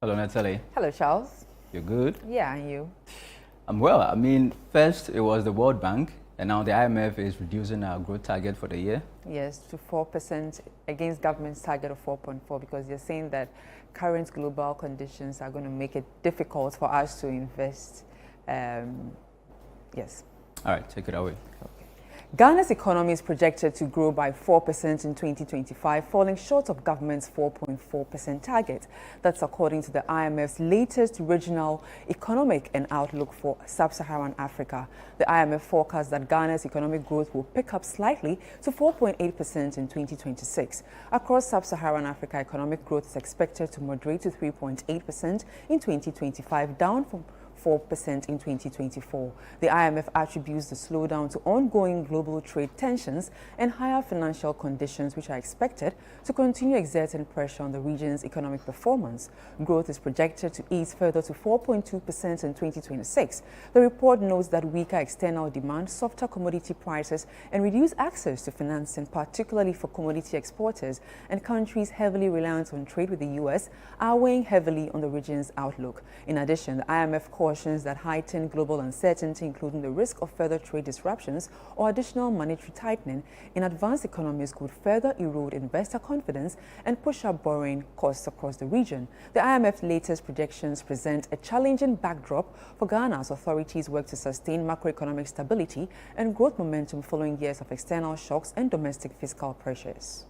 Hello, Natalie. Hello, Charles. You're good? Yeah, and you? I'm well. First it was the World Bank, and now the IMF is reducing our growth target for the year. Yes, to 4% against government's target of 4.4 because they're saying that current global conditions are going to make it difficult for us to invest. Yes. All right, take it away. Ghana's economy is projected to grow by 4% in 2025, falling short of government's 4.4% target. That's according to the IMF's latest regional economic and outlook for sub-Saharan Africa. The IMF forecasts that Ghana's economic growth will pick up slightly to 4.8% in 2026. Across sub-Saharan Africa, economic growth is expected to moderate to 3.8% in 2025, down from 4% in 2024. The IMF attributes the slowdown to ongoing global trade tensions and higher financial conditions, which are expected to continue exerting pressure on the region's economic performance. Growth is projected to ease further to 4.2% in 2026. The report notes that weaker external demand, softer commodity prices, and reduced access to financing, particularly for commodity exporters and countries heavily reliant on trade with the U.S., are weighing heavily on the region's outlook. In addition, the IMF cautions that heightened global uncertainty, including the risk of further trade disruptions or additional monetary tightening in advanced economies, could further erode investor confidence and push up borrowing costs across the region. The IMF's latest projections present a challenging backdrop for Ghana as authorities work to sustain macroeconomic stability and growth momentum following years of external shocks and domestic fiscal pressures.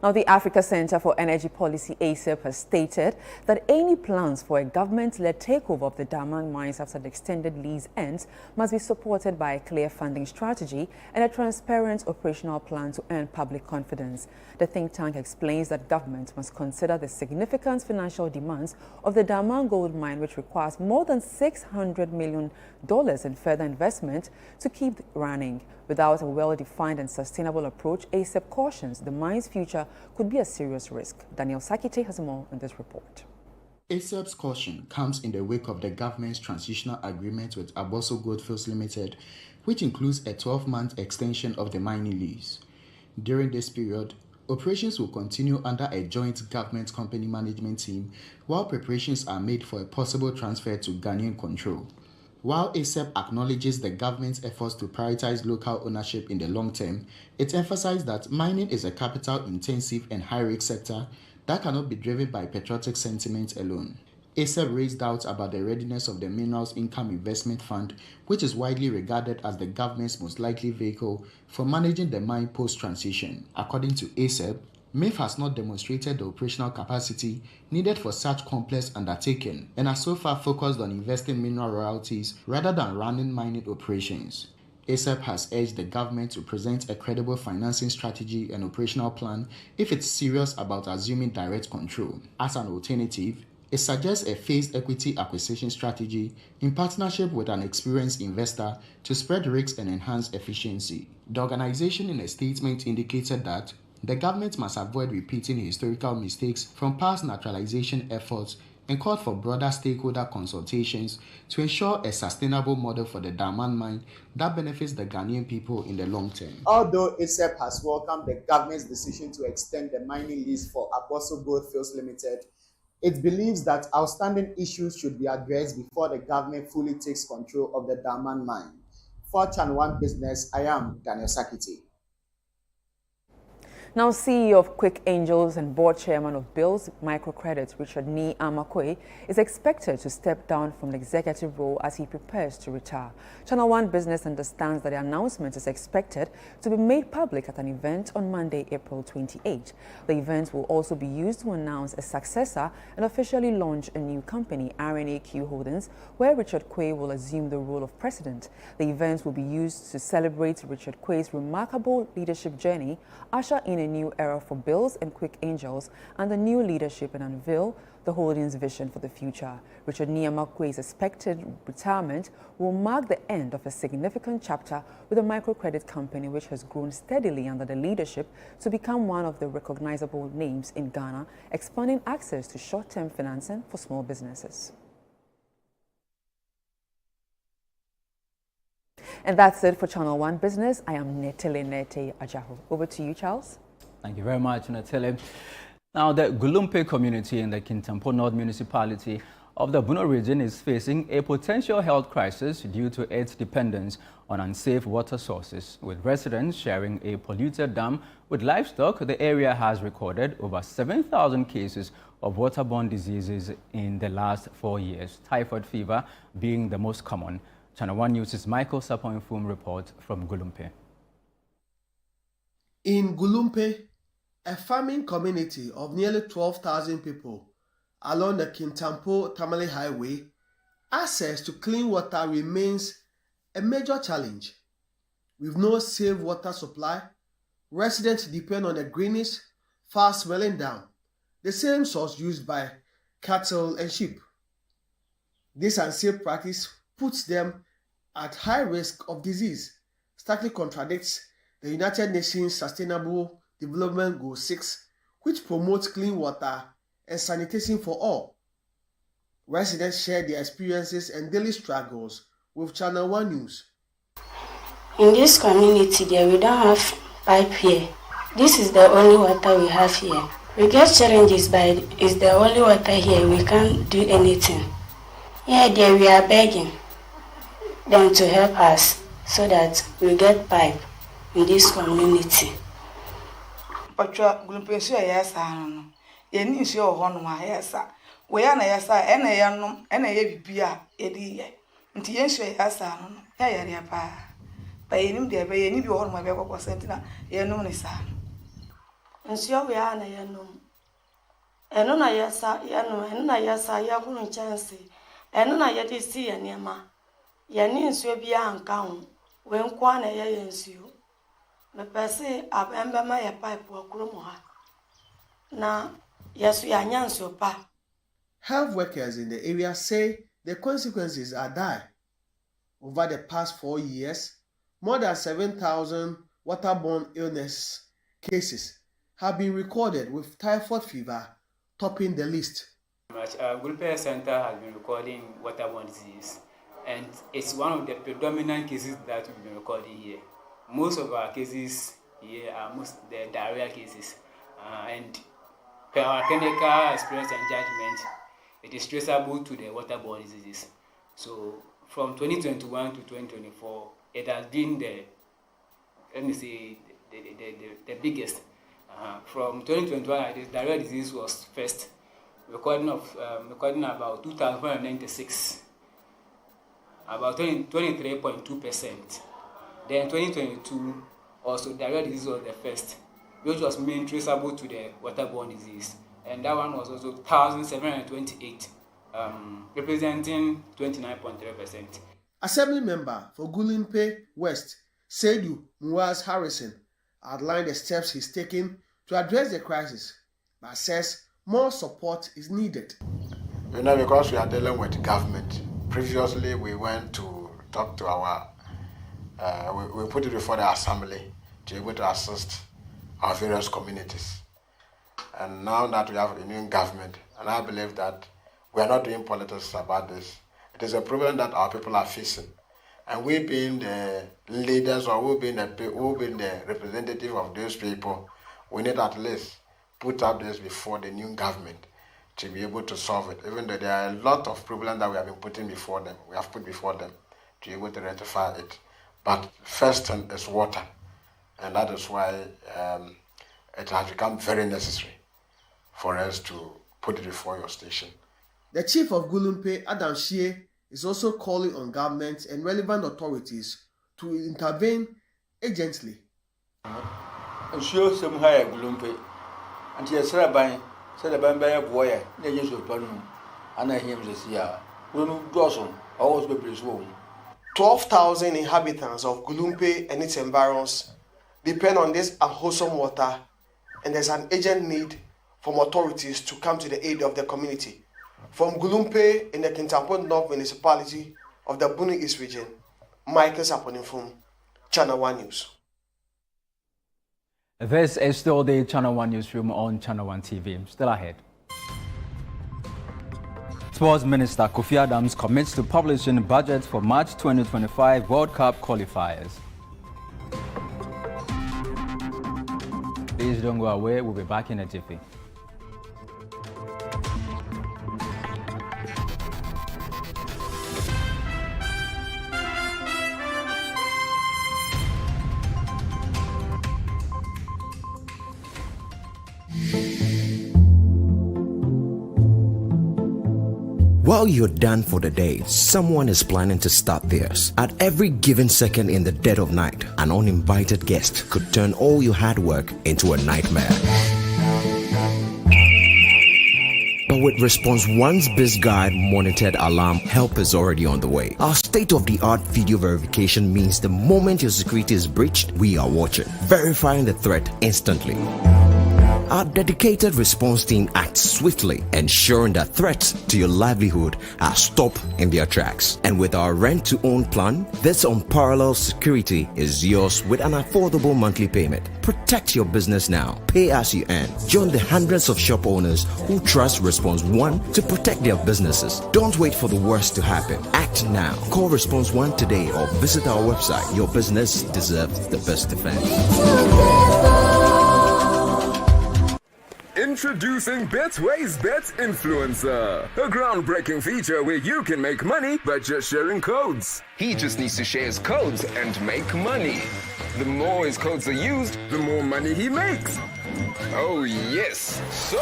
Now, the Africa Center for Energy Policy, ACEP, has stated that any plans for a government-led takeover of the Daman mines after the extended lease ends must be supported by a clear funding strategy and a transparent operational plan to earn public confidence. The think tank explains that government must consider the significant financial demands of the Daman gold mine, which requires more than $600 million in further investment to keep running. Without a well-defined and sustainable approach, ACEP cautions the mine's future could be a serious risk. Daniel Sakite has more in this report. ACEP's caution comes in the wake of the government's transitional agreement with Aboso Goldfields Limited, which includes a 12-month extension of the mining lease. During this period, operations will continue under a joint government company management team, while preparations are made for a possible transfer to Ghanaian control. While ACEP acknowledges the government's efforts to prioritize local ownership in the long term, it emphasized that mining is a capital-intensive and high-risk sector that cannot be driven by patriotic sentiment alone. ACEP raised doubts about the readiness of the Minerals Income Investment Fund, which is widely regarded as the government's most likely vehicle for managing the mine post-transition. According to ACEP, MIF has not demonstrated the operational capacity needed for such complex undertaking and has so far focused on investing mineral royalties rather than running mining operations. ACEP has urged the government to present a credible financing strategy and operational plan if it's serious about assuming direct control. As an alternative, it suggests a phased equity acquisition strategy in partnership with an experienced investor to spread risks and enhance efficiency. The organization in a statement indicated that the government must avoid repeating historical mistakes from past naturalization efforts and called for broader stakeholder consultations to ensure a sustainable model for the Daman mine that benefits the Ghanaian people in the long term. Although ACEP has welcomed the government's decision to extend the mining lease for Aboso Goldfields Limited, it believes that outstanding issues should be addressed before the government fully takes control of the Daman mine. For Channel One Business, I am Daniel Sakite. Now, CEO of Quick Angels and board chairman of Bills Microcredit, Richard Ni Amakwe, is expected to step down from the executive role as he prepares to retire. Channel One Business understands that the announcement is expected to be made public at an event on Monday, April 28. The event will also be used to announce a successor and officially launch a new company, RNAQ Holdings, where Richard Quay will assume the role of president. The event will be used to celebrate Richard Quay's remarkable leadership journey, usher in a new era for Bills and Quick Angels and the new leadership, and unveil the holding's vision for the future. Richard Ni Amakwe's expected retirement will mark the end of a significant chapter with a microcredit company which has grown steadily under the leadership to become one of the recognizable names in Ghana, expanding access to short-term financing for small businesses. And that's it for Channel One Business. I am Netele Nete Ajaho. Over to you, Charles. Thank you very much, Natele. Now, the Gulumpe community in the Kintampo North municipality of the Buno region is facing a potential health crisis due to its dependence on unsafe water sources. With residents sharing a polluted dam with livestock, the area has recorded over 7,000 cases of waterborne diseases in the last 4 years, typhoid fever being the most common. Channel 1 News' Michael Sapoinfum report from Gulumpe. In Gulumpe, a farming community of nearly 12,000 people along the Kintampo-Tamale Highway, access to clean water remains a major challenge. With no safe water supply, residents depend on a greenish, fast-smelling dam, the same source used by cattle and sheep. This unsafe practice puts them at high risk of disease, starkly contradicts the United Nations Sustainable Development Goal 6, which promotes clean water and sanitation for all. Residents share their experiences and daily struggles with Channel 1 News. In this community, we don't have pipe here. This is the only water we have here. We get challenges, but it's the only water here. We can't do anything. Here, we are begging them to help us so that we get pipe in this community. Patra Gulumpe so yesa no ye ni nsuo ho no ma yesa we ya na yesa ena ye nom ena ye bibia ye di ye nti ye nsuo yesa no ya yare pa ba ye nim de ba ye ni bi ho no ma be kokko sentina ye nom ni sa Nsuo we ya na ye nom eno na yesa ye nom eno na yesa ya hunu chance eno na ye di si ye niema ye ni nsuo bia anka ho we nkwa na ye nsuo me pese abembe ma ye pipe wakuro ha na yesu ya nyanso pa. Health workers in the area say the consequences are dire. Over the past 4 years, more than 7,000 waterborne illness cases have been recorded, with typhoid fever topping the list. Gulumpe Center has been recording waterborne disease, and it's one of the predominant cases that we've been recording here. Most of our cases here are the diarrhea cases, and per our clinical experience and judgment, it is traceable to the waterborne diseases. So from 2021 to 2024, it has been the biggest. From 2021, the diarrhea disease was first, recording about 2,496, about 23.2%. Then 2022, also diarrhea disease was the first, which was mainly traceable to the waterborne disease. And that one was also 1,728, representing 29.3%. Assembly member for Gulumpe West, Seidu Muaz Harrison, outlined the steps he's taking to address the crisis, but says more support is needed. You know, because we are dealing with government. Previously, we went to talk to our we put it before the assembly to be able to assist our various communities. And now that we have a new government, and I believe that we are not doing politics about this, it is a problem that our people are facing. And we being the leaders, or we being the representative of those people, we need at least put up this before the new government to be able to solve it. Even though there are a lot of problems that we have been putting before them, we have put before them to be able to rectify it. But first thing is water, and that is why it has become very necessary for us to put it before your station. The chief of Gulumpe, Adam Shie, is also calling on government and relevant authorities to intervene urgently. I'm sure some higher Gulumpe, and yes, Rabbi, said about a boy, the use of Panu, and I hear this year. When Dawson, always be his home. 12,000 inhabitants of Gulumpe and its environs depend on this unwholesome water, and there's an urgent need from authorities to come to the aid of the community. From Gulumpe in the Kintampo North municipality of the Bunu East region, Michael Saponinfum, Channel 1 News. This is still the Channel 1 newsroom on Channel 1 TV. Still ahead. Sports Minister Kofi Adams commits to publishing budgets for March 2025 World Cup qualifiers. Please don't go away. We'll be back in a jiffy. While you're done for the day, someone is planning to start theirs. At every given second in the dead of night, an uninvited guest could turn all your hard work into a nightmare. But with Response One's BizGuide monitored alarm, help is already on the way. Our state-of-the-art video verification means the moment your security is breached, we are watching, verifying the threat instantly. Our dedicated response team acts swiftly, ensuring that threats to your livelihood are stopped in their tracks. And with our rent-to-own plan, this unparalleled security is yours with an affordable monthly payment. Protect your business now. Pay as you earn. Join the hundreds of shop owners who trust Response One to protect their businesses. Don't wait for the worst to happen. Act now. Call Response One today or visit our website. Your business deserves the best defense. Introducing Betway's Bet Influencer, a groundbreaking feature where you can make money by just sharing codes. He just needs to share his codes and make money. The more his codes are used, the more money he makes. Oh yes, so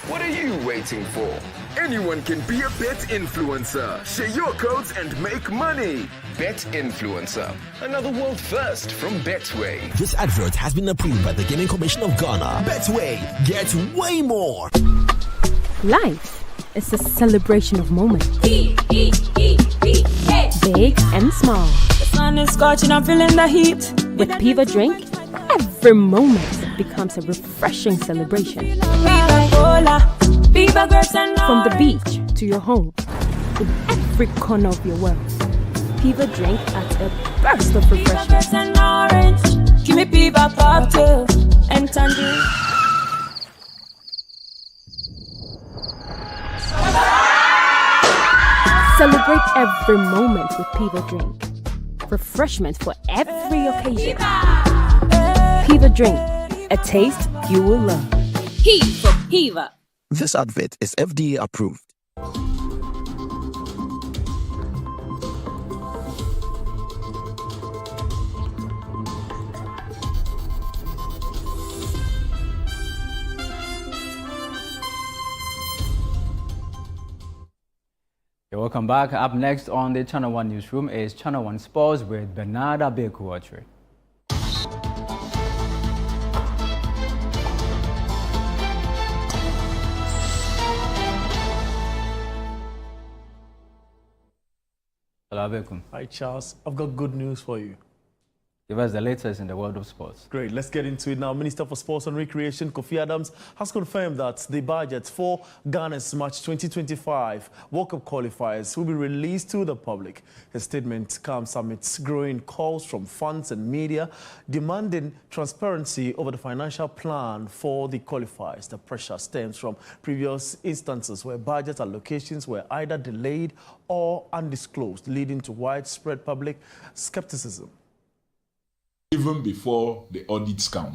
what are you waiting for? Anyone can be a bet influencer. Share your codes and make money. Bet Influencer, another world first from Betway. This advert has been approved by the Gaming Commission of Ghana. Betway, get way more. Life is a celebration of moments. Big and small. The sun is scorching, I'm feeling the heat. With Piva Drink, every moment becomes a refreshing celebration. From the beach to your home, in every corner of your world, Piva Drink adds a burst of refreshment. Give me Piva cocktail and tangerine. Celebrate every moment with Piva Drink. Refreshment for every occasion. Piva Drink, a taste you will love. P for Piva. This advert is FDA approved. Welcome back. Up next on the Channel One Newsroom is Channel One Sports with Bernard Abekuachre. Hello, Abekum. Hi, Charles. I've got good news for you. Give us the latest in the world of sports. Great, let's get into it now. Minister for Sports and Recreation, Kofi Adams, has confirmed that the budget for Ghana's March 2025 World Cup qualifiers will be released to the public. His statement comes amidst growing calls from fans and media demanding transparency over the financial plan for the qualifiers. The pressure stems from previous instances where budget allocations were either delayed or undisclosed, leading to widespread public skepticism. Even before the audits come,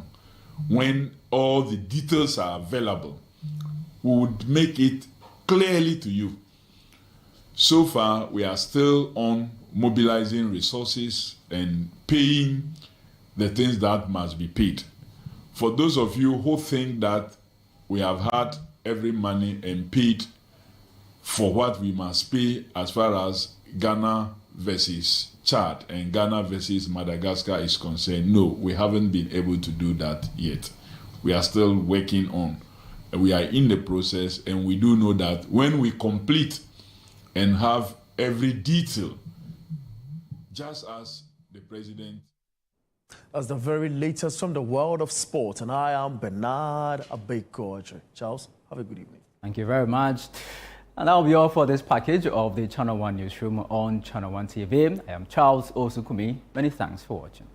when all the details are available, we would make it clearly to you. So far, we are still on mobilizing resources and paying the things that must be paid. For those of you who think that we have had every money and paid for what we must pay as far as Ghana versus Chad and Ghana versus Madagascar is concerned, no, we haven't been able to do that yet. We are still working on. We are in the process, and we do know that when we complete and have every detail, just as the president. That's the very latest from the world of sport, and I am Bernard Abekuachre. Charles, have a good evening. Thank you very much. And that will be all for this package of the Channel One Newsroom on Channel One TV. I am Charles Osukumi. Many thanks for watching.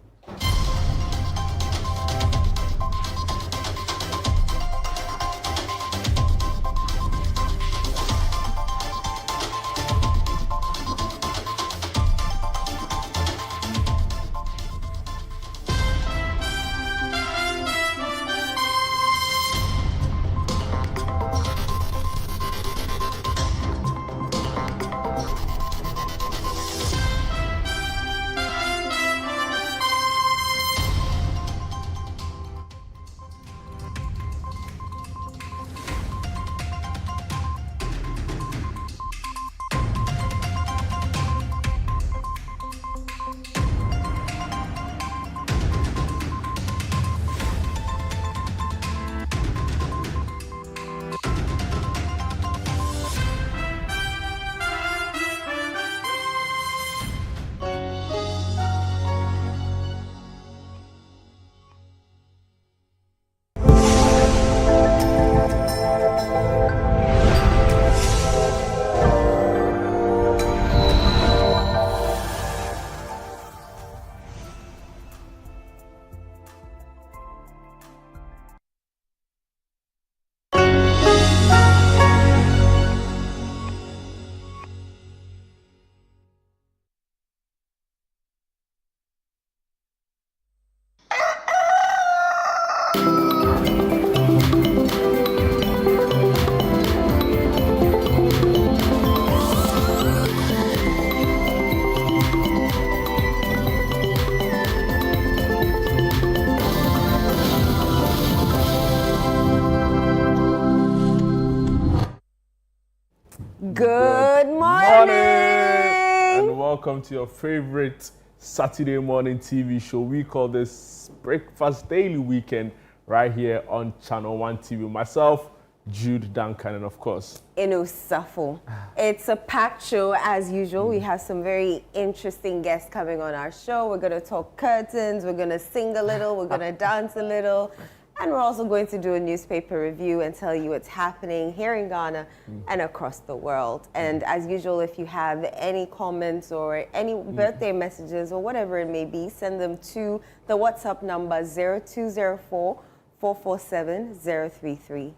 welcome to your favorite Saturday morning TV show. We call this Breakfast Daily Weekend right here on Channel 1 TV. Myself, Jude Duncan, and of course, Inu Safo. It's a packed show as usual. We have some very interesting guests coming on our show. We're going to talk curtains, we're going to sing a little, we're going to dance a little, and we're also going to do a newspaper review and tell you what's happening here in Ghana and across the world. And as usual, if you have any comments or any birthday messages or whatever it may be, send them to the WhatsApp number 0204 447-033,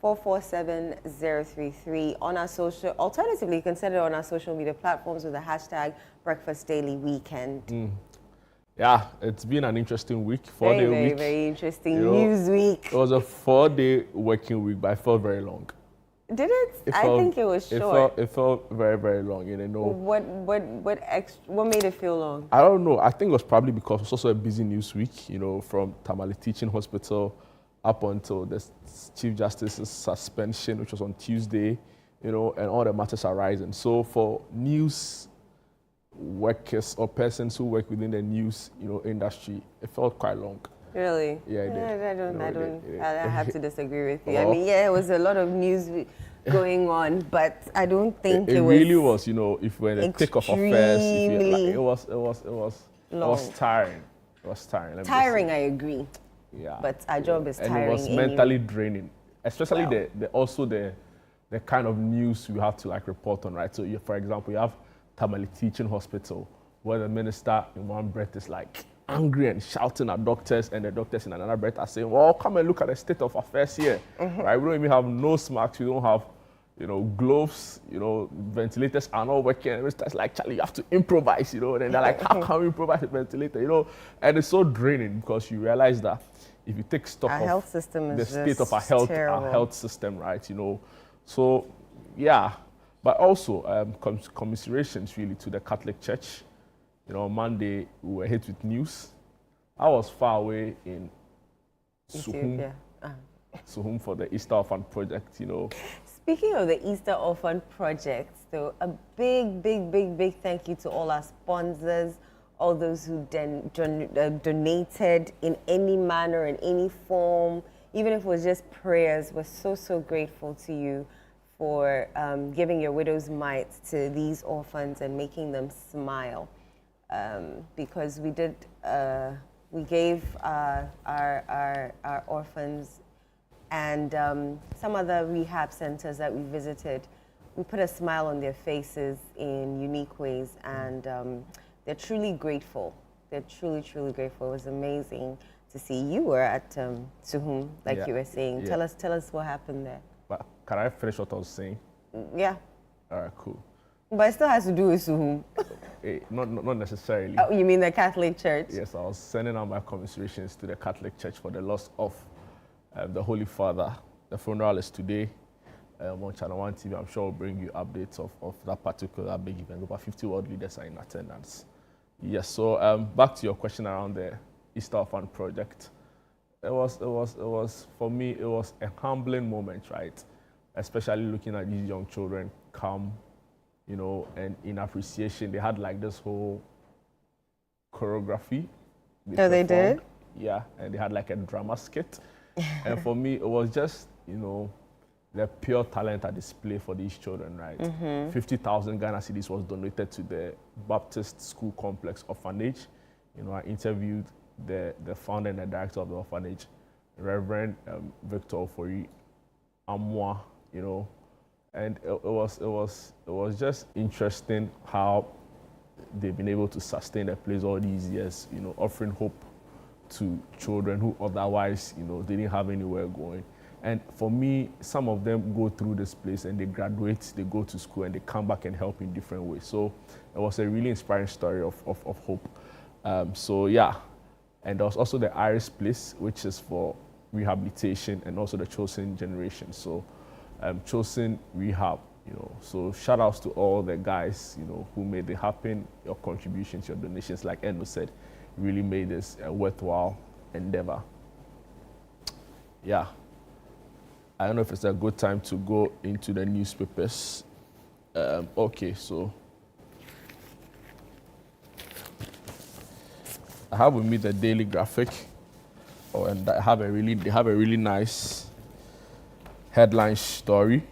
0204-447-033 on our social. Alternatively, you can send it on our social media platforms with the hashtag Breakfast Daily Weekend. Yeah, it's been an interesting week, 4-day week. Very interesting news week. It was a 4-day working week, but I felt very long. Did it? I think it was short. It felt very, very long. You know. What made it feel long? I don't know. I think it was probably because it was also a busy news week. You know, from Tamale Teaching Hospital up until the Chief Justice's suspension, which was on Tuesday. You know, and all the matters arising. So for news workers or persons who work within the news, industry, it felt quite long. Really? Yeah, it did. I have to disagree with you. I mean, yeah, it was a lot of news going on, but I don't think it was. It really was, if we're in the thick of affairs, it was tiring. It was tiring. Tiring, I agree. Yeah. But our job is tiring. And it was mentally draining, especially the kind of news you have to report on, right? So, for example, you have Tamale Teaching Hospital, where the minister in one breath is angry and shouting at doctors, and the doctors in another breath are saying, well, come and look at the state of affairs here. Right? We don't even have nose masks, we don't have gloves, ventilators are not working. And it's like, Charlie, you have to improvise, and they're like, how can we improvise a ventilator, and it's so draining because you realize that if you take stock of the state of our health system, right, so yeah, but also commiserations really to the Catholic Church. On Monday, we were hit with news. I was far away in Suhum for the Easter Orphan Project, Speaking of the Easter Orphan Project, though, a big thank you to all our sponsors, all those who donated in any manner, in any form, even if it was just prayers. We're so grateful to you for giving your widow's mite to these orphans and making them smile. Because we gave our orphans and some other rehab centers that we visited, we put a smile on their faces in unique ways, and they're truly grateful. They're truly grateful. It was amazing to see. You were at Suhum, like you were saying. Yeah. Tell us what happened there. But can I finish what I was saying? Yeah. All right, cool. But it still has to do with Suhum. Not necessarily. Oh, you mean the Catholic Church? Yes, I was sending out my commiserations to the Catholic Church for the loss of the Holy Father. The funeral is today on Channel 1 TV. I'm sure we'll bring you updates of that particular big event. Over 50 world leaders are in attendance. Yes, so back to your question around the Easter Orphan Project. It was for me, it was a humbling moment, right? Especially looking at these young children come, and in appreciation, they had this whole choreography. They did? Yeah, and they had a drama skit. And for me, it was just, the pure talent at display for these children, right? 50,000 Ghana cedis was donated to the Baptist School Complex Orphanage. I interviewed the founder and the director of the orphanage, Reverend Victor Ofori Amwa, and it was just interesting how they've been able to sustain their place all these years, offering hope to children who otherwise, didn't have anywhere going. And for me, some of them go through this place and they graduate, they go to school, and they come back and help in different ways. So it was a really inspiring story of hope. So yeah, and there was also the Iris Place, which is for rehabilitation, and also the Chosen Generation. So Chosen Rehab, so shout outs to all the guys, who made it happen. Your contributions, your donations, like Endo said, really made this a worthwhile endeavor. Yeah. I don't know if it's a good time to go into the newspapers. Okay, so I have with me the Daily Graphic. Oh, and they have a really nice headline story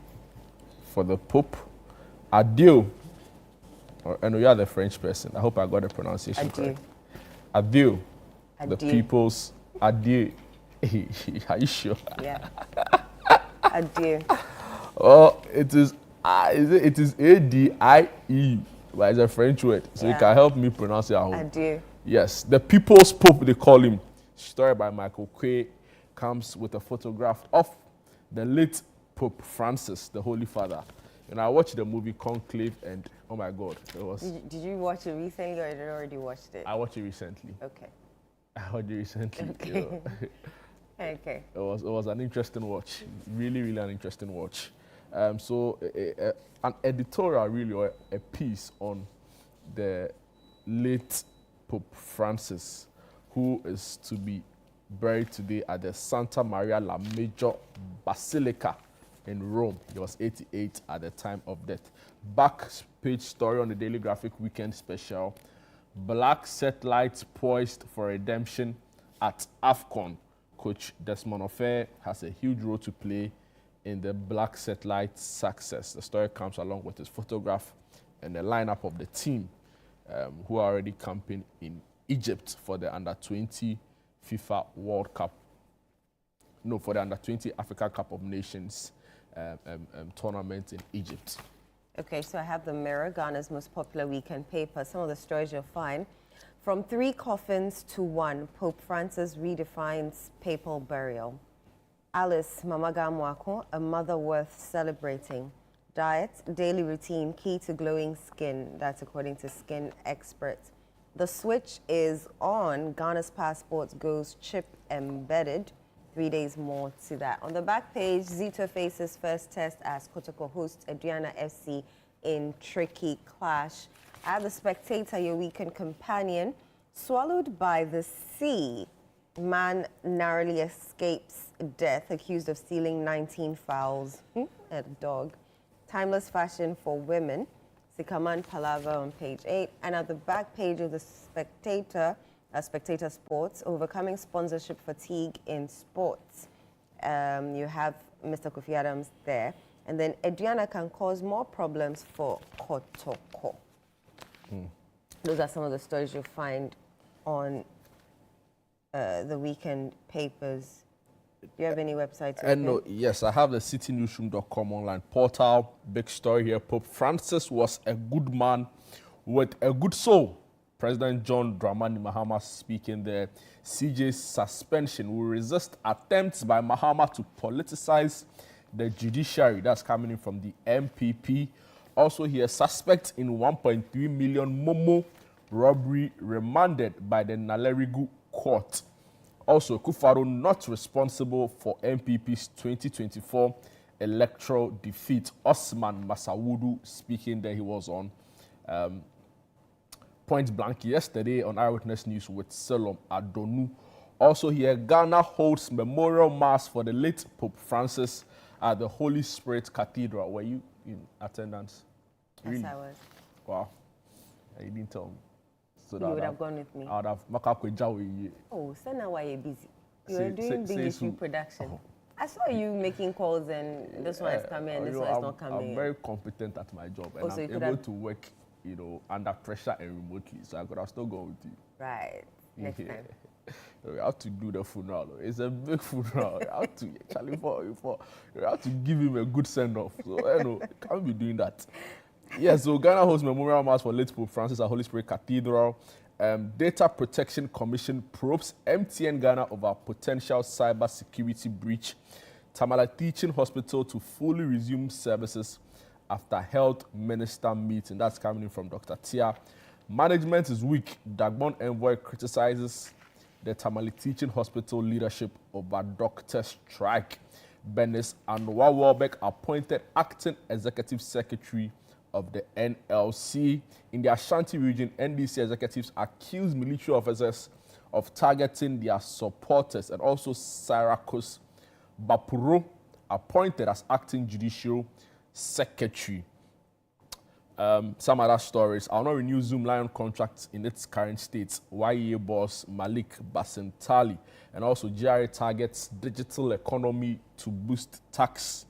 for the Pope. Adieu. And we are the French person. I hope I got the pronunciation correct. Adieu. The people's adieu. Are you sure? Yeah. Adieu. Oh, it is A-D-I-E, but it's a French word, so you can help me pronounce it at home. Adieu. Yes, the people's Pope, they call him. Story by Michael Quay comes with a photograph of the late Pope Francis, the Holy Father. And I watched the movie Conclave, and oh my God, it was. Did you watch it recently, or had you already watched it? I watched it recently. Okay. I watched it recently. Okay. You know. Okay. It was an interesting watch, really an interesting watch. So an editorial really, or a piece on the late Pope Francis, who is to be buried today at the Santa Maria la Maggiore Basilica in Rome. He was 88 at the time of death. Back page story on the Daily Graphic Weekend Special. Black satellites poised for redemption at AFCON. Coach Desmond Ofer has a huge role to play in the Black satellite success. The story comes along with his photograph and the lineup of the team who are already camping in Egypt for the Under-20 FIFA World Cup. No, for the Under-20 Africa Cup of Nations tournament in Egypt. Okay, so I have the Mirror, Ghana's most popular weekend paper. Some of the stories you'll find. From 3 coffins to 1, Pope Francis redefines papal burial. Alice Mamaga Mwako, a mother worth celebrating. Diet, daily routine, key to glowing skin. That's according to skin experts. The switch is on. Ghana's passport goes chip embedded. 3 days more to that. On the back page, Zito faces first test as Kotoko hosts Adriana FC in tricky clash. At the Spectator, your weekend companion, swallowed by the sea. Man narrowly escapes death, accused of stealing 19 fowls. A dog. Timeless fashion for women. Sikaman Palaver on page 8. And at the back page of the Spectator, Spectator Sports, overcoming sponsorship fatigue in sports. You have Mr. Kofi Adams there. And then Adriana can cause more problems for Kotoko. Those are some of the stories you'll find on the weekend papers. Do you have any websites? No, yes, I have the citynewsroom.com online portal. Big story here. Pope Francis was a good man with a good soul. President John Dramani Mahama speaking there. CJ's suspension will resist attempts by Mahama to politicize the judiciary. That's coming in from the MPP. Also here, suspect in 1.3 million Momo robbery remanded by the Nalerigu court. Also, Kufaro not responsible for MPP's 2024 electoral defeat. Osman Masawudu speaking there. He was on Point Blank yesterday on Eyewitness News with Selom Adonu. Also here, Ghana holds memorial mass for the late Pope Francis at the Holy Spirit Cathedral. Were you in attendance? Yes, really? I was. Wow. You didn't tell me. So you would have gone with me. I would have makakwe. Oh, so now why are you busy? You were doing big issue production. Oh. I saw you making calls and this one is coming and this one is not coming. I'm very competent at my job and I'm able to work, under pressure and remotely. So I could have still gone with you. Right. Next time. We have to do the funeral. It's a big funeral. You have to Charlie you have to give him a good send-off. So can't be doing that. Yes, so Ghana hosts memorial mass for late Pope Francis at Holy Spirit Cathedral. Data Protection Commission probes MTN Ghana over potential cyber security breach. Tamale Teaching Hospital to fully resume services after health minister meeting. That's coming in from Dr. Tia. Management is weak. Dagbon Envoy criticizes the Tamale Teaching Hospital leadership over doctor strike. Benis Anwa Warbeck appointed acting executive secretary of the NLC. In the Ashanti region, NDC executives accused military officers of targeting their supporters, and also Syracuse Bapuro appointed as acting judicial secretary. Some other stories. I'll not renew Zoom Lion contract in its current state. YEA boss Malik Basentali. And also GRA targets digital economy to boost tax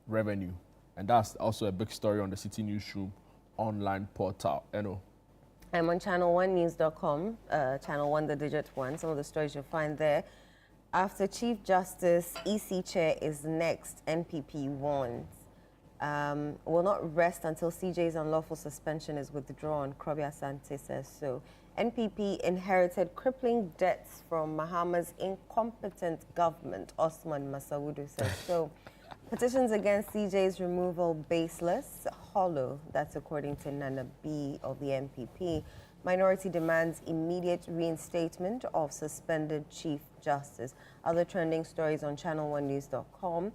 revenue. And that's also a big story on the City Newsroom online portal. I'm on channel1news.com, channel 1, the digit 1. Some of the stories you'll find there. After Chief Justice, EC Chair is next, NPP warns. Will not rest until CJ's unlawful suspension is withdrawn, Krobi Asante says so. NPP inherited crippling debts from Mahama's incompetent government, Osman Masawudu says so. Petitions against CJ's removal baseless, hollow, that's according to Nana B of the NPP. Minority demands immediate reinstatement of suspended Chief Justice. Other trending stories on channel1news.com.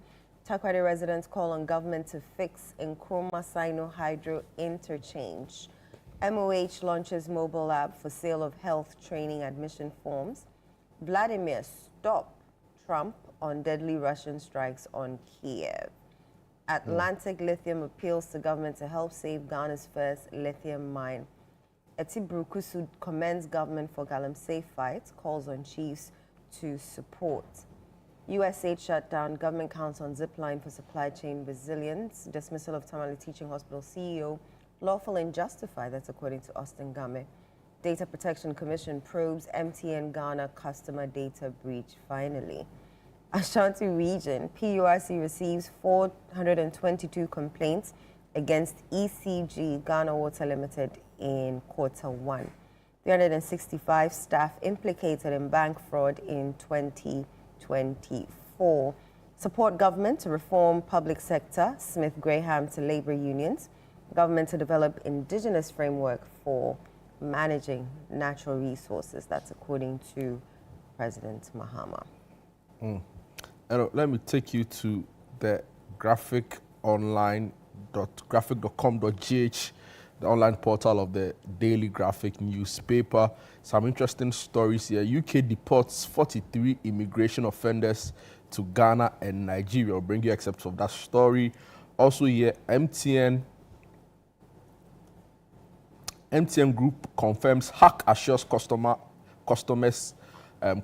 Takoradi residents call on government to fix Nkrumah Sino Hydro interchange. MOH launches mobile app for sale of health training admission forms. Vladimir stop Trump on deadly Russian strikes on Kiev. Atlantic Lithium appeals to government to help save Ghana's first lithium mine. Etibrukusu commends government for Galamsey fight, calls on chiefs to support. USAID shutdown, government counts on zipline for supply chain resilience. Dismissal of Tamale Teaching Hospital CEO, lawful and justified, that's according to Austin Game. Data Protection Commission probes MTN Ghana customer data breach finally. Ashanti region, PURC receives 422 complaints against ECG Ghana Water Limited in Q1. 365 staff implicated in bank fraud in 2024. Support government to reform public sector, Smith Graham to labor unions. Government to develop indigenous framework for managing natural resources. That's according to President Mahama. Let me take you to the graphic.com.gh, the online portal of the Daily Graphic newspaper. Some interesting stories here. UK deports 43 immigration offenders to Ghana and Nigeria. I'll bring you excerpts of that story. Also here, MTN Group confirms hack assures customers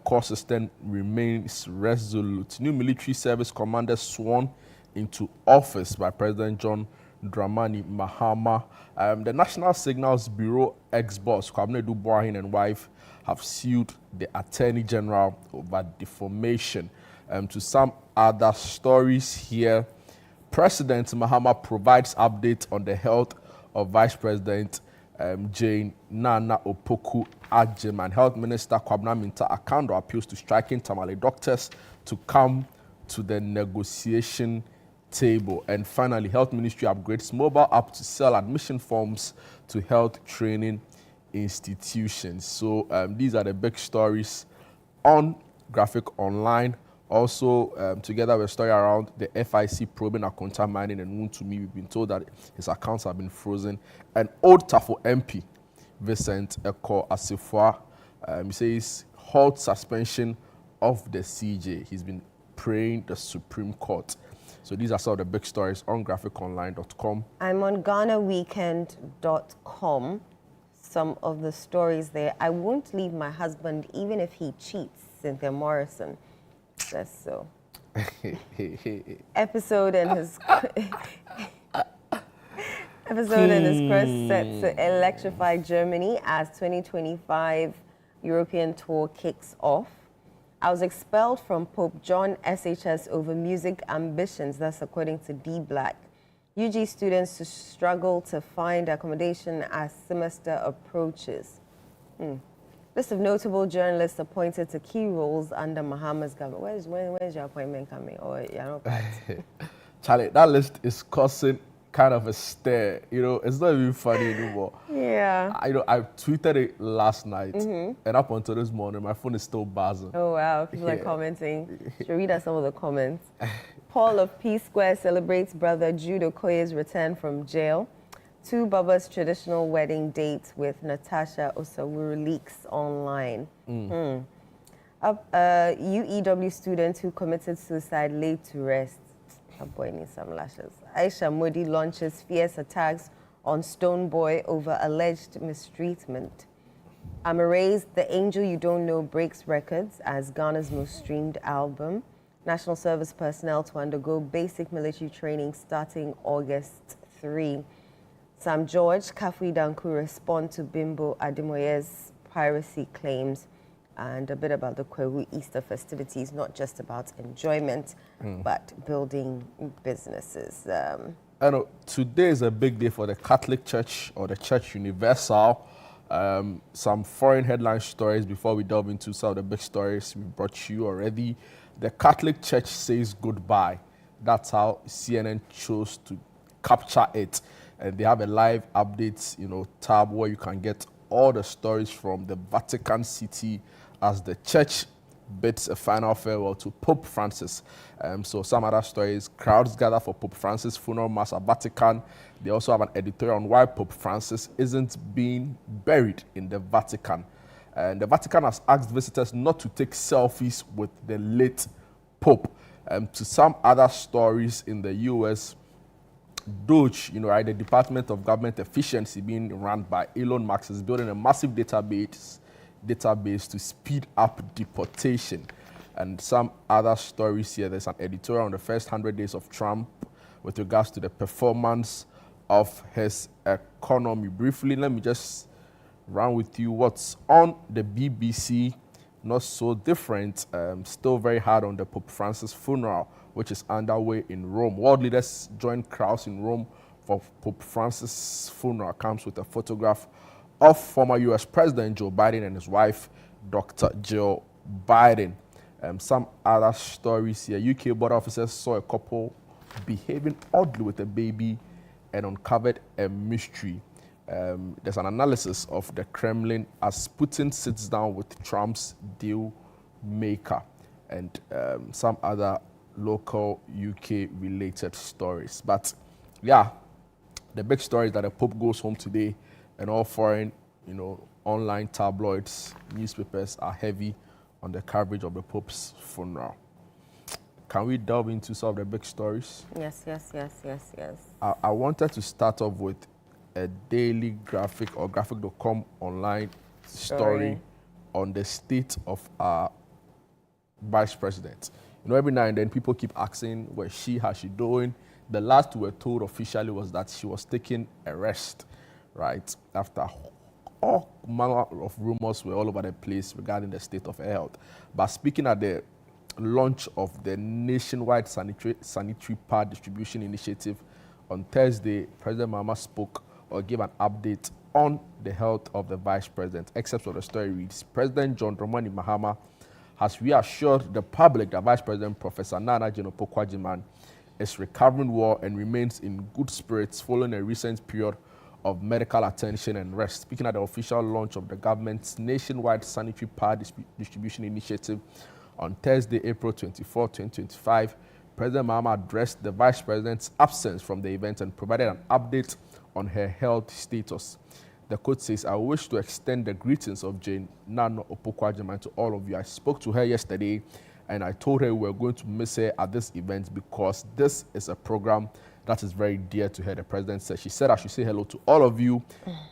core system remains resolute. New military service commanders sworn into office by President John Dramani Mahama. The National Signals Bureau ex-boss Kwabena Dubois and wife have sued the Attorney General over defamation. To some other stories here, President Mahama provides updates on the health of Vice President Jane Nana Opoku Ajim, and Health Minister Kwabena Minta Akando appeals to striking Tamale doctors to come to the negotiation table. And finally, Health Ministry upgrades mobile app to sell admission forms to health training institutions. So these are the big stories on Graphic Online. Also, together with a story around the FIC probing Akonta mining and Wuntumi, we've been told that his accounts have been frozen. And Old Tafo MP, Vincent Eko Asifwa, he says halt suspension of the CJ. He's been praying the Supreme Court. So these are some of the big stories on graphiconline.com. I'm on GhanaWeekend.com. Some of the stories there. I won't leave my husband even if he cheats, Cynthia Morrison. That's so. Episode in his quest set to electrify Germany as 2025 European tour kicks off. I was expelled from Pope John SHS over music ambitions. That's according to D Black. UG students to struggle to find accommodation as semester approaches. List of notable journalists appointed to key roles under Mahama's government. Where's your appointment coming? Or you're not part? Charlie, that list is causing kind of a stare. You know, it's not even funny anymore. Yeah. I tweeted it last night, and up until this morning, my phone is still buzzing. Oh wow, people are commenting. Should read out some of the comments. Paul of P Square celebrates brother Jude Okoye's return from jail. 2 Baba's traditional wedding date with Natasha Osawuru leaks online. UEW student who committed suicide laid to rest. Her boy needs some lashes. Aisha Modi launches fierce attacks on Stone Boy over alleged mistreatment. Amaraze, The Angel You Don't Know breaks records as Ghana's most streamed album. National service personnel to undergo basic military training starting August 3. Sam George, Kafui Danku respond to Bimbo Ademoye's piracy claims, and a bit about the Kwewu Easter festivities, not just about enjoyment, but building businesses. I know today is a big day for the Catholic Church or the Church Universal. Some foreign headline stories before we delve into some of the big stories we brought you already. The Catholic Church says goodbye. That's how CNN chose to capture it. And they have a live updates, tab where you can get all the stories from the Vatican City as the church bids a final farewell to Pope Francis. So some other stories, crowds gather for Pope Francis' funeral mass at Vatican. They also have an editorial on why Pope Francis isn't being buried in the Vatican. And the Vatican has asked visitors not to take selfies with the late Pope. To some other stories in the U.S., Doge, the Department of Government Efficiency being run by Elon Musk, is building a massive database to speed up deportation. And some other stories here. There's an editorial on the first 100 days of Trump with regards to the performance of his economy. Briefly, let me just run with you what's on the BBC. Not so different, still very hard on the Pope Francis funeral, which is underway in Rome. World leaders join crowds in Rome for Pope Francis' funeral. Comes with a photograph of former U.S. President Joe Biden and his wife, Dr. Jill Biden. Some other stories here. UK border officers saw a couple behaving oddly with a baby and uncovered a mystery. There's an analysis of the Kremlin as Putin sits down with Trump's deal maker, and some other local UK-related stories. But yeah, the big story is that the Pope goes home today, and all foreign, online tabloids, newspapers are heavy on the coverage of the Pope's funeral. Can we delve into some of the big stories? Yes. I wanted to start off with a daily graphic or graphic.com online story on the state of our vice president. Every now and then people keep asking, how's she doing? The last we were told officially was that she was taking a rest, right? After all manner of rumors were all over the place regarding the state of her health. But speaking at the launch of the nationwide sanitary pad distribution initiative on Thursday, President Mahama spoke or gave an update on the health of the vice president. Excerpts of the story reads, President John Dramani Mahama has reassured the public that Vice President Professor Nana Jino-Pokwajiman is recovering well and remains in good spirits following a recent period of medical attention and rest. Speaking at the official launch of the government's nationwide sanitary pad distribution initiative on Thursday, April 24, 2025, President Mahama addressed the Vice President's absence from the event and provided an update on her health status. The quote says, I wish to extend the greetings of Jane Nana Opokwajiman to all of you. I spoke to her yesterday and I told her we were going to miss her at this event because this is a program that is very dear to her, the president said. She said I should say hello to all of you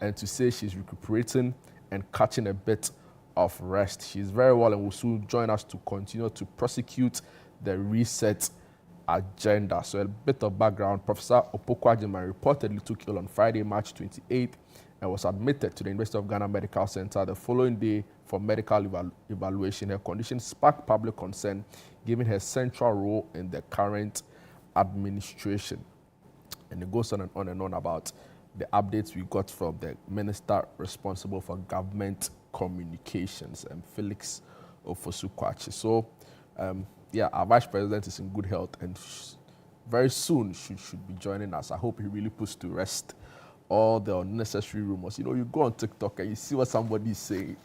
and to say she's recuperating and catching a bit of rest. She's very well and will soon join us to continue to prosecute the reset agenda. So a bit of background, Professor Opokwajiman reportedly took ill on Friday, March 28th and was admitted to the University of Ghana Medical Center the following day for medical evaluation. Her condition sparked public concern, given her central role in the current administration. And it goes on and on and on about the updates we got from the minister responsible for government communications, Felix Ofosu-Kwakye. So, our vice president is in good health and very soon should be joining us. I hope he really puts to rest all the unnecessary rumors. You go on TikTok and you see what somebody is saying.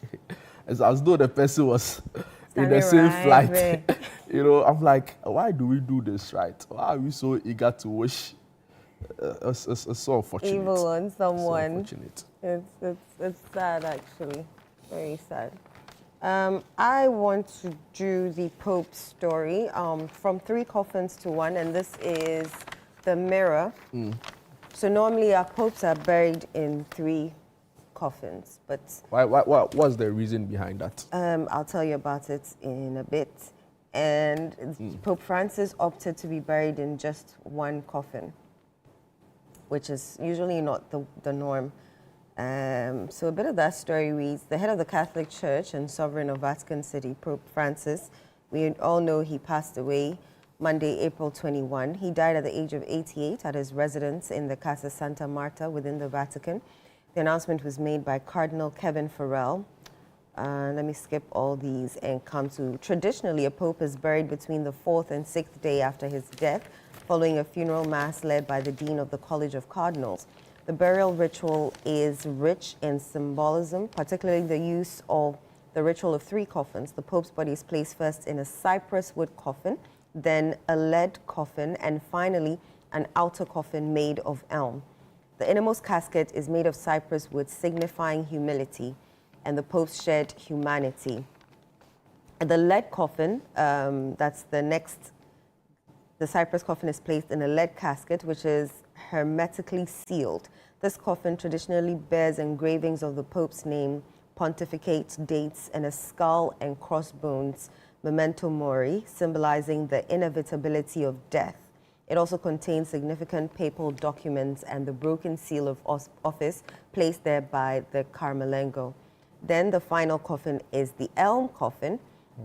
It's as though the person was in the same flight. I'm like, why do we do this, right? Why are we so eager to wish? It's so unfortunate. Evil on someone. So unfortunate. It's sad, actually. Very sad. I want to do the Pope's story from 3 coffins to 1, and this is the mirror. So normally our popes are buried in 3 coffins, but What's the reason behind that? I'll tell you about it in a bit. And Pope Francis opted to be buried in just 1 coffin, which is usually not the norm. So a bit of that story reads, the head of the Catholic Church and sovereign of Vatican City, Pope Francis, we all know he passed away Monday, April 21. He died at the age of 88 at his residence in the Casa Santa Marta within the Vatican. The announcement was made by Cardinal Kevin Farrell. Let me skip all these and come to, traditionally, a pope is buried between the 4th and 6th day after his death, following a funeral mass led by the Dean of the College of Cardinals. The burial ritual is rich in symbolism, particularly the use of the ritual of 3 coffins. The Pope's body is placed first in a cypress wood coffin, then a lead coffin, and finally an outer coffin made of elm. The innermost casket is made of cypress wood, signifying humility, and the Pope's shared humanity. The lead coffin, that's the next, the cypress coffin is placed in a lead casket, which is hermetically sealed. This coffin traditionally bears engravings of the Pope's name, pontificate, dates, and a skull and crossbones, memento mori, symbolizing the inevitability of death. It also contains significant papal documents and the broken seal of office placed there by the Carmelengo. Then the final coffin is the elm coffin,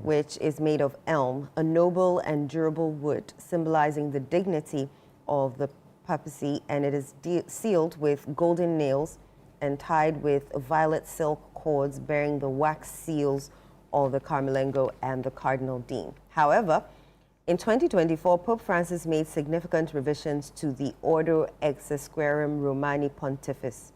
which is made of elm, a noble and durable wood, symbolizing the dignity of the papacy, and it is sealed with golden nails and tied with violet silk cords bearing the wax seals of the Carmelengo and the Cardinal Dean. However, in 2024, Pope Francis made significant revisions to the Ordo Exsesquerum Romani Pontifice,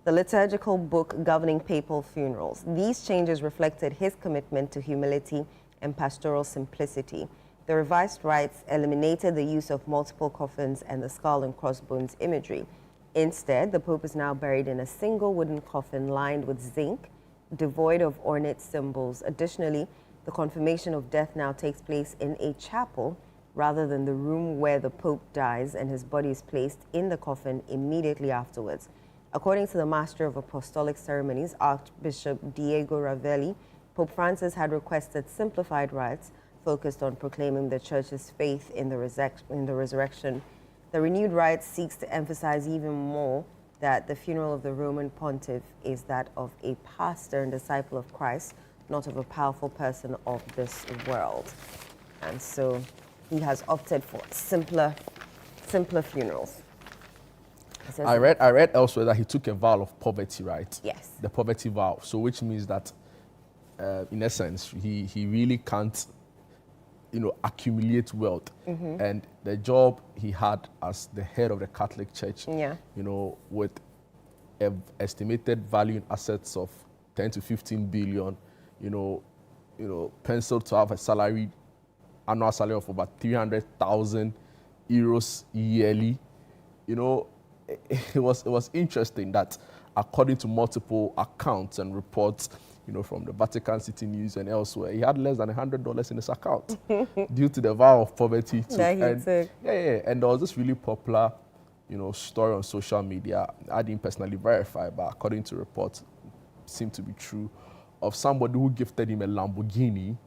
the liturgical book governing papal funerals. These changes reflected his commitment to humility and pastoral simplicity. The revised rites eliminated the use of multiple coffins and the skull and crossbones imagery. Instead, the Pope is now buried in a single wooden coffin lined with zinc, devoid of ornate symbols. Additionally, the confirmation of death now takes place in a chapel rather than the room where the Pope dies, and his body is placed in the coffin immediately afterwards. According to the Master of Apostolic Ceremonies, Archbishop Diego Ravelli, Pope Francis had requested simplified rites focused on proclaiming the Church's faith in the resurrection. The renewed rite seeks to emphasize even more that the funeral of the Roman pontiff is that of a pastor and disciple of Christ, not of a powerful person of this world. And so he has opted for simpler funerals. I read elsewhere that he took a vow of poverty, right? Yes. The poverty vow. So which means that, in essence, he really can't, accumulate wealth. And the job he had as the head of the Catholic Church, with an estimated value in assets of 10 to 15 billion, penciled to have a annual salary of about 300,000 euros yearly. It was interesting that, according to multiple accounts and reports, from the Vatican City News and elsewhere, he had less than $100 in his account due to the vow of poverty. And there was this really popular, story on social media. I didn't personally verify, but according to reports, seemed to be true, of somebody who gifted him a Lamborghini.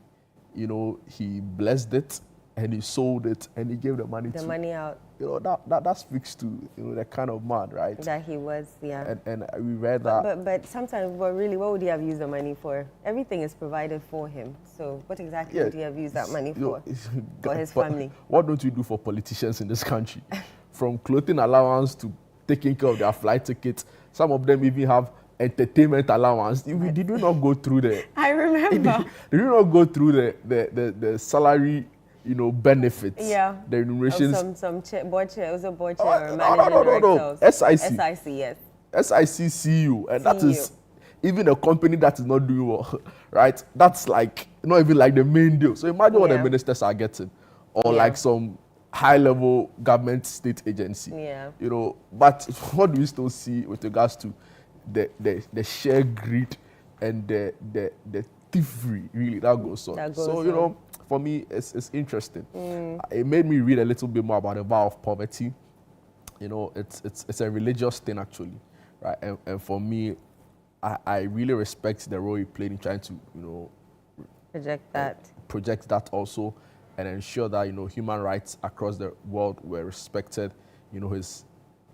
He blessed it and he sold it and he gave the money out. That speaks to the kind of man, right? That he was, yeah. And we read that. But sometimes, really, what would he have used the money for? Everything is provided for him. So what exactly would he have used that money for? For his family? What don't we do for politicians in this country? From clothing allowance to taking care of their flight tickets. Some of them even have entertainment allowance. Did we not go through the... I remember. Did we not go through the salary, benefits? Yeah. The remunerations. Some board chair, was a board chair or managing director. SIC. SIC, yes. SIC CEO. And that is even a company that is not doing well, right? That's like, not even like the main deal. So imagine what the ministers are getting. Or like some high-level government state agency. Yeah. But what do we still see with regards to the sheer greed and the thievery, really, that goes on. So, you know, for me, it's interesting. It made me read a little bit more about the vow of poverty. You know, it's a religious thing, actually, right? And for me, I really respect the role he played in trying to, you know, project that also, and ensure that, you know, human rights across the world were respected. You know, his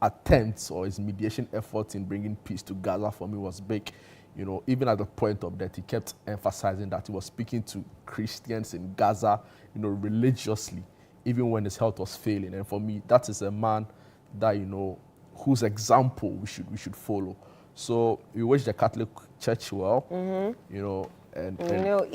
attempts or his mediation efforts in bringing peace to Gaza for me was big. You know, even at the point of death, he kept emphasizing that he was speaking to Christians in Gaza, you know, religiously, even when his health was failing. And for me, that is a man that, you know, whose example we should follow. So we wish the Catholic Church well, you know, and you know,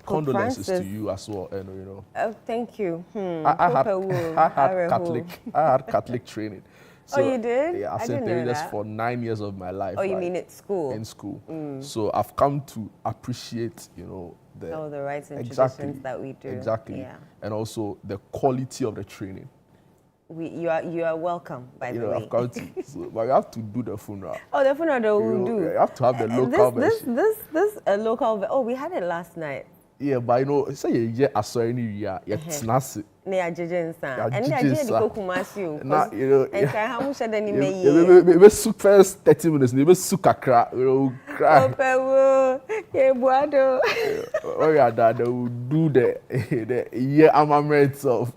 condolences to you as well. And you know, oh, thank you. I had Catholic training. So, oh, you did? Yeah, I St. Teresa's for 9 years of my life. Oh, you mean at school? In school. So I've come to appreciate, you know, the rights and traditions that we do. Exactly. Yeah. And also the quality of the training. You are welcome, by the way. I've come to, but you have to do the funeral. Oh, the funeral that we do. You have to have the local version. This local. Oh, we had it last night. Yeah, but you know, say you are sorry, you tenacity. Ne ajejensa. And ne ajeje di kokumasi. Na, you know. And kai hamu shada ni meye. Maybe first 30 minutes. Maybe sukakra. You know, cry. Opewo. Ye buado. Oh yeah, that they will do the year armaments of.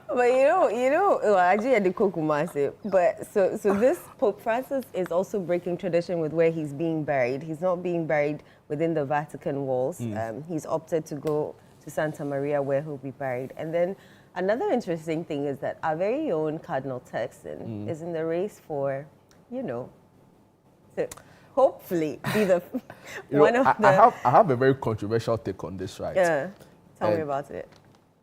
But you know, ajeje di kokumasi. But so this Pope Francis is also breaking tradition with where he's being buried. He's not being buried within the Vatican walls. He's opted to go to Santa Maria, where he'll be buried. And then another interesting thing is that our very own Cardinal Turkson is in the race for, you know, to hopefully be the one of the... I have a very controversial take on this, right? Yeah, tell me about it.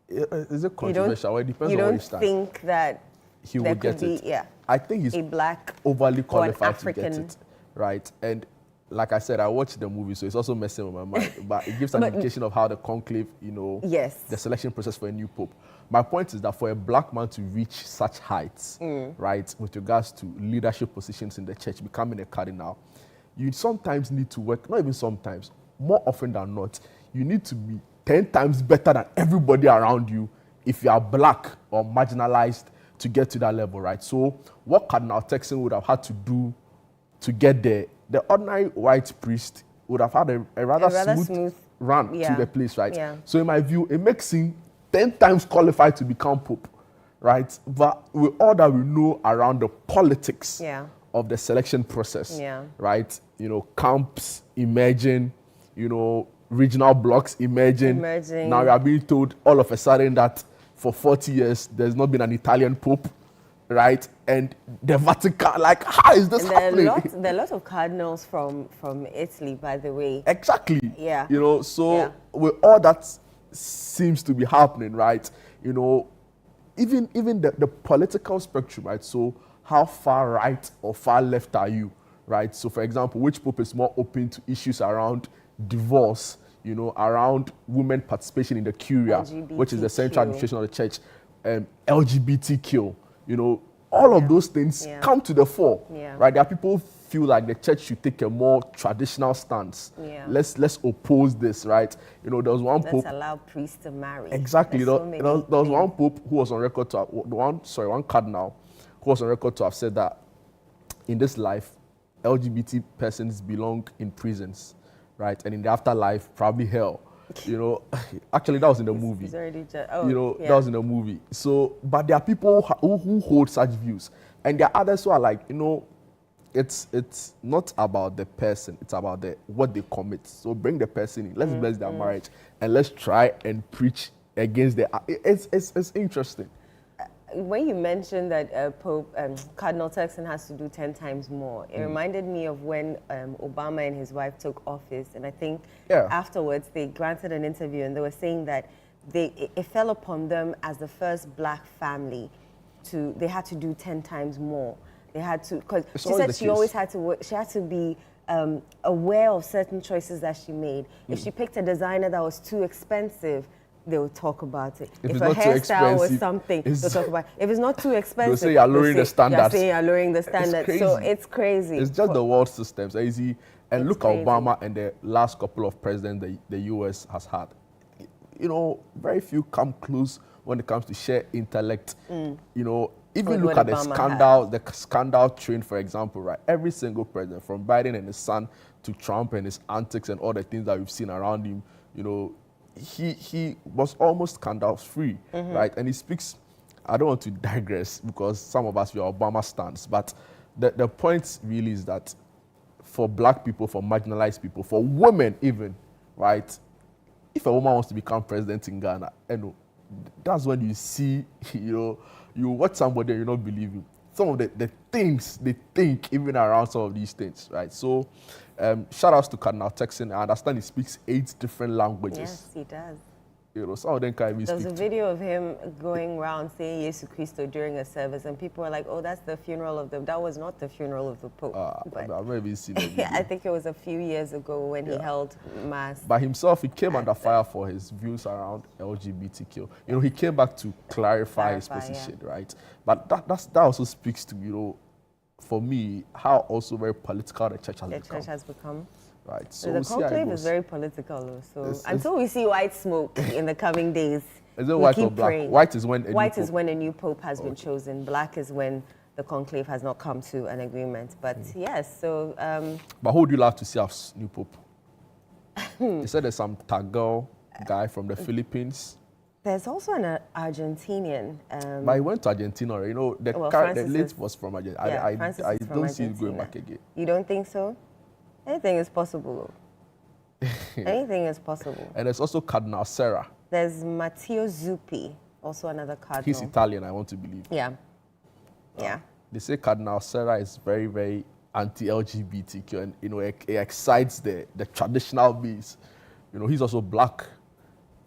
Is it controversial? It depends on where you you stand. think that he would get it? Yeah. I think he's a black overly qualified to get it, right? And like I said, I watched the movie, so it's also messing with my mind. But it gives an indication of how the conclave, you know, the selection process for a new pope. My point is that for a black man to reach such heights, right, with regards to leadership positions in the church, becoming a cardinal, you sometimes need to work, not even sometimes, more often than not, you need to be 10 times better than everybody around you if you are black or marginalized to get to that level, right? So what Cardinal Turkson would have had to do to get there, the ordinary white priest would have had a rather smooth run to the place, right? Yeah. So in my view, it makes him 10 times qualified to become pope, right? But with all that we know around the politics of the selection process, right? You know, camps emerging, you know, regional blocks emerging. Now we are being told all of a sudden that for 40 years there's not been an Italian pope, right? And the Vatican, like, how is this happening? There are a lot of cardinals from Italy, by the way. Exactly. Yeah. You know, so with all that seems to be happening, right? You know, even the political spectrum, right? So how far right or far left are you, right? So for example, which pope is more open to issues around divorce, you know, around women participation in the curia, which is the central administration of the church, LGBTQ, you know, all of those things come to the fore, right? There are people who feel like the church should take a more traditional stance. Let's oppose this, right? You know, there was one pope. Let's allow priests to marry. Exactly. There was one pope who was on record to one cardinal who was on record to have said that in this life, LGBT persons belong in prisons, right? And in the afterlife, probably hell. You know, actually that was in the movie. That was in the movie. So, but there are people who hold such views, and there are others who are like, you know, it's not about the person, it's about what they commit. So bring the person in, let's bless their marriage, and let's try and preach against it's interesting. When you mentioned that Cardinal Turkson has to do 10 times more, it reminded me of when Obama and his wife took office, and I think afterwards they granted an interview and they were saying that it fell upon them as the first black family they had to do 10 times more. They had to, because she said she always had to work, she had to be aware of certain choices that she made. If she picked a designer that was too expensive, they will talk about it. If If it's a not too hairstyle was expensive, something, they'll talk about it. If it's not too expensive, say you're lowering the standards. You're saying you're lowering the It's standards. So crazy. it's crazy. It's just the world systems, easy. And It's look crazy. at Obama and the last couple of presidents the US has had. You know, very few come close when it comes to share intellect. You know, even With look what at Obama the scandal train, for example, right? Every single president, from Biden and his son to Trump and his antics and all the things that we've seen around him, you know, he was almost scandal free, right? And he speaks, I don't want to digress because some of us, we are Obama stans, but the point really is that for black people, for marginalized people, for women even, right? If a woman wants to become president in Ghana, you know, that's when you see, you know, you watch somebody and you don't believe him. Some of the things they think even around some of these things, right? So, shout outs to Cardinal Texan. I understand he speaks 8 different languages. Yes, he does. You know, some of them can't even There was speak. a video of him going around saying Jesus Christo during a service, and people were like, "Oh, that's the funeral of the." That was not the funeral of the Pope. But I've maybe seen it. I think it was a few years ago when he held mass. By himself, he came under fire for his views around LGBTQ. You know, he came back to clarify his position, right? But that also speaks to, you know, for me, how also very political the church has become. The church has become. Right. So the conclave is very political. So until we see white smoke in the coming days, is it white or black? Praying. White is when a new pope has been chosen. Black is when the conclave has not come to an agreement. But yes, so. But who would you like to see as new pope? They said there's some Tagal guy from the Philippines. There's also an Argentinian. But he went to Argentina already. You know, the late was from Argentina. Yeah, I don't see it going back again. You don't think so? Anything is possible. Anything is possible. And there's also Cardinal Serra. There's Matteo Zuppi, also another cardinal. He's Italian, I want to believe. Yeah. Yeah. They say Cardinal Serra is very, very anti-LGBTQ, and you know, it excites the traditional base. You know, he's also black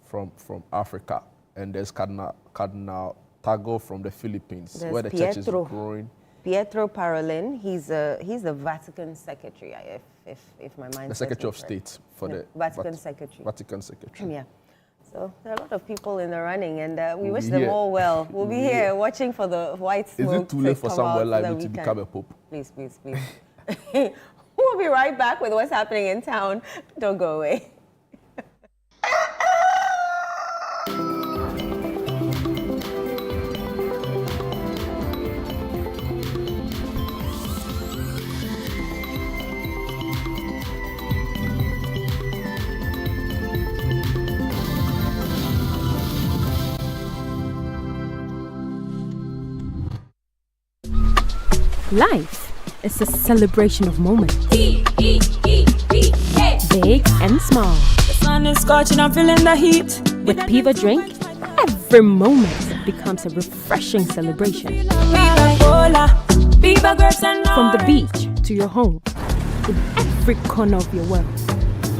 from Africa, and there's Cardinal Tago from the Philippines, there's where the church is growing. Pietro Parolin, he's the Vatican secretary, if my mind. The Secretary of State for the Vatican secretary. Vatican secretary. Yeah. So there are a lot of people in the running, and we wish them all well. We'll be here watching for the white smoke. Is it too late for someone like me to become a pope? Please, please, please. We'll be right back with what's happening in town. Don't go away. Life is a celebration of moments. Big and small. The sun is scorching, I'm feeling the heat. With Piva Drink, every moment becomes a refreshing celebration. From the beach to your home, in every corner of your world,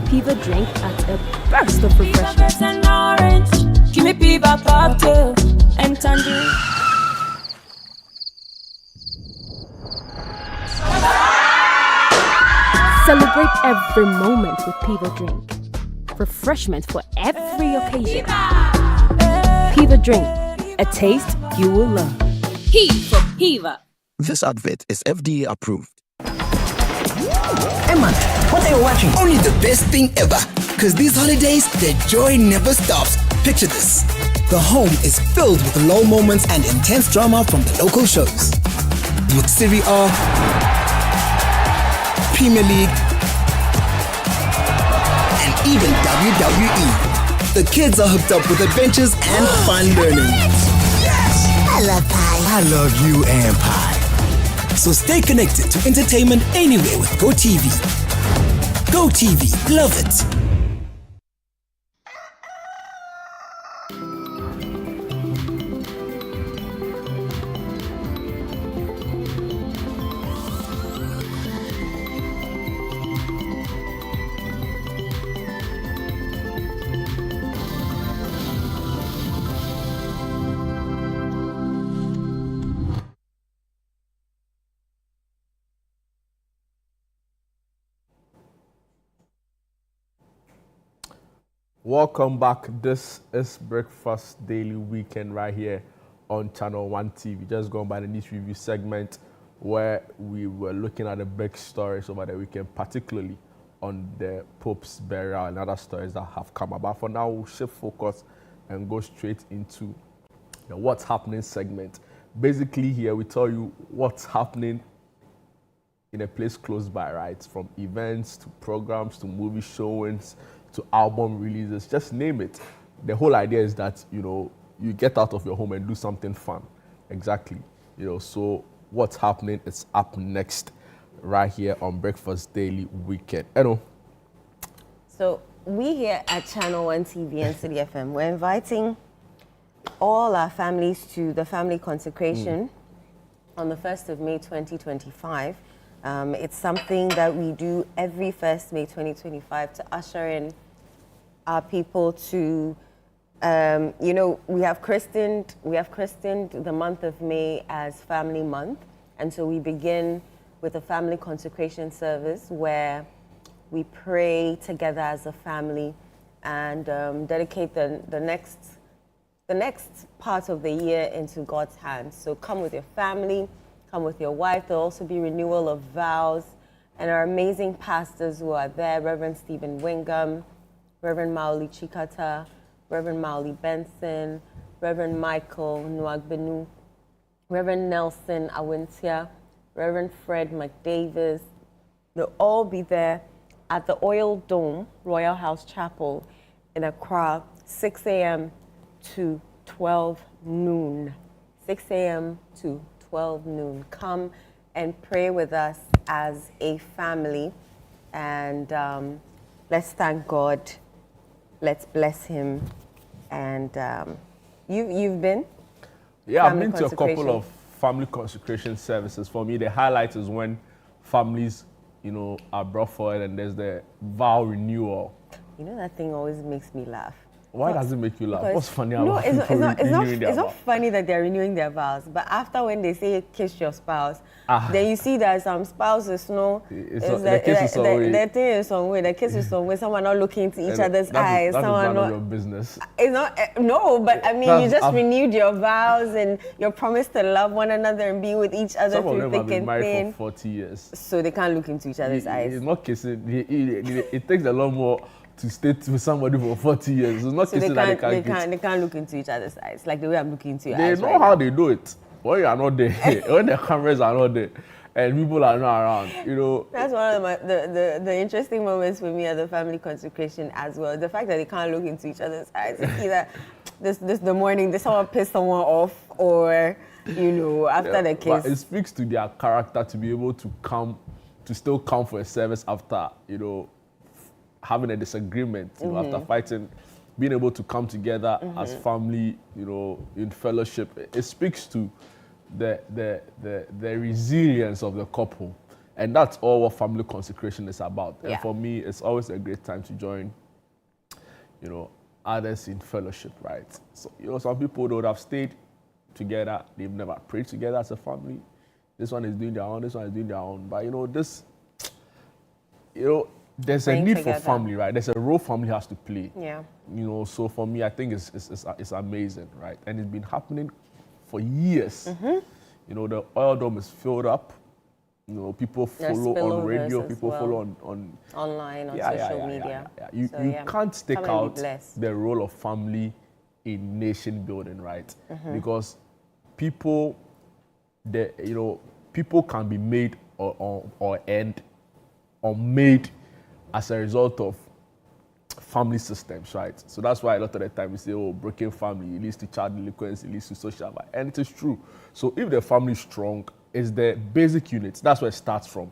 Piva Drink adds a burst of refreshment. Give me Piva cocktail and tangerine. Celebrate every moment with Piva Drink. Refreshment for every occasion. Piva Drink, a taste you will love. P for Piva. This advert is FDA approved. Emma, what are you watching? Only the best thing ever. Because these holidays, the joy never stops. Picture this. The home is filled with low moments and intense drama from the local shows. With Serie A, Premier League, and even WWE. The kids are hooked up with adventures and fun learning. Yes! I love pie. I love you and pie. So stay connected to entertainment anywhere with GoTV. GoTV, love it. Welcome back. This is Breakfast Daily Weekend right here on Channel 1 TV. Just going by the news review segment where we were looking at the big stories over the weekend, particularly on the Pope's burial and other stories that have come about. For now, we'll shift focus and go straight into the What's Happening segment. Basically here we tell you what's happening in a place close by, right? From events to programs to movie showings to album releases, just name it. The whole idea is that, you get out of your home and do something fun. Exactly. So what's happening is up next right here on Breakfast Daily Weekend. So we here at Channel 1 TV and City FM, we're inviting all our families to the family consecration on the 1st of May 2025. It's something that we do every 1st May 2025 to usher in our people to, we have christened the month of May as Family Month. And so we begin with a family consecration service where we pray together as a family and dedicate the next part of the year into God's hands. So come with your family, come with your wife. There'll also be renewal of vows and our amazing pastors who are there, Reverend Stephen Wingham, Reverend Mauli Chikata, Reverend Mauli Benson, Reverend Michael Nwagbenu, Reverend Nelson Awintia, Reverend Fred McDavis. They'll all be there at the Oil Dome, Royal House Chapel in Accra, 6 a.m. to 12 noon. 6 a.m. to 12 noon. Come and pray with us as a family. And let's thank God. Let's bless him. And you've been? Yeah, I've been to a couple of family consecration services. For me, the highlight is when families, are brought forward and there's the vow renewal. That thing always makes me laugh. Why does it make you laugh? What's funny about people renewing their vows? It's not funny that they're renewing their vows, but after when they say kiss your spouse, then you see that some spouses the kiss is some way. The kiss is some way. Someone not looking into each other's eyes. That someone is none not of your business. It's not but I mean you just renewed your vows and your promise to love one another and be with each other through thick and thin. Some of them have been married for 40 years, so they can't look into each other's eyes. It's not kissing. It takes a lot more to stay with somebody for 40 years. It's not so kissing they can't look into each other's eyes like the way I'm looking into your eyes. They know how they do it. When you are not there, when the cameras are not there, and people are not around, That's one of the interesting moments for me at the family consecration as well. The fact that they can't look into each other's eyes. Either the morning, someone pissed someone off, or after the kiss. But it speaks to their character to be able to still come for a service after having a disagreement, after fighting, being able to come together as family, in fellowship. It speaks to the resilience of the couple. And that's all what family consecration is about. Yeah. And for me, it's always a great time to join, others in fellowship, right? So, some people would have stayed together, they've never prayed together as a family. This one is doing their own, this one is doing their own. But, there's a need for family, right? There's a role family has to play. Yeah. So for me, I think it's amazing, right? And it's been happening for years. The Oil Dome is filled up. People follow on radio, people follow on online, on social media. You can't take out the role of family in nation building, right? Because people can be made or end or made as a result of family systems, right? So that's why a lot of the time we say, broken family leads to child delinquency, leads to social violence. And it is true. So if the family is strong, it's the basic units. That's where it starts from.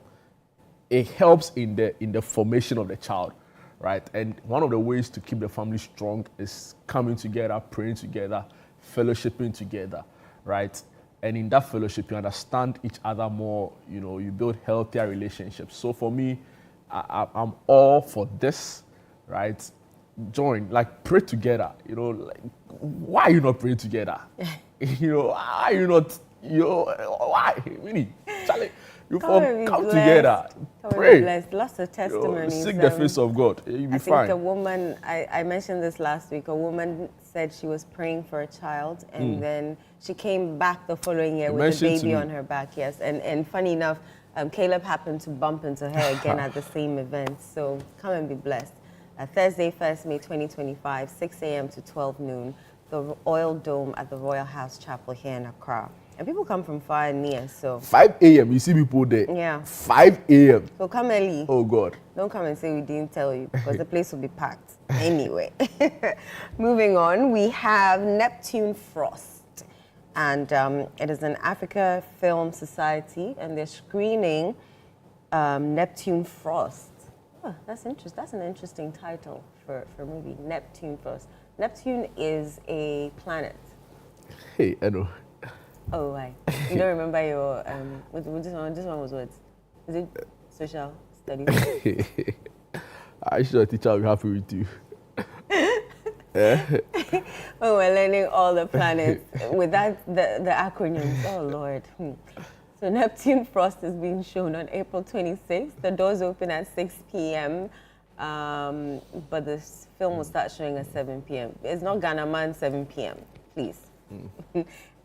It helps in the formation of the child, right? And one of the ways to keep the family strong is coming together, praying together, fellowshipping together, right? And in that fellowship, you understand each other more, you build healthier relationships. So for me, I'm all for this, right? Join, pray together. Why are you not praying together? Why are you not? Why? Really, Charlie, You come together, Come pray. blessed. Lots of testimonies. Seek the face of God. You'll be fine. I think a woman, I mentioned this last week, a woman said she was praying for a child and then she came back the following year with a baby on her back, yes. And funny enough, Caleb happened to bump into her again at the same event. So come and be blessed. Thursday, 1st May 2025, 6 a.m. to 12 noon, the Oil Dome at the Royal House Chapel here in Accra. And people come from far and near, so... 5 a.m., you see people there. Yeah. 5 a.m. So come early. Oh, God. Don't come and say we didn't tell you, because the place will be packed. Anyway. Moving on, we have Neptune Frost. And it is an Africa Film Society, and they're screening Neptune Frost. Oh, that's interesting. That's an interesting title for a movie, Neptune Frost. Neptune is a planet. Hey, I know. Oh, why? You don't remember your, this one was what? Is it social studies? I sure teacher will be happy with you. Oh, we're learning all the planets with that, the acronyms. Oh, Lord. So Neptune Frost is being shown on April 26th. The doors open at 6 p.m. But the film will start showing at 7 p.m. It's not Ghana Man 7 p.m. Please.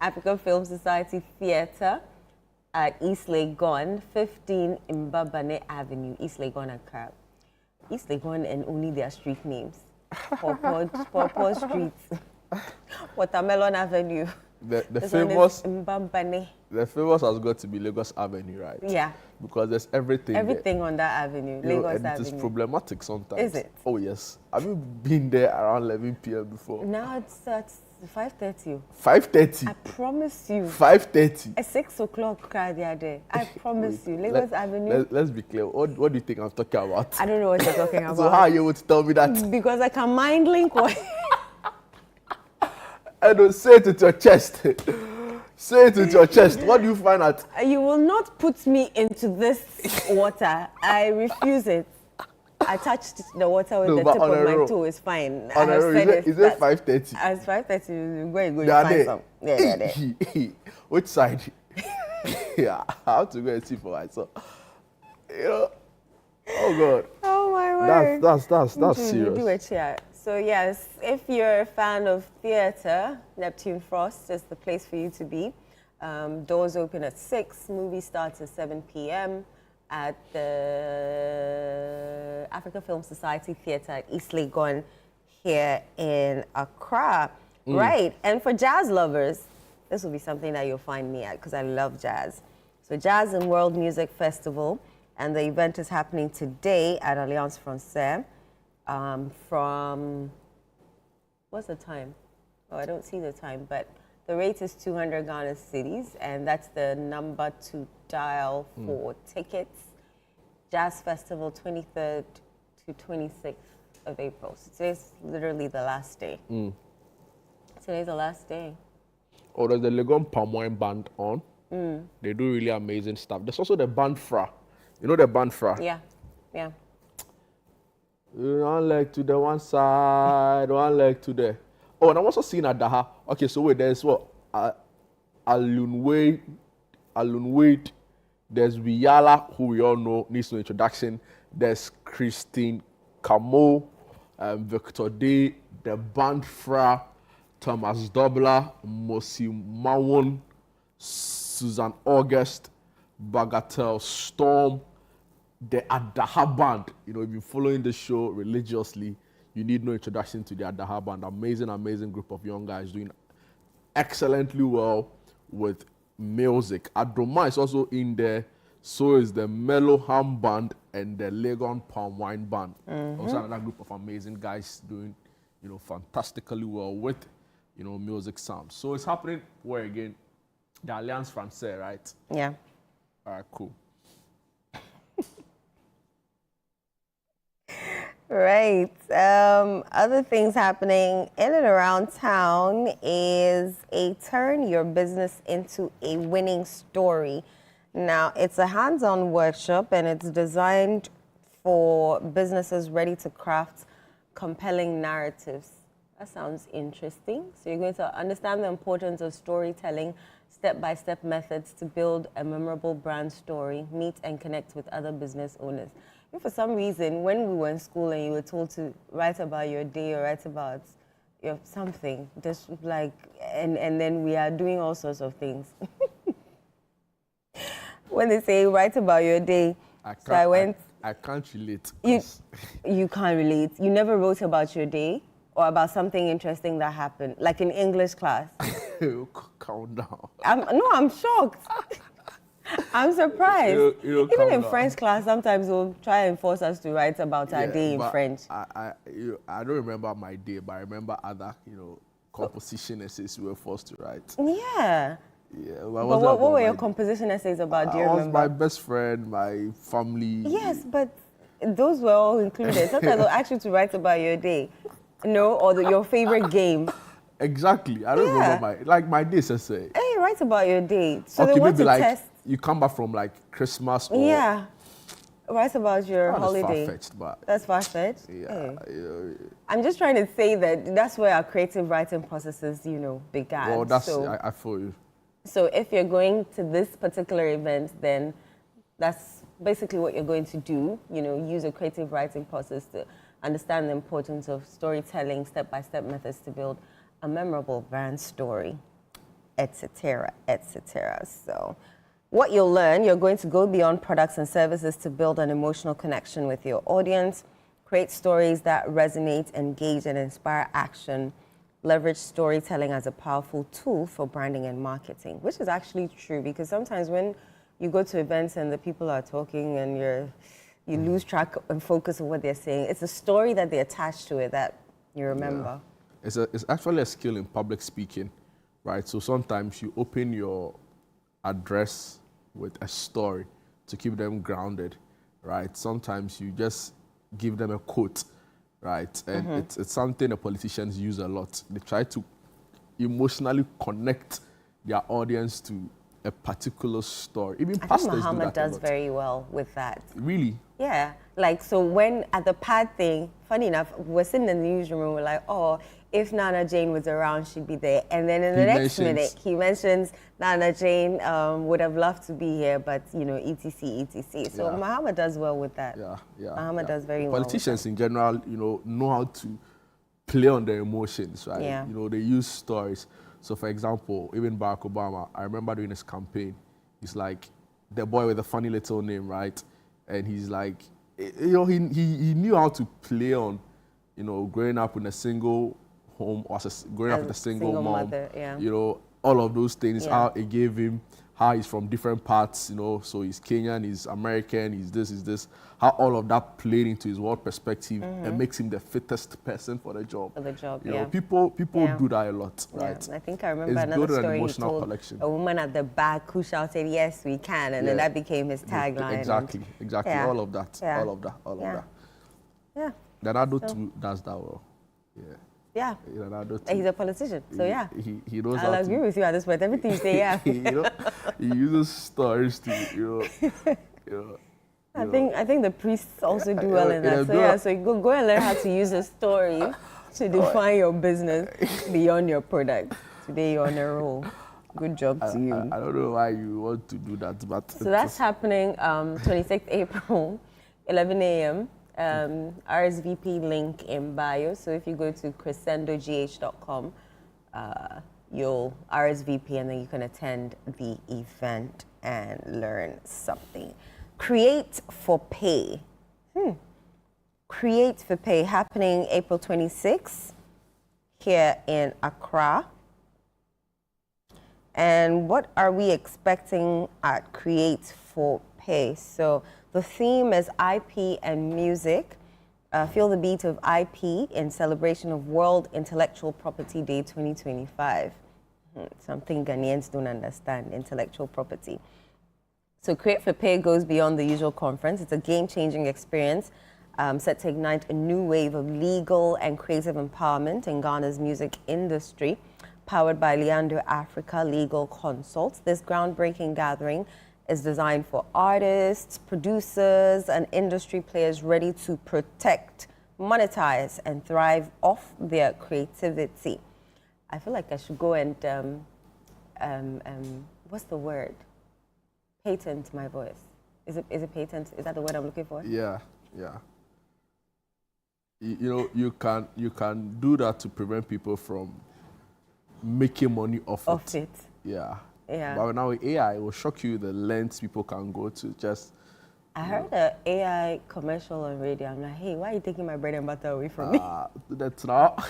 African Film Society Theatre at East Legon, 15 Mbabane Avenue, East Legon, Accra. East Legon and only their street names. Pawpaw Street, Watermelon Avenue. The famous Mbabane. The famous has got to be Lagos Avenue, right? Yeah. Because there's everything. Everything on that avenue, Lagos Avenue. It is problematic sometimes. Is it? Oh yes. Have you been there around 11 p.m. before? Now it's 5:30. 5:30. I promise you. 5:30. At 6 o'clock, the other day. I promise you, Lagos Avenue. Let's be clear. What do you think I'm talking about? I don't know what you're talking about. So how are you able to tell me that? Because I can mind link what. I don't say it with your chest. Say it with your chest. What do you find out? You will not put me into this water. I refuse it. I touched the water with the tip of my toe. It's fine. I have said is it 5:30? As 5:30, go and go. You find some. Yeah, they're there. Which side? Yeah, I have to go and see for myself. You know, oh God. Oh my word. That's serious. Do it here. So yes, if you're a fan of theatre, Neptune Frost is the place for you to be. Doors open at 6. Movie starts at 7 p.m. at the Africa Film Society Theatre at East Legon here in Accra. Right, and for jazz lovers, this will be something that you'll find me at because I love jazz. So Jazz and World Music Festival, and the event is happening today at Alliance Francaise. From, what's the time? Oh, I don't see the time, but the rate is 200 Ghana cedis, and that's the number to dial for tickets. Jazz Festival, 23rd to 26th of April. So today's literally the last day. Today's the last day. Oh, there's the Legon Palm Wine Band on. They do really amazing stuff. There's also the band Fra. You know the band Fra? Yeah, yeah. One leg to the one side, one leg to the... Oh, and I'm also seeing at Daha. Okay, so wait, there's what? Alun Wade. There's Wiyala, who we all know, needs no introduction. There's Christine Camo, Victor Day, the band Fra, Thomas Dobler, Mosi Mawon, Susan August, Bagatelle Storm, the Adaha Band. You know, if you're following the show religiously, you need no introduction to the Adaha Band. Amazing group of young guys doing excellently well with music. Adoma is also in there. So is the Mellow Ham Band and the Legon Palm Wine Band. Also another group of amazing guys doing, you know, fantastically well with, you know, music sound. So it's happening where again? The Alliance Francaise, right? Yeah. All right, cool. Right. Other things happening in and around town is a turn your business into a winning story. Now, it's a hands-on workshop and it's designed for businesses ready to craft compelling narratives. That sounds interesting. So you're going to understand the importance of storytelling, step-by-step methods to build a memorable brand story, meet and connect with other business owners. If for some reason, when we were in school and you were told to write about your day or write about something, just like, and then we are doing all sorts of things. When they say write about your day, I can't relate. You can't relate. You never wrote about your day or about something interesting that happened, like in English class. Calm down. I'm shocked. I'm surprised. Even in French class, sometimes they'll try and force us to write about our day in French. I don't remember my day, but I remember other, composition essays we were forced to write. Yeah. Yeah. But what were your composition essays about? Do you remember? My best friend, my family. Yes, but those were all included. Sometimes they'll ask you to write about your day, or your favorite game. Exactly. I don't remember my day's essay. Hey, write about your day. So they want to test. You come back from Christmas or... Yeah. Write about your holiday. That's far-fetched, but... That's far-fetched? Yeah. Hey. I'm just trying to say that's where our creative writing processes, began. Well, I feel you. So if you're going to this particular event, then that's basically what you're going to do. Use a creative writing process to understand the importance of storytelling, step-by-step methods to build a memorable brand story, etc., etc. So what you'll learn, you're going to go beyond products and services to build an emotional connection with your audience, create stories that resonate, engage, and inspire action, leverage storytelling as a powerful tool for branding and marketing, which is actually true because sometimes when you go to events and the people are talking and you lose track and focus of what they're saying, it's a story that they attach to it that you remember. Yeah. It's actually a skill in public speaking, right? So sometimes you open your address with a story to keep them grounded, right? Sometimes you just give them a quote, right? And it's something the politicians use a lot. They try to emotionally connect their audience to a particular story. Even pastors do that. Muhammad does very well with that. Really? Yeah. So when at the pad thing, funny enough, we're sitting in the newsroom, we're like, oh, if Nana Jane was around, she'd be there. And then in the next minute, he mentions Nana Jane would have loved to be here, but, etc., etc. So Muhammad does well with that. Yeah. Muhammad does very well. Politicians in general, know how to play on their emotions, right? Yeah. They use stories. So, for example, even Barack Obama, I remember during his campaign, he's like the boy with a funny little name, right? And he's like, he knew how to play on, growing up in a single home or growing up with a single mom, mother, yeah. All of those things, how it gave him, how he's from different parts, so he's Kenyan, he's American, he's this, how all of that played into his world perspective and makes him the fittest person for the job. People do that a lot, right? I think I remember another story he told a woman at the back who shouted, "Yes, we can," and then that became his tagline. Exactly. Yeah. All of that. Yeah. Leonardo too does that well. Yeah. He's a politician, so he knows. I'll agree with you at this point. Everything you say, yeah. He uses stories to, I think the priests also do well in that. So you go and learn how to use a story to define your business beyond your product. Today you're on a roll. Good job to you. I don't know why you want to do that, but so that's happening 26th April, 11 a.m. RSVP link in bio. So if you go to crescendogh.com, you'll RSVP and then you can attend the event and learn something. Create for Pay. Create for Pay happening April 26th here in Accra. And what are we expecting at Create for Pay? So the theme is IP and music. Feel the beat of IP in celebration of World Intellectual Property Day 2025. Something Ghanaians don't understand, intellectual property. So Create for Pay goes beyond the usual conference. It's a game-changing experience set to ignite a new wave of legal and creative empowerment in Ghana's music industry, powered by Leander Africa Legal Consults. This groundbreaking gathering is designed for artists, producers, and industry players ready to protect, monetize, and thrive off their creativity. I feel like I should go and what's the word? Patent my voice. Is it patent? Is that the word I'm looking for? Yeah. You can do that to prevent people from making money off it. Yeah. But now with AI, it will shock you the lengths people can go to just. I heard an AI commercial on radio. I'm like, hey, why are you taking my bread and butter away from me? That's not.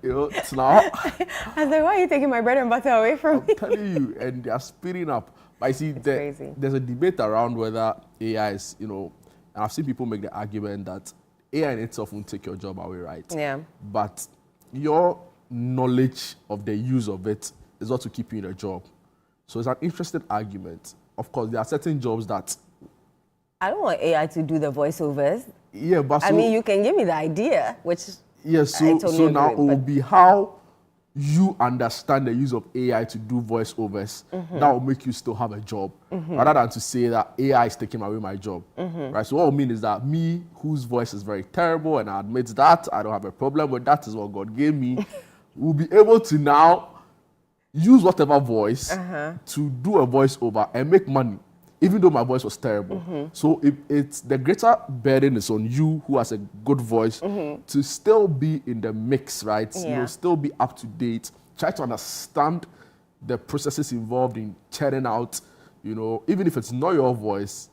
It's not. I was like, why are you taking my bread and butter away from me? I'm telling you, and they are speeding up. But I see there's a debate around whether AI is, and I've seen people make the argument that AI in itself won't take your job away, right? Yeah. But your knowledge of the use of it is what will keep you in a job. So it's an interesting argument. Of course, there are certain jobs that I don't want AI to do the voiceovers. Yeah, but I mean, you can give me the idea, which so now it will be how you understand the use of AI to do voiceovers that will make you still have a job, rather than to say that AI is taking away my job, right? So what I mean is that me, whose voice is very terrible, and I admit that I don't have a problem with that, is what God gave me, will be able to now use whatever voice to do a voiceover and make money, even though my voice was terrible. So it's the greater burden is on you, who has a good voice, to still be in the mix, right? Still be up to date. Try to understand the processes involved in churning out, even if it's not your voice,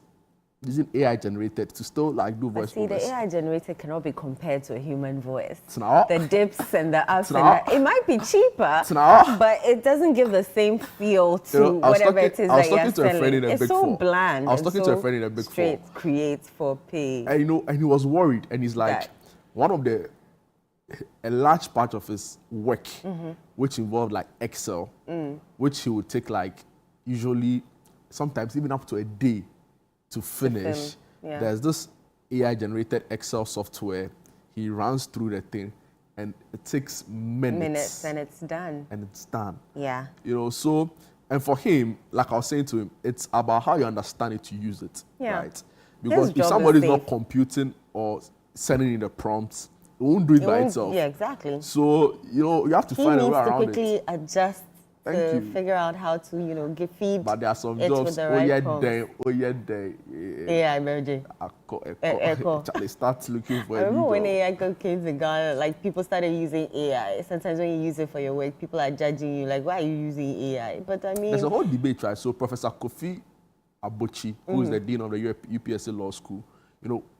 using AI generated to still do voice See, overs. the AI generated cannot be compared to a human voice. It's not. The dips and the ups It's it might be cheaper, It's not. but it doesn't give the same feel to whatever it is that you're selling. It's so bland. I was talking to a friend in a Big Four. Create for pay. And he was worried, and he's like, a large part of his work, which involved Excel, which he would take usually sometimes even up to a day to finish. There's this AI generated Excel software. He runs through the thing and it takes minutes and it's done. Yeah. So, and for him, like I was saying to him, it's about how you understand it to use it, right? Because if somebody's not computing or sending in the prompts, it won't do it by itself. Yeah, exactly. So, you have to find a way around it. He needs to quickly adjust to figure out how to feed. But there are some it jobs. With the right prompts. Yeah, emerging. They start looking for. I remember when AI came to Ghana, people started using AI. Sometimes when you use it for your work, people are judging you, why are you using AI? But I mean, there's a whole debate, right? So Professor Kofi Abochi, who is the dean of the UPSA Law School,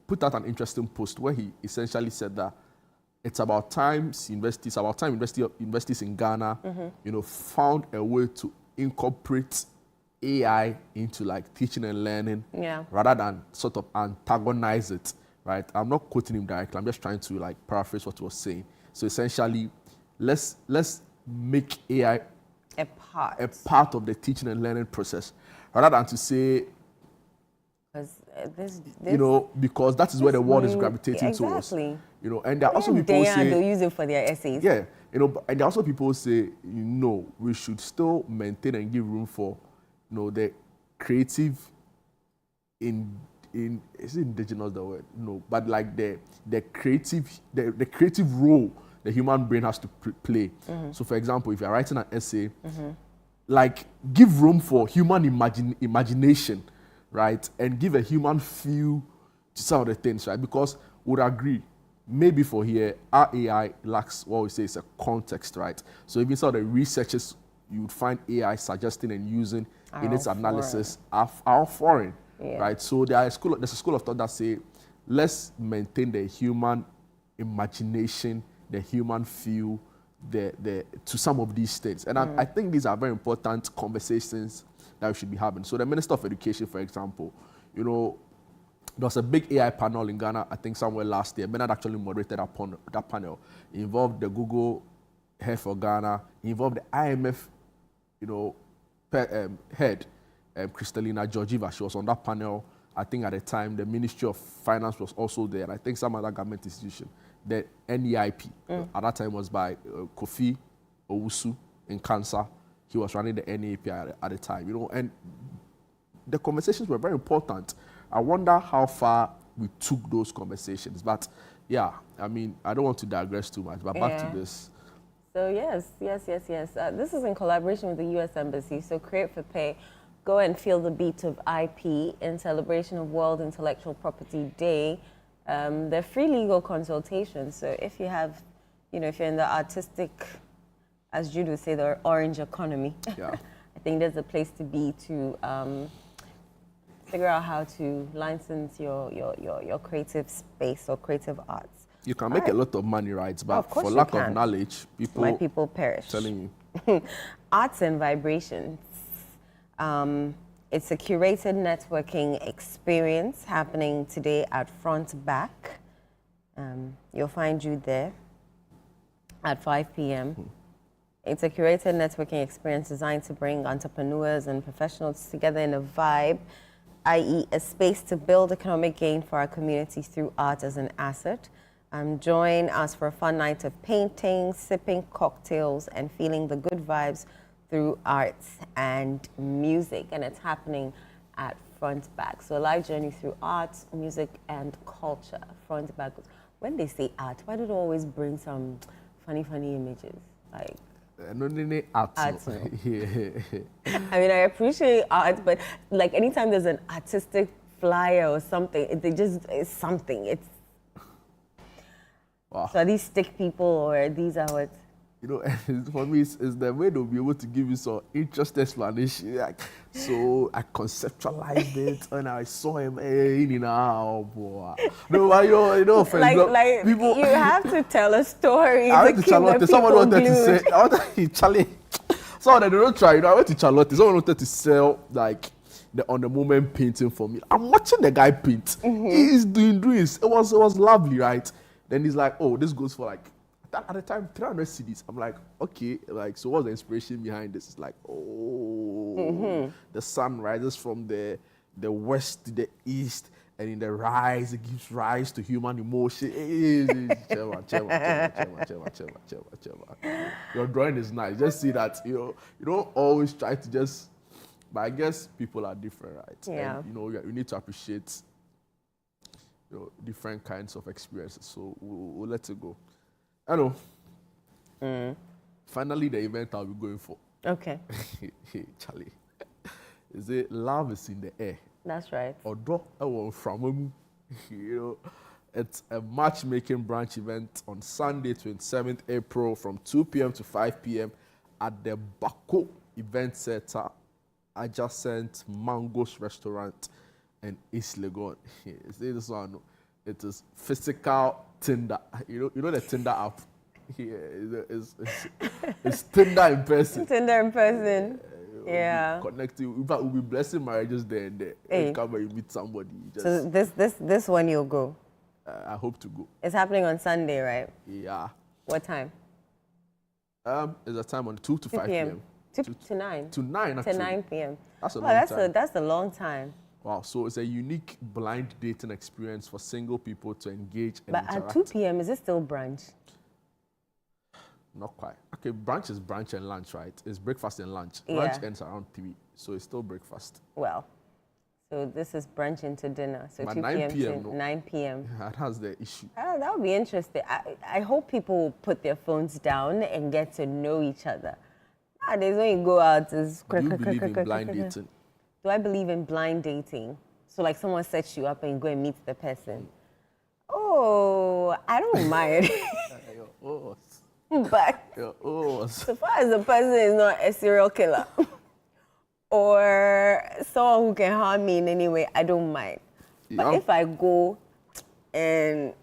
put out an interesting post where he essentially said that it's about time universities in Ghana, found a way to incorporate AI into teaching and learning, rather than sort of antagonize it, right? I'm not quoting him directly. I'm just trying to paraphrase what he was saying. So essentially, let's make AI a part of the teaching and learning process, rather than to say. Because that is where the world is gravitating towards. And there are also people say they'll use it for their essays. Yeah, and there are also people say, we should still maintain and give room for, the creative. Is it indigenous the word? No, but the creative role the human brain has to play. So, for example, if you're writing an essay, give room for human imagination. Right, and give a human feel to some of the things, right? Because we'd agree, maybe for here, our AI lacks what we say is a context, right? So even some of the researches you would find AI suggesting and using in its analysis are foreign, right? So there's a school of thought that say, let's maintain the human imagination, the human feel, to some of these things. And I think these are very important conversations that we should be having. So the Minister of Education, for example, there was a big AI panel in Ghana, I think somewhere last year. Bernard actually moderated that panel. It involved the Google head for Ghana. It involved the IMF, head, Kristalina Georgieva. She was on that panel. I think at the time, the Ministry of Finance was also there. And I think some other government institution. The NEIP, at that time, was by Kofi Owusu in Kansa. He was running the NEIP at the time, and the conversations were very important. I wonder how far we took those conversations. But yeah, I mean, I don't want to digress too much, but back to this. So yes. This is in collaboration with the U.S. Embassy. So Create for Pay, go and feel the beat of IP in celebration of World Intellectual Property Day. They're free legal consultations. So if you have, if you're in the artistic, as Jude would say, the orange economy, Yeah. I think there's a place to be to figure out how to license your creative space or creative arts. You can make a lot of money, right? But of course for you lack can. of knowledge, people perish. Telling you. Arts and Vibrations. It's a curated networking experience happening today at Front Back. You'll find you there at 5 p.m. It's a curated networking experience designed to bring entrepreneurs and professionals together in a vibe, i.e. a space to build economic gain for our communities through art as an asset. Join us for a fun night of painting, sipping cocktails, and feeling the good vibes through arts and music. And it's happening at Front Back. So a live journey through arts, music, and culture. Front Back. When they say art, why do they always bring some funny images? Like art. No. I mean, I appreciate art, but like anytime there's an artistic flyer or something, it's something. It's wow. So are these stick people or these are what? For me, it's the way they'll be able to give you some interesting explanation. Like, so I conceptualized it and I saw him. Oh boy! No, like people. You have to tell a story. I went to Charlotte. Someone wanted to say. I wanted to Charlie. Someone they don't try. I went to Charlotte. Someone wanted to sell like the on the moment painting for me. I'm watching the guy paint. He's doing it. It was lovely, right? Then he's like, oh, this goes for like. At the time, 300 CDs. I'm like, okay, like, so what's the inspiration behind this? It's like, the sun rises from the west to the east, and in the rise, it gives rise to human emotion. Your drawing is nice. Just see that, you don't always try to just, but I guess people are different, right? Yeah. And, you need to appreciate, different kinds of experiences. So we'll let it go. I know. Finally, the event I'll be going for. Okay. Hey, Charlie. Is it love is in the air? That's right. From it's a matchmaking branch event on Sunday, 27th April, from 2 p.m. to 5 p.m. at the Bako Event Center, adjacent Mango's Restaurant in East Legon. See this one? It is physical Tinder. You know the Tinder app? Yeah, it's Tinder in person. Tinder in person. Yeah. Connecting. In fact, we'll be blessing marriages there and there. Hey. Come and you meet somebody. So this one you'll go? I hope to go. It's happening on Sunday, right? Yeah. What time? It's a time on 2 to 5 p.m. To 9. To 9, actually. To 9 p.m. That's a long time. That's a long time. Wow, so it's a unique blind dating experience for single people to engage and but interact. At 2 p.m., is it still brunch? Not quite. Okay, brunch is brunch and lunch, right? It's breakfast and lunch. Yeah. Lunch ends around 3, so it's still breakfast. Well, so this is brunch into dinner. So but 2 9 p.m. to 9 p.m. That's the issue. That would be interesting. I hope people will put their phones down and get to know each other. Nowadays, when you go out, it's... Do you believe in blind dating? Do I believe in blind dating? So like someone sets you up and you go and meet the person. Oh, I don't mind. But so far as the person is not a serial killer or someone who can harm me in any way, I don't mind. But if I go and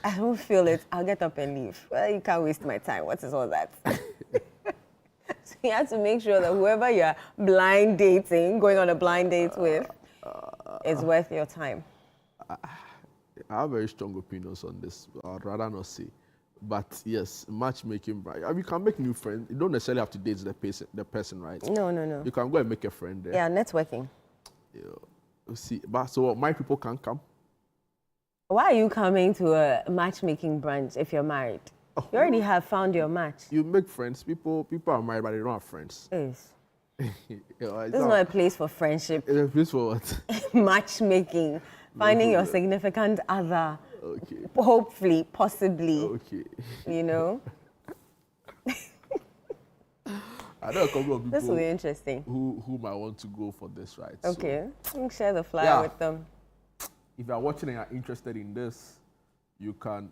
I don't feel it, I'll get up and leave. Well, you can't waste my time. What is all that? So you have to make sure that whoever you're blind dating, going on a blind date with, is worth your time. I have very strong opinions on this. I'd rather not say. But yes, matchmaking, you can make new friends. You don't necessarily have to date the person, right? No. You can go and make a friend there. Yeah, networking. Yeah. See, but so my people can come. Why are you coming to a matchmaking brunch if you're married? You already have found your match. You make friends. People are married, but they don't have friends. Yes. This is not a place for friendship. It's a place for what? Matchmaking. Finding your significant other. Okay. Hopefully, possibly. Okay. You know? I know a couple of people. This will be interesting. Who might want to go for this, right? Okay, so, share the flyer with them. If you are watching and you're interested in this, you can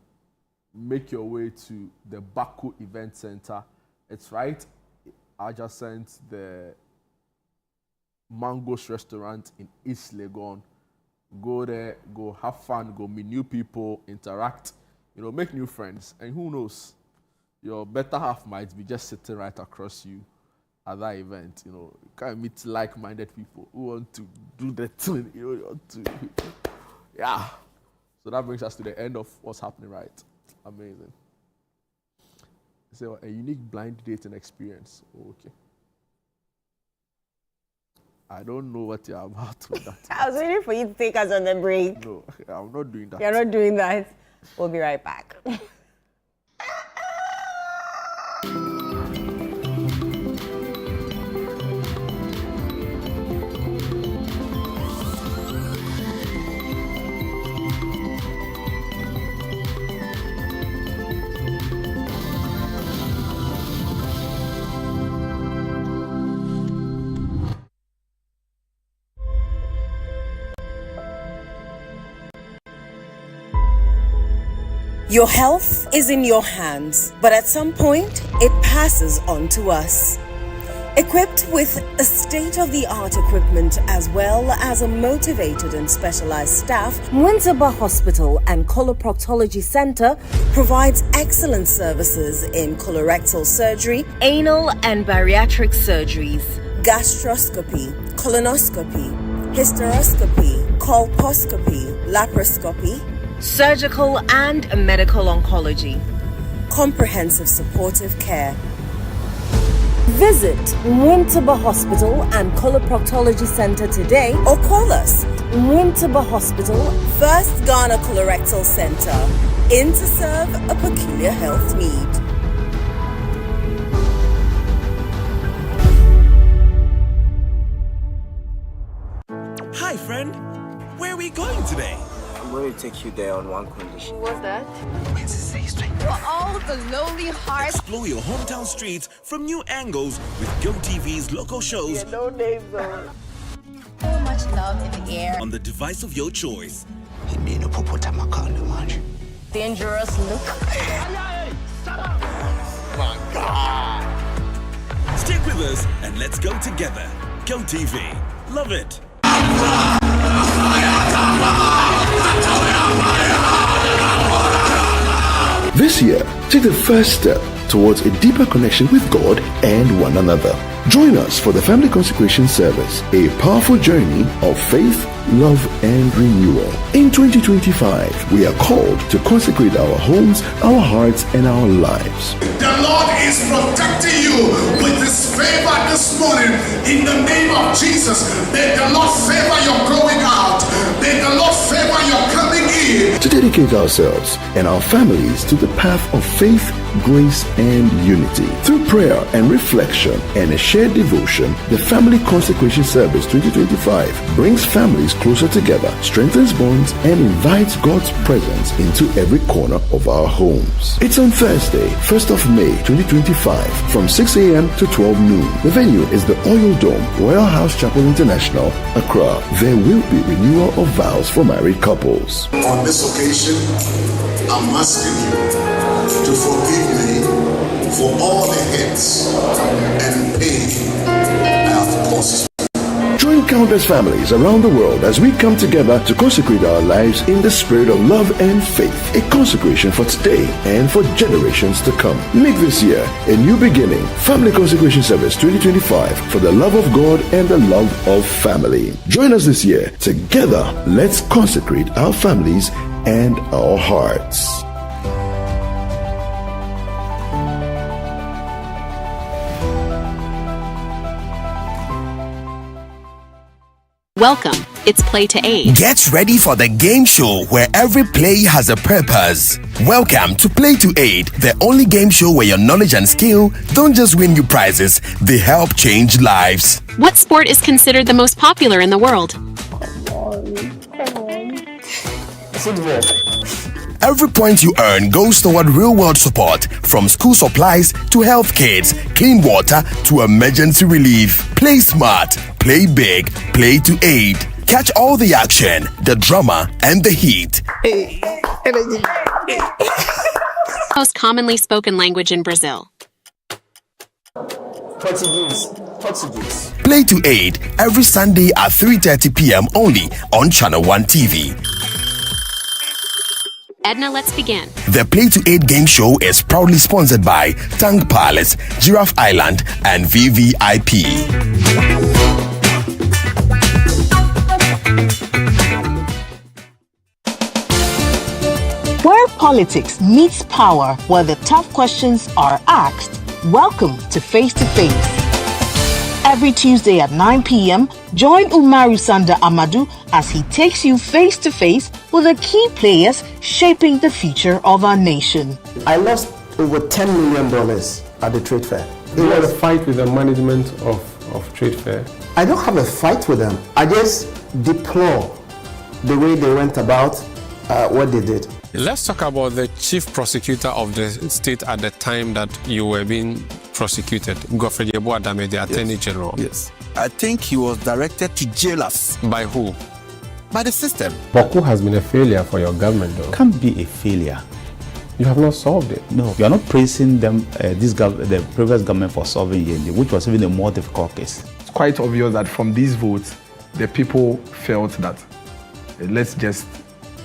make your way to the Baku Event Center. It's right adjacent the Mangos restaurant in East Legon. Go there, go have fun, go meet new people, interact, make new friends. And who knows, your better half might be just sitting right across you at that event. You can meet like-minded people who want to do the thing, yeah. So that brings us to the end of what's happening, right? Amazing. So a unique blind dating experience. Okay. I don't know what you're about with that. I was waiting for you to take us on the break. No, I'm not doing that. You're not doing that. We'll be right back. Your health is in your hands, but at some point, it passes on to us. Equipped with a state-of-the-art equipment as well as a motivated and specialized staff, Mwintaba Hospital and Coloproctology Center provides excellent services in colorectal surgery, anal and bariatric surgeries, gastroscopy, colonoscopy, hysteroscopy, colposcopy, laparoscopy, surgical and medical oncology, comprehensive supportive care. Visit Mwintaba Hospital and Coloproctology Center today or call us. Mwintaba Hospital, First Ghana Colorectal Center, in to serve a peculiar health need. Hi, friend. Where are we going today? I'm going to take you there on one condition. What's that? For all the lonely hearts. Explore your hometown streets from new angles with GoTV's local shows. Yeah, no names though. So much love in the air. On the device of your choice. Dangerous look. My God. Stick with us and let's go together. GoTV. Love it. This year, take the first step towards a deeper connection with God and one another. Join us for the Family Consecration Service, a powerful journey of faith, love, and renewal. In 2025, we are called to consecrate our homes, our hearts, and our lives. The Lord is protecting you with His favor this morning in the name of Jesus. May the Lord favor your going out. May the Lord favor your coming in. To dedicate ourselves and our families to the path of faith, grace, and unity. Through prayer and reflection and a shared devotion, the Family Consecration Service 2025 brings families closer together, strengthens bonds, and invites God's presence into every corner of our homes. It's on Thursday, 1st of May 2025 from 6 a.m. to 12 noon. The venue is the Oil Dome, Royal House Chapel International, Accra. There will be renewal of vows for married couples. On this occasion, I'm asking you to forgive me for all the hits and pain I have caused. Join countless families around the world as we come together to consecrate our lives in the spirit of love and faith. A consecration for today and for generations to come. Make this year a new beginning. Family Consecration Service 2025 for the love of God and the love of family. Join us this year. Together, let's consecrate our families and our hearts. Welcome. It's Play to Aid. Get ready for the game show where every play has a purpose. Welcome to Play to Aid, the only game show where your knowledge and skill don't just win you prizes, they help change lives. What sport is considered the most popular in the world? Come on. Football. Every point you earn goes toward real-world support, from school supplies to health kits, clean water to emergency relief. Play smart, play big, play to aid. Catch all the action, the drama, and the heat. Most commonly spoken language in Brazil. Portuguese. Play to aid every Sunday at 3:30 p.m. only on Channel 1 TV. Edna, let's begin. The Play to Aid game show is proudly sponsored by Tang Palace, Giraffe Island, and VVIP. Where politics meets power, where the tough questions are asked, welcome to Face to Face. Every Tuesday at 9 p.m., join Umaru Sanda Amadou as he takes you face to face with the key players shaping the future of our nation. I lost over $10 million at the trade fair. You had a fight with the management of trade fair? I don't have a fight with them. I just deplore the way they went about what they did. Let's talk about the chief prosecutor of the state at the time that you were being prosecuted, Godfrey Yeboah-Dame, the Attorney General. Yes. I think he was directed to jail us. By who? By the system. Boko has been a failure for your government, though. Can't be a failure. You have not solved it. No, you are not praising them, the previous government for solving Yende, which was even a more difficult case. It's quite obvious that from these votes, the people felt that let's just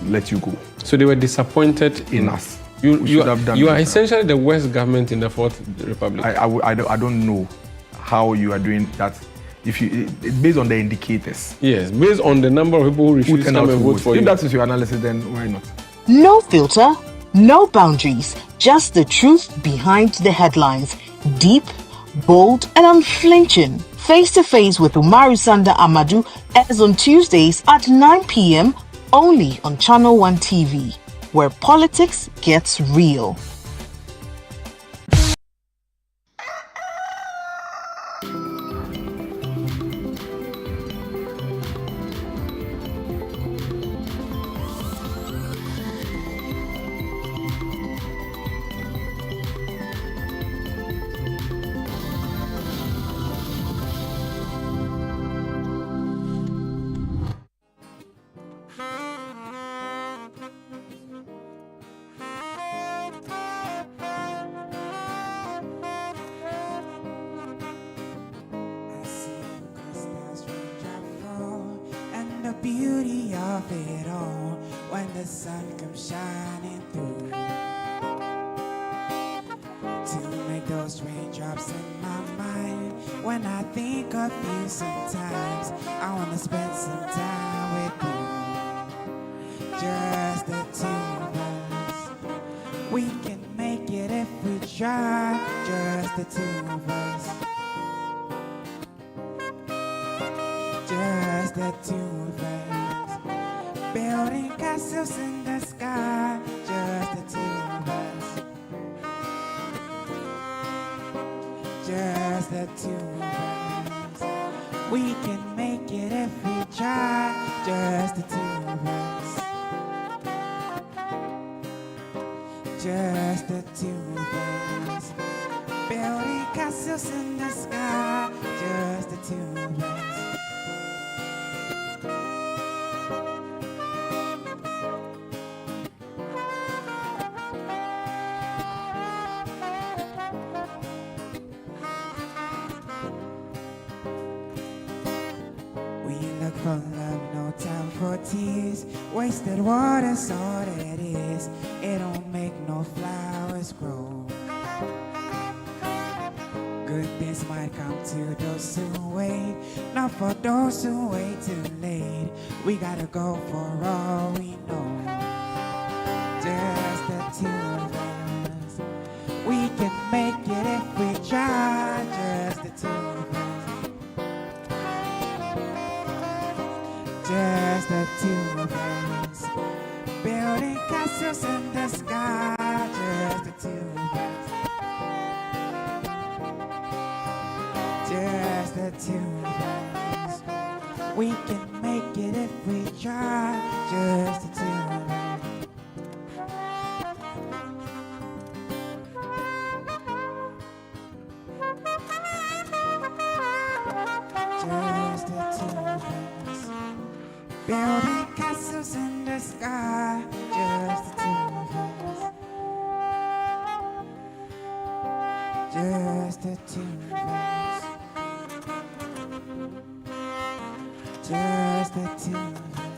let you go. So they were disappointed in us. You are essentially the worst government in the Fourth Republic. I don't know how you are doing that. It's based on the indicators. Yes, based on the number of people who refuse to come and vote for you. If that is your analysis, then why not? No filter, no boundaries, just the truth behind the headlines. Deep, bold, and unflinching. Face to Face with Umaru Sanda Amadou airs on Tuesdays at 9 p.m. only on Channel 1 TV, where politics gets real. Beauty of it all when the sun comes shining through to make those raindrops in my mind. When I think of you sometimes, I want to spend some time with you, just the two of us. We can make it if we try, just the two of us, just the two of us. Building castles in the sky, just the two of us, just the two of us. We can make it if we try, just the two of us, just the two of us. Building castles in the sky, just the two of us. For love, no time for tears. Wasted water's all it is. It don't make no flowers grow. Good things might come to those who wait, not for those who wait too late. We gotta go for all we know. Just the two of us. We can make it if we try. Just the two of us. Just the two of us, building castles in the sky. Just the two of us, just the two of us. We can make it if we try. Just the two of us. Building castles in the sky, just the two of us. Just the two of us. Just the two of us.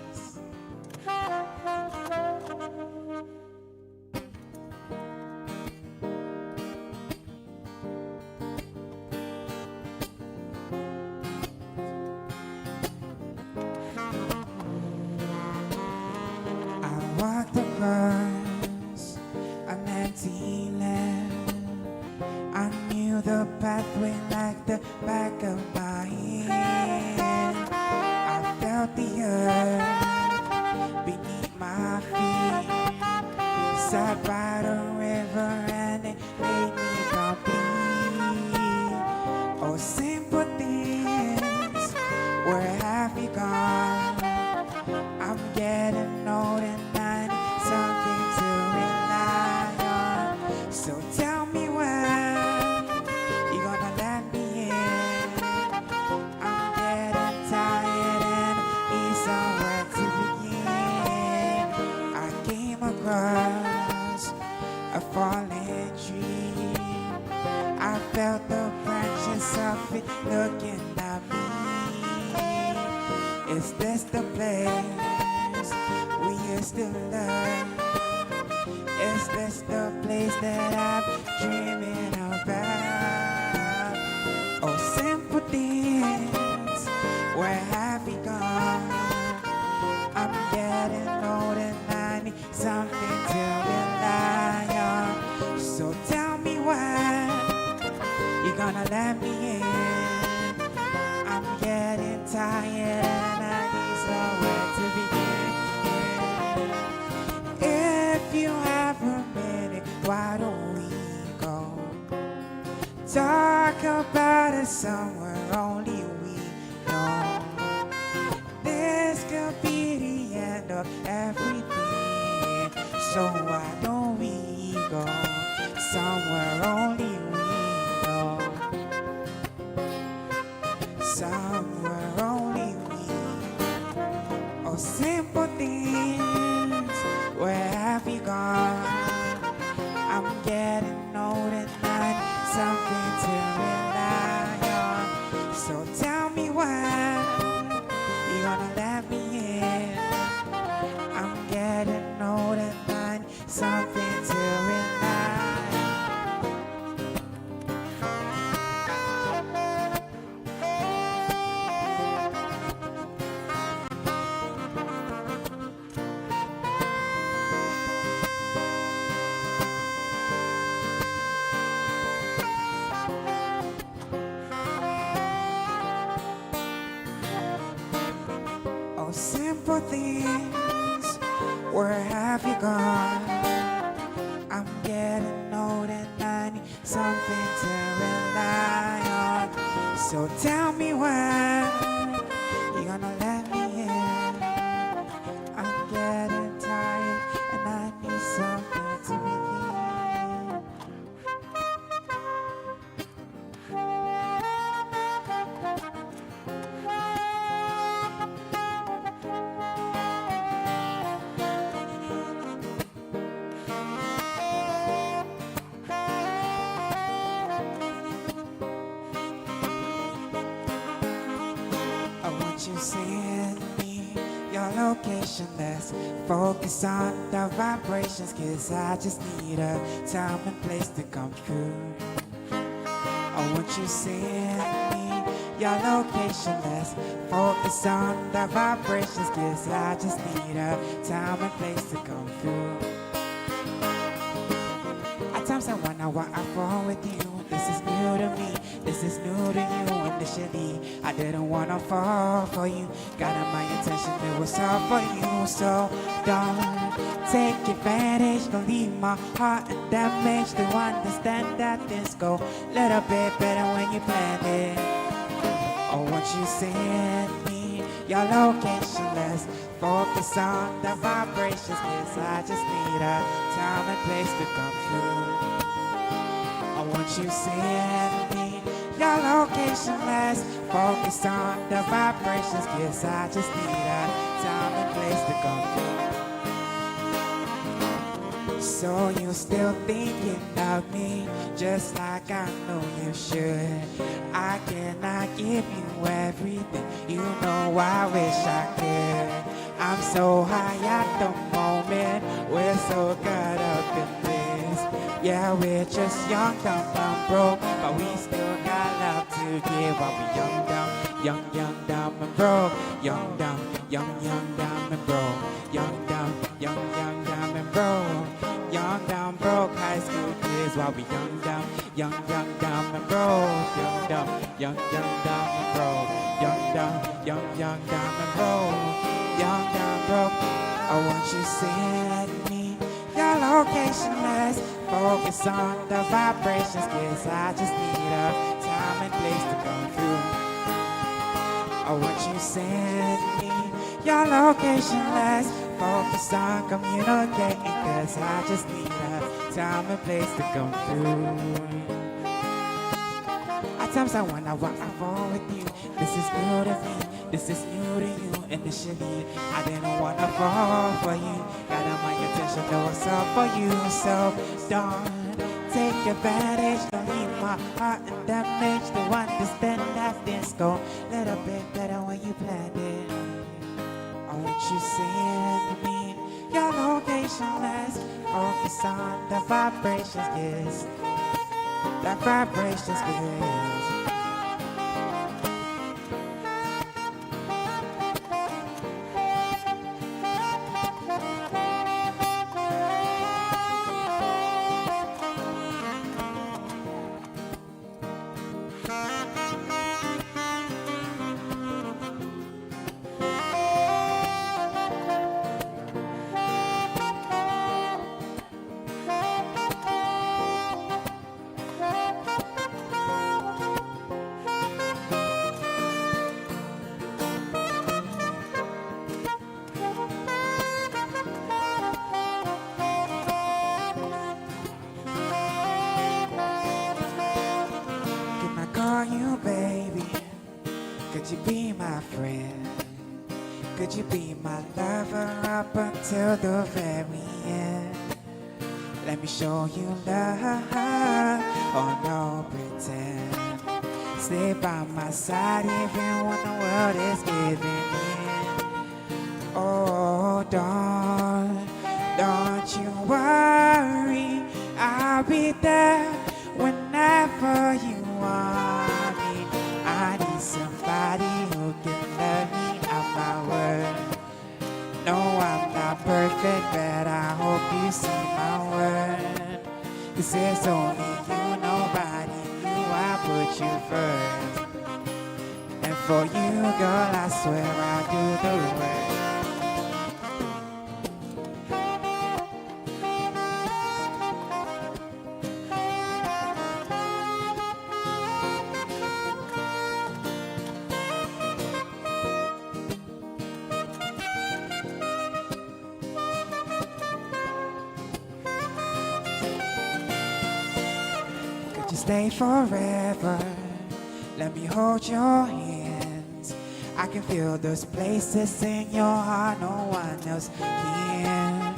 Walked across an empty land. I knew the pathway like the back of my hand. I felt the earth beneath my feet. Sat by the river and it made me complete. Oh, simple things, where have you gone? I'm getting old and I need something to rely on. So tell me when you're gonna let me in. I'm getting tired and need somewhere to begin. I came across a fallen tree. I felt the branches of it looking at me. Is this the place we used to love? Is this the place that I'm dreaming about? Oh, simple things, where have you gone? I'm getting old and I need something to rely on. So tell me when you're gonna let me in. I'm getting tired and I need somewhere to begin. If you have a minute, why don't we go talk about it somewhere only we know? This could be the end of everything, so why don't we go somewhere only we know? Somewhere only we. Oh, simple things, where have you gone? I'm getting old and I need something to rely on. So tell me when you're gonna let me in. I'm getting old and I need something to rely on. Oh, simple things, where have you gone? I'm getting old and I need something to rely on. So tell me when you're gonna let me in. I'm getting tired and I need something to begin. You send me your location, let's focus on the vibrations, cause I just need a time and place to come through. Oh, won't you send me your location, let's focus on the vibrations, cause I just need a time and place to come through. At times I wonder why I fall with you. This is new to me, this is new to you. Initially, I didn't wanna fall for you. Got in my intention, it was all for you. So don't take advantage, don't leave my heart in damage. To understand that things go a little bit better when you plan it. Oh, won't you send me your location, let's focus on the vibrations, cause I just need a time and place to come through. Oh, won't you send me your location, let's focus on the vibrations, cause I just need a time and place to come through. So you still thinking of me, just like I know you should. I cannot give you everything, you know I wish I could. I'm so high at the moment, we're so caught up in this. Yeah, we're just young, dumb, and broke, but we still got love to give. While we young, dumb, and broke. Young, dumb, and broke. Young, dumb, and broke. Young, dumb, broke high school kids. While we young, dumb, and broke. Young, dumb, and broke. Young, dumb, and broke. Young, dumb, broke. I want you send me your location, let's focus on the vibrations, cause I just need a time and place to come through. I want you send me your location, let's focus on communicating, cause I just need a time and place to come through. At times I wanna walk and fall with you. This is new to me, this is new to you. Initially, I didn't wanna fall for you. Got on my attention, know what's up for you. So don't take advantage, don't leave my heart in damage. To understand that things go a little bit better when you planned it. I want you send me your location, let's focus on the vibrations, yes. The vibrations, yes. You, baby, could you be my friend? Could you be my lover up until the very end? Let me show you love, oh no pretend. Stay by my side even when the world is giving in. Oh, don't you worry, I'll be there whenever you want me. I need somebody who can love me at my word. No, I'm not perfect, but I hope you see my word. 'Cause there's only you, nobody you, I put you first. And for you, girl, I swear I'll do the work. Stay forever, let me hold your hands. I can feel those places in your heart no one else can.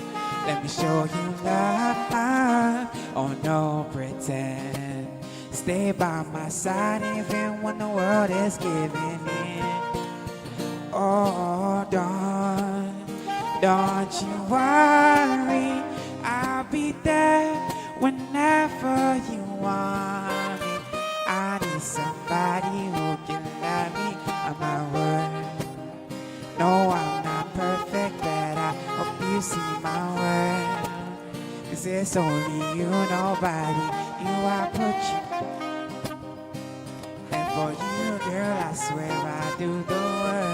Let me show you love, oh no pretend. Stay by my side even when the world is giving in. Oh, don't you worry, I'll be there whenever you want me. I need somebody who can love me on my word. No, I'm not perfect, but I hope you see my word. 'Cause it's only you, nobody you, I put you. And for you, girl, I swear I do the work.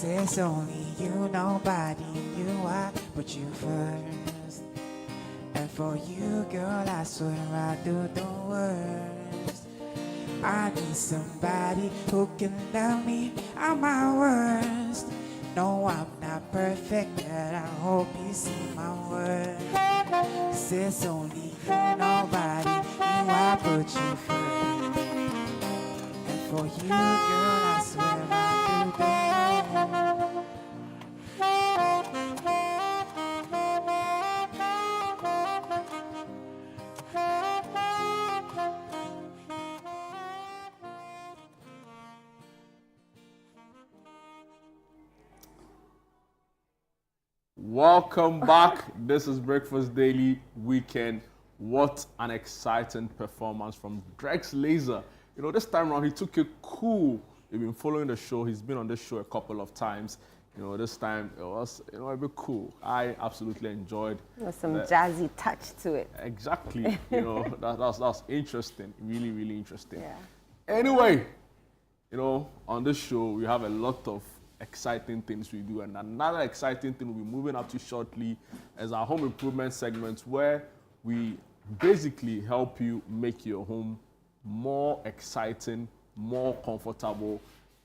It's only you, nobody you, I put you first. And for you, girl, I swear I do the work. I need somebody who can love me at my worst. No, I'm not perfect, but I hope you see my worth. 'Cause it's only you, nobody, you, I put you first. And for you, girl, I swear I do the Welcome back. This is Breakfast Daily Weekend. What an exciting performance from Drex Laser. You know, this time around he took it cool. You've been following the show. He's been on this show a couple of times. You know, this time it was, a bit cool. I absolutely enjoyed. There's some jazzy touch to it. Exactly. You know, that's interesting. Really, really interesting. Yeah. Anyway, you know, on this show we have a lot of exciting things we do, and another exciting thing we'll be moving up to shortly is our home improvement segment, where we basically help you make your home more exciting, more comfortable,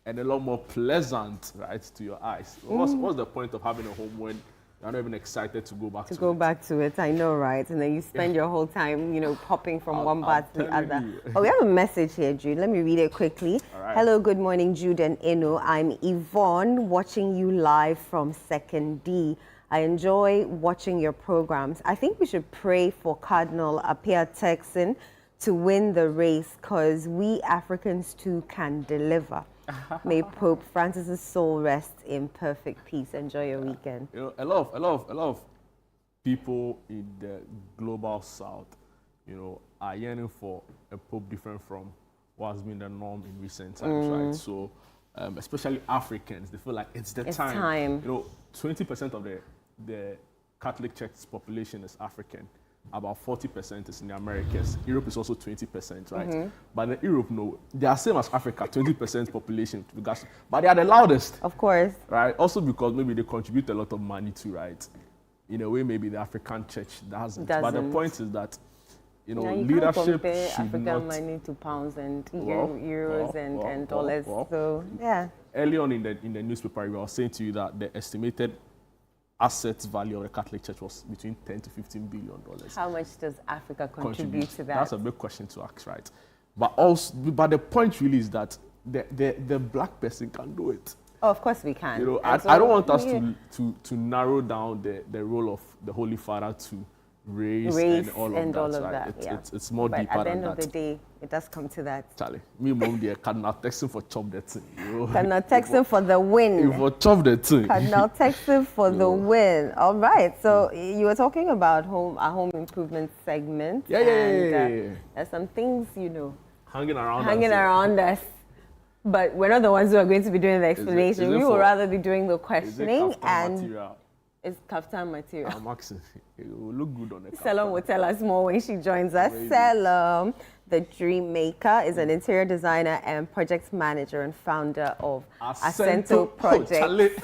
and a lot more pleasant, right, to your eyes. What's the point of having a home when you're not even excited to go back to it? To go back to it, I know, right? And then you spend your whole time, popping from one bar to the other. Oh, we have a message here, Jude. Let me read it quickly. Right. Hello, good morning, Jude and Eno. I'm Yvonne, watching you live from 2nd D. I enjoy watching your programs. I think we should pray for Cardinal Apia Texan to win the race, because we Africans too can deliver. May Pope Francis's soul rest in perfect peace. Enjoy your weekend. You know, a lot of people in the global south, are yearning for a pope different from what has been the norm in recent times, right? So, especially Africans, they feel like it's time. 20% of the Catholic Church's population is African. About 40% is in the Americas. Europe is also 20%, right? But in Europe, no, they are same as Africa, 20% population, but they are the loudest. Of course. Right? Also because maybe they contribute a lot of money to, right? In a way, maybe the African church doesn't. But the point is that, leadership should African not... money to pounds and euros and dollars. So, yeah. Early on in the newspaper, we were saying to you that the estimated assets value of the Catholic Church was between $10 to $15 billion. How much does Africa contribute to that? That's a big question to ask, right? But the point really is that the black person can do it. Oh, of course we can. I don't want us to narrow down the role of the Holy Father to race and all of that. Right? It's more deeper than that. But at the end of the day, it does come to that. Charlie, me mom there, Cardinal Texan for chop the thing. Cardinal Texan for the win. For chop the thing. Cardinal Texan for the win. All right. So you were talking about our home improvement segment. Yeah. There's some things, hanging around us. But we're not the ones who are going to be doing the explanation. We will rather be doing the questioning. It's kaftan material. I'm asking. It will look good on the kaftan. Selam will tell us more when she joins us. Selam, the Dream Maker, is an interior designer and project manager and founder of Acento Project.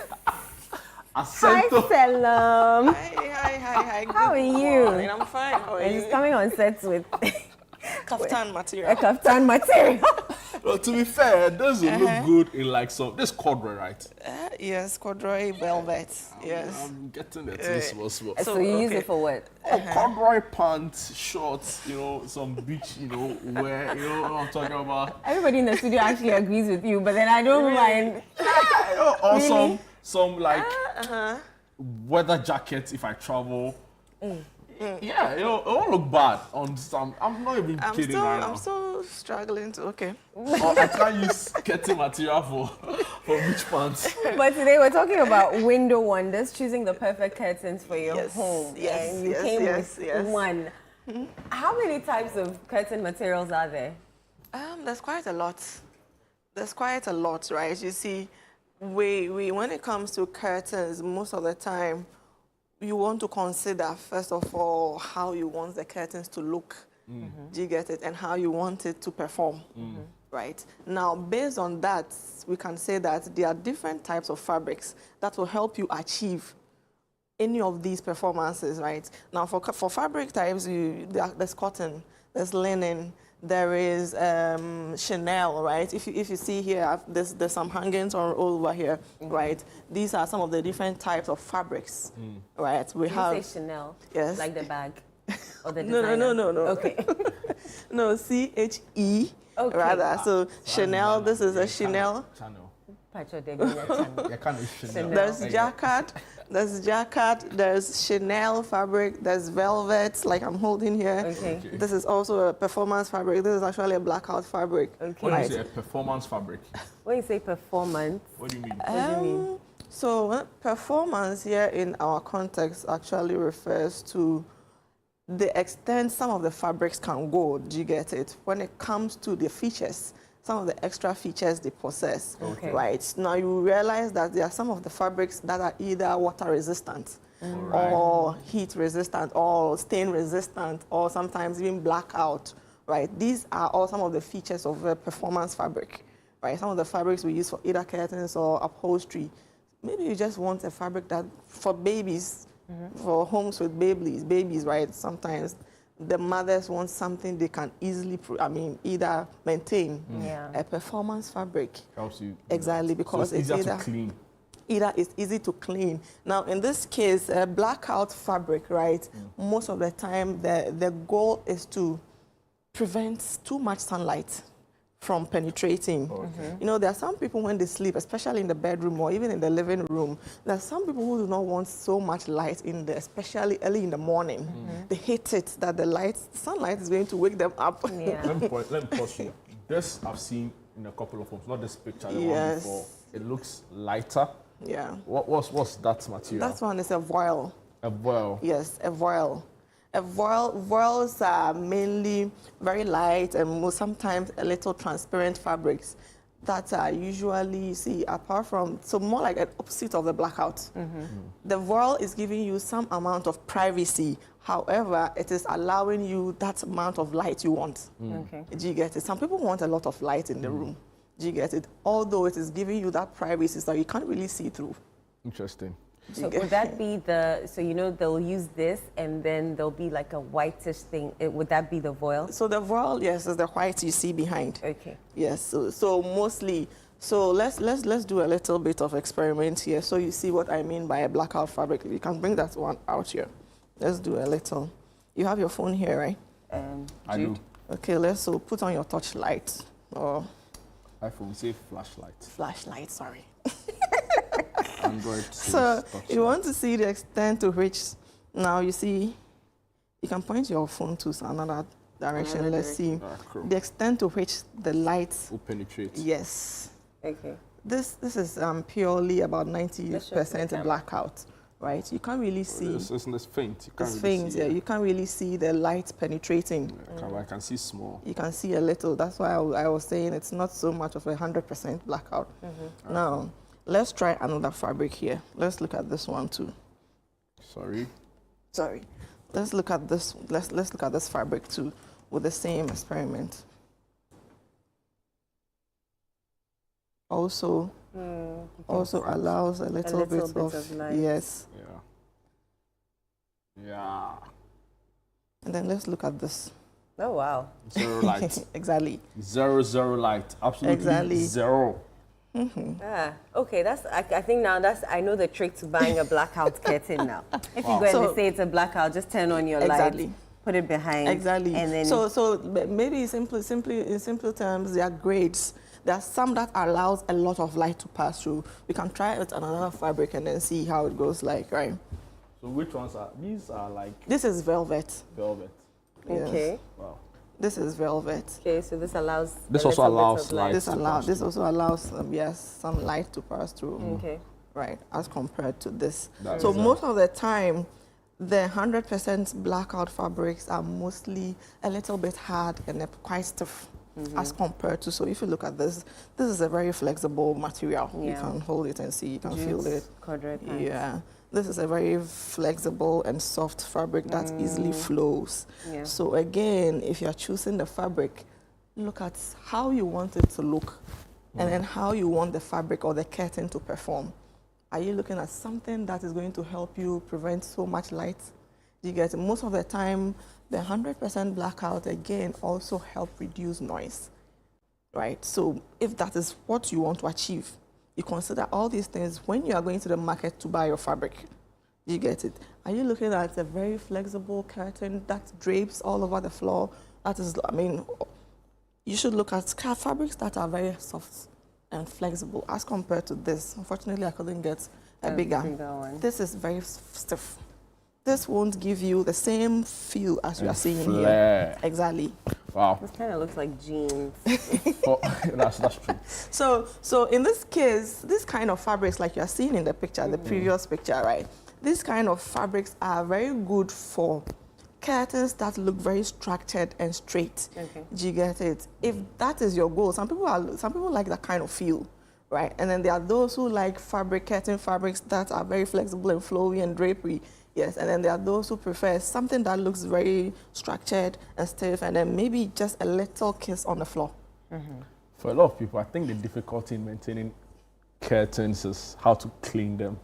Hi, Selam. Hi. How are you? Morning. I'm fine. How are you? She's coming on sets with kaftan material. A kaftan material. Well, to be fair, it doesn't look good in like this corduroy, right? Yes, corduroy velvet. Yes. I'm getting it. Small. So you use it for what? Corduroy pants, shorts, some beach, wear, you know what I'm talking about. Everybody in the studio actually agrees with you, but then I don't mind. Or really? some like weather jackets if I travel. Yeah, it won't look bad on some. I'm not even kidding right now. I'm still struggling to, I can't use skirting material for beach pants. But today we're talking about window wonders, choosing the perfect curtains for your home. Yes, and you came with one. How many types of curtain materials are there? There's quite a lot. Right? You see, we when it comes to curtains, most of the time, you want to consider, first of all, how you want the curtains to look. Do you get it? And how you want it to perform, right? Now, based on that, we can say that there are different types of fabrics that will help you achieve any of these performances, right? Now, for fabric types, there's cotton, there's linen, There is Chanel, right? If you see here, there's some hangings all over here, right? These are some of the different types of fabrics, right? We have. You say Chanel? Yes. Like the bag or the No. designer? Okay. No, CHE. Okay. Rather. So Chanel. This is a Chanel. There's jacquard, there's Chanel fabric, there's velvet, like I'm holding here. Okay. This is also a performance fabric. This is actually a blackout fabric. Okay. When you say a performance fabric? When you say performance, what do you mean? What do you mean? So performance here in our context actually refers to the extent some of the fabrics can go. Do you get it? When it comes to the features, some of the extra features they possess, right? Now you realize that there are some of the fabrics that are either water resistant or heat resistant or stain resistant or sometimes even blackout, right? These are all some of the features of a performance fabric, right? Some of the fabrics we use for either curtains or upholstery. Maybe you just want a fabric that for babies, for homes with babies, right? Sometimes the mothers want something they can easily, either maintain. A performance fabric helps you. Exactly, because so it's easier to clean. Either it's easy to clean. Now, in this case, a blackout fabric, right? Most of the time, the goal is to prevent too much sunlight from penetrating. You know, there are some people when they sleep, especially in the bedroom or even in the living room, there are some people who do not want so much light in there, especially early in the morning. They hate it that the sunlight is going to wake them up. Let me pause you. This I've seen in a couple of homes, not this picture, the one before. It looks lighter. Yeah. What's that material? That one is a voile. A voile? Yes, a voile. Voiles are mainly very light and sometimes a little transparent fabrics that are usually, apart from, so more like an opposite of the blackout. The voile is giving you some amount of privacy. However, it is allowing you that amount of light you want. Do you get it? Some people want a lot of light in the room. Do you get it? Although it is giving you that privacy so you can't really see through. Interesting. So would that be so you know they'll use this and then there'll be like a whitish thing. Would that be the voile? So the voile, yes, is the white you see behind. Okay. Yes, so mostly, so let's do a little bit of experiment here so you see what I mean by a blackout fabric. You can bring that one out here. Let's do a little. You have your phone here, right? I do. Okay, let's put on your touch light. Or iPhone, say flashlight. Flashlight, sorry. Android. So you want to see the extent to which, now you see, you can point your phone to another direction. Let's see the extent to which the light will penetrate. Yes. Okay. This is purely about 90% blackout, right? You can't really see. It's faint. It's faint. Yeah, you can't really see the light penetrating. I can see small. You can see a little. That's why I was saying it's not so much of 100% blackout. Now, let's try another fabric here. Let's look at this one too. Sorry. Let's look at this. Let's look at this fabric too, with the same experiment. Also allows a little bit of light. Yes. Yeah. And then let's look at this. Oh wow. Zero light. Exactly. Zero light. Absolutely zero. Okay, I think now I know the trick to buying a blackout curtain now. If you go and say it's a blackout, just turn on your light, put it behind. Exactly. And then so maybe in simple terms, there are grades. There are some that allows a lot of light to pass through. We can try it on another fabric and then see how it goes like, right? So which ones are these? Are like this is velvet. Velvet. Yes. Okay. Wow. This is velvet. Okay, so this allows. This also allows light. This also allows some light to pass through. Okay. Right, as compared to this. So most of the time, the 100% blackout fabrics are mostly a little bit hard and quite stiff. As compared to, so if you look at this is a very flexible material. You can hold it and see, you can feel it. Yeah. This is a very flexible and soft fabric that easily flows. Yeah. So again, if you're choosing the fabric, look at how you want it to look and then how you want the fabric or the curtain to perform. Are you looking at something that is going to help you prevent so much light? You get it? Most of the time, the 100% blackout, again, also help reduce noise, right? So if that is what you want to achieve, you consider all these things when you are going to the market to buy your fabric. You get it? Are you looking at a very flexible curtain that drapes all over the floor? That is, I mean, you should look at fabrics that are very soft and flexible as compared to this. Unfortunately, I couldn't get a bigger one. This is very stiff. This won't give you the same feel as you are seeing here. Exactly. Wow. This kind of looks like jeans. That's true. So in this case, this kind of fabrics, like you are seeing in the picture, the previous picture, right? These kind of fabrics are very good for curtains that look very structured and straight. Okay. Do you get it? If that is your goal, some people like that kind of feel, right? And then there are those who like curtain fabrics that are very flexible and flowy and drapery. Yes, and then there are those who prefer something that looks very structured and stiff, and then maybe just a little kiss on the floor. For a lot of people, I think the difficulty in maintaining curtains is how to clean them.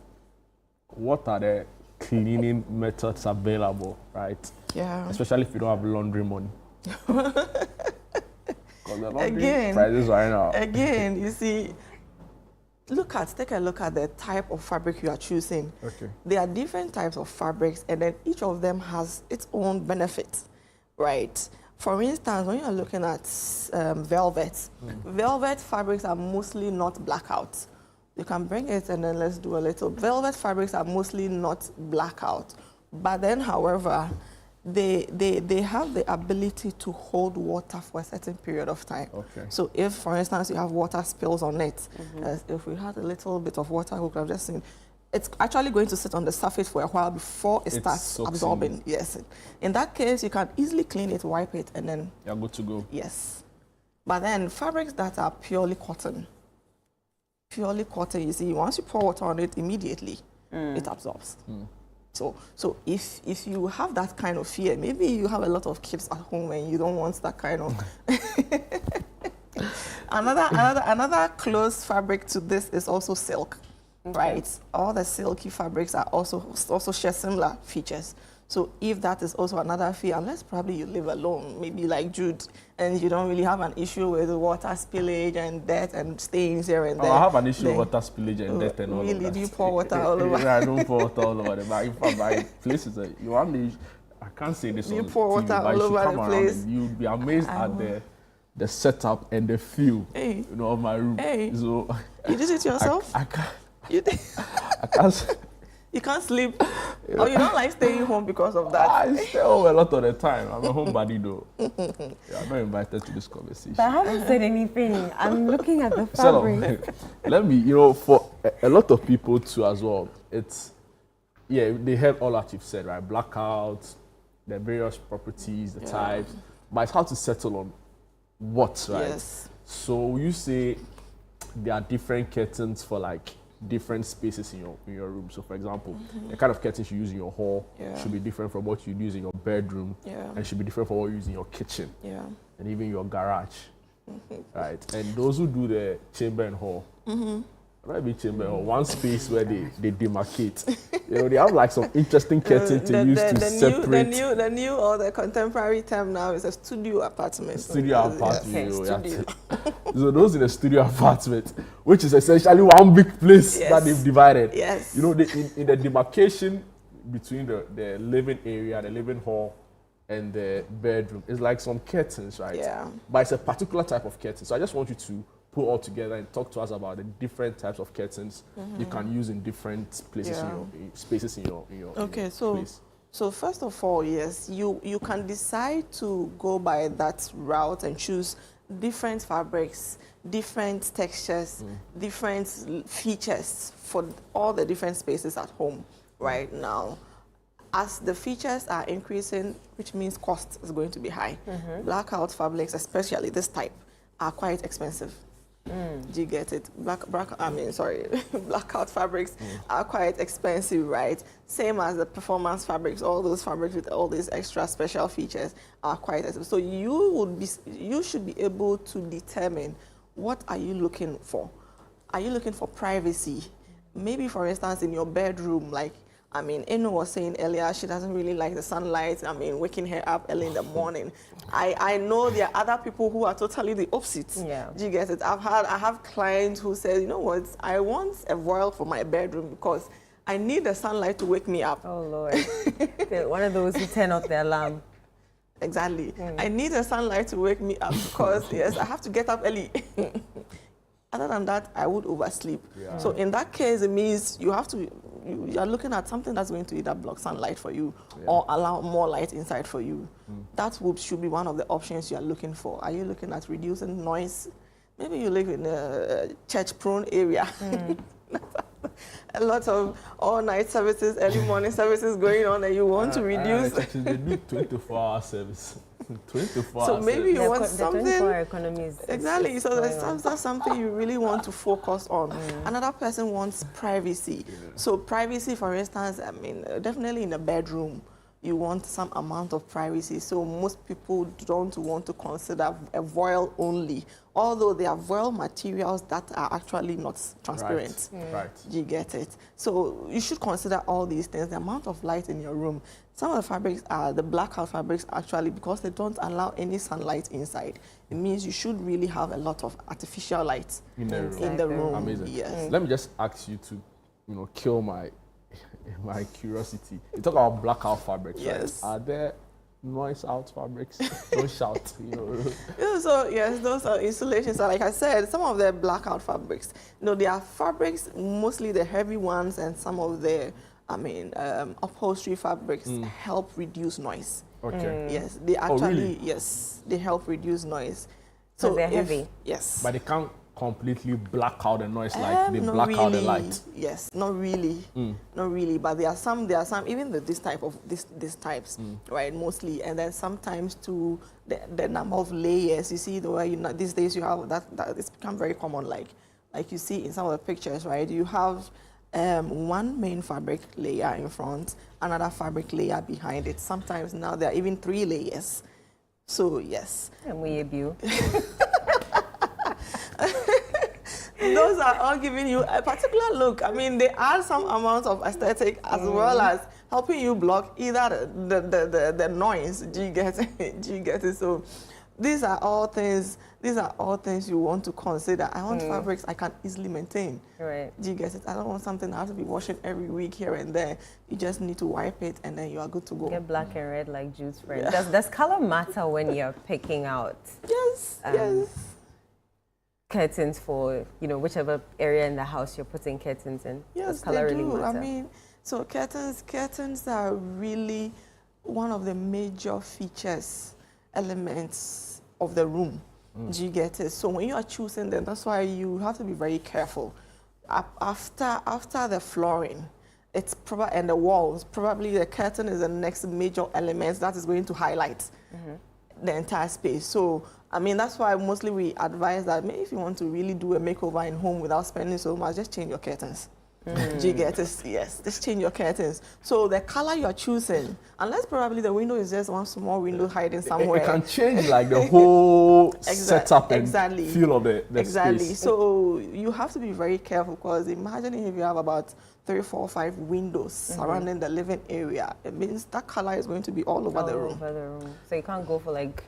What are the cleaning methods available, right? Yeah. Especially if you don't have laundry money. Because the laundry prices right now. Again, you see, take a look at the type of fabric you are choosing. Okay. There are different types of fabrics, and then each of them has its own benefits, right? For instance, when you are looking at velvet, velvet fabrics are mostly not blackout. You can bring it and then let's do a little. Velvet fabrics are mostly not blackout, but then, however, they have the ability to hold water for a certain period of time. Okay. So if, for instance, you have water spills on it, if we had a little bit of water, we could have just seen, it's actually going to sit on the surface for a while before it starts absorbing. Yes. In that case, you can easily clean it, wipe it, and then you're good to go. Yes. But then fabrics that are purely cotton, you see, once you pour water on it, immediately it absorbs. So if you have that kind of fear, maybe you have a lot of kids at home and you don't want that kind of. Another close fabric to this is also silk, right? All the silky fabrics are also share similar features. So if that is also another fear, unless probably you live alone, maybe like Jude, and you don't really have an issue with water spillage and dirt and stains here and there. I have an issue with water spillage and dirt and all really, of that. do you pour water all over? Yeah, I don't pour water all over them. But if I buy places that you want me, I can't say this on you pour water TV, all over the place. You'd be amazed at the setup and the feel, of my room. So you did it yourself? I can't. I can't. You can't sleep. Or you don't like staying home because of that? I stay home a lot of the time. I'm a homebody though. I'm not invited to this conversation. But I haven't said anything. I'm looking at the fabric. Let me, for a lot of people too as well, they heard all that you've said, right? Blackout, the various properties, the types, but it's how to settle on what, right? Yes. So you say there are different curtains for like different spaces in your room. So for example, the kind of curtains you use in your hall should be different from what you use in your bedroom, and should be different from what you use in your kitchen, and even your garage, right? And those who do the chamber and hall, maybe chamber and hall, one space where they demarcate. They have like some interesting curtains to use to separate. The new or the contemporary term now is a studio apartment. Studio apartment. So those in a studio apartment, which is essentially one big place that they've divided. Yes. In the demarcation between the living area, the living hall, and the bedroom, it's like some curtains, right? Yeah. But it's a particular type of curtain. So I just want you to put all together and talk to us about the different types of curtains you can use in different places spaces in your place. So first of all, yes, you can decide to go by that route and choose different fabrics, different textures, different features for all the different spaces at home right now. As the features are increasing, which means cost is going to be high. Blackout fabrics, especially this type, are quite expensive. Do you get it? Blackout fabrics are quite expensive, right? Same as the performance fabrics, all those fabrics with all these extra special features are quite expensive. So you should be able to determine what are you looking for. Are you looking for privacy? Maybe, for instance, in your bedroom, like I mean, Eno was saying earlier, she doesn't really like the sunlight. I mean, waking her up early in the morning. I know there are other people who are totally the opposite. Yeah. Do you get it? I have clients who say, you know what, I want a voile for my bedroom because I need the sunlight to wake me up. Oh, Lord. One of those who turn off the alarm. Exactly. I need the sunlight to wake me up because, yes, I have to get up early. Other than that, I would oversleep. Yeah. So in that case, it means you have to, you are looking at something that's going to either block sunlight for you or allow more light inside for you. That should be one of the options you are looking for. Are you looking at reducing noise? Maybe you live in a church-prone area. A lot of all-night services, early morning services going on, and you want to reduce. They do 24-hour service. 24 so maybe you want something. 24-hour economy is exactly. So that's something you really want to focus on. Another person wants privacy. So privacy, for instance, I mean, definitely in a bedroom, you want some amount of privacy. So most people don't want to consider a voile only, although there are voile materials that are actually not transparent. Right. You get it? So you should consider all these things, the amount of light in your room. Some of the fabrics are the blackout fabrics actually because they don't allow any sunlight inside. It means you should really have a lot of artificial light in the room. Amazing. Yes. Let me just ask you to, kill my curiosity. You talk about blackout fabrics, yes. Right? Are there noise out fabrics? Don't shout, Yeah, so yes, those are insulations. So like I said, some of the blackout fabrics, they are fabrics, mostly the heavy ones, and some of the, upholstery fabrics help reduce noise. Okay. Yes, they actually, really? Yes, they help reduce noise. So they're heavy? Yes. But they can't completely black out the noise like they black out the light. Yes, not really. Not really, but there are some, even this types, right, mostly, and then sometimes to the number of layers, you see the way, these days you have that it's become very common, like you see in some of the pictures, right, you have one main fabric layer in front, another fabric layer behind it. Sometimes now there are even 3 layers. So yes. And we abuse. Those are all giving you a particular look. I mean, they add some amount of aesthetic as well as helping you block either the noise. Do you get it? Do you get it? So these are all things you want to consider. I want fabrics I can easily maintain. Right. Do you get it? I don't want something I have to be washing every week here and there. You just need to wipe it and then you are good to go. Get black and red like Jude's friend. Yeah. Does color matter when you're picking out? Yes, yes. Curtains for, whichever area in the house you're putting curtains in? Yes, does color they do. Really matter? I mean, so curtains are really one of the major features, elements of the room. Do you get it? So when you are choosing them, that's why you have to be very careful. After the flooring, it's probably, and the walls, probably the curtain is the next major element that is going to highlight the entire space. So, I mean, that's why mostly we advise that maybe if you want to really do a makeover in home without spending so much, just change your curtains. Do you get it? Yes, just change your curtains. So the color you are choosing, unless probably the window is just one small window hiding somewhere. It can change like the whole setup and feel of the space. Space. So you have to be very careful because imagine if you have about 3, 4, 5 windows surrounding the living area. It means that color is going to be all over the room. So you can't go for like...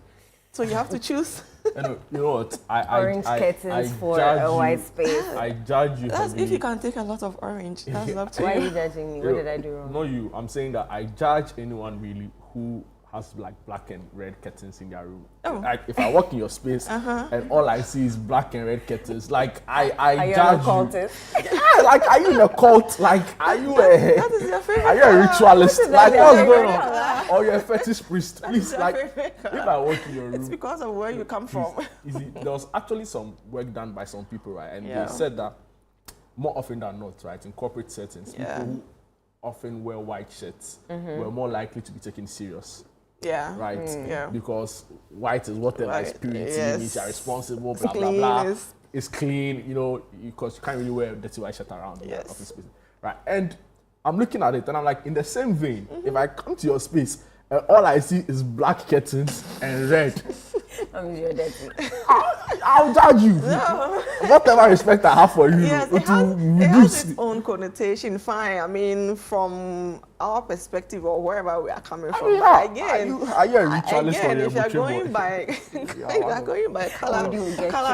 So you have to choose. You know what? Orange curtains for a white space. I judge you. That's if you can take a lot of orange. That's up to you. Why are you judging me? What did I do wrong? Not you. I'm saying that I judge anyone really who has like black and red curtains in their room. Oh. Like if I walk in your space and all I see is black and red curtains, like I judge you. Yeah, like are you in a cult? Like are you that is your favorite are you a ritualist? Like what's going on? Color? Or you're a fetish priest? Please, like if I walk in your room, it's because of where you come from. There was actually some work done by some people, right? And they said that more often than not, right, in corporate settings, people who often wear white shirts were more likely to be taken serious. Yeah. Right? Yeah. Because white is whatever is purity, means you're responsible, blah, blah, blah. It's clean, because you can't really wear a dirty white shirt around the office space. Right? And I'm looking at it and I'm like, in the same vein, if I come to your space and all I see is black curtains and red. You're dirty. I'll judge you. No. Whatever respect I have for you, yes, it has its own connotation. Fine. I mean, from our perspective or wherever we are coming from. Yeah. Again, are you a ritualist again, or if you're going by, if you're going by color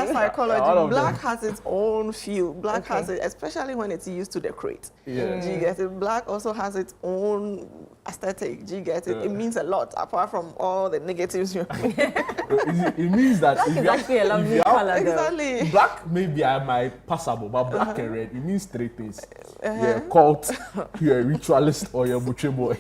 psychology, black has its own feel. Black has it, especially when it's used to decorate. Yeah. Do you get it? Black also has its own aesthetic. Do you get it? It means a lot apart from all the negatives. It means that black is actually a lovely color. Exactly. Black maybe I might passable, but black and red, it means three things. You're a cult, you're a ritualist, or you're a butcher boy.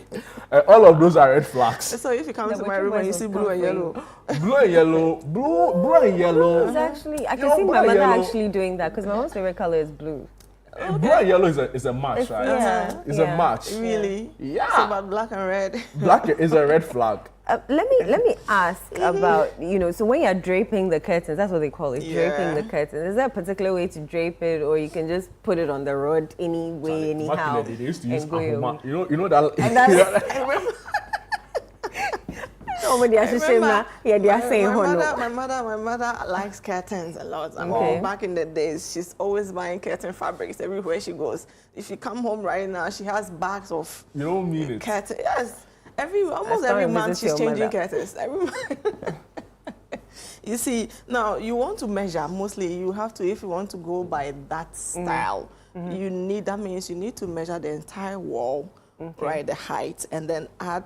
All of those are red flags. So if you come to my room and you see blue and yellow. Blue and yellow. Blue and yellow. It's actually, I can see my mother actually doing that because my mom's favorite color is blue. Okay. Blue and yellow is a match, right? Yeah. It's a match. Really? Yeah. So about black and red. Black is a red flag. Let me ask about, so when you're draping the curtains, that's what they call it, draping the curtains. Is there a particular way to drape it, or you can just put it on the rod any way, anyhow? They used to use ahoma. You know that. And that's, my mother likes curtains a lot. I mean, back in the days, she's always buying curtain fabrics everywhere she goes. If you come home right now, she has bags of curtains. Yes, almost every month she's changing curtains. Every month. You see, now you want to measure. Mostly, you have to, if you want to go by that style, that means you need to measure the entire wall. Right, the height, and then add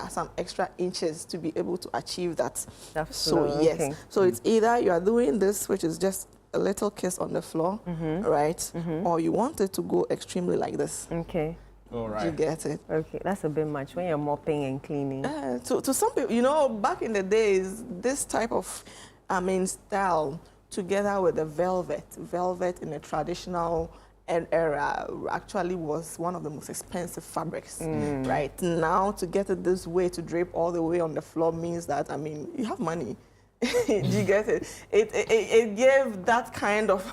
some extra inches to be able to achieve that. So yes, so it's either you are doing this, which is just a little kiss on the floor, right, or you want it to go extremely like this. Okay. All right. You get it? Okay, that's a bit much when you're mopping and cleaning. To some people, back in the days, this type of, style, together with the velvet in a traditional era actually was one of the most expensive fabrics, right? Now to get it this way, to drape all the way on the floor means that, you have money. Do you get it? It gave that kind of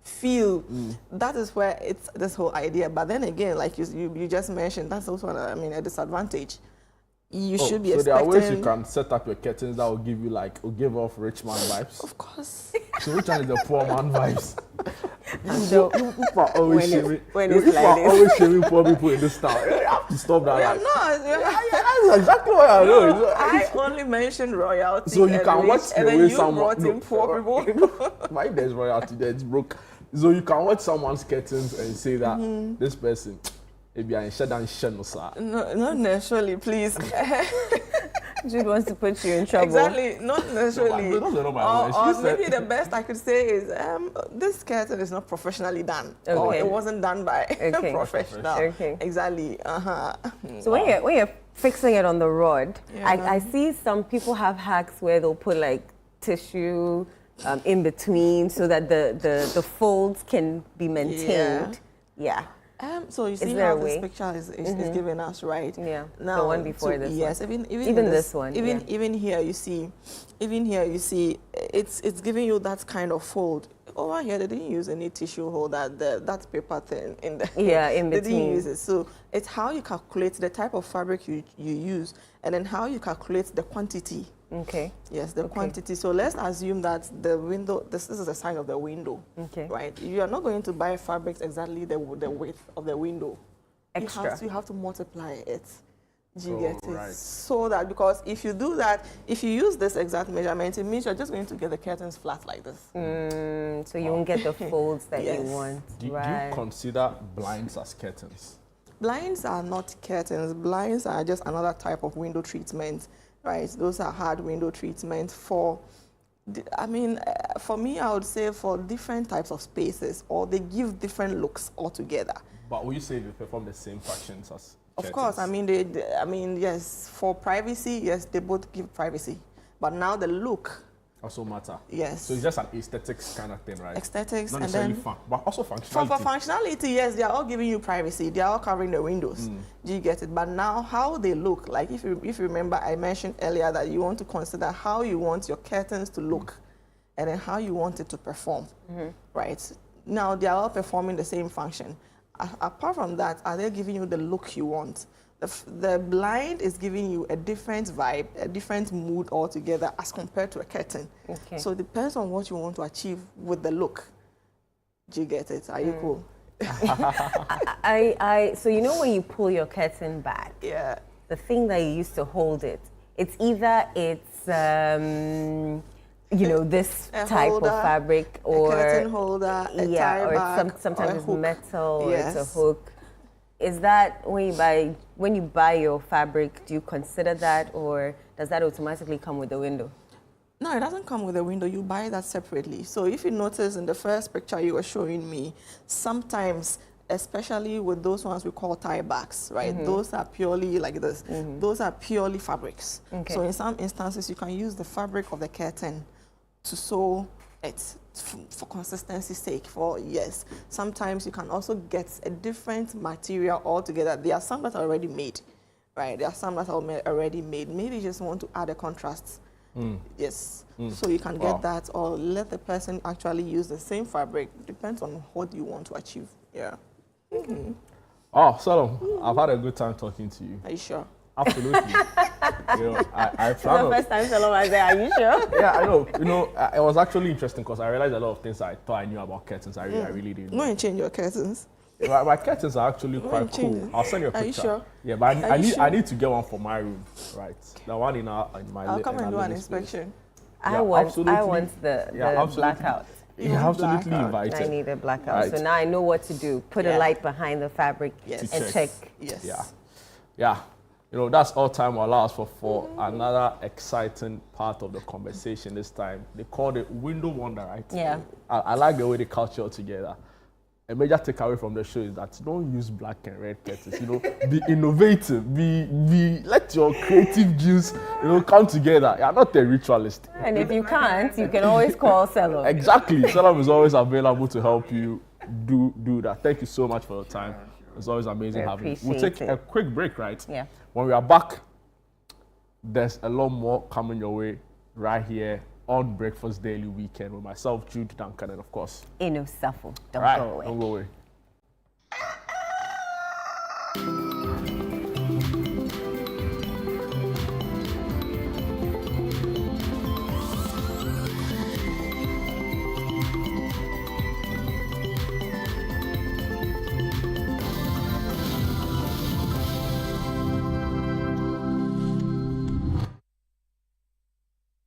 feel. That is where it's this whole idea. But then again, like you just mentioned, that's also a disadvantage. You should be expecting. So there are ways you can set up your curtains that will give you will give off rich man vibes. Of course. So which one is the poor man vibes? So people are always shaming. Always shaming poor people in this town. You have to stop that. That's exactly what I know. I only mentioned royalty. So you can watch the way someone. Brought in poor people. Why if there's royalty there? It's broke. So you can watch someone's curtains and say that this person. No, not necessarily, please. Jude wants to put you in trouble. Exactly, not necessarily. Or maybe the best I could say is this curtain is not professionally done. Okay. Or it wasn't done by a professional. Okay. Exactly. So when you're fixing it on the rod, I see some people have hacks where they'll put tissue in between so that the folds can be maintained. Yeah. So you see how this picture is giving us, right? Yeah. Now, the one before this. Yes, one. even this one. Even here you see, it's giving you that kind of fold. Over here they didn't use any tissue holder. That paper thing in the in between. They didn't use it. So it's how you calculate the type of fabric you use, and then how you calculate the quantity. Okay. Yes, the quantity. So let's assume that the window, this is the size of the window. Okay. Right? You are not going to buy fabrics exactly the width of the window. Extra. You have to multiply it. Do you get it? Right. So that, because if you do that, if you use this exact measurement, it means you're just going to get the curtains flat like this. So you won't get the folds that you want. Do you consider blinds as curtains? Blinds are not curtains. Blinds are just another type of window treatment. Right, those are hard window treatment for, for me, I would say for different types of spaces, or they give different looks altogether. But will you say they perform the same functions as curtains? Of course, yes, for privacy, yes, they both give privacy. But now the look also matter. Yes. So it's just an aesthetics kind of thing, right? Aesthetics, not and then but also functionality. For functionality, yes, they are all giving you privacy. They are all covering the windows. Do you get it? But now, how they look, like if you remember, I mentioned earlier that you want to consider how you want your curtains to look, and then how you want it to perform. Right? Now they are all performing the same function. Apart from that, are they giving you the look you want? The blind is giving you a different vibe, a different mood altogether as compared to a curtain. Okay. So it depends on what you want to achieve with the look. Do you get it? Are you cool? So you know when you pull your curtain back, yeah, the thing that you use to hold it, it's either this type holder, of fabric, or a curtain holder, a tie or bag, sometimes or it's hook. metal, Yes. or it's a hook. Is that when you buy your fabric, do you consider that, or does that automatically come with the window? No, it doesn't come with a window. You buy that separately. So if you notice in the first picture you were showing me, sometimes, especially with those ones we call tie backs, right? Mm-hmm. Those are purely like this. Mm-hmm. Those are purely fabrics. Okay. So in some instances, you can use the fabric of the curtain to sew it for consistency's sake. Yes. Sometimes you can also get a different material altogether. There are some that are already made, right? There are some that are already made. Maybe you just want to add a contrast. Yes. So you can get that, or let the person actually use the same fabric. Depends on what you want to achieve. Yeah. Mm-hmm. Oh, Salom, I've had a good time talking to you. Are you sure? Absolutely. I It's the first time Salom was there. Are you sure? Yeah, I know. It was actually interesting because I realized a lot of things I thought I knew about curtains. I really didn't. No, you change your curtains. My curtains are actually quite cool. I'll send you a picture. Are you sure? Yeah, but I need to get one for my room, right? The one in my. I'll come and do an inspection. I want the blackout. You're absolutely invited. I need a blackout. Right. So now I know what to do. Put a light behind the fabric and check. Yes. Yeah. That's all time allows for another exciting part of the conversation this time. They call it window wonder, right? Yeah. I like the way they culture together. A major takeaway from the show is that don't use black and red curtains. Be innovative. Be let your creative juice, come together. You're not a ritualist. And if you can't, you can always call Salom. Exactly. Salom is always available to help you do that. Thank you so much for your time. It's always amazing having you. We'll take a quick break, right? Yeah. When we are back, there's a lot more coming your way right here on Breakfast Daily Weekend with myself, Jude Duncan, and of course, Eno Safo. Don't go away. Don't go away.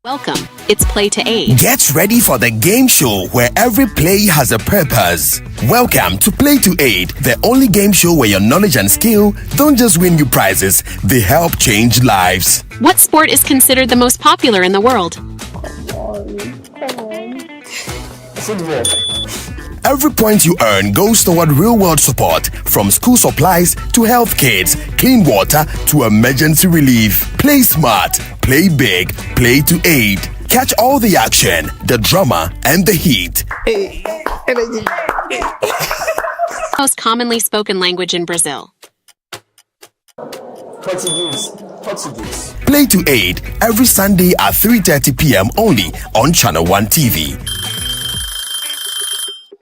Welcome. It's Play to 8. Get ready for the game show where every play has a purpose. Welcome to Play to 8, the only game show where your knowledge and skill don't just win you prizes, they help change lives. What sport is considered the most popular in the world? Football. Every point you earn goes toward real-world support, from school supplies to health kits, clean water to emergency relief. Play smart, play big, Play to 8. Catch all the action, the drama, and the heat. Most commonly spoken language in Brazil. Portuguese. Play to 8 every Sunday at 3:30 p.m. only on Channel 1 TV.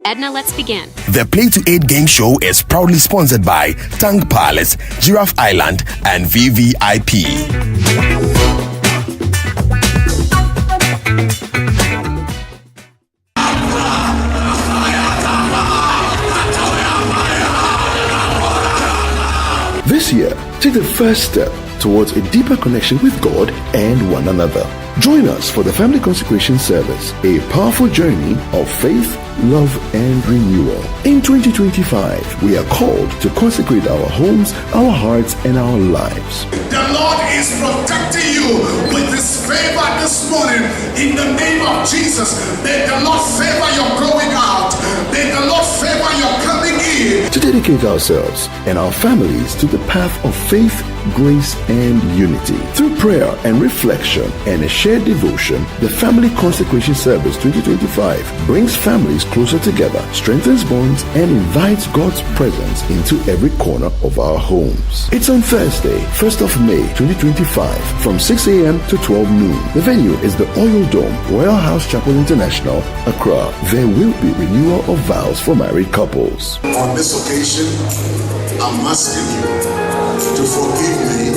Edna, let's begin. The Play to 8 game show is proudly sponsored by Tank Palace, Giraffe Island, and VVIP. This year, take the first step towards a deeper connection with God and one another. Join us for the Family Consecration Service, a powerful journey of faith, love, and renewal. In 2025, we are called to consecrate our homes, our hearts, and our lives. The Lord is protecting you with His favor this morning in the name of Jesus. May the Lord favor your going out. May the Lord favor your coming in. To dedicate ourselves and our families to the path of faith, grace, and unity. Through prayer and reflection and a shared devotion, the Family Consecration Service 2025 brings families closer together, strengthens bonds, and invites God's presence into every corner of our homes. It's on Thursday, 1st of May 2025 from 6 a.m. to 12 noon. The venue is the Oil Dome, Royal House Chapel International, Accra. There will be renewal of vows for married couples. On this occasion, I'm asking you to forgive me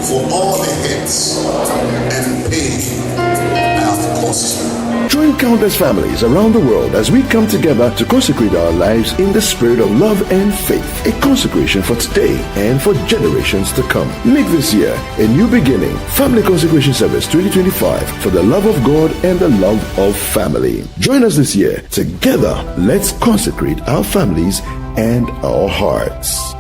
for all the hits and pain I have caused you. Join countless families around the world as we come together to consecrate our lives in the spirit of love and faith. A consecration for today and for generations to come. Make this year a new beginning. Family Consecration Service 2025 for the love of God and the love of family. Join us this year. Together, let's consecrate our families and our hearts.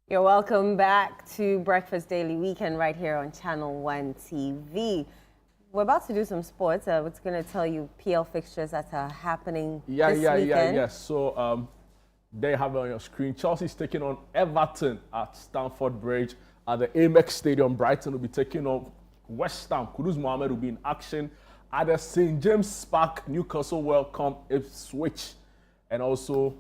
You're welcome back to Breakfast Daily Weekend right here on Channel 1 TV. We're about to do some sports. We're going to tell you PL fixtures that are happening this weekend. So there you have it on your screen. Chelsea's taking on Everton at Stamford Bridge at the Amex Stadium. Brighton will be taking on West Ham. Kudus Mohamed will be in action at the St. James Park. Newcastle welcome Ipswich. And also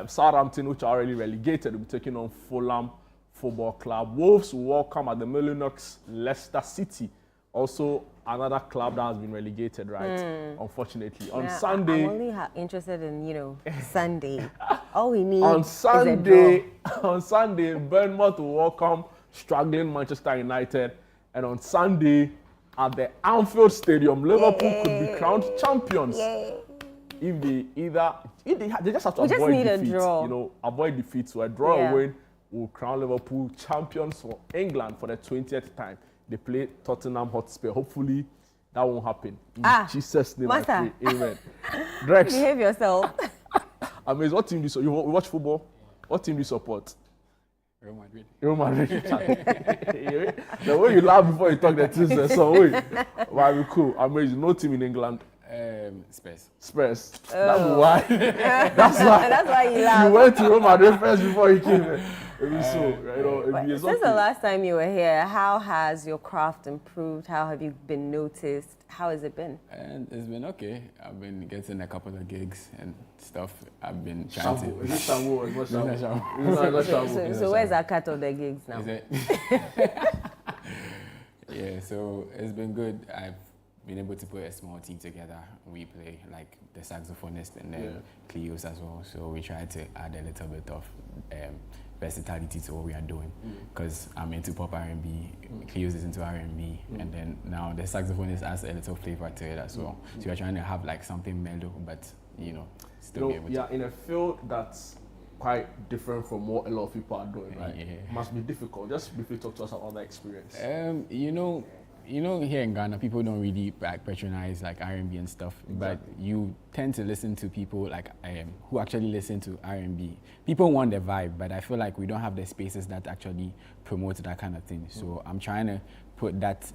Southampton, which are already relegated, will be taking on Fulham Football Club. Wolves will welcome at the Millinox Leicester City. Also, another club that has been relegated, right? Unfortunately. On Sunday... I'm only interested in, Sunday. All we need on Sunday, is a draw. On Sunday, Bournemouth will welcome struggling Manchester United. And on Sunday, at the Anfield Stadium, Liverpool could be crowned champions. If they just have to avoid defeat. Draw. Avoid defeat. So a draw or win will crown Liverpool champions for England for the 20th time. They play Tottenham Hotspur. Hopefully, that won't happen. In Jesus' name, Master. I pray. Amen. Drex. Behave yourself. Amazing. What team do you watch football? What team do you support? Real Madrid. Real Madrid. The way you laugh before you talk the truth, so wait. Wow, cool. Amazing. No team in England. Spurs. That's why. That's why you laugh. You went to Real Madrid first before you came. Since the last time you were here, how has your craft improved? How have you been noticed? How has it been? And it's been okay. I've been getting a couple of gigs and stuff. I've been trying to. Is it Shamu? So where's that cut of the gigs now? Is it? Yeah, so it's been good. I've been able to put a small team together. We play like the saxophonist and then Cleos as well. So we try to add a little bit of versatility to what we are doing. Because I'm into pop R&B, Cleos is into R&B, and then now the saxophonist adds a little flavor to it as well. So we're trying to have like something mellow, but still be able to. Yeah, in a field that's quite different from what a lot of people are doing, right? Yeah. Must be difficult. Just briefly talk to us about that experience. Here in Ghana, people don't really patronize like R&B and stuff, but you tend to listen to people like who actually listen to R&B. People want the vibe, but I feel like we don't have the spaces that actually promote that kind of thing. So I'm trying to put that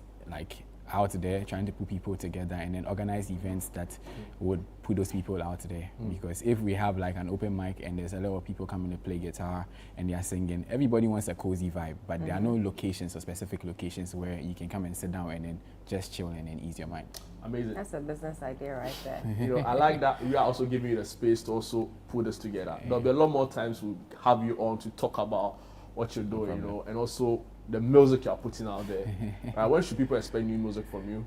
out there, trying to put people together and then organize events that would put those people out there. Because if we have like an open mic and there's a lot of people coming to play guitar and they are singing, everybody wants a cozy vibe, but there are no locations or specific locations where you can come and sit down and then just chill and then ease your mind. Amazing. That's a business idea right there. I like that we are also giving you the space to also put this together. There'll be a lot more times we'll have you on to talk about what you're doing, and also the music you're putting out there. When should people expect new music from you?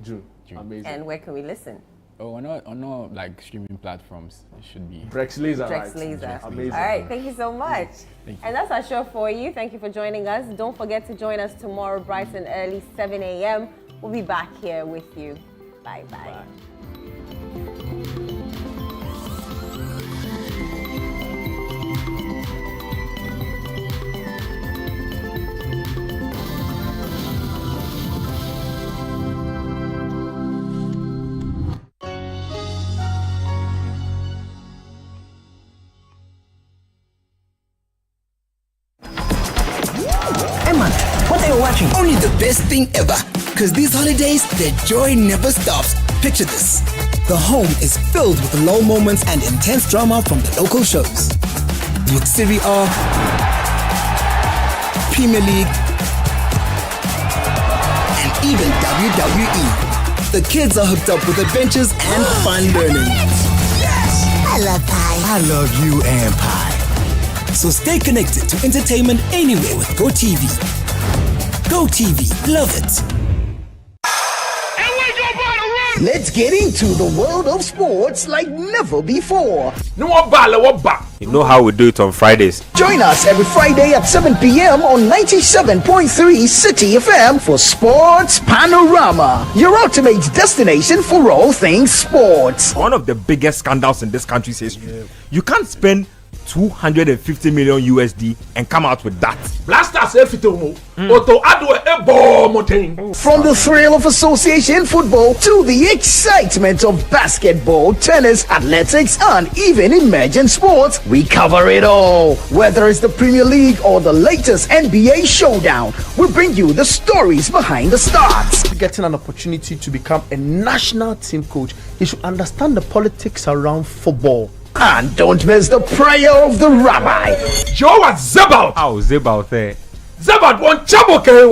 June. Amazing. And where can we listen? On all like streaming platforms, it should be Drex Laser. Amazing. All right, thank you so much. And that's our show for you. Thank you for joining us. Don't forget to join us tomorrow bright and early, 7 a.m. We'll be back here with you. Bye-bye. Watching only the best thing ever, because these holidays the joy never stops. Picture this. The home is filled with low moments and intense drama from the local shows. With Serie A, Premier League, and even WWE. The kids are hooked up with adventures and fun learning. Yes! I love pie. I love you and pie. So stay connected to entertainment anywhere with GoTV. GoTV, love it. Let's get into the world of sports like never before. You know how we do it on Fridays. Join us every Friday at 7 p.m. on 97.3 City FM for Sports Panorama, your ultimate destination for all things sports. One of the biggest scandals in this country's history. You can't spend 250 million USD and come out with that. From the thrill of association football to the excitement of basketball, tennis, athletics, and even emerging sports, we cover it all. Whether it's the Premier League or the latest NBA showdown, we bring you the stories behind the stars. Getting an opportunity to become a national team coach, he should understand the politics around football. And don't miss the prayer of the rabbi. Joe was Zebal. How Zebal there? Zebal won Chaboke.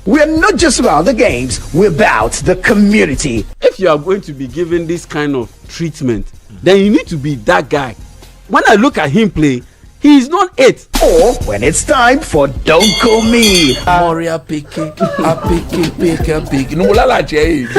We're not just about the games, we're about the community. If you are going to be given this kind of treatment, then you need to be that guy. When I look at him play, he is not it. Or when it's time for Don't Call Me. Moria picky.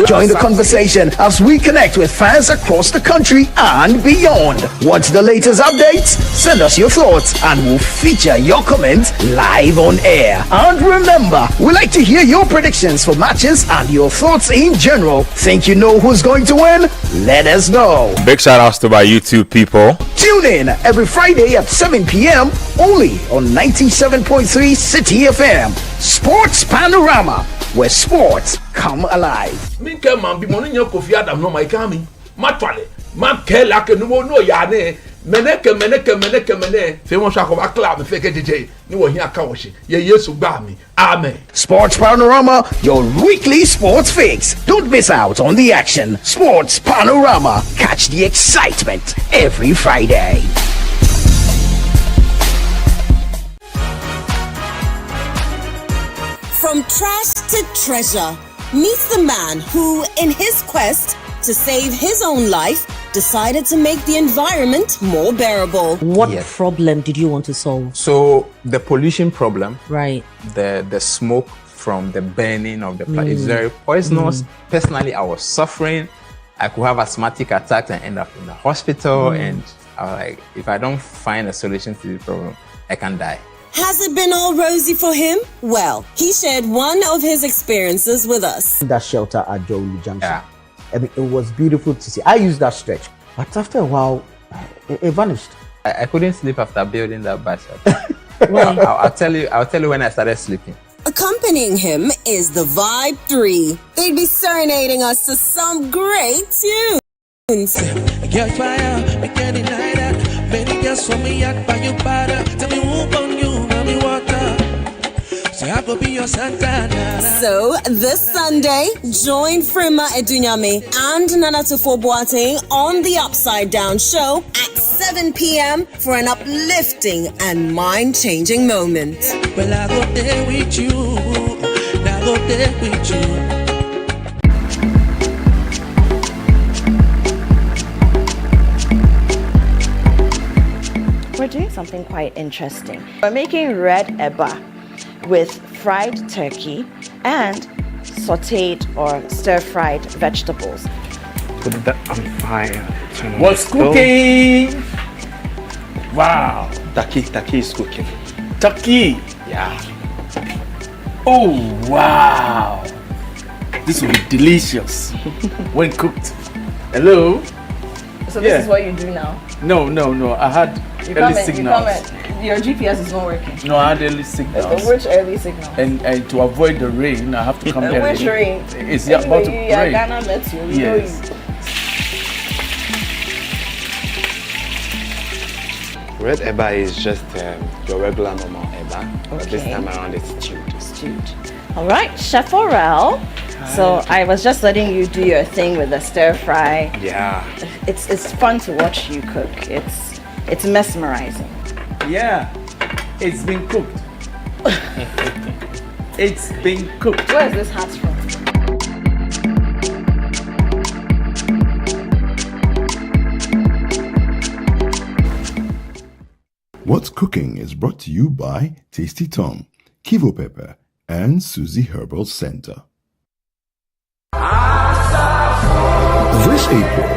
Join the conversation as we connect with fans across the country and beyond. Want the latest updates? Send us your thoughts and we'll feature your comments live on air. And remember, we like to hear your predictions for matches and your thoughts in general. Think you know who's going to win? Let us know. Big shout outs to my YouTube people. Tune in every Friday at 7 p.m. only on 97.3 City FM. Sports Panorama, where sports come alive. Sports Panorama, your weekly sports fix. Don't miss out on the action. Sports Panorama, catch the excitement every Friday. From trash to treasure, meet the man who, in his quest to save his own life, decided to make the environment more bearable. What problem did you want to solve? So the pollution problem, right? The smoke from the burning of the plant is very poisonous. Personally, I was suffering. I could have asthmatic attacks and end up in the hospital. And I was like, if I don't find a solution to the problem, I can die. Has it been all rosy for him? Well, he shared one of his experiences with us. That shelter at Jolu Junction. I mean, it was beautiful to see. I used that stretch, but after a while, it vanished. I couldn't sleep after building that bus. I'll tell you when I started sleeping. Accompanying him is the Vibe 3. They'd be serenading us to some great tunes. Get fire, make any night out. Many girls for me at by you better. Tell me who on you, now me water. Say I go be your Santa. So this Sunday, join Frima Edunyame and Nana Tufo Boateng on the Upside Down Show at 7 p.m. for an uplifting and mind-changing moment. Well, I go there with you. I go there with you. We're doing something quite interesting. We're making red eba with fried turkey and sauteed or stir-fried vegetables. Put that on fire. What's cooking? Wow. Taki is cooking. Turkey. Yeah. Oh, wow. This will be delicious when cooked. Hello? So this is what you do now? No. I had early signals. Your GPS is not working. No, I had early signals. Which early signal? And to avoid the rain, I have to come here. Which rain? It's about to rain. Ghana met you. Yes. Red eba is just your regular normal eba. But this time around it's stewed. All right, Chef Orel, So I was just letting you do your thing with the stir fry. Yeah. It's fun to watch you cook. It's mesmerizing. Yeah. It's been cooked. It's been cooked. Where is this hat from? What's Cooking is brought to you by Tasty Tom, Kivo Pepper, and Susie Herbal Center. This April,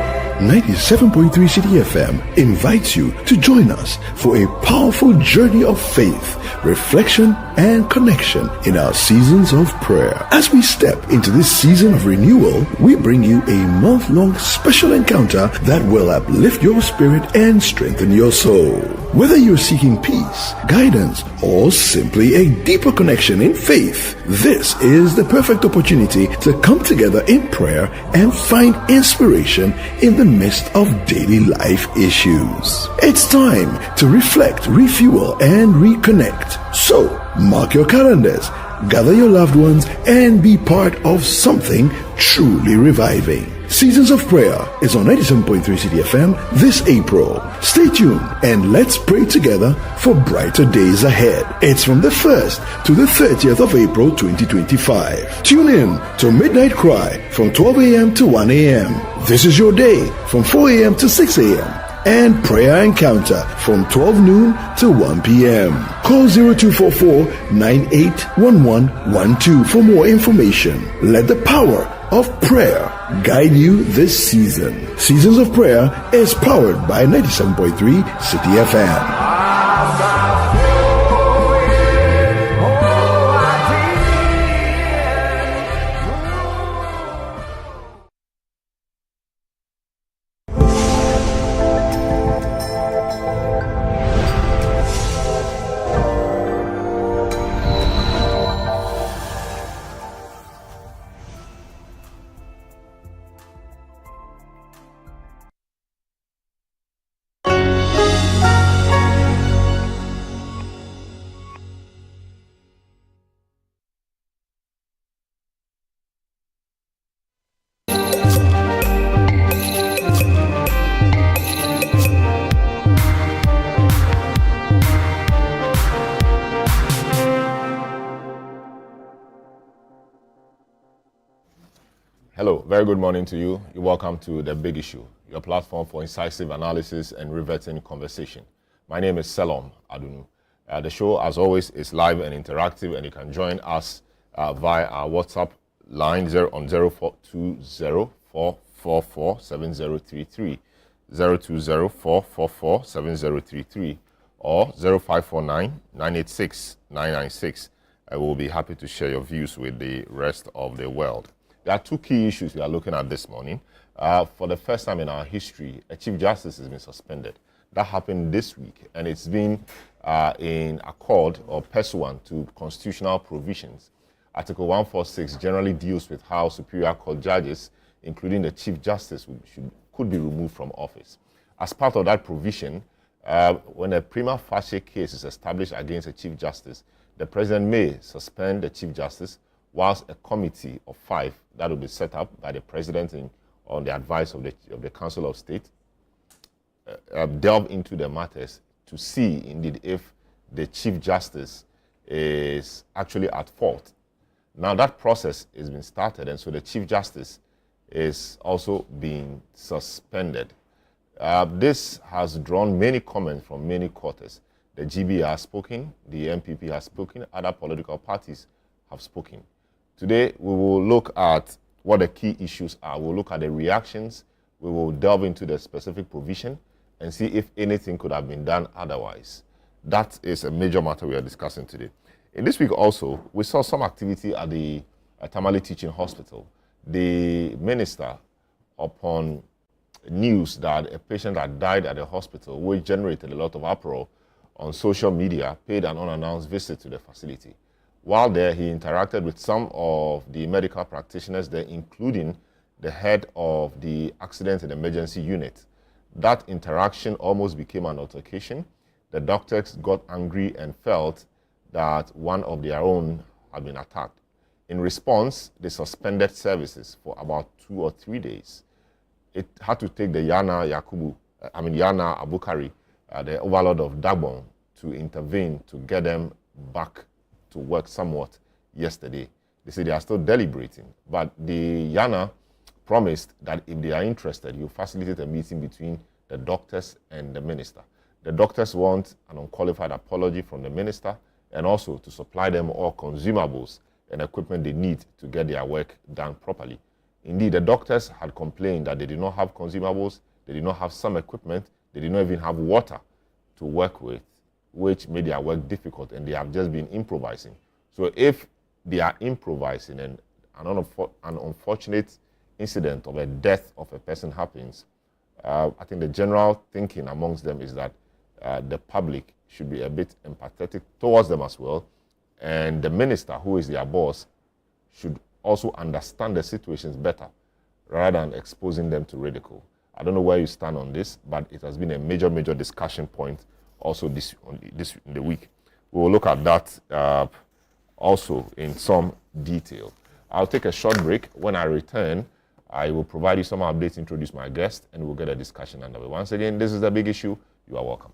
97.3 City FM invites you to join us for a powerful journey of faith, reflection, and connection in our seasons of prayer. As we step into this season of renewal, we bring you a month-long special encounter that will uplift your spirit and strengthen your soul. Whether you're seeking peace, guidance, or simply a deeper connection in faith, this is the perfect opportunity to come together in prayer and find inspiration in the midst of daily life issues. It's time to reflect, refuel, and reconnect. So, mark your calendars, gather your loved ones, and be part of something truly reviving. Seasons of Prayer is on 97.3 City FM this April. Stay tuned and let's pray together for brighter days ahead. It's from the 1st to the 30th of April 2025. Tune in to Midnight Cry from 12 a.m. to 1 a.m. This is your day from 4 a.m. to 6 a.m. and Prayer Encounter from 12 noon to 1 p.m. Call 0244-981112 for more information. Let the power of prayer guide you this season. Seasons of Prayer is powered by 97.3 City FM. Hello, very good morning to you. You're welcome to The Big Issue, your platform for incisive analysis and riveting conversation. My name is Selom Adunu. The show, as always, is live and interactive, and you can join us via our WhatsApp line on 0420-444-7033, 020-444-7033, or 0549-986-996. I will be happy to share your views with the rest of the world. There are two key issues we are looking at this morning. For the first time in our history, a Chief Justice has been suspended. That happened this week, and it's been in accord or pursuant to constitutional provisions. Article 146 generally deals with how Superior Court judges, including the Chief Justice, could be removed from office. As part of that provision, when a prima facie case is established against a Chief Justice, the President may suspend the Chief Justice, whilst a committee of 5 that will be set up by the President on the advice of the Council of State delve into the matters to see indeed if the Chief Justice is actually at fault. Now that process has been started, and so the Chief Justice is also being suspended. This has drawn many comments from many quarters. The GB has spoken, the MPP has spoken, other political parties have spoken. Today, we will look at what the key issues are. We'll look at the reactions. We will delve into the specific provision and see if anything could have been done otherwise. That is a major matter we are discussing today. In this week also, we saw some activity at the Tamale Teaching Hospital. The minister, upon news that a patient had died at the hospital, which generated a lot of uproar on social media, paid an unannounced visit to the facility. While there, he interacted with some of the medical practitioners there, including the head of the accident and emergency unit. That interaction almost became an altercation. The doctors got angry and felt that one of their own had been attacked. in response, they suspended services for about 2 or 3 days. It had to take the Yana Abukari, the overlord of Dagbon, to intervene to get them back to work somewhat yesterday. They say they are still deliberating, but the Yana promised that if they are interested, he will facilitate a meeting between the doctors and the minister. The doctors want an unqualified apology from the minister and also to supply them all consumables and equipment they need to get their work done properly. Indeed, the doctors had complained that they did not have consumables, they did not have some equipment, they did not even have water to work with, which made their work difficult, and they have just been improvising. So if they are improvising and an unfortunate incident of a death of a person happens, I think the general thinking amongst them is that the public should be a bit empathetic towards them as well, and the minister, who is their boss, should also understand the situations better rather than exposing them to ridicule. I don't know where you stand on this, but it has been a major discussion point also in the week. We will look at that also in some detail. I'll take a short break. When I return, I will provide you some updates, introduce my guest, and we'll get a discussion underway. Once again, this is The Big Issue. You are welcome.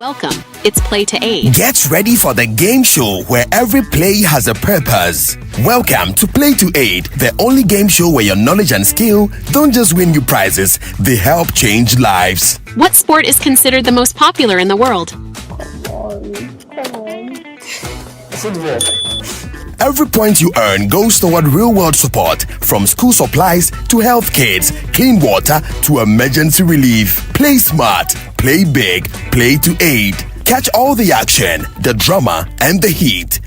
Welcome. It's Play to 8. Get ready for the game show where every play has a purpose. Welcome to Play to 8, the only game show where your knowledge and skill don't just win you prizes, they help change lives. What sport is considered the most popular in the world? Football. Every point you earn goes toward real-world support, from school supplies to health kits, clean water to emergency relief. Play smart, play big, Play to 8. Catch all the action, the drama, and the heat.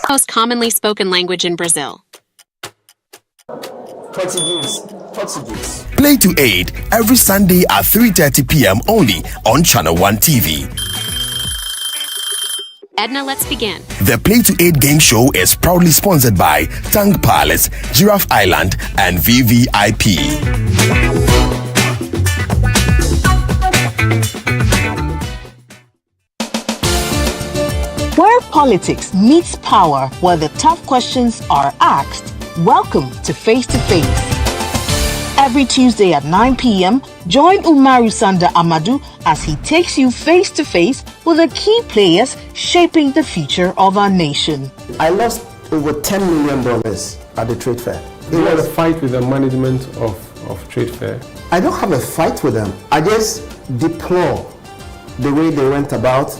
Most commonly spoken language in Brazil. Portuguese. Play to 8 every Sunday at 3:30 p.m. only on Channel 1 TV. Edna, let's begin. The Play to 8 game show is proudly sponsored by Tank Palace, Giraffe Island, and VVIP. Where politics meets power, where the tough questions are asked. Welcome to Face to Face. Every Tuesday at 9 p.m., join Umaru Sanda Amadou as he takes you face to face with the key players shaping the future of our nation. I lost over $10 million at the trade fair. You had a fight with the management of trade fair? I don't have a fight with them. I just deplore the way they went about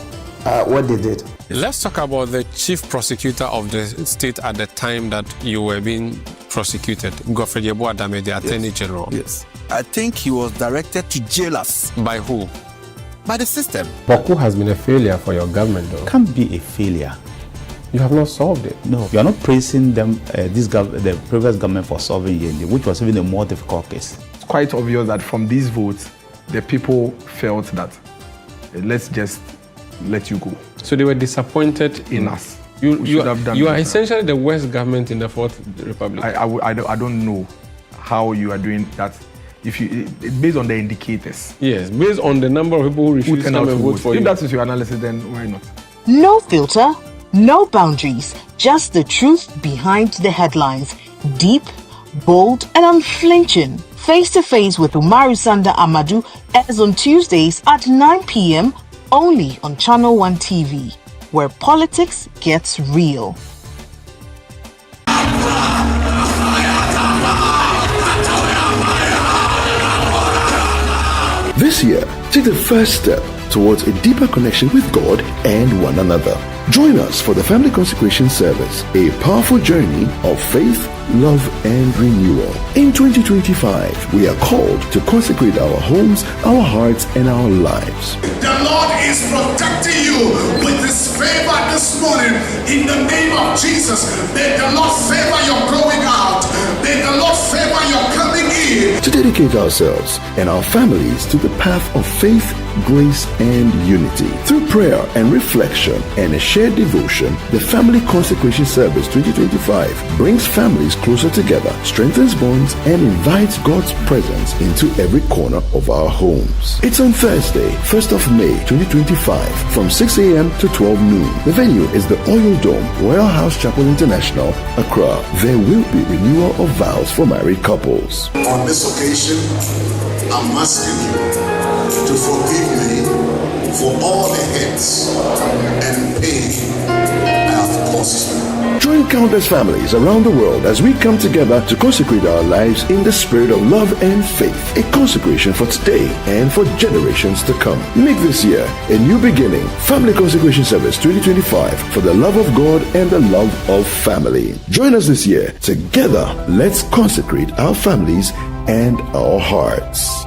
what they did. Let's talk about the chief prosecutor of the state at the time that you were being prosecuted, Godfrey Yeboah-Dame, the Attorney General. Yes. I think he was directed to jail us. By who? By the system. Boko has been a failure for your government, though. Can't be a failure. You have not solved it. No, you are not praising them, the previous government for solving Yende, which was even a more difficult case. It's quite obvious that from these votes, the people felt that let's just let you go. So they were disappointed in us. You are essentially the worst government in the Fourth Republic. I don't know how you are doing that. Based on the indicators. Yes, based on the number of people who refuse to come and vote for you. If that is your analysis, then why not? No filter, no boundaries, just the truth behind the headlines. Deep, bold, and unflinching. Face to Face with Umaru Sanda Amadou airs on Tuesdays at 9 p.m. only on Channel 1 TV, where politics gets real. This year, take the first step towards a deeper connection with God and one another. Join us for the Family Consecration Service, a powerful journey of faith, love, and renewal. In 2025, we are called to consecrate our homes, our hearts, and our lives. The Lord is protecting you with His favor this morning in the name of Jesus. May the Lord favor your going out. May the Lord favor your coming in. live. To dedicate ourselves and our families to the path of faith, grace, and unity. Through prayer and reflection and a shared devotion, the Family Consecration Service 2025 brings families closer together, strengthens bonds, and invites God's presence into every corner of our homes. It's on Thursday, 1st of May 2025 from 6 a.m. to 12 noon. The venue is the Oil Dome, Royal House Chapel International, Accra. There will be renewal of vows for married couples. On this occasion, I'm asking you to forgive me for all the hits and pain I have caused you. Join countless families around the world as we come together to consecrate our lives in the spirit of love and faith. A consecration for today and for generations to come. Make this year a new beginning. Family Consecration Service 2025 for the love of God and the love of family. Join us this year. Together, let's consecrate our families and our hearts.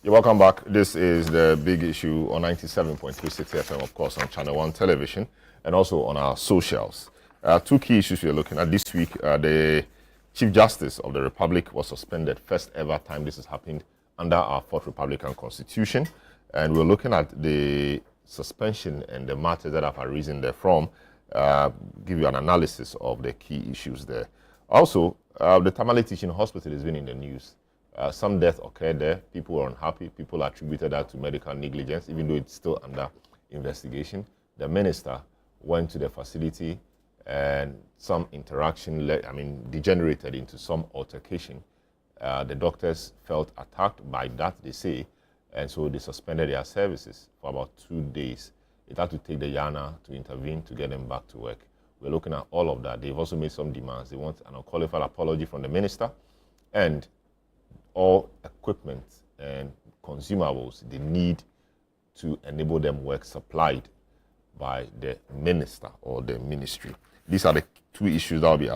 You're welcome back. This is the big issue on 97.36 FM, of course, on Channel 1 television and also on our socials. Two key issues we're looking at this week. The Chief Justice of the Republic was suspended, first ever time this has happened under our Fourth Republican Constitution. And we're looking at the suspension and the matters that have arisen therefrom, give you an analysis of the key issues there. Also, the Tamale Teaching Hospital has been in the news. Some death occurred there. People were unhappy. People attributed that to medical negligence, even though it's still under investigation. The minister went to the facility and some interaction degenerated into some altercation. The doctors felt attacked by that, they say, and so they suspended their services for about 2 days. It had to take the Yana to intervene to get them back to work. We're looking at all of that. They've also made some demands. They want an unqualified apology from the minister and all equipment and consumables they need to enable them work supplied by the minister or the ministry. These are the two issues that will be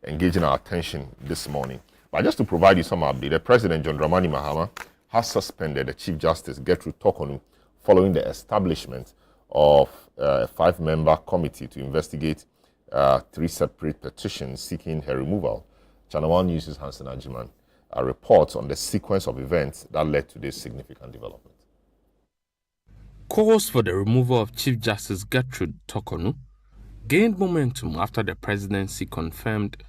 engaging our attention this morning. But just to provide you some update, the President John Dramani Mahama has suspended the Chief Justice Gertrude Tokonu following the establishment of a 5-member committee to investigate 3 separate petitions seeking her removal. Channel 1 News' Hansen Ajiman reports on the sequence of events that led to this significant development. Calls for the removal of Chief Justice Gertrude Tokonu gained momentum after the presidency confirmed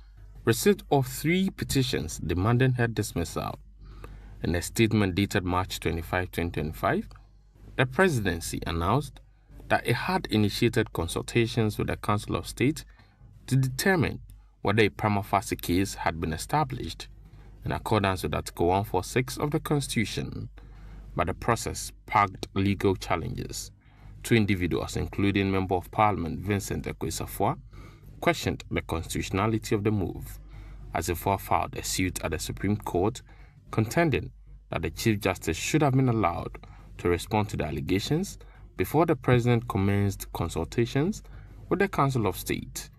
receipt of 3 petitions demanding her dismissal. In a statement dated March 25, 2025, the presidency announced that it had initiated consultations with the Council of State to determine whether a prima facie case had been established in accordance with Article 146 of the Constitution, but the process packed legal challenges. 2 individuals, including Member of Parliament Vincent Ekwesafua, questioned the constitutionality of the move, as Afua filed a suit at the Supreme Court contending that the Chief Justice should have been allowed to respond to the allegations before the President commenced consultations with the Council of State.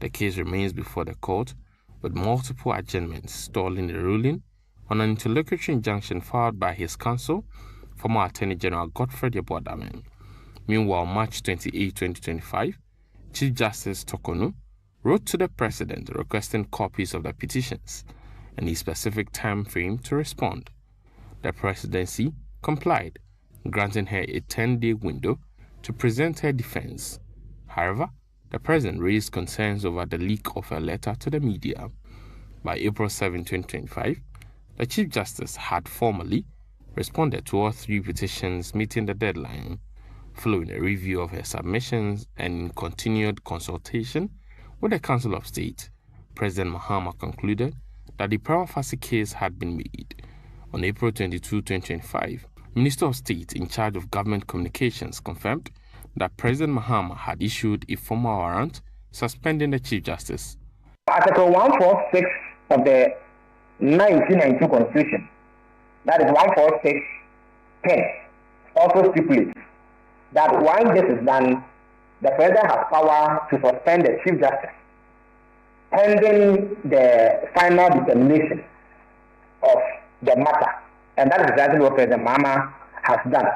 The case remains before the court, with multiple adjournments stalling the ruling on an interlocutory injunction filed by his counsel, former Attorney General Godfrey Yeboah-Dameng. Meanwhile, March 28, 2025, Chief Justice Tokonu wrote to the President requesting copies of the petitions and a specific time frame to respond. The Presidency complied, granting her a 10-day window to present her defense. However, the President raised concerns over the leak of her letter to the media. By April 7, 2025, the Chief Justice had formally responded to all 3 petitions meeting the deadline. Following a review of her submissions and in continued consultation with the Council of State, President Mahama concluded that the prima facie case had been made. On April 22, 2025, Minister of State in charge of government communications confirmed that President Mahama had issued a formal warrant suspending the Chief Justice. Article 146 of the 1992 Constitution, that is 146.10, also stipulates that when this is done, the president has power to suspend the chief justice pending the final determination of the matter. And that is exactly what President Mahama has done.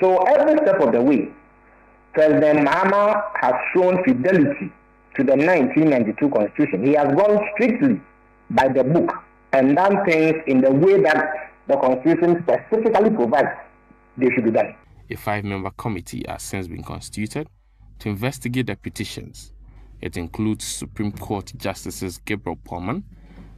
So every step of the way, President Mahama has shown fidelity to the 1992 Constitution. He has gone strictly by the book and done things in the way that the Constitution specifically provides they should be done. A 5-member committee has since been constituted to investigate the petitions. It includes Supreme Court Justices Gabriel Pullman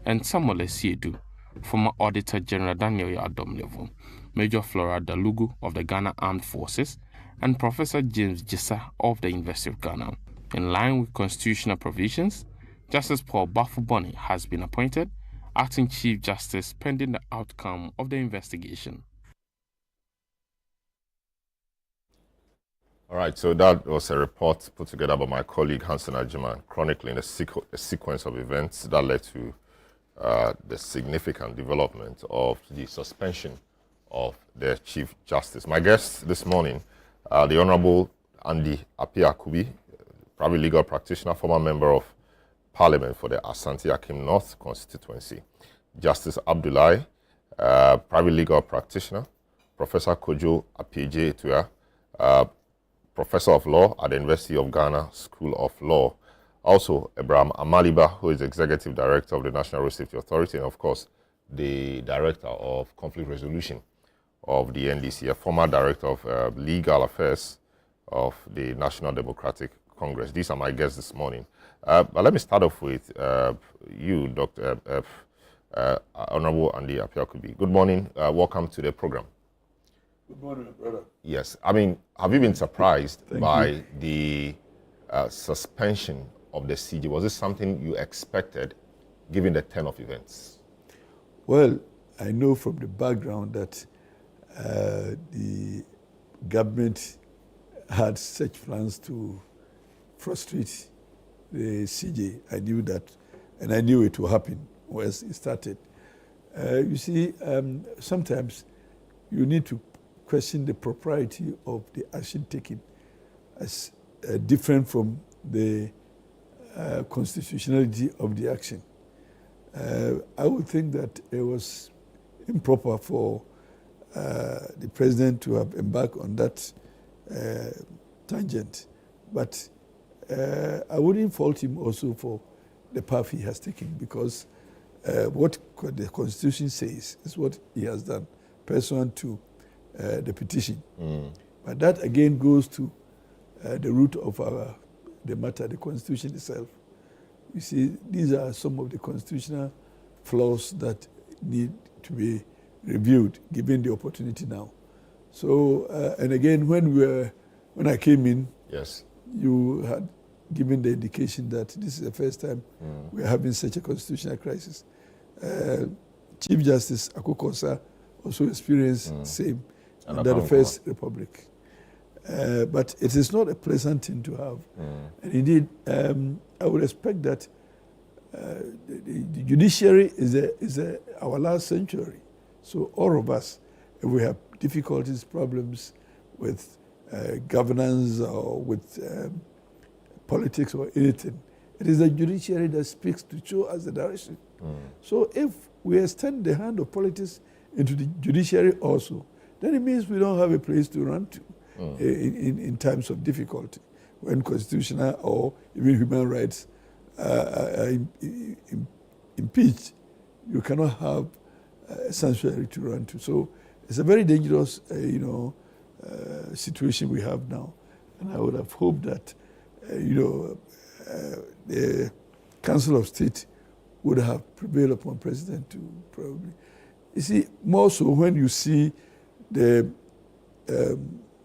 and Samuel Esiedu, former Auditor General Daniel Yadomlevo, Major Flora Dalugu of the Ghana Armed Forces, and Professor James Jissa of the University of Ghana. In line with constitutional provisions, Justice Paul Bafuboni has been appointed acting Chief Justice pending the outcome of the investigation. All right, so that was a report put together by my colleague Hansen Ajima, chronicling a sequence of events that led to the significant development of the suspension of the Chief Justice. My guest this morning, the Honorable Andy Appiah-Kubi, private legal practitioner, former member of Parliament for the Asante Akim North constituency. Justice Abdullahi, private legal practitioner. Professor Kojo Apieje-Etua, Professor of Law at the University of Ghana School of Law. Also, Abraham Amaliba, who is Executive Director of the National Road Safety Authority, and of course, the Director of Conflict Resolution of the NDC, a former Director of Legal Affairs of the National Democratic Congress. These are my guests this morning. But let me start off with you, Dr. Honorable Andy Appiah-Kubi. Good morning. Welcome to the program. Good morning, brother. Yes. I mean, have you been surprised by the suspension of the CJ? Was this something you expected, given the turn of events? Well, I know from the background that the government had such plans to frustrate the CJ. I knew that, and I knew it would happen once it started. You see, sometimes you need to question the propriety of the action taken as different from the constitutionality of the action. I would think that it was improper for the president to have embarked on that tangent, but I wouldn't fault him also for the path he has taken, because what the Constitution says is what he has done, pursuant to the petition. But that again goes to the root of the matter, the Constitution itself. You see, these are some of the constitutional flaws that need to be reviewed, given the opportunity now. So, and again, when I came in, yes, you had given the indication that this is the first time we are having such a constitutional crisis. Chief Justice Akukosa also experienced the same under the First Republic. But it is not a pleasant thing to have. And indeed, I would expect that the judiciary is our last century. So all of us, if we have difficulties, problems with governance or with politics or anything, it is the judiciary that speaks to show us the direction. So if we extend the hand of politics into the judiciary also, then it means we don't have a place to run to in times of difficulty, when constitutional or even human rights are impeached. You cannot have a sanctuary to run to. So it's a very dangerous, situation we have now. And I would have hoped that, the Council of State would have prevailed upon President to probably. You see, more so when you see the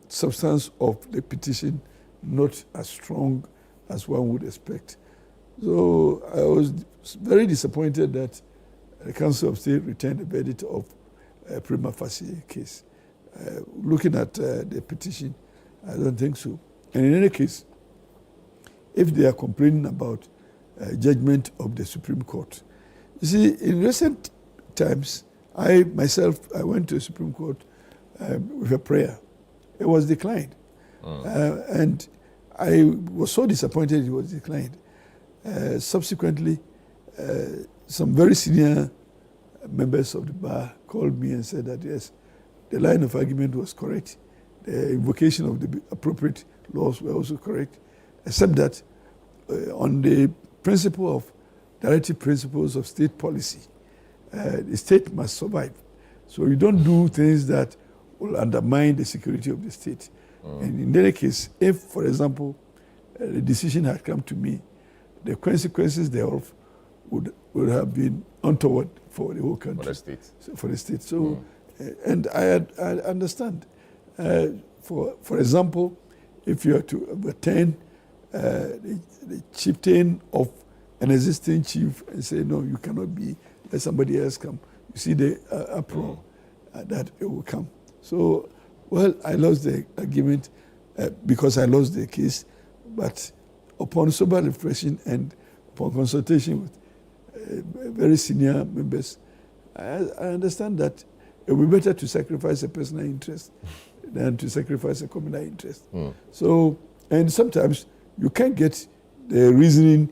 substance of the petition not as strong as one would expect. So I was very disappointed that the Council of State returned a verdict of a prima facie case. Looking at the petition, I don't think so. And in any case, if they are complaining about judgment of the Supreme Court, you see, in recent times, I went to the Supreme Court with a prayer. it was declined. And I was so disappointed it was declined. Subsequently, some very senior members of the bar called me and said that yes, the line of argument was correct. The invocation of the appropriate laws were also correct, except that on the principle of directive principles of state policy, the state must survive. So you don't do things that will undermine the security of the state. And in any case, if, for example, the decision had come to me, the consequences thereof would have been untoward for the whole country. For the state. So, and I understand. For example, if you are to overturn the chieftain of an existing chief and say, no, you cannot be, let somebody else come. You see the uproar that it will come. So, well, I lost the argument because I lost the case, but upon sober reflection and upon consultation with very senior members, I understand that it will be better to sacrifice a personal interest than to sacrifice a communal interest. So, and sometimes you can't get the reasoning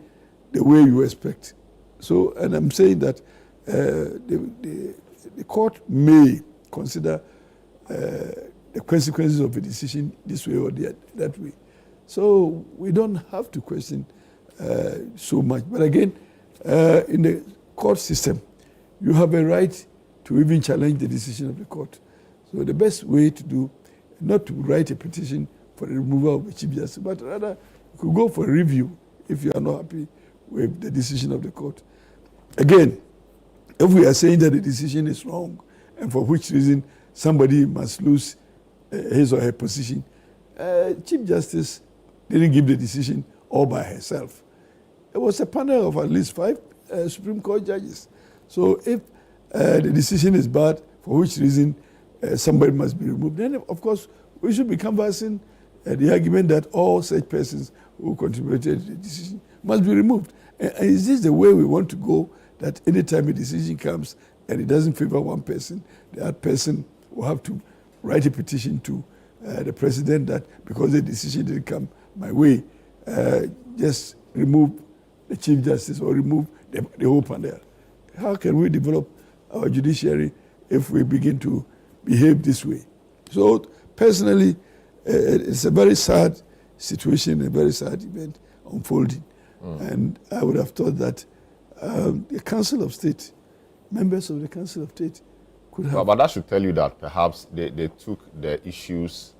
the way you expect. So, and I'm saying that the court may consider the consequences of a decision this way or that way. So we don't have to question so much. But again, in the court system, you have a right to even challenge the decision of the court. So the best way to do, not to write a petition for the removal of the Chief Justice, but rather you could go for a review if you are not happy with the decision of the court. Again, if we are saying that the decision is wrong, and for which reason somebody must lose his or her position, Chief Justice didn't give the decision all by herself. It was a panel of at least 5 Supreme Court judges. So if the decision is bad, for which reason somebody must be removed, then of course we should be canvassing the argument that all such persons who contributed to the decision must be removed. And is this the way we want to go, that anytime a decision comes and it doesn't favor one person, that person will have to write a petition to the president that because the decision didn't come my way, just remove the Chief Justice or remove the whole panel? How can we develop our judiciary if we begin to behave this way? So personally, it's a very sad situation, a very sad event unfolding. And I would have thought that the Council of State, members of the Council of State could have... But that should tell you that perhaps they took the issues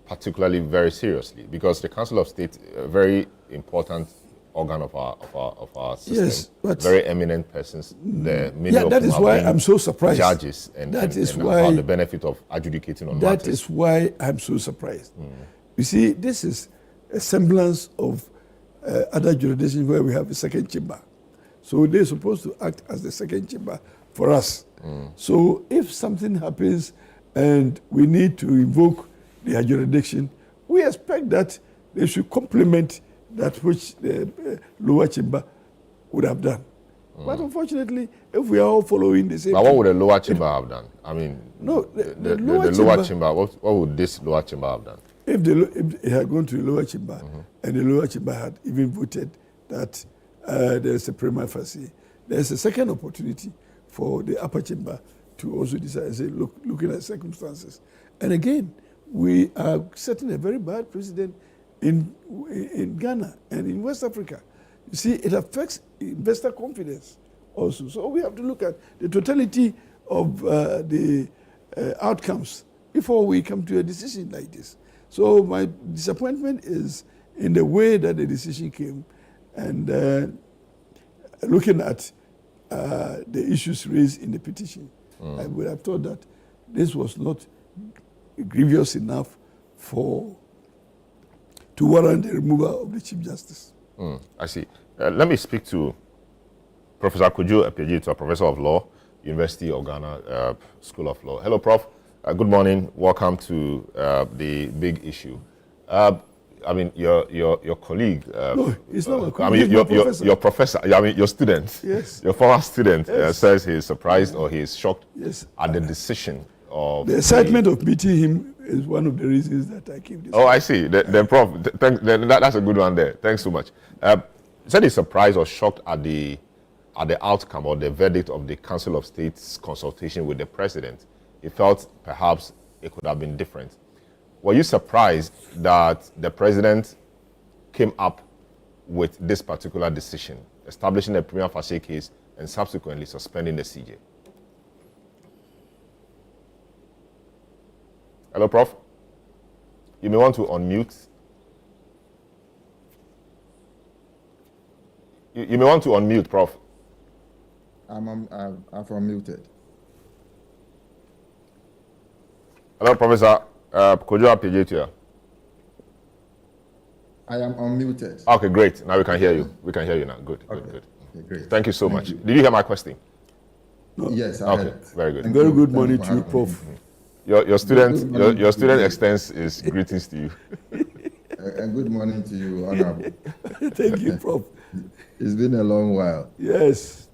particularly very seriously, because the Council of State, a very important organ of our system, yes, but very eminent persons. Many of that them is have why been I'm so surprised. Judges and have the benefit of adjudicating on matters. That is why I'm so surprised. You see, this is a semblance of other jurisdictions where we have a second chamber. So they're supposed to act as the second chamber for us. So if something happens and we need to invoke their jurisdiction, we expect that they should complement that which the lower chamber would have done. But unfortunately, if we are all following the same... But what would the lower chamber have done? I mean, no, the lower chamber, what would this lower chamber have done? If it had gone to the lower chamber, and the lower chamber had even voted that there's a prima facie, there's a second opportunity for the upper chamber to also decide and say, looking at circumstances. And again, we are setting a very bad precedent in Ghana and in West Africa. You see, it affects investor confidence also. So we have to look at the totality of the outcomes before we come to a decision like this. So my disappointment is in the way that the decision came, and looking at the issues raised in the petition. I would have thought that this was not grievous enough to warrant the removal of the Chief Justice. I see. Let me speak to Professor Kojo Epejito, Professor of Law, University of Ghana School of Law. Hello, Prof. Good morning. Welcome to the big issue. I mean, your colleague. No, it's not my colleague. I mean, your professor. I mean, your student. Yes. Your former student yes. Says he is surprised or he is shocked yes. at the decision of... The excitement of meeting him is one of the reasons that I came this Oh, I see. The Prof, that's a good one there. Thanks so much. Said he's surprised or shocked at the outcome or the verdict of the Council of State's consultation with the president. He felt perhaps it could have been different. Were you surprised that the president came up with this particular decision, establishing a prima facie case and subsequently suspending the CJ? Hello, Prof. You may want to unmute. You may want to unmute, Prof. I've unmuted. Hello, Professor Kojo Apejetua. I am unmuted. Okay, great. Now we can hear you. We can hear you now. Good, good, good. Okay, great. Thank you so much. Did you hear my question? No. Yes, I Okay, heard. very good. Very good morning to you, Prof. Your student extends his greetings to you. And good morning to you, Honorable. Thank you, Prof. It's been a long while. Yes.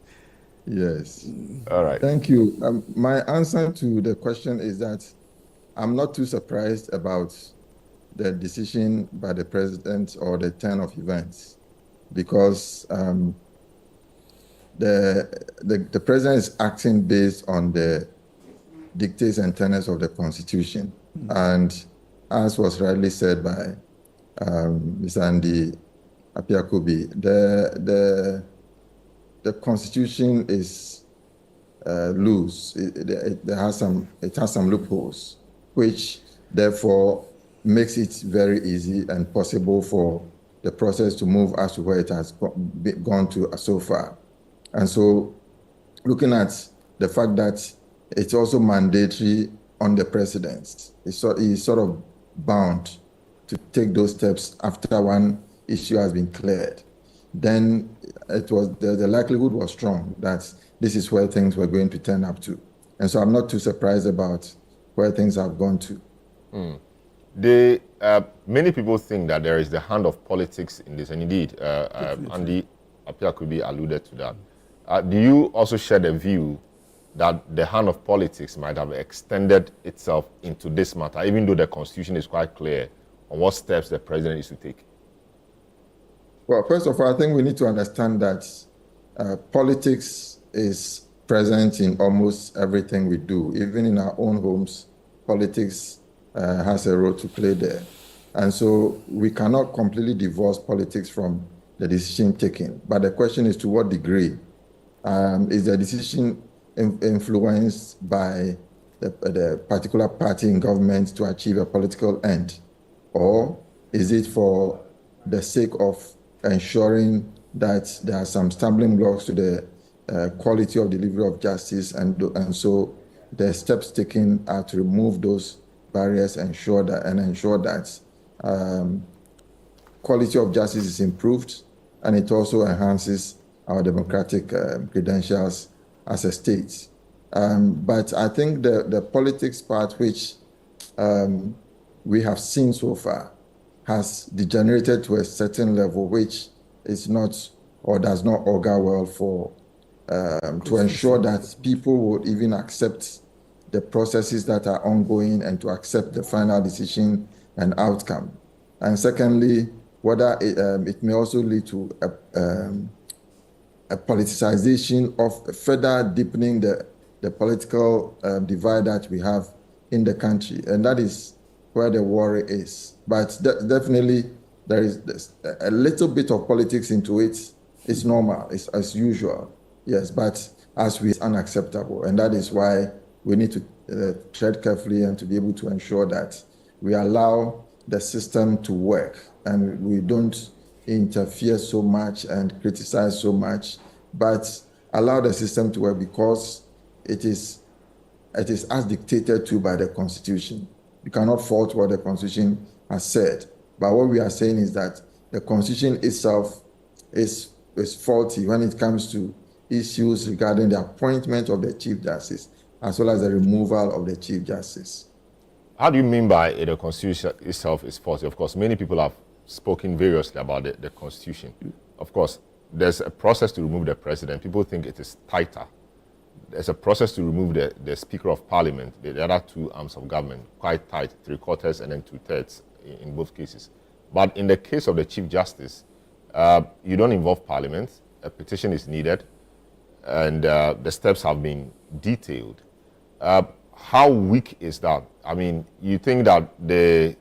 Yes. All right. Thank you. My answer to the question is that I'm not too surprised about the decision by the president or the turn of events, because the president is acting based on the dictates and tenets of the Constitution. And as was rightly said by Mr. Andy Apiakubi, the Constitution is loose. It has some loopholes, which therefore makes it very easy and possible for the process to move as to where it has gone to so far. And so, looking at the fact that it's also mandatory on the president, he's sort of bound to take those steps after one issue has been cleared, then the likelihood was strong that this is where things were going to turn up to. And so I'm not too surprised about where things have gone to. Many people think that there is the hand of politics in this, and indeed, Andy Apiakubi alluded to that. Do you also share the view that the hand of politics might have extended itself into this matter, even though the Constitution is quite clear on what steps the president is to take? Well, first of all, I think we need to understand that politics is present in almost everything we do. Even in our own homes, politics has a role to play there. And so we cannot completely divorce politics from the decision taking. But the question is, to what degree is the decision influenced by the particular party in government to achieve a political end? Or is it for the sake of ensuring that there are some stumbling blocks to the quality of delivery of justice, and so the steps taken are to remove those barriers and ensure that quality of justice is improved, and it also enhances our democratic credentials as a state. But I think the politics part, which we have seen so far, has degenerated to a certain level, which is not or does not augur well for to ensure that people would even accept the processes that are ongoing and to accept the final decision and outcome. And secondly, whether it may also lead to a politicization of further deepening the political divide that we have in the country. And that is where the worry is. But definitely there is a little bit of politics into it. It's normal, it's as usual. Yes, but as we, it's unacceptable. And that is why we need to tread carefully and to be able to ensure that we allow the system to work and we don't interfere so much and criticize so much, but allow the system to work, because it is as dictated to by the Constitution. You cannot fault what the Constitution has said. But what we are saying is that the Constitution itself is faulty when it comes to issues regarding the appointment of the Chief Justice, as well as the removal of the Chief Justice. How do you mean by the Constitution itself is faulty? Of course, many people have spoken variously about the Constitution. Of course, there's a process to remove the president. People think it is tighter there's a process to remove the Speaker of Parliament, the other two arms of government, quite tight, 3/4 and then 2/3 in both cases. But in the case of the Chief Justice, you don't involve Parliament, a petition is needed, and the steps have been detailed. How weak is that? I mean, you think that the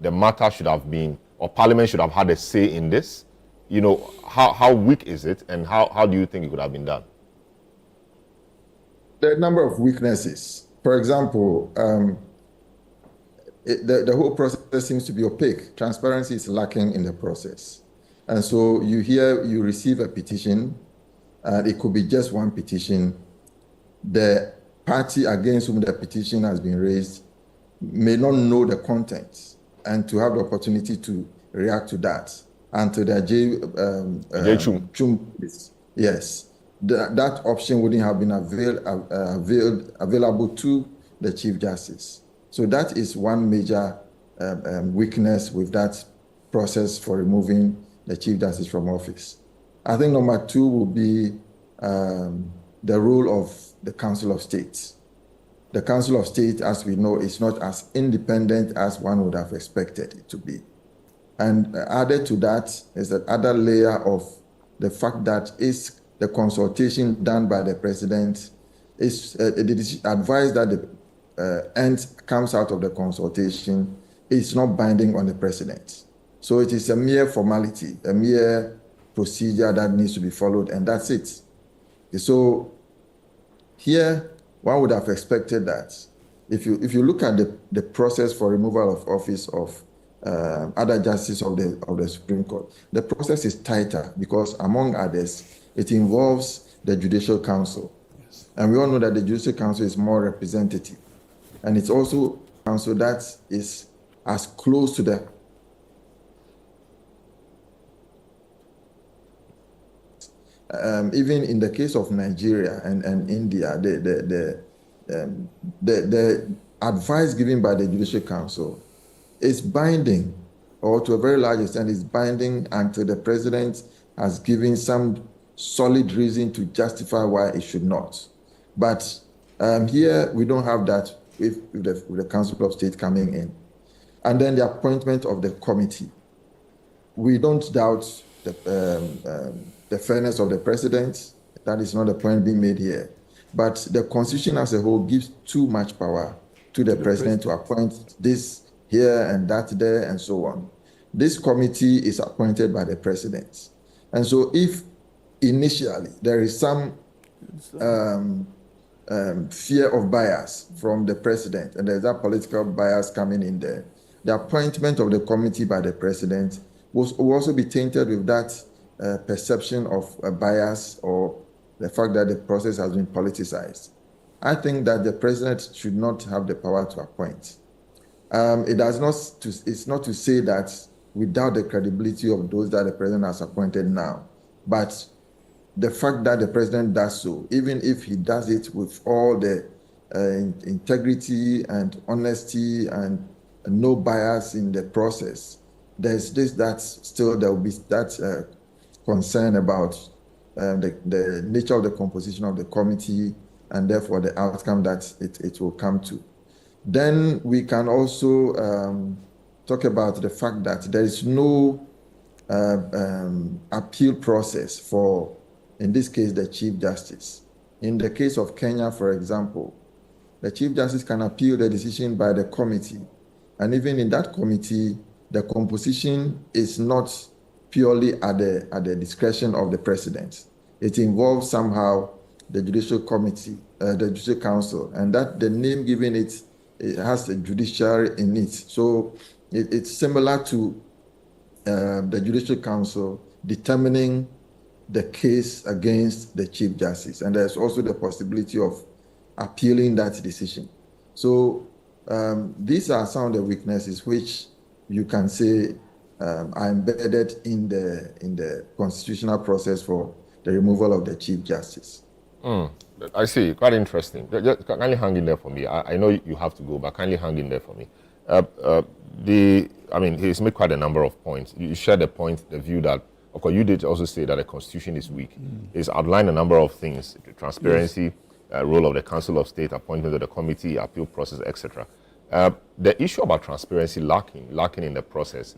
matter should have been, or Parliament should have had a say in this? You know, how weak is it, and how do you think it could have been done? There are a number of weaknesses. For example, the whole process seems to be opaque. Transparency is lacking in the process. And so you receive a petition, and it could be just one petition. The party against whom the petition has been raised may not know the contents and to have the opportunity to react to that until the yes. That option wouldn't have been available to the Chief Justice. So that is one major weakness with that process for removing the Chief Justice from office. I think number two will be the role of the Council of State. The Council of State, as we know, is not as independent as one would have expected it to be. And added to that is that other layer of the fact that is the consultation done by the president is the advice that the end comes out of the consultation is not binding on the president. So it is a mere formality, a mere procedure that needs to be followed, and that's it. So here, one would have expected that if you look at the process for removal of office of other justices of the Supreme Court, the process is tighter because, among others, it involves the Judicial Council. Yes. And we all know that the Judicial Council is more representative. And it's also a council that is as close to the even in the case of Nigeria and India, the advice given by the Judicial Council is binding, or to a very large extent is binding until the president has given some solid reason to justify why it should not. But here we don't have that with the Council of State coming in. And then the appointment of the committee. We don't doubt the fairness of the president. That is not the point being made here. But the Constitution as a whole gives too much power to the president to appoint this here and that there and so on. This committee is appointed by the president. And so if initially there is some fear of bias from the president, and there's that political bias coming in there, the appointment of the committee by the president will also be tainted with that perception of a bias or the fact that the process has been politicized. I think that the president should not have the power to appoint. It's not to say that without the credibility of those that the president has appointed now, but the fact that the president does so, even if he does it with all the integrity and honesty and no bias in the process, there's this that still there will be that concern about the nature of the composition of the committee and therefore the outcome that it will come to. Then we can also talk about the fact that there is no appeal process for, in this case, the Chief Justice. In the case of Kenya, for example, the Chief Justice can appeal the decision by the committee. And even in that committee, the composition is not purely at the discretion of the president. It involves somehow the Judicial Committee, the Judicial Council, and that the name given it has a judiciary in it. So it's similar to the Judicial Council determining the case against the Chief Justice. And there's also the possibility of appealing that decision. So these are some of the weaknesses which you can say are embedded in the constitutional process for the removal of the Chief Justice. I see. Quite interesting. Just kindly hang in there for me. I know you have to go, but kindly hang in there for me. He's made quite a number of points. You shared the point, the view that, of course, you did also say that the Constitution is weak. He's outlined a number of things: transparency, role of the Council of State, appointment of the committee, appeal process, etc. The issue about transparency lacking in the process,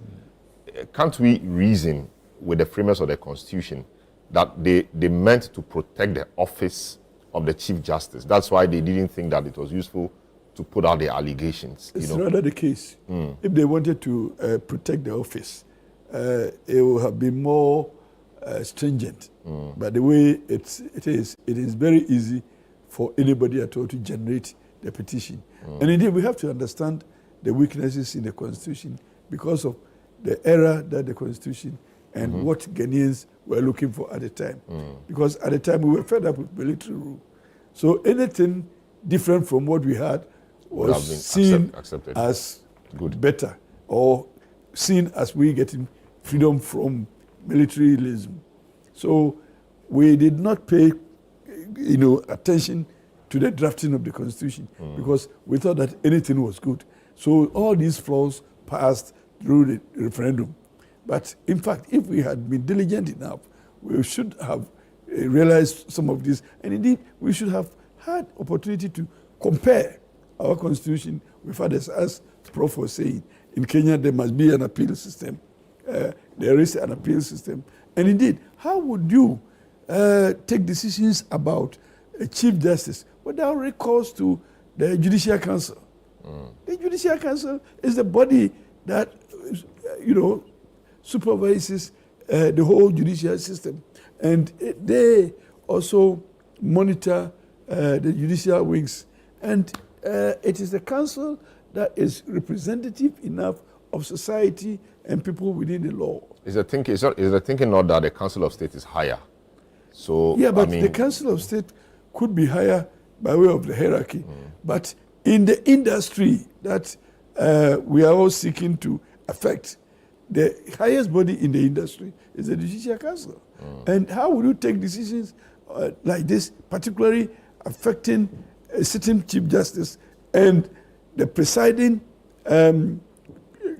can't we reason with the framers of the Constitution that they meant to protect the office of the Chief Justice? That's why they didn't think that it was useful to put out the allegations. It's rather the case. If they wanted to protect the office, it would have been more stringent. But the way it is very easy for anybody at all to generate the petition. And indeed, we have to understand the weaknesses in the Constitution because of the era that the Constitution and what Ghanaians were looking for at the time. Because at the time, we were fed up with military rule. So anything different from what we had was seen as better, or seen as we getting freedom from militarism. So we did not pay, attention to the drafting of the Constitution because we thought that anything was good. So all these flaws passed through the referendum. But in fact, if we had been diligent enough, we should have realized some of this. And indeed, we should have had opportunity to compare our Constitution with others. As Prof was saying, in Kenya, there must be an appeal system. There is an appeal system. And indeed, how would you take decisions about a Chief Justice without recourse to the Judicial Council? The Judicial Council is the body that, supervises the whole judicial system. And they also monitor the judicial wings. And it is the council that is representative enough of society and people within the law. Is the thinking not that the Council of State is higher? So yeah, but the Council of State could be higher by way of the hierarchy. But in the industry that we are all seeking to affect, the highest body in the industry is the Judicial Council. And how would you take decisions like this, particularly affecting a sitting Chief Justice, and the presiding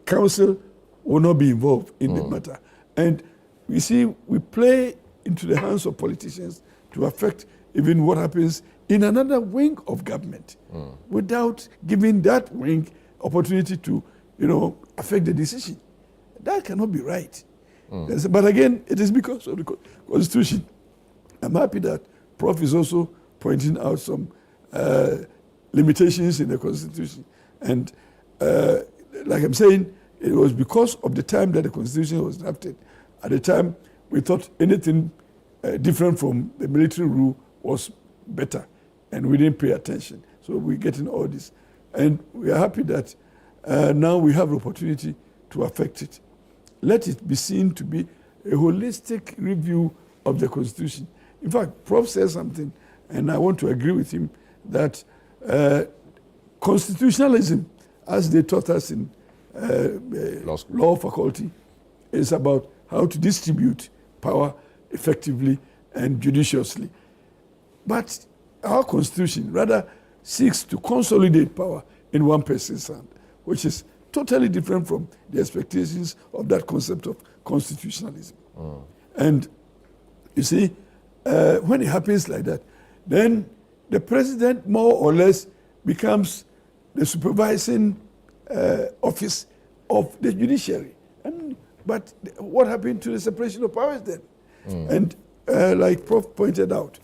council will not be involved in the matter? And you see, we play into the hands of politicians to affect even what happens in another wing of government without giving that wing opportunity to, affect the decision. That cannot be right. But again, it is because of the Constitution. I'm happy that Prof is also pointing out some limitations in the Constitution. And like I'm saying, it was because of the time that the Constitution was drafted. At the time, we thought anything different from the military rule was better, and we didn't pay attention. So we're getting all this. And we are happy that now we have the opportunity to affect it. Let it be seen to be a holistic review of the Constitution. In fact, Prof says something, and I want to agree with him, that constitutionalism, as they taught us in law faculty, is about how to distribute power effectively and judiciously. But our Constitution rather seeks to consolidate power in one person's hand, which is totally different from the expectations of that concept of constitutionalism. And you see, when it happens like that, then the president more or less becomes the supervising office of the judiciary. But what happened to the separation of powers then? And like Prof pointed out,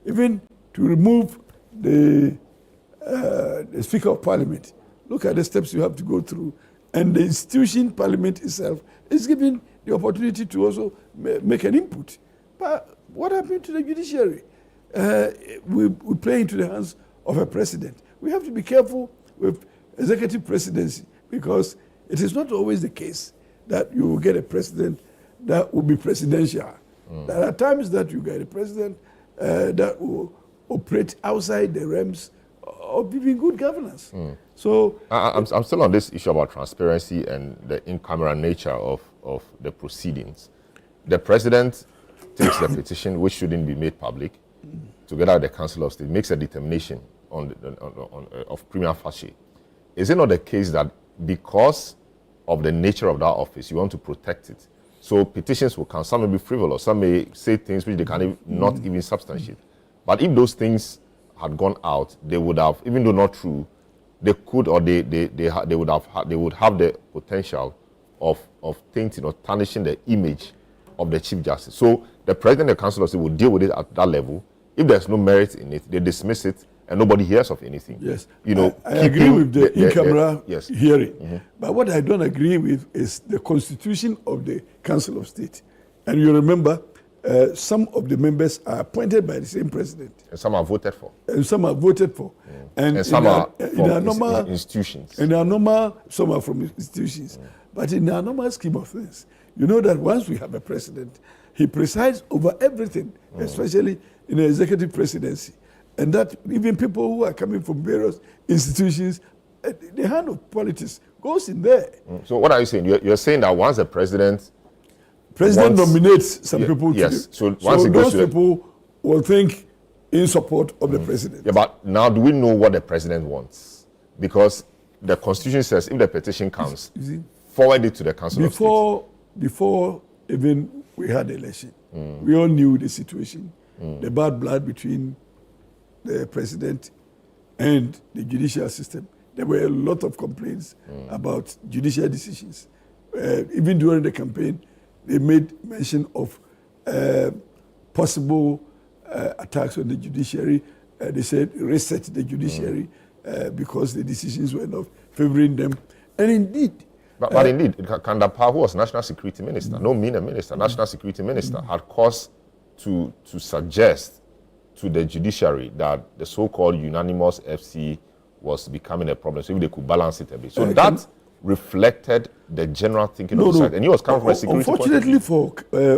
even to remove the Speaker of Parliament, look at the steps you have to go through. And the institution, Parliament itself, is given the opportunity to also make an input. But what happened to the judiciary? We play into the hands of a president. We have to be careful with executive presidency, because it is not always the case that you will get a president that will be presidential. There are times that you get a president that will operate outside the realms of even good governance. So I'm still on this issue about transparency and the in-camera nature of the proceedings. The president takes the petition, which shouldn't be made public, together with the Council of State, makes a determination of prima facie. Is it not the case that because of the nature of that office, you want to protect it? So petitions will come. Some may be frivolous. Some may say things which they can not even substantiate. But if those things had gone out, they would have, even though not true, they could, or they would have the potential of tainting or tarnishing the image of the Chief Justice. So the President and the Council of State will deal with it at that level. If there's no merit in it, they dismiss it and nobody hears of anything. Yes. You know, I agree with the in-camera yes. hearing. Mm-hmm. But what I don't agree with is the constitution of the Council of State. And you remember, some of the members are appointed by the same president. And some are voted for. And some are voted for. And some are from institutions. In our normal, some are from institutions. But in our normal scheme of things, you know that once we have a president, he presides over everything, especially in the executive presidency. And that even people who are coming from various institutions, the hand of politics goes in there. So what are you saying? You're saying that once the president nominates some people yes. to So once those people will think in support of the president. Yeah, but now do we know what the president wants? Because the Constitution says if the petition comes, forward it to the Council of State. Before even we had the election, we all knew the situation, the bad blood between the president and the judicial system. There were a lot of complaints about judicial decisions. Even during the campaign, they made mention of possible attacks on the judiciary. They said reset the judiciary because the decisions were not favoring them. And indeed, but indeed, Kandapa, who was National Security Minister, no meaner minister, National Security Minister, had cause to suggest to the judiciary that the so-called unanimous FC was becoming a problem, so if they could balance it a bit. So that reflected the general thinking of the society. And he was coming from a security unfortunately for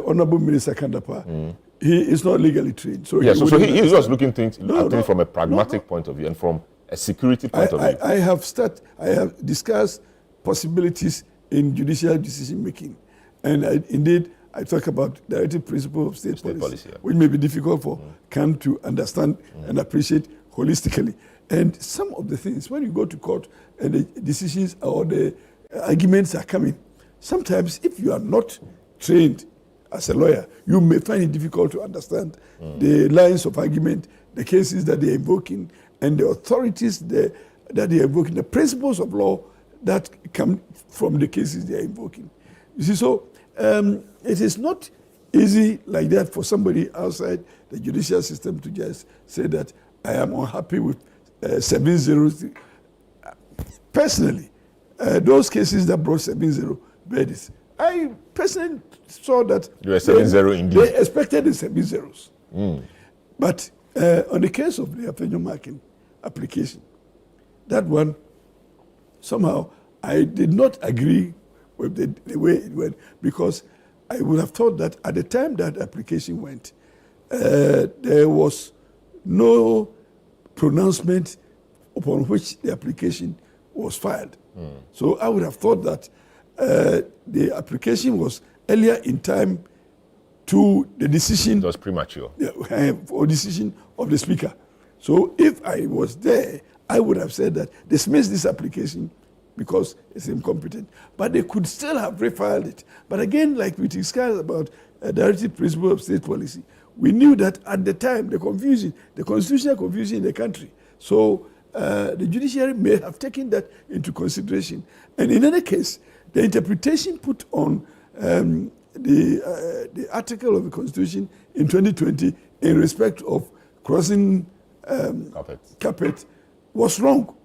Honorable Minister Kandapa, he is not legally trained. So yes, he was looking from a pragmatic point of view and from a security point of view. I have discussed possibilities in judicial decision making, and indeed I talk about directive principle of state policy, which may be difficult for Kant to understand and appreciate holistically. And some of the things, when you go to court and the decisions or the arguments are coming, sometimes if you are not trained as a lawyer, you may find it difficult to understand the lines of argument, the cases that they are invoking, and the authorities that they are invoking, the principles of law that come from the cases they are invoking. You see, so it is not easy like that for somebody outside the judicial system to just say that I am unhappy with 7-0. Personally, those cases that brought 7-0 verdicts, I personally saw that you were 7-0 indeed. They expected the 7-0s. But on the case of the Afenyo Marking application, that one, somehow I did not agree with the way it went, because I would have thought that at the time that application went, there was no pronouncement upon which the application was filed. So I would have thought that the application was earlier in time to the decision. It was premature. Or decision of the Speaker. So if I was there, I would have said that dismiss this application because it's incompetent. But they could still have refiled it. But again, like we discussed about directive principle of state policy, we knew that at the time, the constitutional confusion in the country. So the judiciary may have taken that into consideration. And in any case, the interpretation put on the article of the Constitution in 2020 in respect of crossing carpet was wrong.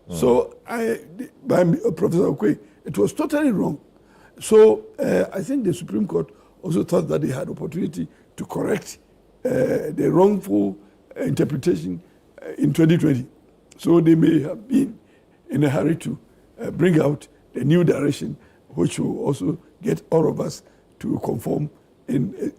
So by Professor Okwe, it was totally wrong. So I think the Supreme Court also thought that they had opportunity to correct the wrongful interpretation in 2020. So they may have been in a hurry to bring out a new direction, which will also get all of us to conform in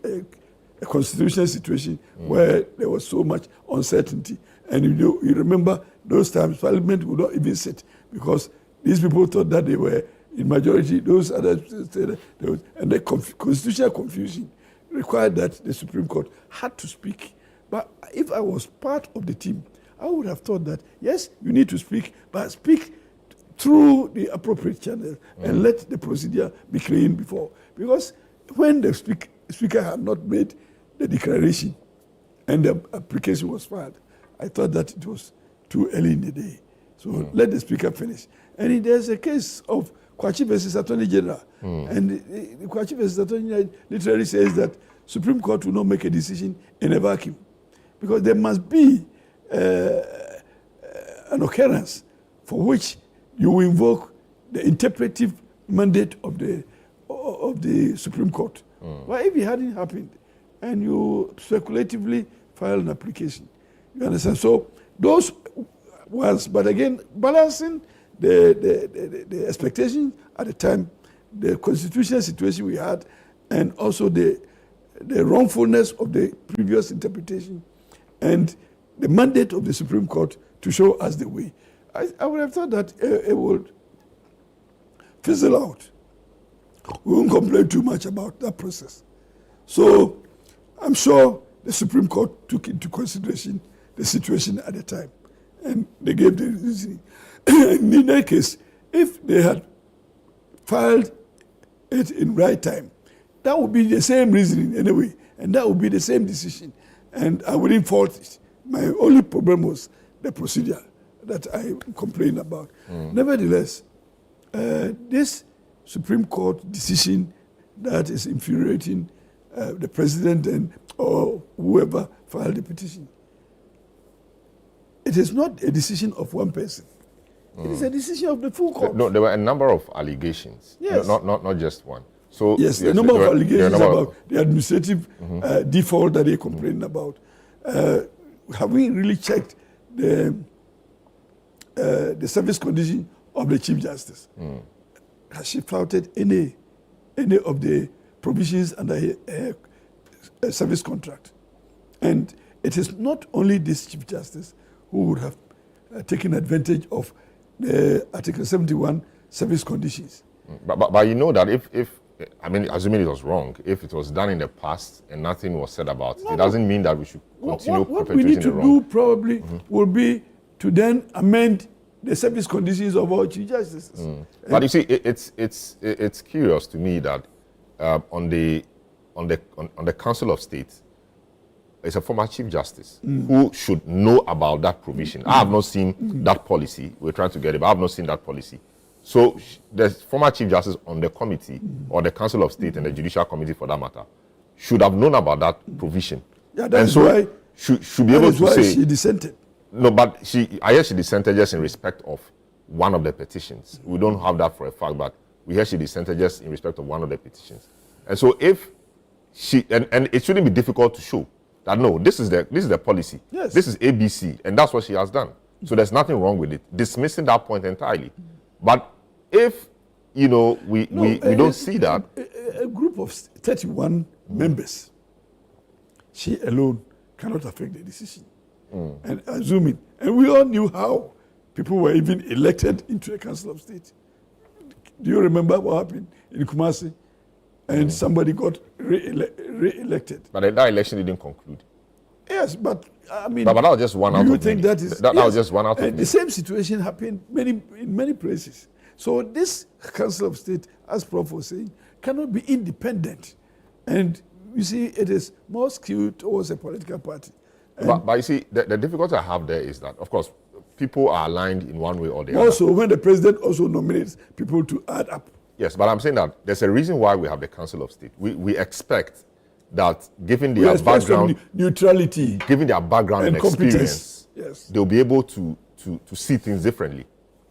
a constitutional situation where there was so much uncertainty. And you remember those times Parliament would not even sit because these people thought that they were in majority. Those others said that they were, and the constitutional confusion required that the Supreme Court had to speak. But if I was part of the team, I would have thought that, yes, you need to speak, but speak through the appropriate channel and let the procedure be clean before. Because when the speaker had not made the declaration and the application was filed, I thought that it was too early in the day. So let the Speaker finish. And there's a case of Kwachi versus Attorney General. And the Kwachi versus Attorney General literally says that Supreme Court will not make a decision in a vacuum. Because there must be an occurrence for which you will invoke the interpretive mandate of the Supreme Court. But if it hadn't happened, and you speculatively file an application, you understand? So those ones, but again, balancing the expectation at the time, the constitutional situation we had, and also the wrongfulness of the previous interpretation, and the mandate of the Supreme Court to show us the way. I would have thought that it would fizzle out. We won't complain too much about that process. So I'm sure the Supreme Court took into consideration the situation at the time, and they gave the reasoning. In that case, if they had filed it in right time, that would be the same reasoning anyway, and that would be the same decision, and I wouldn't fault it. My only problem was the procedure that I complained about. Nevertheless, this Supreme Court decision that is infuriating the president and or whoever filed the petition, it is not a decision of one person. It is a decision of the full court. No, there were a number of allegations. Yes. Not just one. So yes, a number of allegations about the administrative default that they complained about. Have we really checked the service condition of the Chief Justice? Has she flouted any of the provisions under a service contract? And it is not only this Chief Justice who would have taken advantage of the Article 71 service conditions. But you know that if I mean, assuming it was wrong, if it was done in the past and nothing was said about it, it doesn't mean that we should continue what we need to do probably will be to then amend the service conditions of our Chief Justices. But you see, it's curious to me that on the Council of State, it's a former Chief Justice who should know about that provision. I have not seen that policy. We're trying to get it, but I have not seen that policy. So the former Chief Justice on the committee, or the Council of State and the Judicial Committee for that matter, should have known about that provision. Yeah, that's why should be able to say she dissented. No, but I hear she dissented just in respect of one of the petitions. We don't have that for a fact, but we hear she dissented just in respect of one of the petitions. And so if she and it shouldn't be difficult to show that no, this is the policy. Yes. This is ABC, and that's what she has done. So there's nothing wrong with it. Dismissing that point entirely. But if we don't see that. A group of 31 members, she alone cannot affect the decision. And assuming, and we all knew how people were even elected into a Council of State. Do you remember what happened in Kumasi? And somebody got re-elected. But that election didn't conclude. Yes, but I mean, but that was just one out of many. Do you think that is that was just one out of many? The same situation happened in many places. So this Council of State, as Prof was saying, cannot be independent. And you see, it is more skewed towards a political party. But you see, the difficulty I have there is that, of course, people are aligned in one way or the other. Also, when the president also nominates people to add up. Yes, but I'm saying that there's a reason why we have the Council of State. We expect that, given their background, neutrality, given their background and experience, yes, they'll be able to see things differently.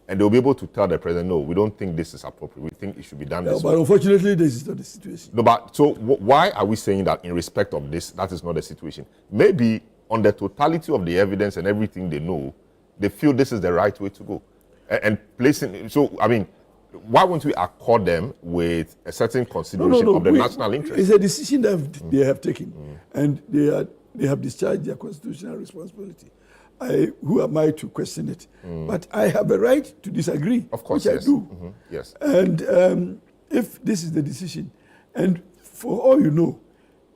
And they'll be able to tell the president, no, we don't think this is appropriate. We think it should be done this way. But unfortunately, this is not the situation. No, but so why are we saying that in respect of this, that is not the situation? Maybe on the totality of the evidence and everything they know, they feel this is the right way to go. And placing, so, I mean, why won't we accord them with a certain consideration of the national interest? It's a decision that they have taken, and they have discharged their constitutional responsibility. Who am I to question it? But I have a right to disagree, of course, which yes. I do. Yes. And if this is the decision, and for all you know,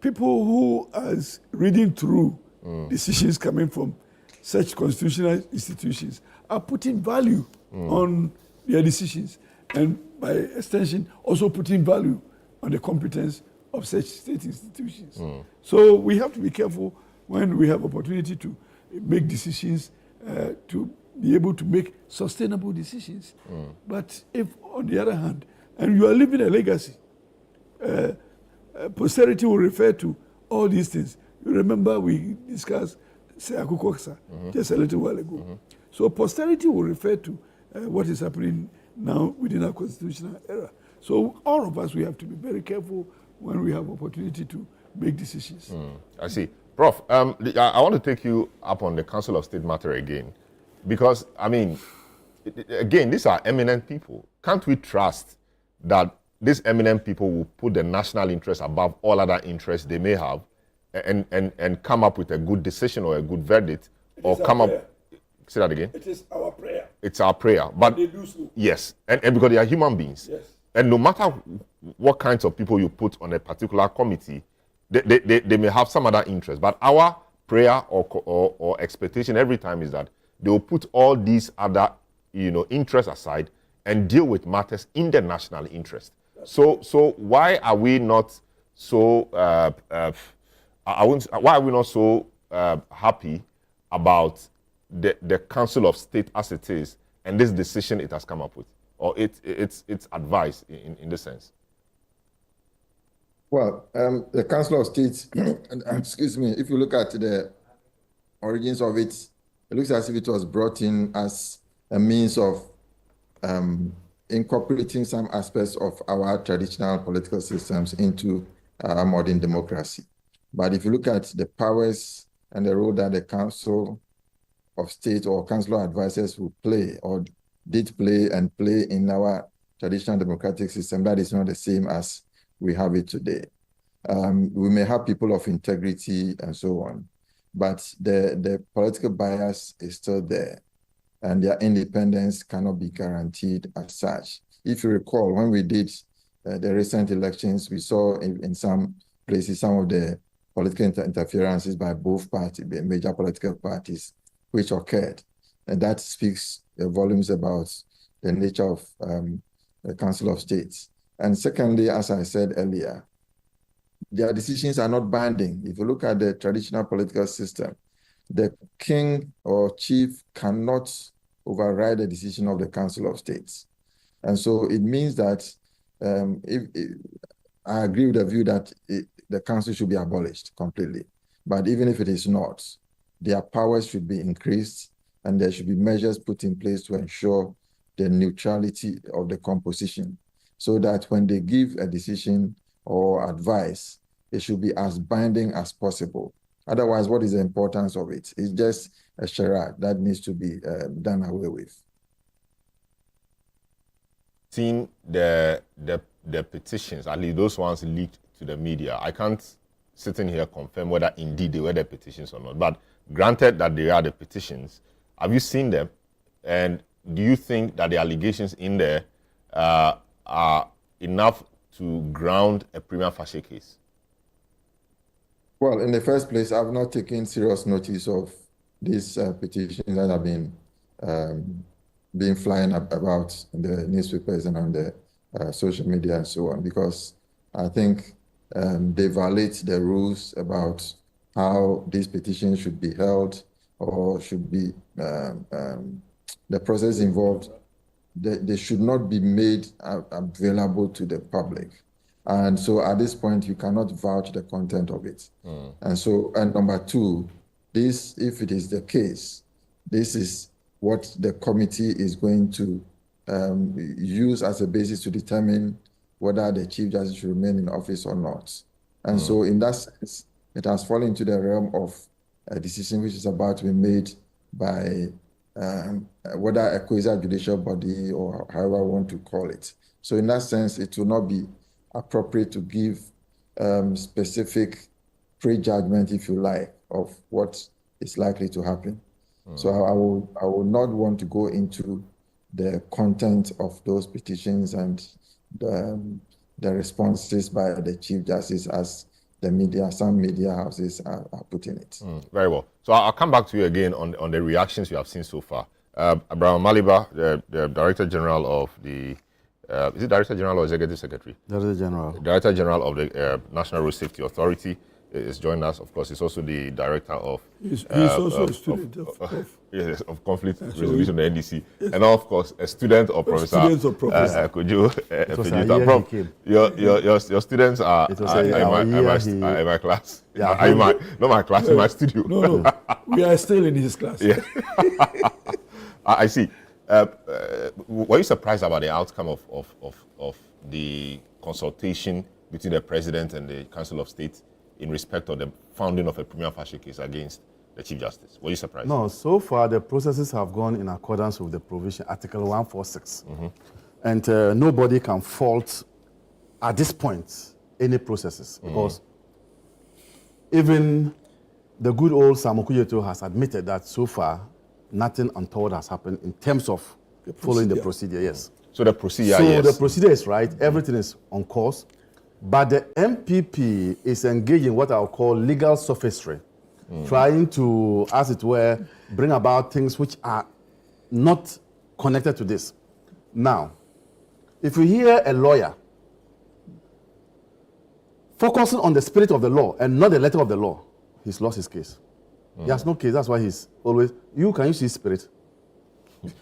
people who are reading through decisions coming from such constitutional institutions are putting value on their decisions, and by extension, also putting value on the competence of such state institutions. So we have to be careful when we have opportunity to make decisions to be able to make sustainable decisions. But if, on the other hand, and you are leaving a legacy, posterity will refer to all these things. You remember we discussed Seakukoksa just a little while ago. So posterity will refer to what is happening now within our constitutional era. So all of us, we have to be very careful when we have opportunity to make decisions. I see. Prof, I want to take you up on the Council of State matter again, because, I mean, again, these are eminent people. Can't we trust that these eminent people will put the national interest above all other interests they may have and come up with a good decision or a good verdict, or come up... Say that again? It is our prayer. It's our prayer. But they do so. Yes, and because they are human beings. Yes. And no matter what kinds of people you put on a particular committee, they may have some other interest. But our prayer or expectation every time is that they will put all these other interests aside and deal with matters in the national interest. So why are we not so why are we not so happy about the Council of State as it is and this decision it has come up with, or its advice in this sense? Well, the Council of State, excuse me, if you look at the origins of it, it looks as if it was brought in as a means of incorporating some aspects of our traditional political systems into modern democracy. But if you look at the powers and the role that the Council of State or Council of Advisors will play or did play and play in our traditional democratic system, that is not the same as we have it today. We may have people of integrity and so on, but the political bias is still there, and their independence cannot be guaranteed as such. If you recall, when we did the recent elections, we saw in some places some of the political interferences by both parties, the major political parties, which occurred. And that speaks volumes about the nature of the Council of States. And secondly, as I said earlier, their decisions are not binding. If you look at the traditional political system, the king or chief cannot override the decision of the Council of States. And so it means that I agree with the view that the council should be abolished completely. But even if it is not, their powers should be increased and there should be measures put in place to ensure the neutrality of the composition, so that when they give a decision or advice, it should be as binding as possible. Otherwise, what is the importance of it? It's just a charade that needs to be done away with. Seeing the petitions, at least those ones leaked to the media, I can't sit in here confirm whether indeed they were the petitions or not. But granted that they are the petitions, have you seen them? And do you think that the allegations in there are enough to ground a prima facie case? Well, in the first place, I've not taken serious notice of these petitions that have been flying about in the newspapers and on the social media and so on, because I think they violate the rules about how these petitions should be held or should be, the process involved, they should not be made available to the public. And so at this point, you cannot vouch the content of it. And so, and number two, this, if it is the case, this is what the committee is going to use as a basis to determine whether the Chief Justice should remain in office or not. And so in that sense, it has fallen into the realm of a decision which is about to be made by whether a quasi-judicial body or however I want to call it. So in that sense, it will not be appropriate to give specific prejudgment, if you like, of what is likely to happen. So I will not want to go into the content of those petitions and the responses by the Chief Justice as the media, some media houses are putting it. Very well. So I'll come back to you again on the reactions you have seen so far. Abraham Maliba, the Director General of the, is it Director General or Executive Secretary? Director General. Director General of the National Road Safety Authority. is joining us. Of course, he's also the director of. He's also a student of conflict resolution at the NDC, yes. And of course a student of Professor Kojo. Your students are in my class. Yeah, not my class, in my studio. No, we are still in his class. Yeah. I see. Were you surprised about the outcome of the consultation between the President and the Council of State in respect of the founding of a prima facie case against the Chief Justice? Were you surprised? No, so far the processes have gone in accordance with the provision, Article 146. Mm-hmm. And nobody can fault, at this point, any processes. Mm-hmm. Because even the good old Samuel Okudzeto has admitted that so far, nothing untoward has happened in terms of following the procedure, yes. So the procedure, yes. So the procedure is right, everything is on course, but the MPP is engaged in what I'll call legal sophistry, trying to, as it were, bring about things which are not connected to this. Now, if you hear a lawyer focusing on the spirit of the law and not the letter of the law, he's lost his case. He has no case, that's why he's always, can you see spirit?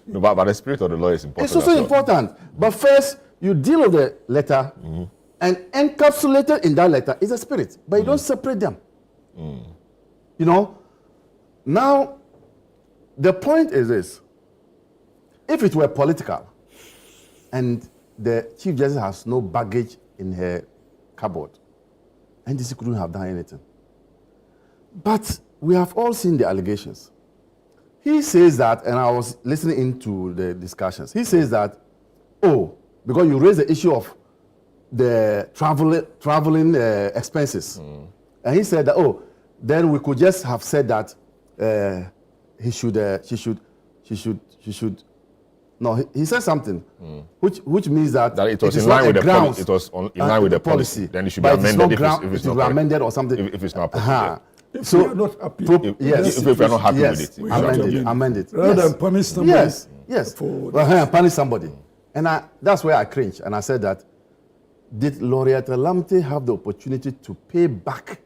No, but the spirit of the law is important. It's also important. But first, you deal with the letter, and encapsulated in that letter is the spirit. But you don't separate them. You know? Now, the point is this. If it were political, and the Chief Justice has no baggage in her cupboard, NDC couldn't have done anything. But we have all seen the allegations. He says that, and I was listening into the discussions, he says that, because you raised the issue of the traveling expenses. And he said that, then we could just have said that she should. No, he said something, which means that it was in line with the policy. It was in line with the policy. Then it should be amended if it's not amended or something. If it's not possible. If we are not happy, if we are not happy with it, amend it. Rather than punish somebody. Yes. Punish somebody. And that's where I cringe. And I said that, did Laureate Lamte have the opportunity to pay back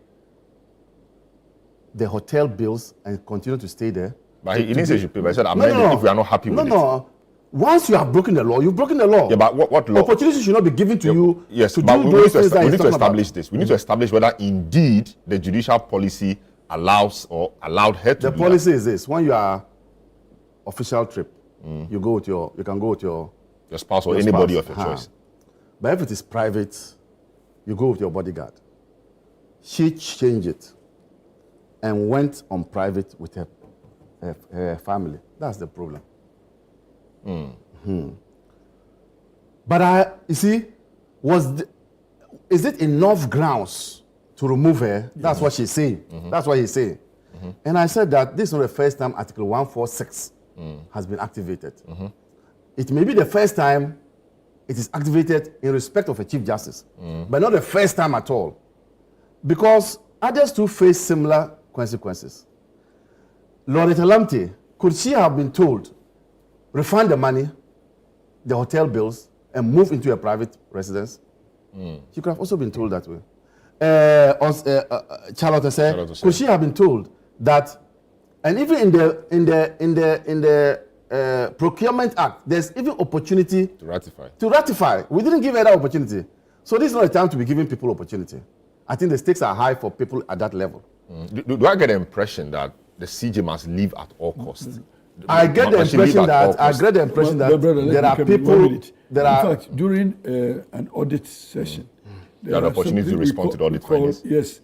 the hotel bills and continue to stay there? But he didn't say she should pay, but he said amend it if we are not happy with it. No. Once you have broken the law, you've broken the law. Yeah, but what law? Opportunity should not be given to you. Yes, to but do we those things need to establish this. We need to establish whether indeed the judicial policy allows or allowed her to do the policy is this: when you are official trip, you can go with your spouse or anybody of your choice. But if it is private, you go with your bodyguard. She changed it and went on private with her family. That's the problem. But is it enough grounds to remove her? That's what she's saying. That's what he's saying. And I said that this is not the first time Article 146 has been activated. It may be the first time it is activated in respect of a Chief Justice, but not the first time at all. Because others too face similar consequences. Laureate Lamte, could she have been told, refund the money, the hotel bills, and move into a private residence? She could have also been told that way. Charlotte said, could she have been told that, and even in the Procurement Act, there's even opportunity to ratify. We didn't give her that opportunity. So this is not a time to be giving people opportunity. I think the stakes are high for people at that level. Do I get the impression that the CJ must leave at all costs? I get the impression that there are people. In fact, during an audit session, there are opportunity to respond to the audit findings. Yes,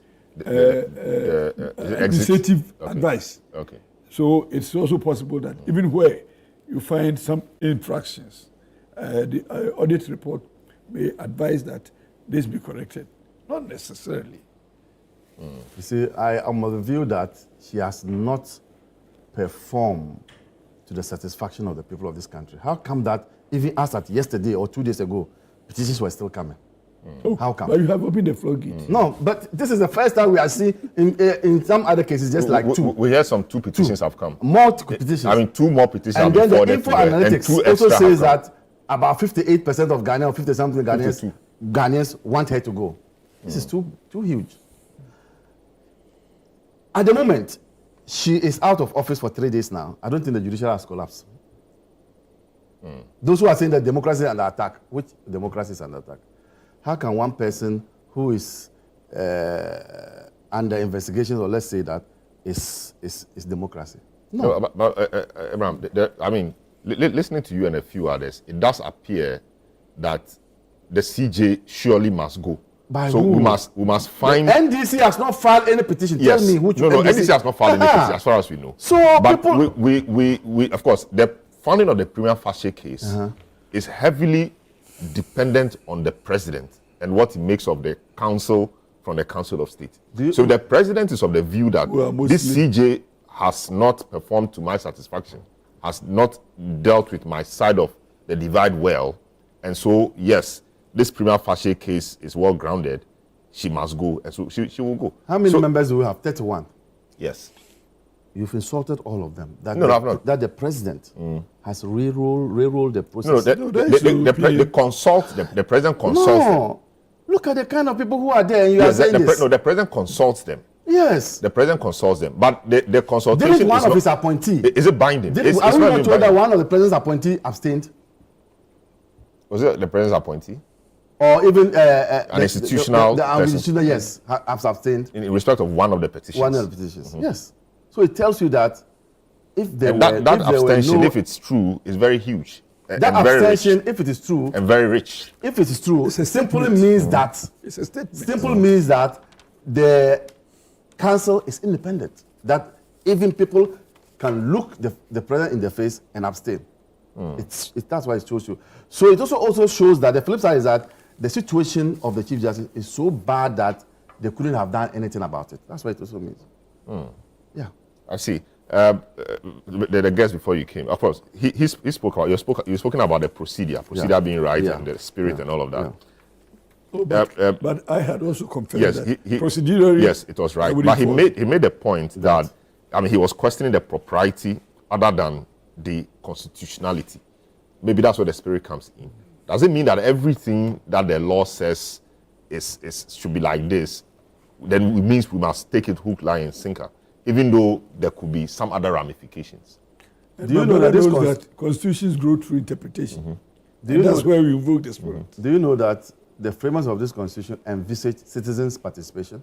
administrative advice. Okay. So it's also possible that even where you find some infractions, the audit report may advise that this be corrected. Not necessarily. You see, I am of the view that she has not performed to the satisfaction of the people of this country. How come that even as at yesterday or 2 days ago, petitions were still coming? How come? But you have opened the floodgate. No, but this is the first time we are seeing in some other cases just like two. We heard some two petitions have come. More petitions. I mean, 2 more petitions and have been forwarded. And then the info analytics also says that about 58% of Ghanaians or 50-something Ghanaians want her to go. This is too huge. At the moment, she is out of office for 3 days now. I don't think the judiciary has collapsed. Those who are saying that democracy is under attack, which democracy is under attack? How can one person who is under investigation, or let's say that, is democracy? No. Abraham, I mean, listening to you and a few others, it does appear that the CJ surely must go. By so who? we must find. The NDC has not filed any petition. Yes. Tell me which. No, NDC has not filed any petition, as far as we know. So but people, we of course, the funding of the prima facie case is heavily dependent on the president and what he makes of the council from the Council of State. So the president is of the view that this CJ has not performed to my satisfaction, has not dealt with my side of the divide well, and so yes, this prima facie case is well grounded. She must go, and so she will go. How many members do we have? 31. Yes. You've insulted all of them. That No, I've not. That the president has railrolled the process. The president consults them. Look at the kind of people who are there, and you are saying this. The president consults them. Yes. The president consults them, but the consultation Didn't one is of not, his appointee? Is it binding? Are we not told that one of the president's appointee abstained? Was it the president's appointee? Or even an institutional the institutional, yes, has abstained. In respect of one of the petitions. One of the petitions, yes. So it tells you that if there were that abstention, if it's true, is very huge. That abstention, if it is true, and very rich. If it is true, simply means that it's a statement. Simply means that the council is independent. That even people can look the president in the face and abstain. That's why it shows you. So it also shows that the flip side is that the situation of the Chief Justice is so bad that they couldn't have done anything about it. That's what it also means. Yeah. I see. The guest before you came, of course, he spoke about, you've spoken about the procedure being right and the spirit and all of that. Oh, but I had also confirmed that procedurally. Yes, it was right. But he made the point that, I mean, he was questioning the propriety other than the constitutionality. Maybe that's where the spirit comes in. Does it mean that everything that the law says should be like this? Then it means we must take it hook, line, and sinker, even though there could be some other ramifications. Do you know that constitutions grow through interpretation? That's where we invoke the spirit. Do you know that the framers of this constitution envisage citizens' participation?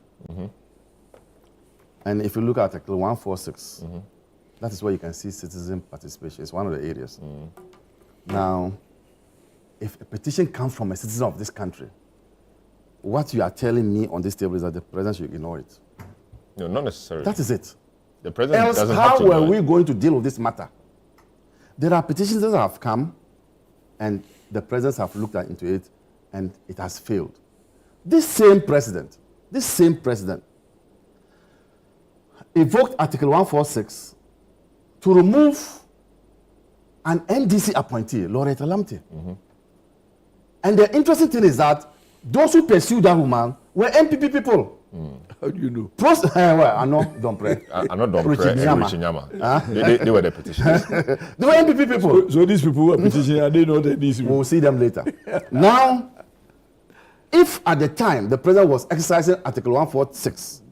And if you look at Article 146, that is where you can see citizen participation. It's one of the areas. Now, if a petition comes from a citizen of this country, what you are telling me on this table is that the president should ignore it. No, not necessarily. That is it. The president Else, doesn't how have to were we going to deal with this matter? There are petitions that have come, and the presidents have looked into it, and it has failed. This same president evoked Article 146 to remove an NDC appointee, Loretta Lamte. And the interesting thing is that those who pursued that woman were MPP people. How do you know? Well, I know, don't pray. I know, don't pray. They were the petitioners. They were MPP people. So these people who are petitioning, are they not the NDC? We'll see them later. Now, if at the time the president was exercising Article 146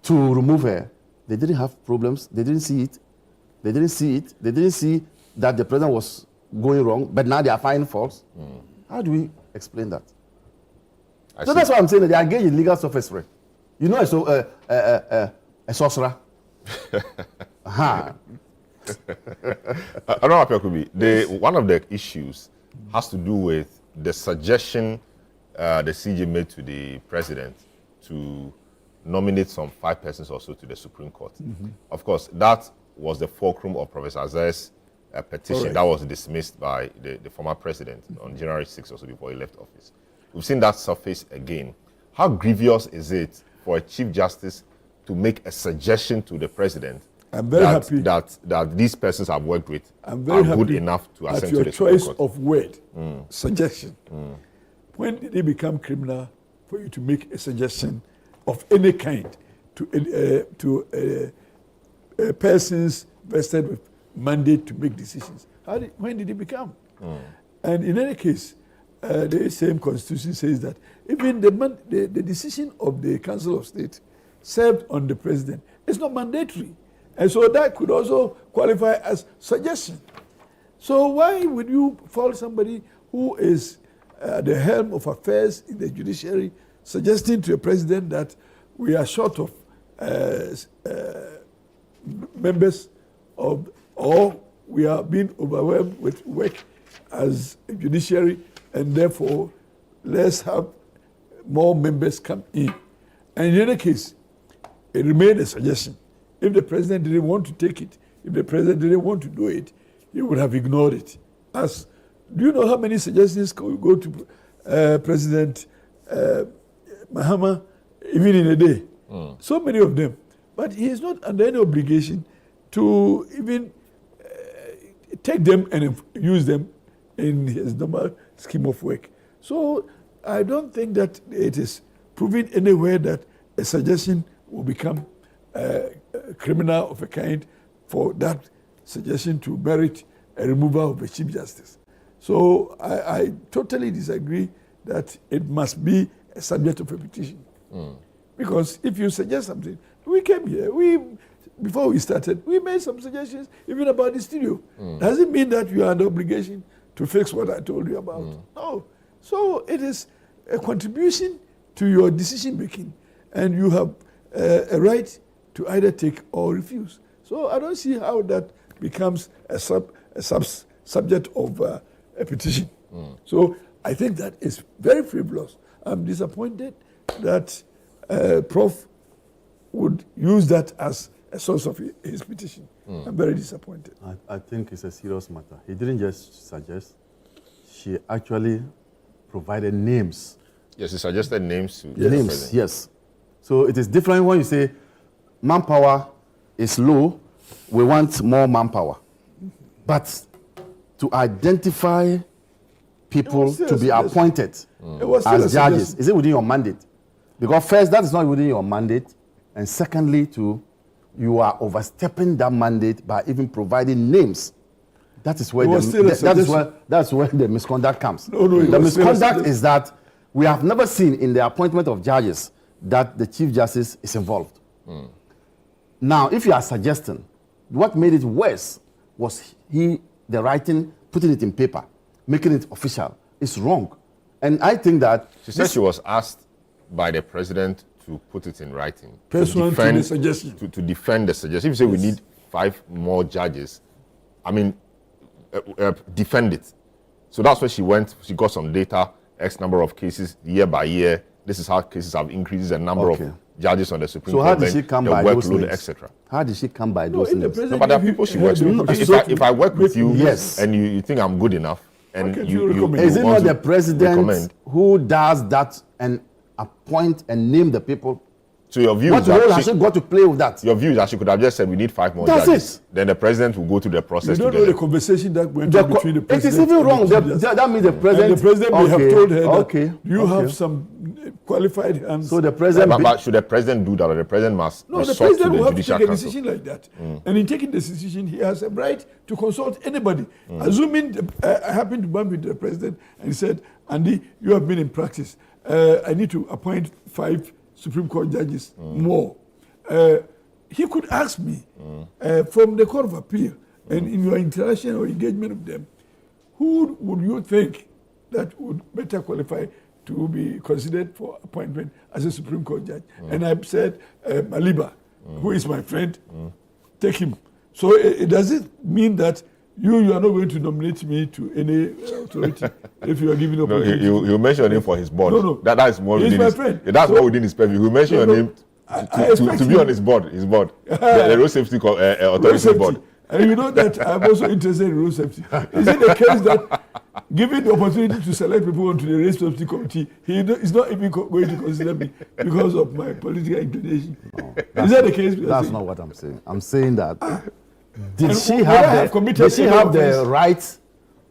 to remove her, they didn't have problems. They didn't see it. They didn't see that the president was going wrong, but now they are finding faults. How do we explain that? So that's why I'm saying that they are engaged in legal sophistry. You know, a sorcerer. I don't know if it could be. One of the issues has to do with the suggestion the CJ made to the president to nominate some 5 persons or so to the Supreme Court. Of course, that was the fulcrum of Professor Azai's petition that was dismissed by the former president on January 6th or so before he left office. We've seen that surface again. How grievous is it for a Chief Justice to make a suggestion to the president happy that these persons I've worked with are good enough to ascend to the Supreme Court? Court? Of word, suggestion. When did it become criminal for you to make a suggestion of any kind to persons vested with mandate to make decisions? When did it become? And in any case, the same constitution says that even the decision of the Council of State served on the president. It's not mandatory. And so that could also qualify as suggestion. So why would you fault somebody who is at the helm of affairs in the judiciary suggesting to a president that we are short of members of, or we are being overwhelmed with work as a judiciary, and therefore let's have more members come in. And in any case, it remained a suggestion. If the president didn't want to take it, if the president didn't want to do it, he would have ignored it. As, do you know how many suggestions could go to President Mahama even in a day? So many of them. But he is not under any obligation to even take them and use them in his normal scheme of work. So I don't think that it is proven anywhere that a suggestion will become criminal of a kind for that suggestion to merit a removal of the Chief Justice. So I totally disagree that it must be a subject of a petition. Because if you suggest something, we came here, before we started, we made some suggestions even about the studio. Does it mean that you are under obligation to fix what I told you about? No. So it is a contribution to your decision making, and you have a right to either take or refuse. So I don't see how that becomes a subject of a petition. So I think that is very frivolous. I'm disappointed that Prof would use that as a source of his petition. I'm very disappointed. I think it's a serious matter. He didn't just suggest. She actually provided names. Yes, he suggested names to the names, yes. So it is different when you say manpower is low, we want more manpower. But to identify people to be appointed as judges, is it within your mandate? Because first, that is not within your mandate. And secondly, you are overstepping that mandate by even providing names. That is where that's where the misconduct comes. The misconduct is that we have never seen in the appointment of judges that the Chief Justice is involved. Now, if you are suggesting, what made it worse was the writing, putting it in paper, making it official. It's wrong. And I think that... She said she was asked by the president to put it in writing. Pursuant to the suggestion. To defend the suggestion. If you say we need 5 more judges, I mean, defend it. So that's where she went. She got some data, X number of cases, year by year. This is how cases have increased, the number of judges on the Supreme Court. So how did she come by those names? Etc. How did she come by those names? No, but there are people she works with. If I work with you and you think I'm good enough, and you is it not the president who does that and appoint and name the people? So your view what is that role has she got to play with that? Your view is that she could have just said we need 5 more judges. Then the president will go through the process. You don't know the conversation that went on between the president. It is even wrong. That means the president. And the president may have told her that you have some qualified hands. So the president. But should the president do that, or the president must? No, the president will have to take a decision like that. And in taking the decision, he has a right to consult anybody. Assuming I happened to bump into the president and he said, "Andy, you have been in practice. I need to appoint 5 Supreme Court judges more." He could ask me from the Court of Appeal, and in your interaction or engagement with them, who would you think that would better qualify to be considered for appointment as a Supreme Court judge? And I said, Maliba, who is my friend, take him. So it doesn't mean that you are not going to nominate me to any authority if you are giving opportunity. No, he'll mention him for his board. No. That is more He's within my his, friend. That's more within his purview. He'll mention your name to be on his board. The Road Safety Authority board. And you know that I'm also interested in road safety. Is it the case that given the opportunity to select people onto the road safety committee, he is not even going to consider me because of my political inclination? No, is that the case? That's not what I'm saying. I'm saying that did she have the right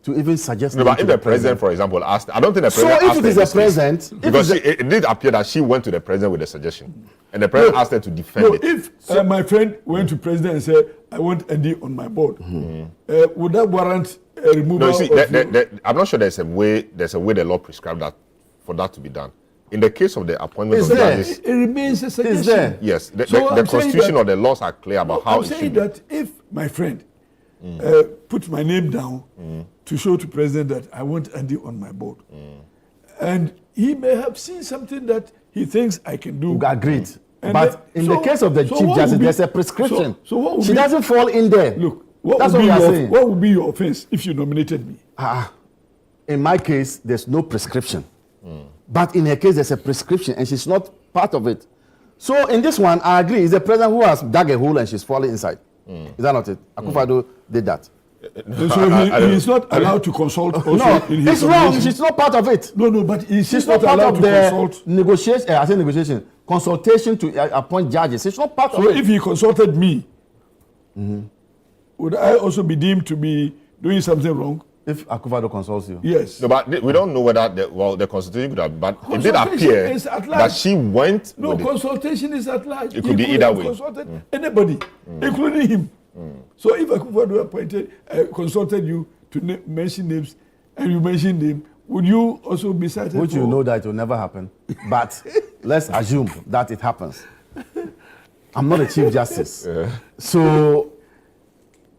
to even suggest? No, but if the president, for example, asked, I don't think the president. So if it is the president, because it did appear that she went to the president with a suggestion, and the president asked her to defend it. If my friend went to president and said, "I want Andy on my board," would that warrant a removal? No, you see, I'm not sure there's a way the law prescribes that for that to be done. in the case of the appointment It's of there. judges, It remains a suggestion. It's there. yes, the So I'm saying constitution that- or the laws are clear about how I'm it saying should be. that if my friend put my name down to show to president that I want Andy on my board, and he may have seen something that he thinks I can do. Agreed. And But then- in the case of the so Chief what Justice, would be- there's a prescription. So what would She be- doesn't fall in there. Look, what That's would what be we are your saying. what would be your offense if you nominated me? In my case, there's no prescription. But in her case, there's a prescription, and she's not part of it. So in this one, I agree. It's the president who has dug a hole and she's falling inside. Is that not it? Akufo-Addo did that. So he is not allowed to consult also No, in his it's wrong. nomination. She's not part of it. No, but She's not part of the negotiation. I say negotiation, consultation to appoint judges. She's not part of So it. if he consulted me, would I also be deemed to be doing something wrong? If Akufo-Addo consults you, Yes. No, but we don't know whether the constitution could have, but it did Consultation appear is at large. that she went. No, with it. consultation is at large. It could He be either have way. Consulted anybody, including him. So if Akufo-Addo appointed, consulted you to mention names, and you mentioned him, would you also be cited? which for? you know that it will never happen. But let's assume that it happens. I'm not a Chief Justice. So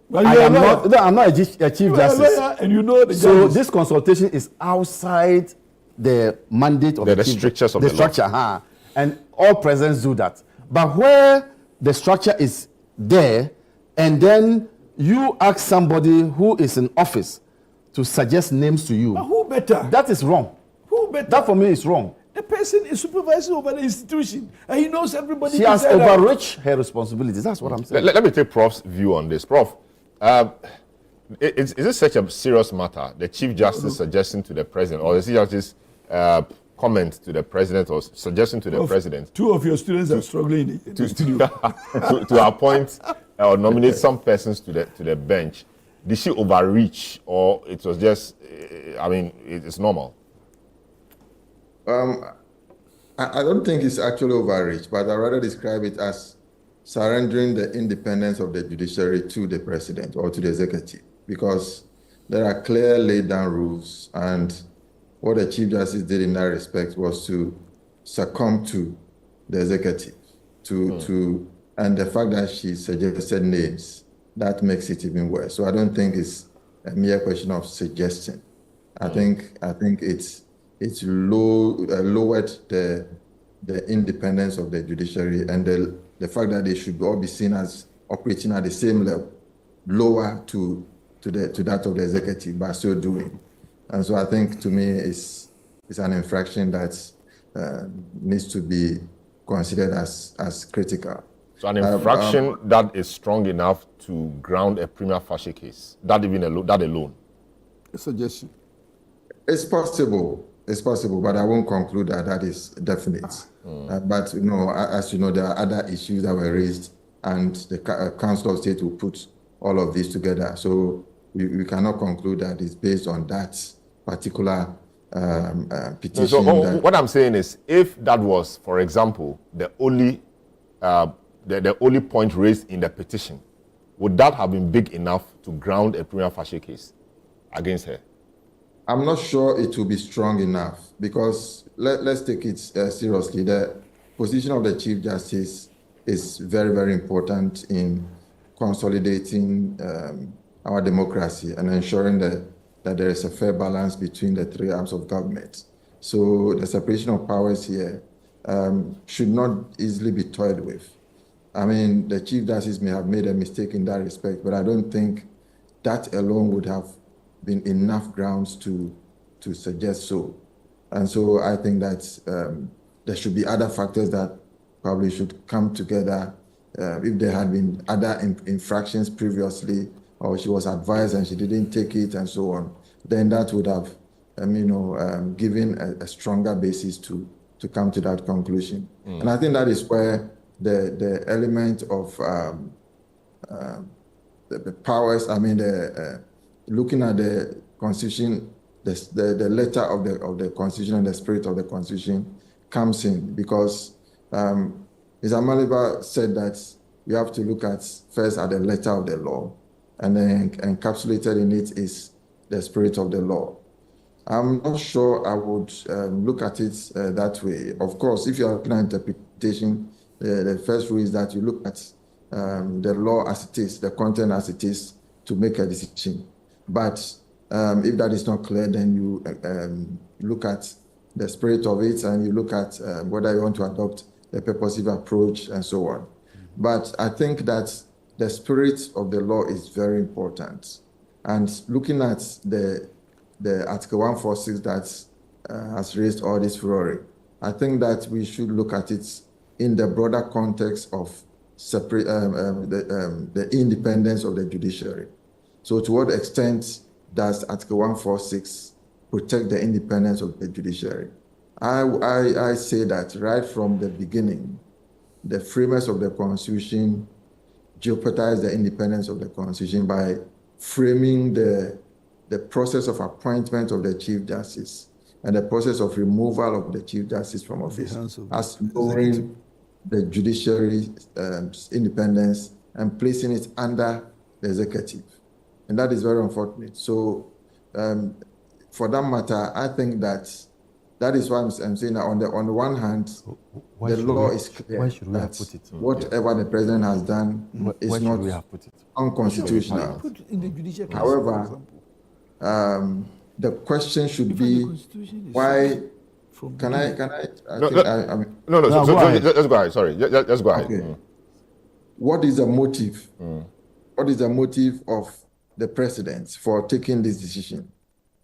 But I you are am a lawyer. not. No, I'm not a Chief You are a Justice. lawyer and you know the So judges. this consultation is outside the mandate of The Chief strictures of the the law. structure, and all presidents do that. But where the structure is there, and then you ask somebody who is in office to suggest names to you, But who better? that is wrong. Who better? That for me is wrong. The person is supervising over the institution, and he knows everybody. She has inside out. overreached her responsibilities. That's what I'm saying. Let me take Prof's view on this. Prof, is it such a serious matter? The Chief Justice suggesting to the President, or the Chief Justice comment to the President, or suggesting to the President Two of your students are struggling in the studio. to appoint or nominate some persons to the bench? Did she overreach, or it was just? I mean, it's normal. I don't think it's actually overreach, but I rather describe it as surrendering the independence of the judiciary to the president or to the executive, because there are clear laid down rules, and what the Chief Justice did in that respect was to succumb to the executive, and the fact that she suggested names, that makes it even worse. So I don't think it's a mere question of suggesting. I think it's lowered the independence of the judiciary, and the fact that they should all be seen as operating at the same level, lower to that of the executive by so doing. And so I think, to me, it's an infraction that needs to be considered as critical. So an infraction that is strong enough to ground a prima facie case. That alone. A suggestion. It's possible, but I won't conclude that is definite. But as you know, there are other issues that were raised, and the Council of State will put all of this together. So we cannot conclude that it's based on that particular petition. So what I'm saying is, if that was, for example, the only point raised in the petition, would that have been big enough to ground a prima facie case against her? I'm not sure it will be strong enough, because let's take it seriously. The position of the Chief Justice is very, very important in consolidating our democracy and ensuring that there is a fair balance between the three arms of government. So the separation of powers here should not easily be toyed with. I mean, the Chief Justice may have made a mistake in that respect, but I don't think that alone would have been enough grounds to suggest so. And so I think that there should be other factors that probably should come together. If there had been other infractions previously, or she was advised and she didn't take it and so on, then that would have given a stronger basis to come to that conclusion. And I think that is where the element of the powers, looking at the Constitution, the letter of the Constitution and the spirit of the Constitution comes in, because Mr. Maliba said that you have to look first at the letter of the law, and then encapsulated in it is the spirit of the law. I'm not sure I would look at it that way. Of course, if you're looking at interpretation, the first rule is that you look at the law as it is, the content as it is, to make a decision. But if that is not clear, then you look at the spirit of it and you look at whether you want to adopt a purposive approach and so on. But I think that the spirit of the law is very important. And looking at the Article 146 that has raised all this furore, I think that we should look at it in the broader context of separate the independence of the judiciary. So to what extent does Article 146 protect the independence of the judiciary? I say that right from the beginning, the framers of the Constitution jeopardized the independence of the Constitution by framing the process of appointment of the Chief Justice and the process of removal of the Chief Justice from office as lowering the judiciary independence and placing it under the executive. And that is very unfortunate. So for that matter, I think that is why I'm saying that on the one hand, the law is clear that whatever the president has done is not unconstitutional. However, the question should be why. Can I? No, let's go ahead. Sorry, let's go ahead. Okay. What is the motive? What is the motive of the president for taking this decision?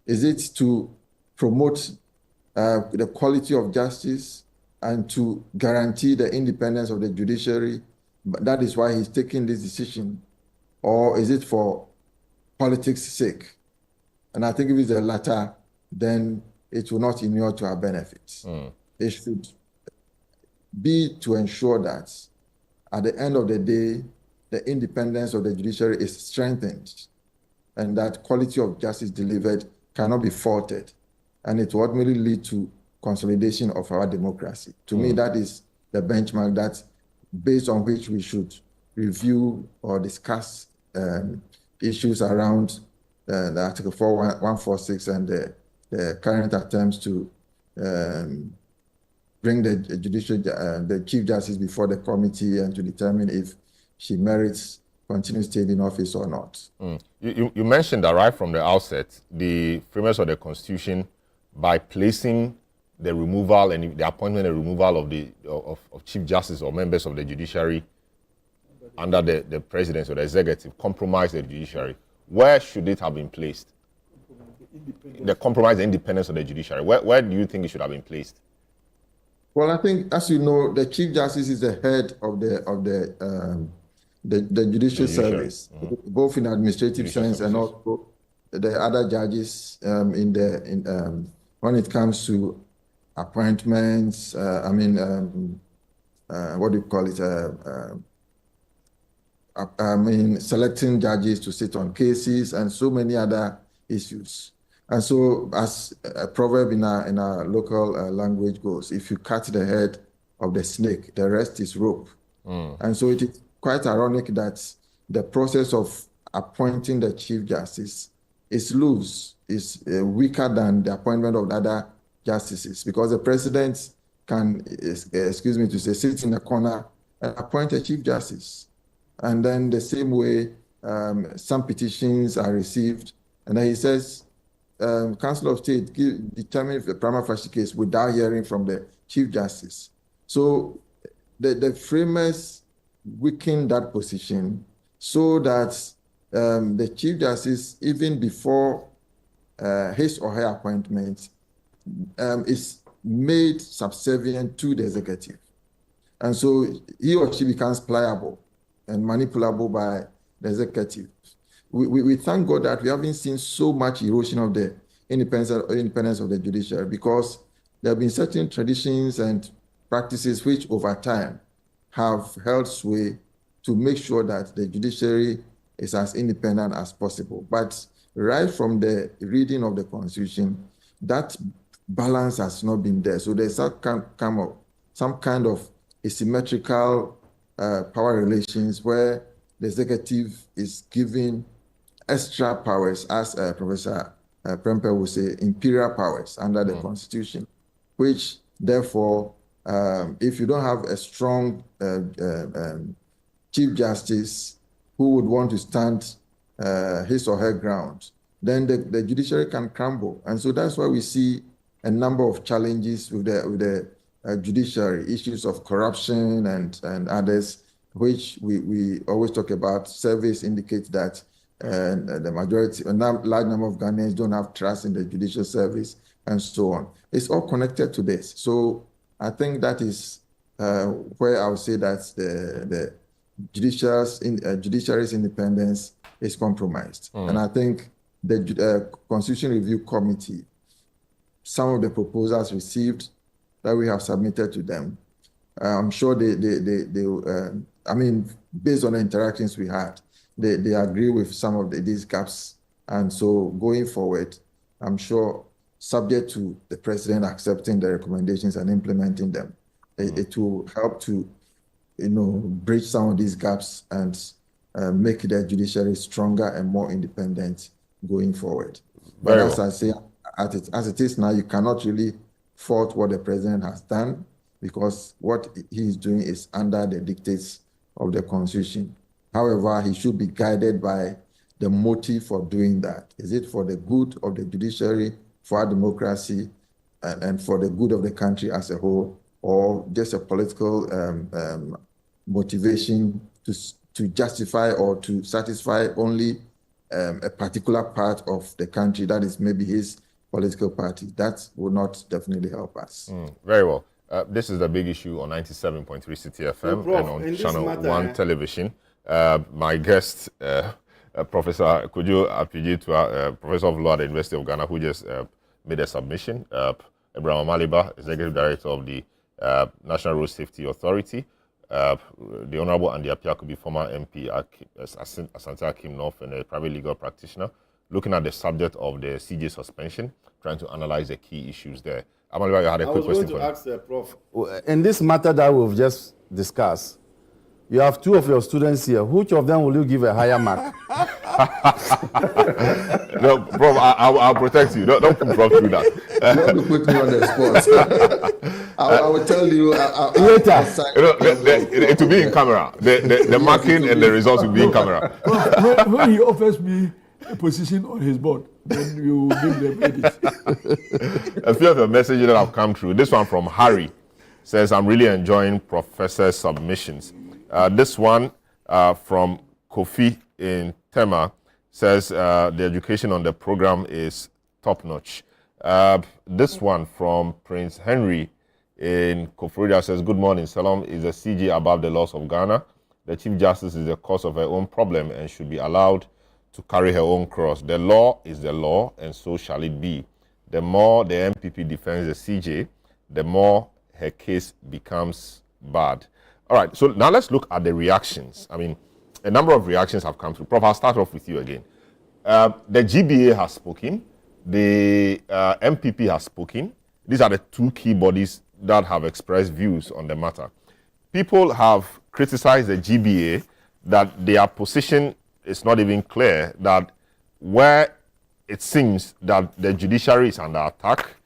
Is it to promote the quality of justice and to guarantee the independence of the judiciary? That is why he's taking this decision. Or is it for politics' sake? And I think if it's the latter, then it will not inure to our benefits. It should be to ensure that at the end of the day, the independence of the judiciary is strengthened and that quality of justice delivered cannot be faulted. And it will ultimately lead to consolidation of our democracy. To me, that is the benchmark that based on which we should review or discuss issues around the Article 146 and the current attempts to bring the Chief Justice before the committee and to determine if she merits continued staying in office or not. You mentioned that right from the outset, the framers of the Constitution, by placing the removal and the appointment and removal of Chief Justice or members of the judiciary under the presidency or the executive, compromise the judiciary. Where should it have been placed? The compromise the independence of the judiciary. Where do you think it should have been placed? Well, I think, as you know, the Chief Justice is the head of the judicial service, both in administrative sense and also the other judges when it comes to appointments. What do you call it? Selecting judges to sit on cases and so many other issues. And so, as a proverb in our local language goes, if you cut the head of the snake, the rest is rope. And so it is quite ironic that the process of appointing the Chief Justice is weaker than the appointment of other justices, because the president can, sit in a corner and appoint a Chief Justice. And then the same way, some petitions are received, and then he says, Council of State determine the prima facie case without hearing from the Chief Justice. So the framers weaken that position so that the Chief Justice, even before his or her appointment, is made subservient to the executive. And so he or she becomes pliable and manipulable by the executive. We thank God that we haven't seen so much erosion of the independence of the judiciary, because there have been certain traditions and practices which over time have held sway to make sure that the judiciary is as independent as possible. But right from the reading of the Constitution, that balance has not been there. So there's some kind of asymmetrical power relations where the executive is given extra powers, as Professor Prempe would say, imperial powers under the Constitution, which therefore, if you don't have a strong Chief Justice who would want to stand his or her ground, then the judiciary can crumble. And so that's why we see a number of challenges with the judiciary, issues of corruption and others, which we always talk about. Surveys indicate that the majority, a large number of Ghanaians don't have trust in the judicial service and so on. It's all connected to this. So I think that is where I would say that the judiciary's independence is compromised. And I think the Constitution Review Committee, some of the proposals received that we have submitted to them, I'm sure I mean, based on the interactions we had, they agree with some of these gaps. And so going forward, I'm sure, subject to the president accepting the recommendations and implementing them, it will help to, bridge some of these gaps and make the judiciary stronger and more independent going forward. But as I say, as it is now, you cannot really fault what the president has done, because what he is doing is under the dictates of the Constitution. However, he should be guided by the motive for doing that. Is it for the good of the judiciary, for our democracy, and for the good of the country as a whole, or just a political motivation to justify or to satisfy only a particular part of the country, that is maybe his political party? That would not definitely help us. Very well. This is the big issue on 97.3 City FM and on Channel 1 television. My guest, Professor Kojo Appiah, Professor of Law at the University of Ghana, who just made a submission. Abraham Amaliba, Executive Director of the National Road Safety Authority. The Honorable Andy Appiah could be former MP Asante Akim North and a private legal practitioner, looking at the subject of the CJ suspension, trying to analyze the key issues there. Amaliba, you had a quick question for me. I was going to ask Prof. In this matter that we've just discussed, you have two of your students here. Which of them will you give a higher mark? No, Prof, I'll protect you. Don't put Prof through that. You want to put me on the spot. I will tell you later. It will be in camera. The marking and the results will be in camera. When he offers me a position on his board, then you give them credit. A few of the messages that have come through. This one from Harry says, I'm really enjoying Professor's submissions. This one from Kofi in Tema says the education on the program is top-notch. This one from Prince Henry in Koforidua says, good morning, Salam. Is the CJ above the laws of Ghana? The Chief Justice is the cause of her own problem and should be allowed to carry her own cross. The law is the law, and so shall it be. The more the MPP defends the CJ, the more her case becomes bad. All right, so now let's look at the reactions. I mean, a number of reactions have come through. Prof, I'll start off with you again. The GBA has spoken. The MPP has spoken. These are the two key bodies that have expressed views on the matter. People have criticized the GBA that their position is not even clear, that where it seems that the judiciary is under attack,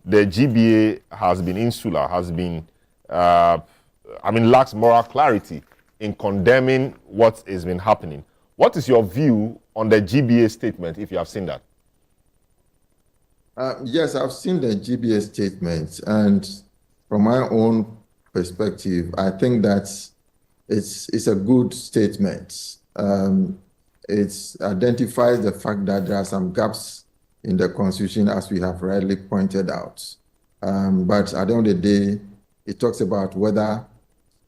the GBA has been insular, has been, lacks moral clarity in condemning what has been happening. What is your view on the GBA statement, if you have seen that? Yes, I've seen the GBA statement, and from my own perspective, I think that it's a good statement. It identifies the fact that there are some gaps in the Constitution, as we have rightly pointed out. But at the end of the day, it talks about whether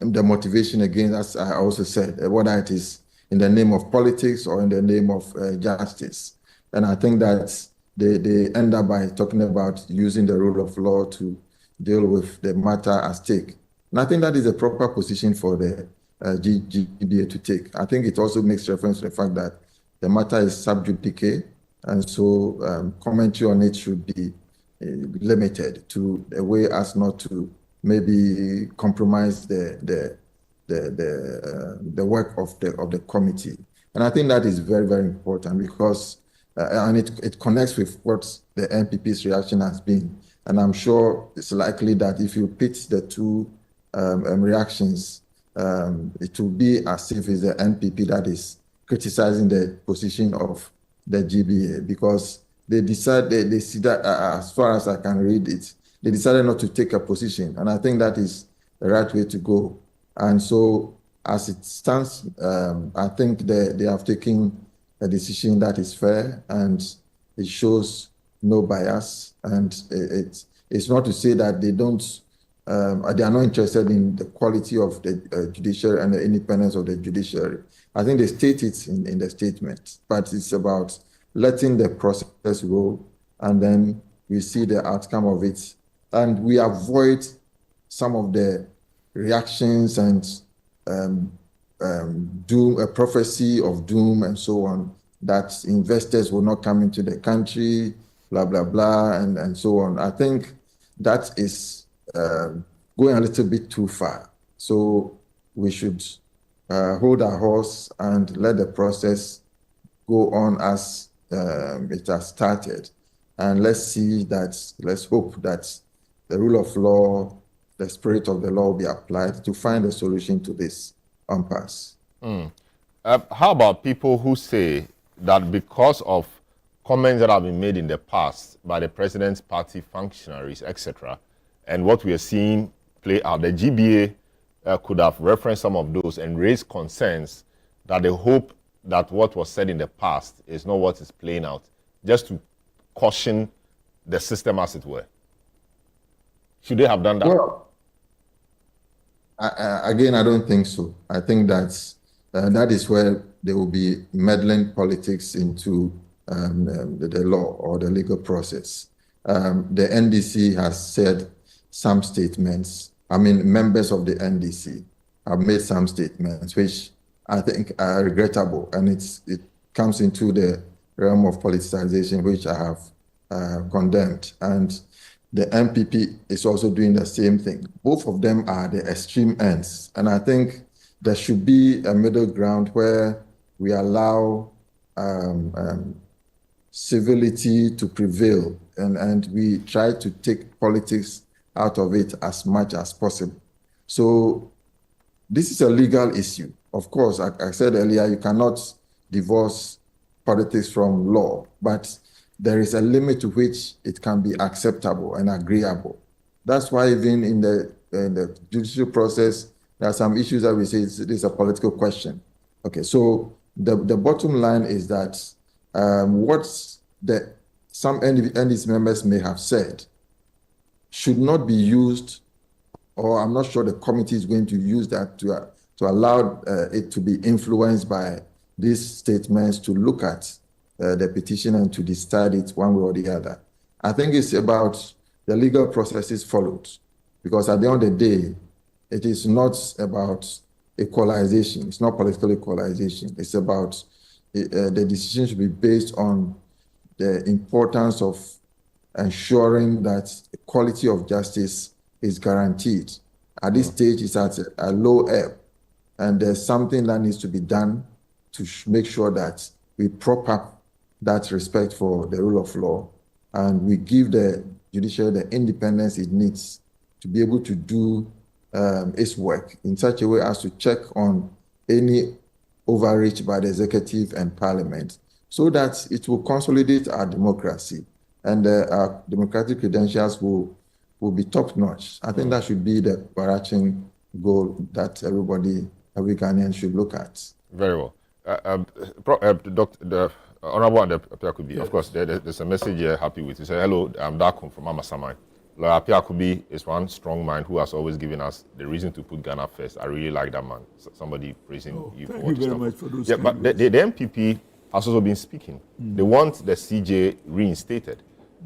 the motivation, again, as I also said, whether it is in the name of politics or in the name of justice. And I think that they end up by talking about using the rule of law to deal with the matter at stake. And I think that is a proper position for the GBA to take. I think it also makes reference to the fact that the matter is sub judice, and so commentary on it should be limited to a way as not to maybe compromise the work of the committee. And I think that is very, very important, because and it connects with what the NPP's reaction has been. And I'm sure it's likely that if you pit the two reactions, it will be as if it's the NPP that is criticizing the position of the GBA, because they see that, as far as I can read it, they decided not to take a position. And I think that is the right way to go. And so as it stands, I think they have taken a decision that is fair, and it shows no bias. And it's not to say that they are not interested in the quality of the judiciary and the independence of the judiciary. I think they state it in the statement, but it's about letting the process go, and then we see the outcome of it. And we avoid some of the reactions and doom, a prophecy of doom and so on, that investors will not come into the country, blah, blah, blah, and so on. I think that is going a little bit too far. So we should hold our horse and let the process go on as it has started. And let's hope that the rule of law, the spirit of the law will be applied to find a solution to this impasse. How about people who say that because of comments that have been made in the past by the president's party functionaries, etc., and what we are seeing play out, the GBA could have referenced some of those and raised concerns that they hope that what was said in the past is not what is playing out, just to caution the system, as it were? Should they have done that? Well, again, I don't think so. I think that is where there will be meddling politics into the law or the legal process. The NDC has said some statements. I mean, members of the NDC have made some statements which I think are regrettable, and it comes into the realm of politicization, which I have condemned. And the MPP is also doing the same thing. Both of them are the extreme ends. And I think there should be a middle ground where we allow civility to prevail, and we try to take politics out of it as much as possible. So this is a legal issue. Of course, like I said earlier, you cannot divorce politics from law, but there is a limit to which it can be acceptable and agreeable. That's why even in the judicial process, there are some issues that we say it is a political question. Okay, so the bottom line is that some NDC members may have said should not be used, or I'm not sure the committee is going to use that to allow it to be influenced by these statements, to look at the petition and to decide it one way or the other. I think it's about the legal processes followed, because at the end of the day, it is not about equalization. It's not political equalization. It's about the decision should be based on the importance of ensuring that the quality of justice is guaranteed. At this stage, it's at a low ebb, and there's something that needs to be done to make sure that we prop up that respect for the rule of law, and we give the judiciary the independence it needs to be able to do its work in such a way as to check on any overreach by the executive and parliament, so that it will consolidate our democracy, and our democratic credentials will be top-notch. I think that should be the overarching goal that every Ghanaian should look at. Very well. The Honorable Apiakubi, of course, there's a message here happy with. He said, hello, I'm Dakum from Amasamai. Lawyer Apiakubi is one strong man who has always given us the reason to put Ghana first. I really like that man. Somebody praising you for thank what you very much for those. Yeah, but the MPP has also been speaking. They want the CJ reinstated.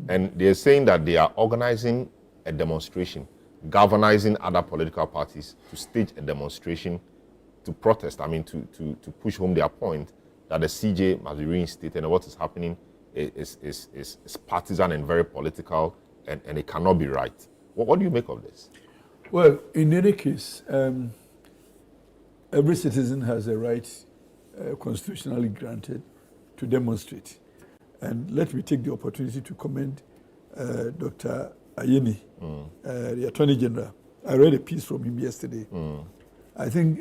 And they're saying that they are organizing a demonstration, galvanizing other political parties to stage a demonstration to protest, to push home their point that the CJ must be reinstated, and what is happening is partisan and very political, and it cannot be right. What do you make of this? Well, in any case, every citizen has a right constitutionally granted to demonstrate. And let me take the opportunity to commend Dr. Ayeni, the Attorney General. I read a piece from him yesterday. I think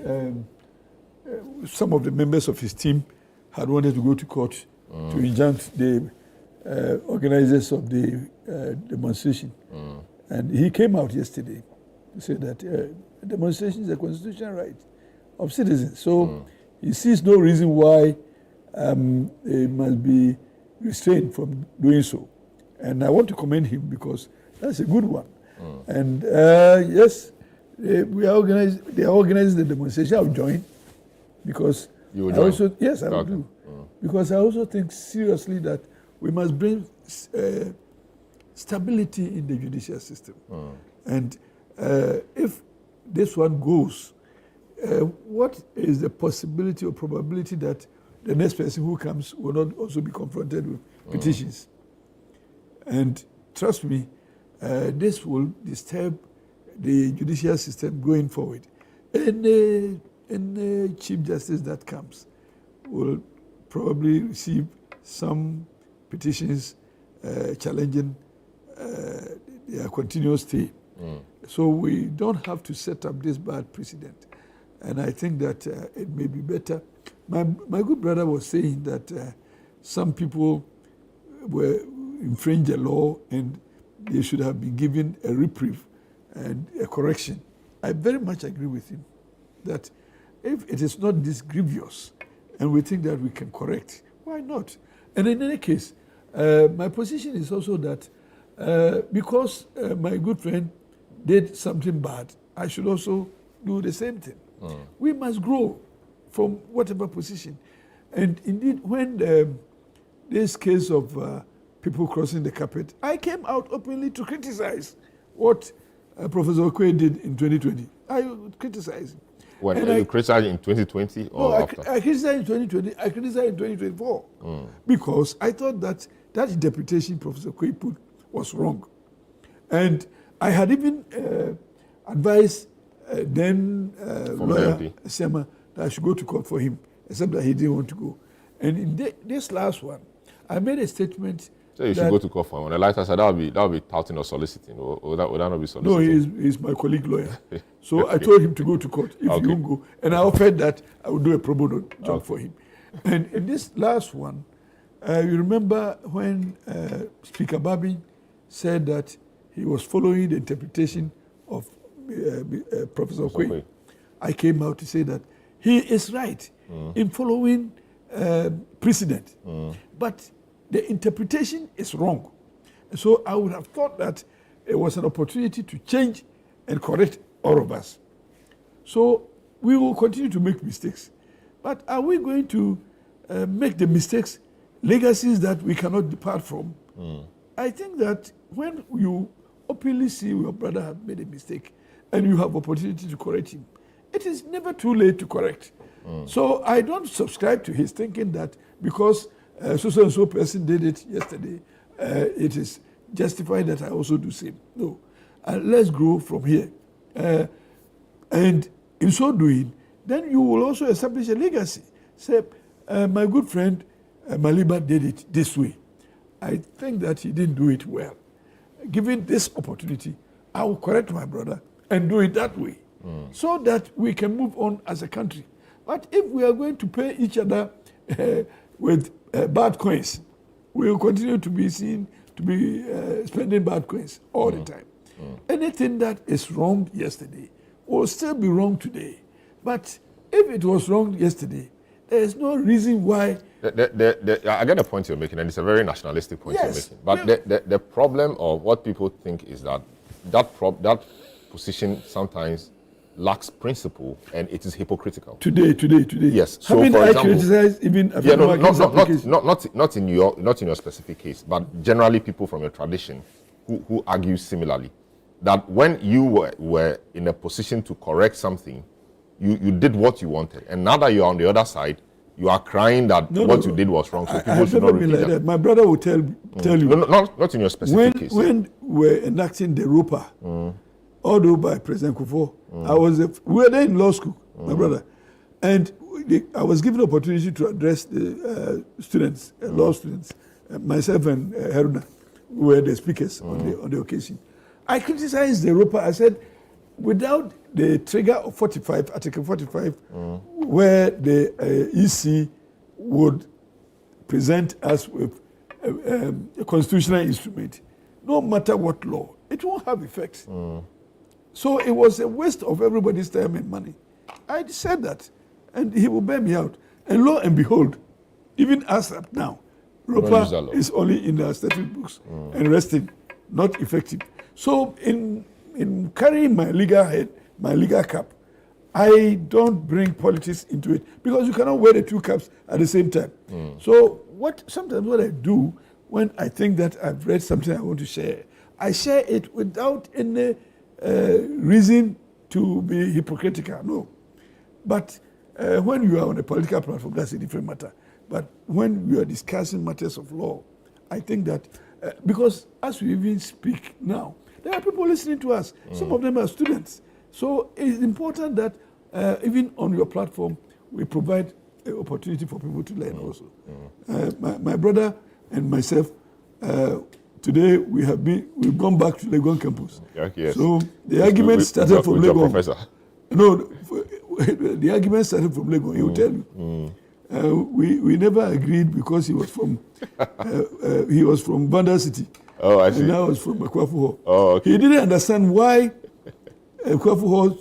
some of the members of his team had wanted to go to court to injunct the organizers of the demonstration. And he came out yesterday to say that demonstration is a constitutional right of citizens. So he sees no reason why they must be restrained from doing so. And I want to commend him because that's a good one. And yes, they are organizing the demonstration. I'll join because you will join? Also, yes, I will do. Because I also think seriously that we must bring stability in the judicial system. And if this one goes, what is the possibility or probability that the next person who comes will not also be confronted with petitions? And trust me, this will disturb the judicial system going forward. Any Chief Justice that comes will probably receive some petitions challenging their continuous stay. So we don't have to set up this bad precedent. And I think that it may be better. My good brother was saying that some people were infringed the law and they should have been given a reprieve and a correction. I very much agree with him that if it is not this grievous and we think that we can correct, why not? And in any case, my position is also that because my good friend did something bad, I should also do the same thing. We must grow from whatever position. And indeed, when this case of people crossing the carpet, I came out openly to criticize what Professor Okwe did in 2020. I criticized him. When you criticized in 2020 or no, after? I criticized in 2020, I criticized in 2024. Because I thought that that interpretation Professor Okwe put was wrong. And I had even advised then lawyer Sema that I should go to court for him, except that he didn't want to go. And in this last one, I made a statement. So you should go to court for him. On the lighter side, that would be touting or soliciting. Or would that not be soliciting? No, he's my colleague lawyer. So I told him to go to court if he won't go. And I offered that I would do a pro bono job for him. And in this last one, you remember when Speaker Babin said that he was following the interpretation of Professor Okwe. I came out to say that he is right in following precedent. But the interpretation is wrong. So I would have thought that it was an opportunity to change and correct all of us. So we will continue to make mistakes. But are we going to make the mistakes legacies that we cannot depart from? I think that when you openly see your brother has made a mistake and you have opportunity to correct him, it is never too late to correct. So I don't subscribe to his thinking that because so-and-so person did it yesterday, it is justified that I also do same. No. Let's grow from here. And in so doing, then you will also establish a legacy. Say, my good friend Maliba did it this way. I think that he didn't do it well. Given this opportunity, I will correct my brother and do it that way so that we can move on as a country. But if we are going to pay each other with bad coins, we will continue to be seen to be spending bad coins all the time. Anything that is wrong yesterday will still be wrong today. But if it was wrong yesterday, there is no reason why. I get the point you're making, and it's a very nationalistic point you're making. But the problem of what people think is that that position sometimes lacks principle and it is hypocritical. Today. Yes. So, for example, criticized even not in your specific case, but generally people from your tradition who argue similarly, that when you were in a position to correct something, you did what you wanted, and now that you're on the other side, you are crying that what you did was wrong. So people should not repeat that. My brother will tell you. Not in your specific case. When we're enacting the ROPA, although by President Kufuor, we were there in law school, my brother, and I was given the opportunity to address the students, law students, myself and Haruna were the speakers on the occasion. I criticized the ROPA. I said, without the trigger of Article 45, where the EC would present us with a constitutional instrument, no matter what law, it won't have effect. So it was a waste of everybody's time and money. I said that, and he will bear me out. And lo and behold, even as up now, ROPA is only in the statute books and resting, not effective. So in carrying my legal head, my legal cap, I don't bring politics into it because you cannot wear the two caps at the same time. So sometimes what I do when I think that I've read something I want to share, I share it without any reason to be hypocritical. No. But when you are on a political platform, that's a different matter. But when we are discussing matters of law, I think that because as we even speak now, there are people listening to us. Some of them are students. So it's important that even on your platform, we provide an opportunity for people to learn also. My brother and myself, today we've gone back to Legon campus. Yes. So the argument started from Legon. No, the argument started from Legon. He will tell you. We never agreed because he was from Banda City. Oh, I see. And I was from Akwafu Hall. Oh, okay. He didn't understand why Akwafu Hall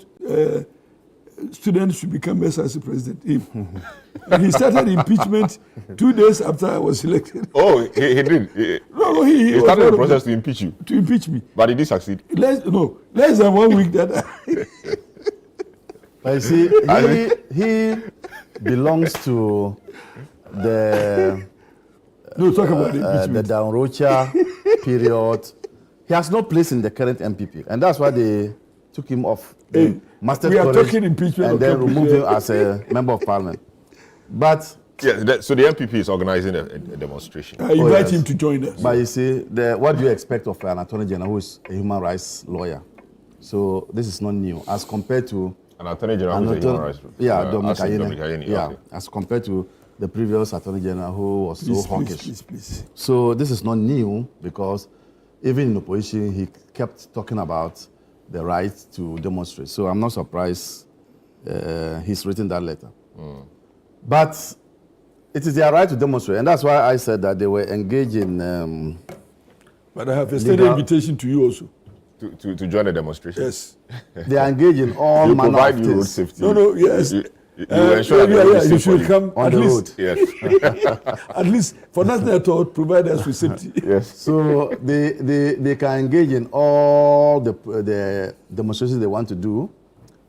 students should become SRC president. And he started impeachment 2 days after I was elected. Oh, he did? No, he started the process to impeach you? To impeach me. But he did succeed? Less than 1 week that I see, he belongs to the talk about the Downrocha period. He has no place in the current MPP, and that's why they took him off. We are talking impeachment and then removed him as a member of parliament. But so the MPP is organizing a demonstration. I invite him to join us. But you see, what do you expect of an attorney general who is a human rights lawyer? So this is not new as compared to an attorney general who is a human rights lawyer. Yeah, Dominic Ayeni. Yeah, okay. As compared to the previous attorney general who was so hawkish. Please. So this is not new because even in opposition, he kept talking about the right to demonstrate. So I'm not surprised he's written that letter. But it is their right to demonstrate, and that's why I said that they were engaged in. But I have extended invitation to you also. To join the demonstration? Yes. They are engaged in all you manner provide of you road things. safety. No, yes. You ensure that you should come on at the least. road. Yes. At least for nothing at all, provide us with safety. Yes. So they can engage in all the demonstrations they want to do,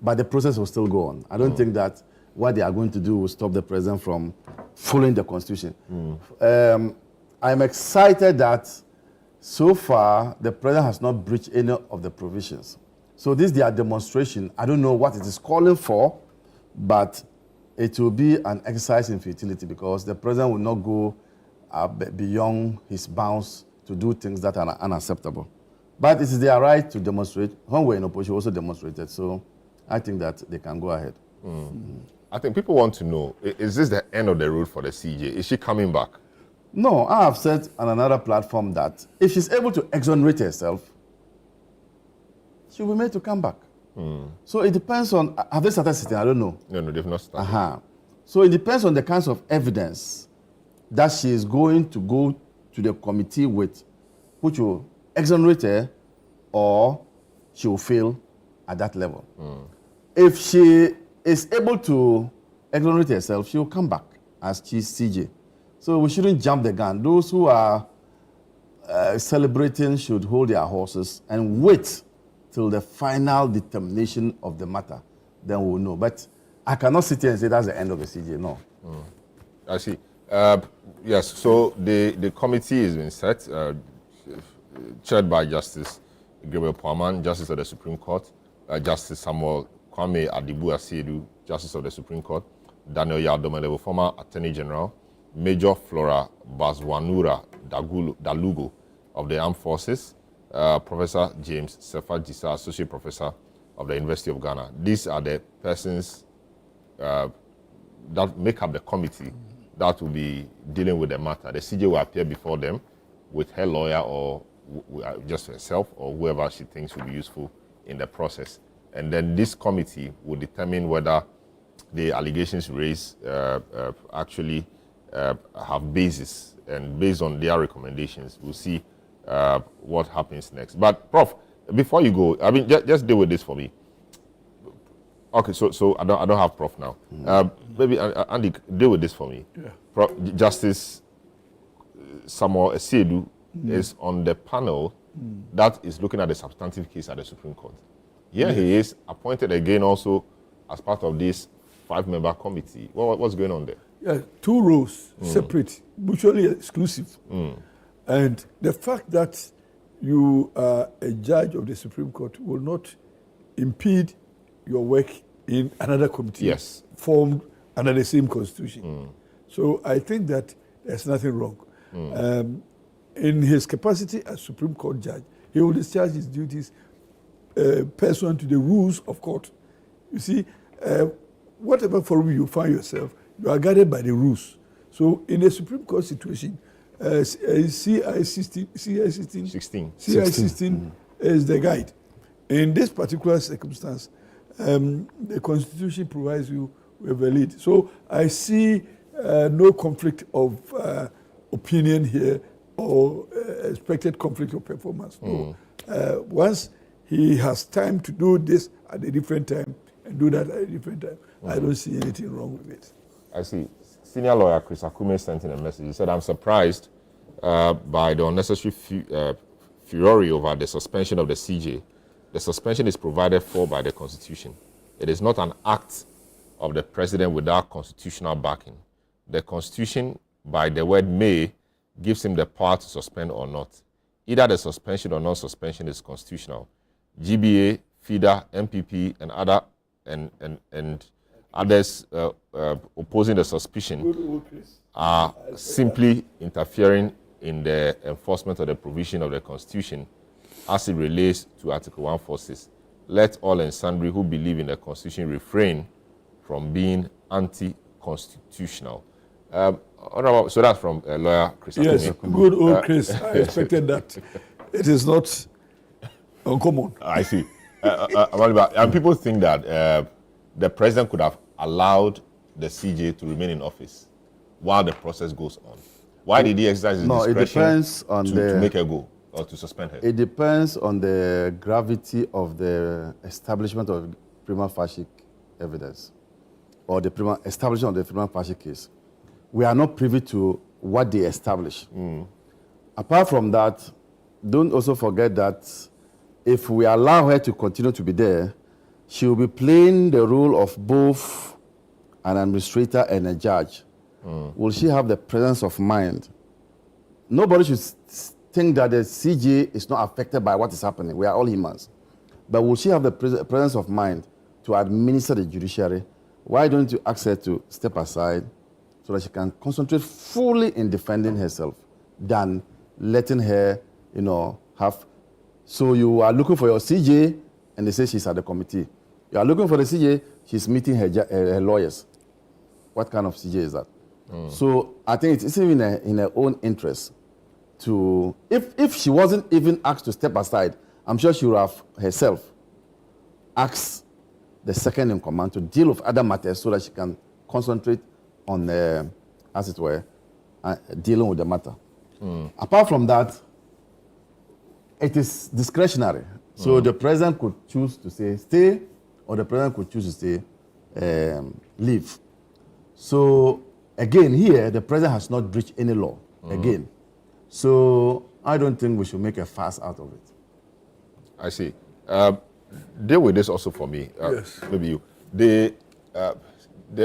but the process will still go on. I don't think that what they are going to do will stop the president from following the constitution. I'm excited that so far the president has not breached any of the provisions. So this their demonstration, I don't know what it is calling for, but it will be an exercise in futility because the president will not go beyond his bounds to do things that are unacceptable. But it is their right to demonstrate. When we're in opposition, we also demonstrated. So I think that they can go ahead. I think people want to know, is this the end of the road for the CJ? Is she coming back? No, I have said on another platform that if she's able to exonerate herself, she will be made to come back. So it depends on, have they started sitting? I don't know. No, they've not started. So it depends on the kinds of evidence that she is going to go to the committee with, which will exonerate her or she will fail at that level. If she is able to exonerate herself, she will come back as CJ. So we shouldn't jump the gun. Those who are celebrating should hold their horses and wait till the final determination of the matter. Then we'll know. But I cannot sit here and say that's the end of the CJ. No. I see. Yes, so the committee has been set, chaired by Justice Gabriel Poaman, Justice of the Supreme Court, Justice Samuel Kwame Adibu-Asiedu, Justice of the Supreme Court, Daniel Yadomelevo, former Attorney General, Major Flora Bazwanura Dalugo of the Armed Forces, Professor James Sefa-Jisa, Associate Professor of the University of Ghana. These are the persons that make up the committee that will be dealing with the matter. The CJ will appear before them with her lawyer or just herself or whoever she thinks will be useful in the process. And then this committee will determine whether the allegations raised actually have basis. And based on their recommendations, we'll see what happens next. But, Prof, before you go, I mean, just deal with this for me. Okay, so I don't have Prof now. Maybe Andy, deal with this for me. Yeah. Justice Samuel Esiedu is on the panel that is looking at the substantive case at the Supreme Court. Here he is appointed again also as part of this 5-member committee. What's going on there? Yeah, 2 roles, separate, mutually exclusive. And the fact that you are a judge of the Supreme Court will not impede your work in another committee formed under the same constitution. So I think that there's nothing wrong. In his capacity as Supreme Court judge, he will discharge his duties pursuant to the rules of court. You see, whatever forum you find yourself, you are guided by the rules. So in a Supreme Court situation, CI 16 is the guide. In this particular circumstance, the Constitution provides you with a lead. So I see no conflict of opinion here or expected conflict of performance. No. Once he has time to do this at a different time and do that at a different time, I don't see anything wrong with it. I see. Senior lawyer Chris Akume sent in a message. He said, I'm surprised by the unnecessary furore over the suspension of the CJ. The suspension is provided for by the Constitution. It is not an act of the president without constitutional backing. The Constitution, by the word may, gives him the power to suspend or not. Either the suspension or non-suspension is constitutional. GBA, FIDA, MPP, and others opposing the suspicion are simply interfering in the enforcement of the provision of the Constitution as it relates to Article 146. Let all and sundry who believe in the Constitution refrain from being anti-constitutional. So that's from lawyer Chris. Yes, good old Chris. I expected that. It is not uncommon. I see. And people think that the president could have allowed the CJ to remain in office while the process goes on. Why did he exercise his discretion it depends on to make her go or to suspend her? It depends on the gravity of the establishment of prima facie evidence or the establishment of the prima facie case. We are not privy to what they establish. Apart from that, don't also forget that if we allow her to continue to be there, she will be playing the role of both an administrator and a judge. Will she have the presence of mind? Nobody should think that the CJ is not affected by what is happening. We are all humans. But will she have the presence of mind to administer the judiciary? Why don't you ask her to step aside so that she can concentrate fully in defending herself than letting her, have... So you are looking for your CJ and they say she's at the committee. You are looking for the CJ, she's meeting her lawyers. What kind of CJ is that? So I think it's even in her own interest to, if she wasn't even asked to step aside, I'm sure she would have herself asked the second in command to deal with other matters so that she can concentrate on, as it were, dealing with the matter. Apart from that, it is discretionary. So the president could choose to say stay, or the president could choose to say leave. So again, here, the president has not breached any law, again. So I don't think we should make a fuss out of it. I see. Deal with this also for me. Yes. Maybe you. The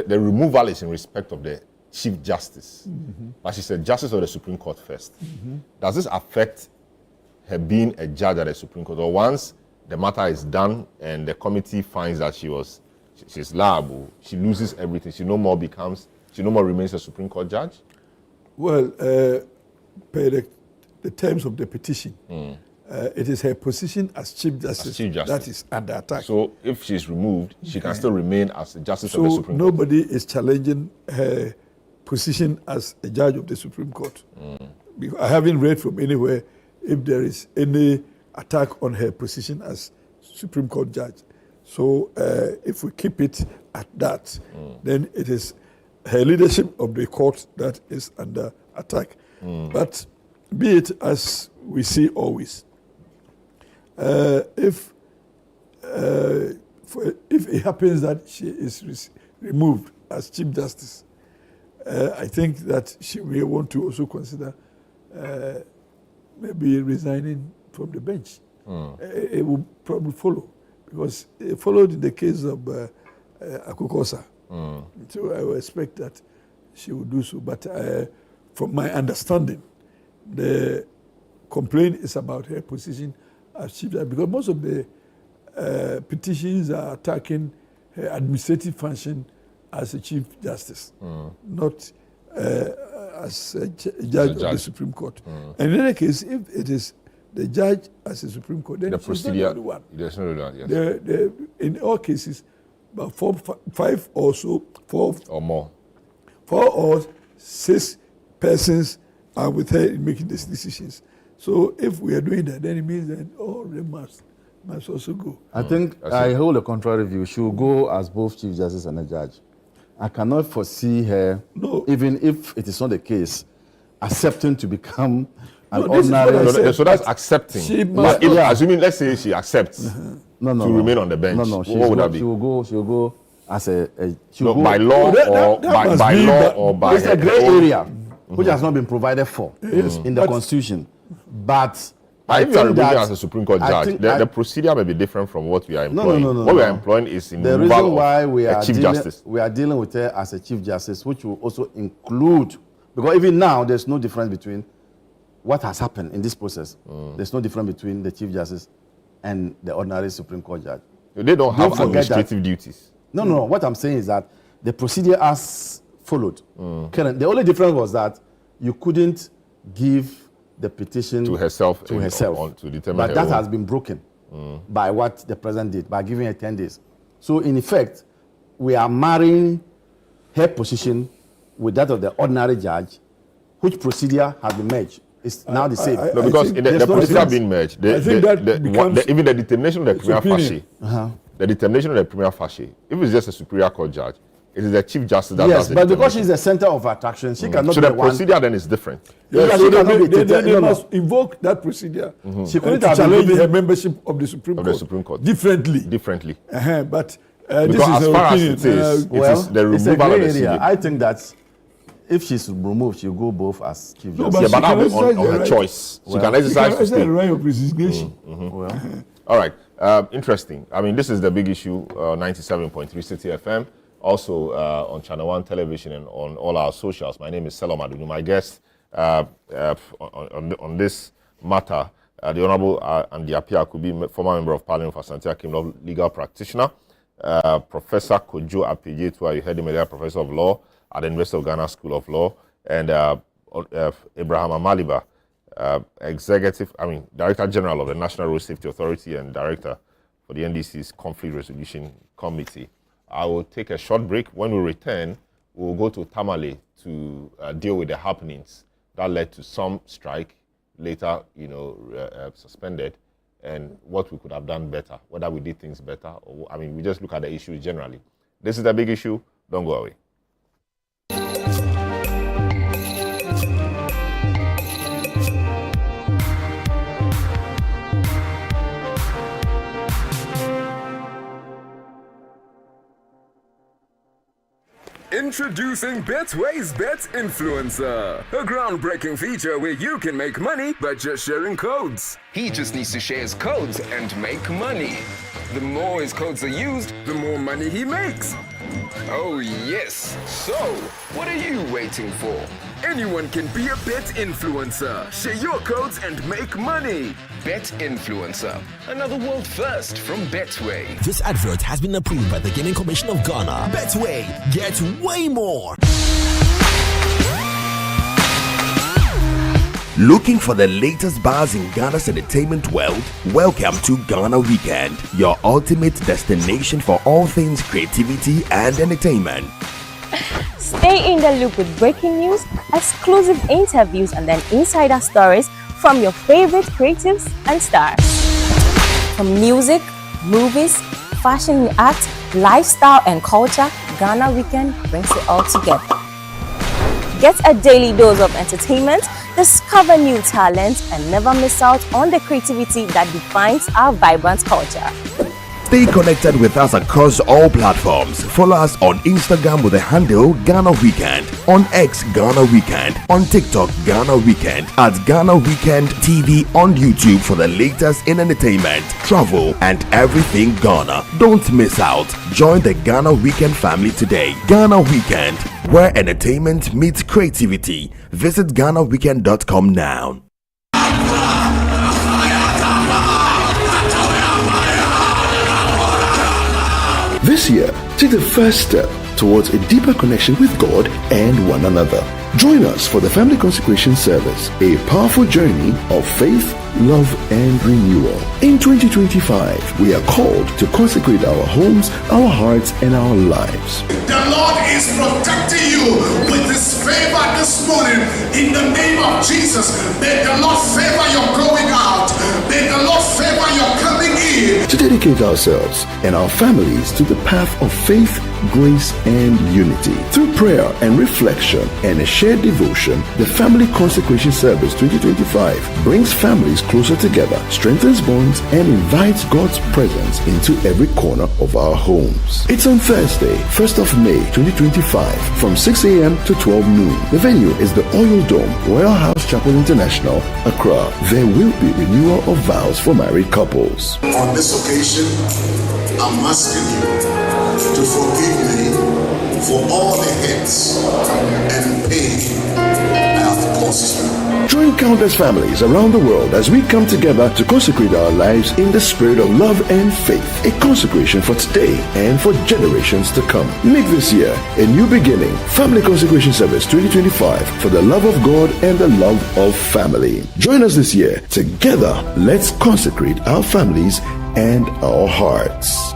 removal is in respect of the Chief Justice. But she's a Justice of the Supreme Court first. Does this affect her being a judge at the Supreme Court? Or once the matter is done and the committee finds that she's liable, she loses everything, she no more remains a Supreme Court judge? Well, per the terms of the petition, it is her position as Chief Justice, that is under attack. So if she's removed, she can still remain as a Justice of the Supreme Court? So nobody is challenging her position as a judge of the Supreme Court. I haven't read from anywhere if there is any attack on her position as Supreme Court judge. So if we keep it at that, then it is her leadership of the court that is under attack. But be it as we see always, if it happens that she is removed as Chief Justice, I think that she may want to also consider maybe resigning from the bench. It will probably follow, because it followed in the case of Akukosa. So I would expect that she will do so. But from my understanding, the complaint is about her position as Chief Justice, because most of the petitions are attacking her administrative function as a Chief Justice, not as a judge of the Supreme Court. And in any case, if it is the judge as a Supreme Court, then she's not the only one. There's no one, yes. In all cases, about 5 or so, 4 or more, 4 or 6 persons are with her in making these decisions. So if we are doing that, then it means that all of them must also go. I think I hold a contrary view. She will go as both Chief Justice and a judge. I cannot foresee her, even if it is not the case, accepting to become an ordinary. So that's accepting. But if, assuming, let's say she accepts to remain on the bench, what would that be? She will go as by law or by it's a grey area which has not been provided for in the Constitution. But if you are removing as a Supreme Court judge, the procedure may be different from what we are employing. What we are employing is in the reason why we are dealing with her as a Chief Justice, which will also include, because even now there's no difference between what has happened in this process. There's no difference between the Chief Justice and the ordinary Supreme Court judge. They don't have administrative duties. No. What I'm saying is that the procedure has followed. The only difference was that you couldn't give the petition to herself to determine but her that own. has been broken by what the president did, by giving her 10 days. So in effect, we are marrying her position with that of the ordinary judge, which procedure has been merged. It's now the same. No, because the procedure being merged, even the determination of the prima facie, the determination of the prima facie, if it's just a superior court judge, it is the Chief Justice that does it. Yes, but because she's the center of attraction, she cannot be the procedure then is different. They must invoke that procedure. She couldn't have challenge her membership of the Supreme Court. Differently. But this is as far as it is the removal it's a gray of the area. I think that if she's removed, she'll go both as Chief but Justice. that will be on her choice. She can exercise the right of resignation. All right. Interesting. I mean, this is the big issue, 97.3 City FM. Also on Channel 1 Television and on all our socials. My name is Selom Adunu. My guest on this matter, the Honorable Andy Appiah Kubi, former Member of Parliament for Asante Akim, legal practitioner. Professor Kojo Appiah, you heard him earlier, Professor of Law at the University of Ghana School of Law. And Abraham Amaliba, Director General of the National Road Safety Authority and Director for the NDC's Conflict Resolution Committee. I will take a short break. When we return, we'll go to Tamale to deal with the happenings that led to some strike, later, suspended, and what we could have done better, whether we did things better, or, we just look at the issue generally. This is the big issue. Don't go away. Introducing Betway's Bet Influencer, a groundbreaking feature where you can make money by just sharing codes. He just needs to share his codes and make money. The more his codes are used, the more money he makes. Oh yes, so what are you waiting for? Anyone can be a bet influencer. Share your codes and make money. Bet Influencer, another world first from Betway. This advert has been approved by the Gaming Commission of Ghana. Betway, get way more. Looking for the latest buzz in Ghana's entertainment world? Welcome to Ghana Weekend, your ultimate destination for all things creativity and entertainment. Stay in the loop with breaking news, exclusive interviews, and then insider stories from your favorite creatives and stars. From music, movies, fashion and art, lifestyle and culture, Ghana Weekend brings it all together. Get a daily dose of entertainment, discover new talents, and never miss out on the creativity that defines our vibrant culture. Stay connected with us across all platforms. Follow us on Instagram with the handle Ghana Weekend, on X Ghana Weekend, on TikTok Ghana Weekend, at Ghana Weekend TV on YouTube for the latest in entertainment, travel, and everything Ghana. Don't miss out. Join the Ghana Weekend family today. Ghana Weekend, where entertainment meets creativity. Visit GhanaWeekend.com now. This year, take the first step towards a deeper connection with God and one another. Join us for the Family Consecration Service, a powerful journey of faith, love, and renewal. In 2025, we are called to consecrate our homes, our hearts, and our lives. The Lord is protecting you with His favor this morning in the name of Jesus. May the Lord favor your going out. May the Lord favor your coming in. To dedicate ourselves and our families to the path of faith, grace, and unity. Through prayer and reflection and a shared devotion, the Family Consecration Service 2025 brings families closer together, strengthens bonds, and invites God's presence into every corner of our homes. It's on Thursday, 1st of May 2025 from 6 a.m. to 12 noon. The venue is the Oil Dome, Royal House Chapel International, Accra. There will be renewal of vows for married couples. On this occasion, I'm asking you to forgive me for all the hits and pain I have caused you. Join countless families around the world as we come together to consecrate our lives in the spirit of love and faith. A consecration for today and for generations to come. Make this year a new beginning. Family Consecration Service 2025 for the love of God and the love of family. Join us this year. Together, let's consecrate our families and our hearts.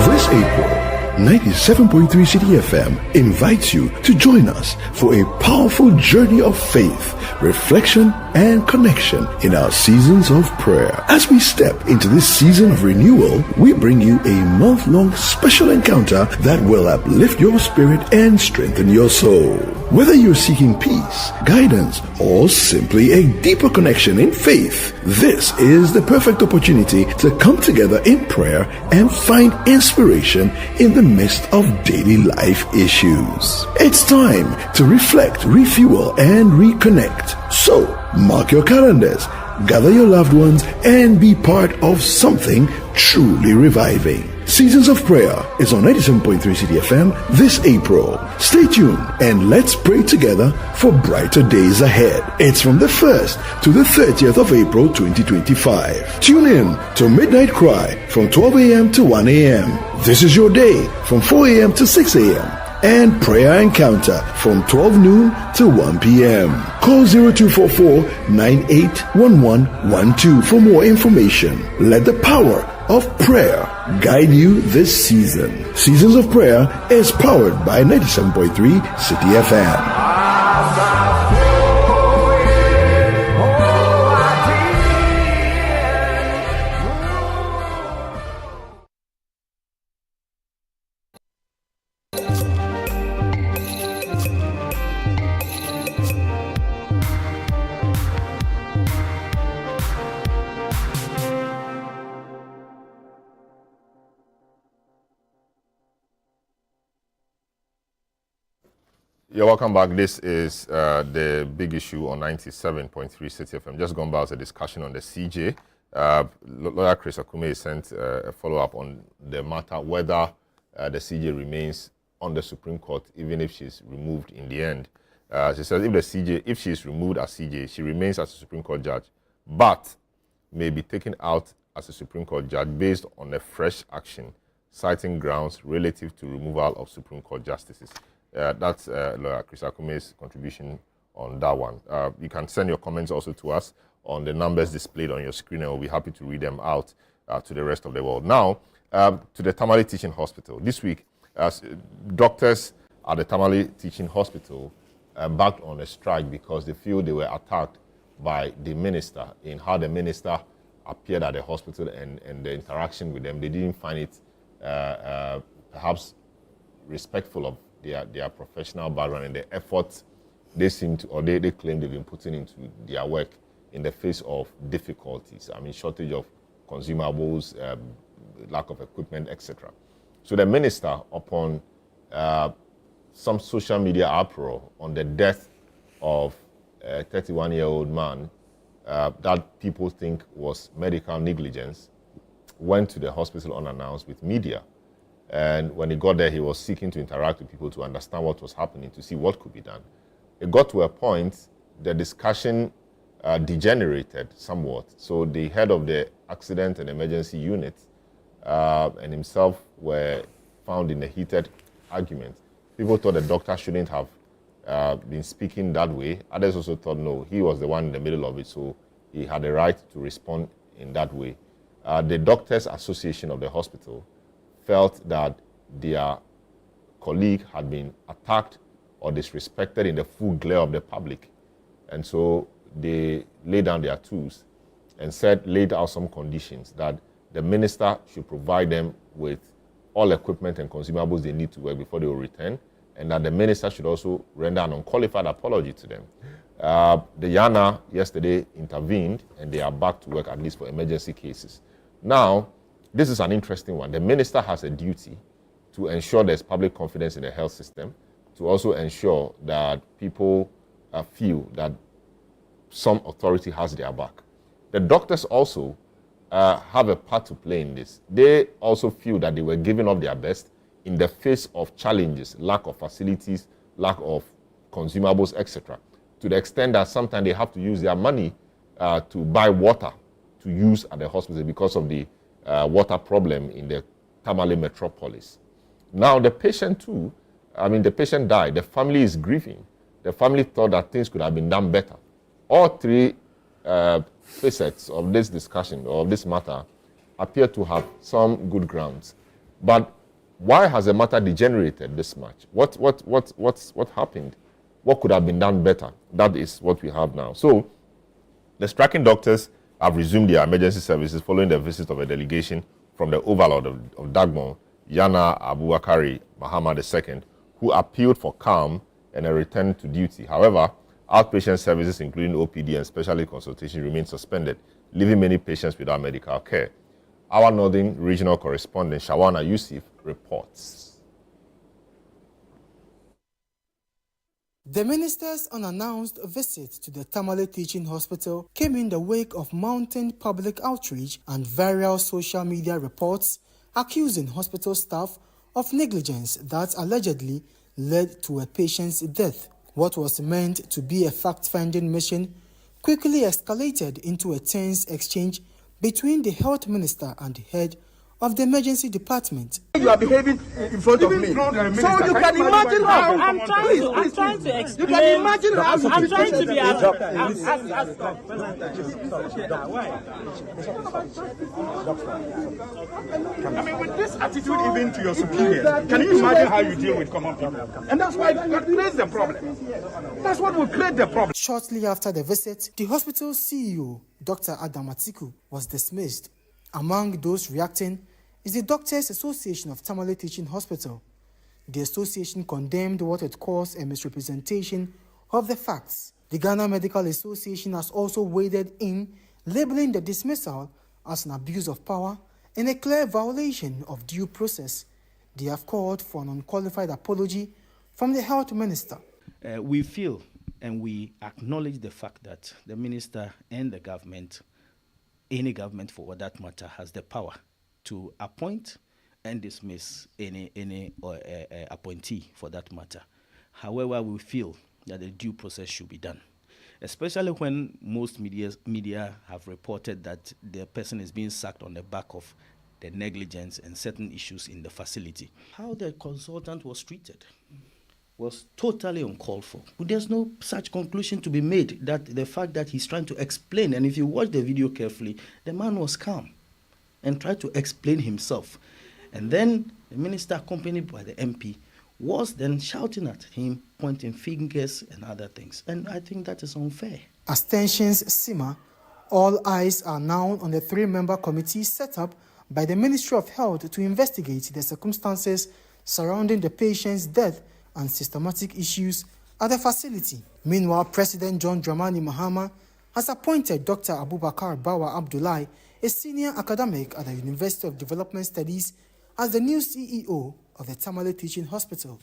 This April, 97.3 City FM invites you to join us for a powerful journey of faith, reflection, and connection in our seasons of prayer. As we step into this season of renewal, we bring you a month-long special encounter that will uplift your spirit and strengthen your soul. Whether you're seeking peace, guidance, or simply a deeper connection in faith, this is the perfect opportunity to come together in prayer and find inspiration in the midst of daily life issues. It's time to reflect, refuel, and reconnect. So, mark your calendars, gather your loved ones, and be part of something truly reviving. Seasons of Prayer is on 97.3 City FM this April. Stay tuned and let's pray together for brighter days ahead. It's from the 1st to the 30th of April 2025. Tune in to Midnight Cry from 12 a.m. to 1 a.m. This is your day from 4 a.m. to 6 a.m. and Prayer Encounter from 12 noon to 1 p.m. Call 0244 981112 for more information. Let the power of prayer guide you this season. Seasons of Prayer is powered by 97.3 City FM. You're welcome back. This is the big issue on 97.3 City FM. Just gone by a discussion on the CJ. Lawyer Chris Akume sent a follow-up on the matter whether the CJ remains on the Supreme Court even if she's removed in the end. She says if she's removed as CJ, she remains as a Supreme Court judge, but may be taken out as a Supreme Court judge based on a fresh action, citing grounds relative to removal of Supreme Court justices. That's Lawyer Chris Akume's contribution on that one. You can send your comments also to us on the numbers displayed on your screen, and we'll be happy to read them out to the rest of the world. Now, to the Tamale Teaching Hospital. This week, doctors at the Tamale Teaching Hospital embarked on a strike because they feel they were attacked by the minister in how the minister appeared at the hospital and the interaction with them. They didn't find it perhaps respectful of their professional background and the efforts they seem to, or they claim they've been putting into their work in the face of difficulties. I mean, shortage of consumables, lack of equipment, etc. So the minister, upon some social media uproar on the death of a 31-year-old man that people think was medical negligence, went to the hospital unannounced with media. And when he got there, he was seeking to interact with people to understand what was happening, to see what could be done. It got to a point, the discussion degenerated somewhat. So the head of the accident and emergency unit and himself were found in a heated argument. People thought the doctor shouldn't have been speaking that way. Others also thought, no, he was the one in the middle of it, so he had the right to respond in that way. The Doctors Association of the hospital felt that their colleague had been attacked or disrespected in the full glare of the public. And so they laid down their tools and laid out some conditions that the minister should provide them with all equipment and consumables they need to work before they will return, and that the minister should also render an unqualified apology to them. The Yana yesterday intervened, and they are back to work, at least for emergency cases. Now, this is an interesting one. The minister has a duty to ensure there's public confidence in the health system, to also ensure that people feel that some authority has their back. The doctors also have a part to play in this. They also feel that they were giving up their best in the face of challenges, lack of facilities, lack of consumables, etc. To the extent that sometimes they have to use their money to buy water to use at the hospital because of the water problem in the Tamale metropolis. Now the patient too, the patient died. The family is grieving. The family thought that things could have been done better. All three facets of this discussion, or of this matter, appear to have some good grounds. But why has the matter degenerated this much? What happened? What could have been done better? That is what we have now. So the striking doctors have resumed their emergency services following the visit of a delegation from the overlord of Dagbon, Yana Abubakari Muhammad II, who appealed for calm and a return to duty. However, outpatient services, including OPD and specialist consultation, remain suspended, leaving many patients without medical care. Our Northern Regional Correspondent, Shawana Yusuf, reports. The minister's unannounced visit to the Tamale Teaching Hospital came in the wake of mounting public outreach and viral social media reports accusing hospital staff of negligence that allegedly led to a patient's death. What was meant to be a fact-finding mission quickly escalated into a tense exchange between the health minister and the head of the emergency department. You are behaving in front of me. So you can imagine how. I'm trying to explain. You can imagine how. I'm trying to be with this attitude even to your superiors, can you imagine how you deal with common people? And that's why that creates the problem. That's what will create the problem. Shortly after the visit, the hospital's CEO, Dr. Adam Atiku, was dismissed. Among those reacting is the Doctors Association of Tamale Teaching Hospital. The association condemned what it calls a misrepresentation of the facts. The Ghana Medical Association has also waded in, labeling the dismissal as an abuse of power and a clear violation of due process. They have called for an unqualified apology from the health minister. We feel and we acknowledge the fact that the minister and the government, any government for that matter, has the power to appoint and dismiss any appointee for that matter. However, we feel that the due process should be done, especially when most media have reported that the person is being sacked on the back of the negligence and certain issues in the facility. How the consultant was treated was totally uncalled for. But there's no such conclusion to be made, that the fact that he's trying to explain, and if you watch the video carefully, the man was calm and tried to explain himself. And then the minister, accompanied by the MP, was then shouting at him, pointing fingers and other things. And I think that is unfair. As tensions simmer, all eyes are now on the 3-member committee set up by the Ministry of Health to investigate the circumstances surrounding the patient's death and systematic issues at the facility. Meanwhile, President John Dramani Mahama has appointed Dr. Abubakar Bawa Abdullahi, a senior academic at the University of Development Studies, as the new CEO of the Tamale Teaching Hospital.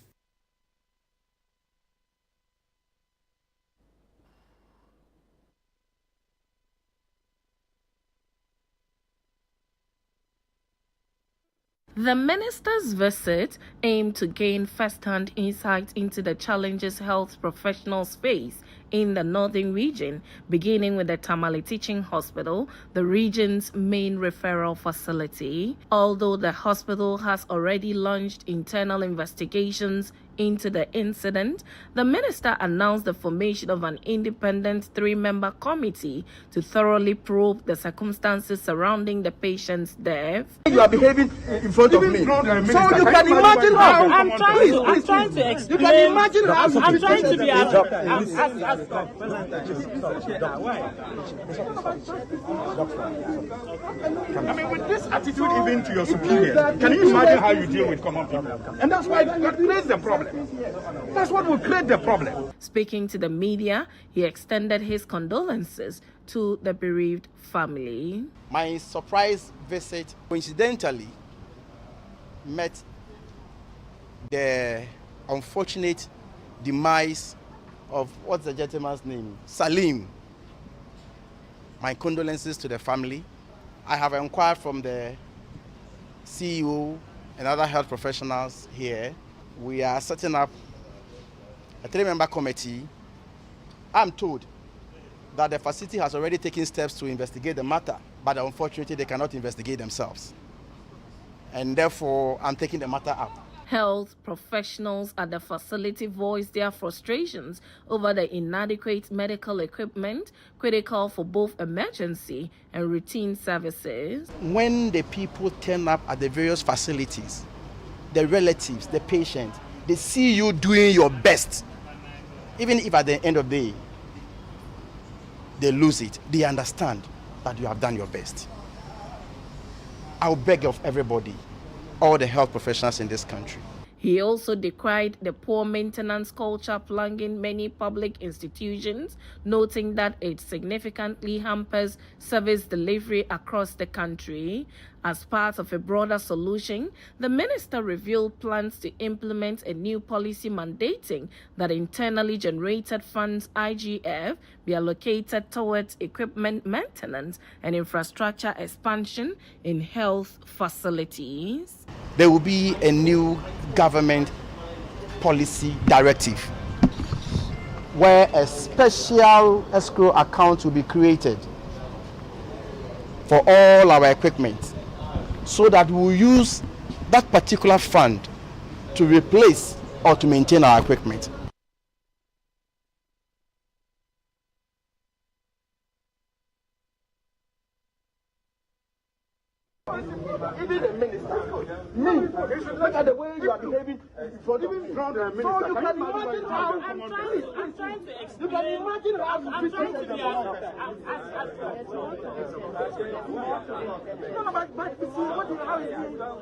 The minister's visit aimed to gain first-hand insight into the challenges health professionals face in the northern region, beginning with the Tamale Teaching Hospital, the region's main referral facility. Although the hospital has already launched internal investigations into the incident, the minister announced the formation of an independent 3-member committee to thoroughly probe the circumstances surrounding the patient's death. You are behaving in front of me. So you can imagine how I'm trying to explain. You can imagine how I'm trying to be I mean, with this attitude even to your superior, can you imagine how you deal with common people? And that's why that creates the problem. That's what will create the problem. Speaking to the media, he extended his condolences to the bereaved family. My surprise visit coincidentally met the unfortunate demise of, what's the gentleman's name? Salim. My condolences to the family. I have inquired from the CEO and other health professionals here. We are setting up a 3-member committee. I'm told that the facility has already taken steps to investigate the matter, but unfortunately they cannot investigate themselves. And therefore, I'm taking the matter up. Health professionals at the facility voiced their frustrations over the inadequate medical equipment critical for both emergency and routine services. When the people turn up at the various facilities, the relatives, the patient, they see you doing your best. Even if at the end of the day, they lose it, they understand that you have done your best. I'll beg of everybody, all the health professionals in this country. He also decried the poor maintenance culture plaguing many public institutions, noting that it significantly hampers service delivery across the country. As part of a broader solution, the minister revealed plans to implement a new policy mandating that internally generated funds, IGF, be allocated towards equipment maintenance and infrastructure expansion in health facilities. There will be a new government policy directive where a special escrow account will be created for all our equipment, so that we will use that particular fund to replace or to maintain our equipment. Even the minister, me, look at the way you are behaving in front of me. So you can imagine how I'm trying to explain. You can imagine how I'm trying to be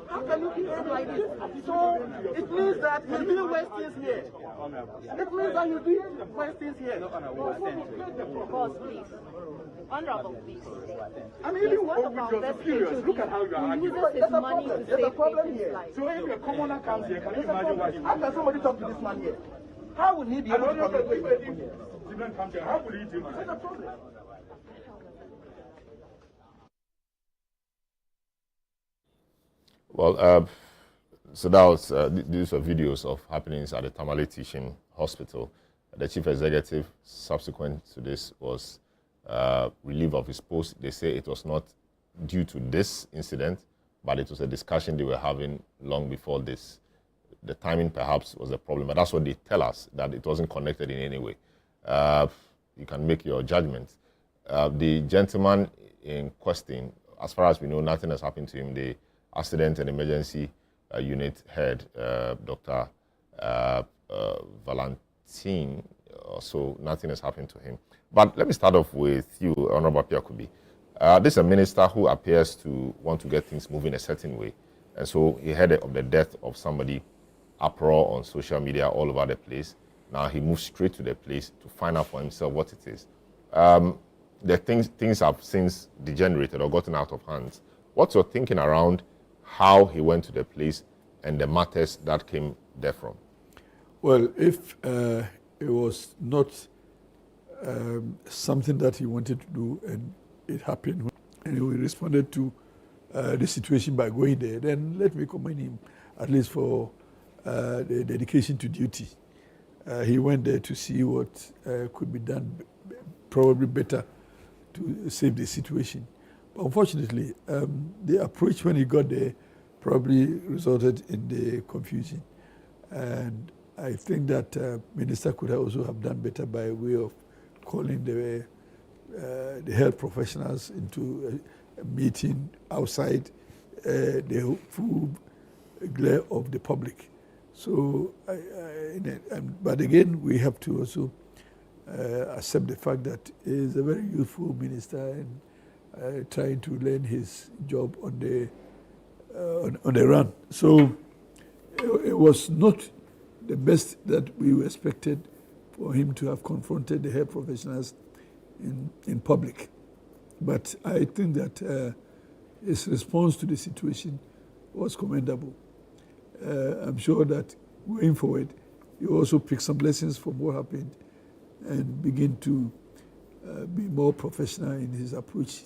how can you behave like this? So it means that you're doing worse things here. It means that you're doing worse things here. Boss, please. Honorable, please. I mean, even with your superiors, look at how you are arguing. There's a problem. There's a problem here. So if a commoner comes here, can you imagine what he will do? How can somebody talk to this man here? How will he be able to communicate with people here? How will he deal with it? There's a problem. Well, so that was these are videos of happenings at the Tamale Teaching Hospital. The chief executive, subsequent to this, was relieved of his post. They say it was not due to this incident, but it was a discussion they were having long before this. the timing perhaps was a problem, but that's what they tell us, that it wasn't connected in any way. You can make your judgment. The gentleman in question, as far as we know, nothing has happened to him. The accident and emergency unit head, Dr. Valentine, so nothing has happened to him. But let me start off with you, Honorable Piakubi. This is a minister who appears to want to get things moving a certain way. And so he heard of the death of somebody, uproar on social media all over the place. Now he moves straight to the place to find out for himself what it is. The things have since degenerated or gotten out of hand. What's your thinking around how he went to the place and the matters that came therefrom? Well, if it was not something that he wanted to do and it happened and he responded to the situation by going there, then let me commend him at least for the dedication to duty. He went there to see what could be done probably better to save the situation. But unfortunately, the approach when he got there probably resulted in the confusion. And I think that Minister could also have done better by way of calling the health professionals into a meeting outside the full glare of the public. So, but again, we have to also accept the fact that he is a very youthful minister and trying to learn his job on the run. So it was not the best that we expected for him to have confronted the health professionals in public. But I think that his response to the situation was commendable. I'm sure that going forward, you also pick some lessons from what happened and begin to be more professional in his approach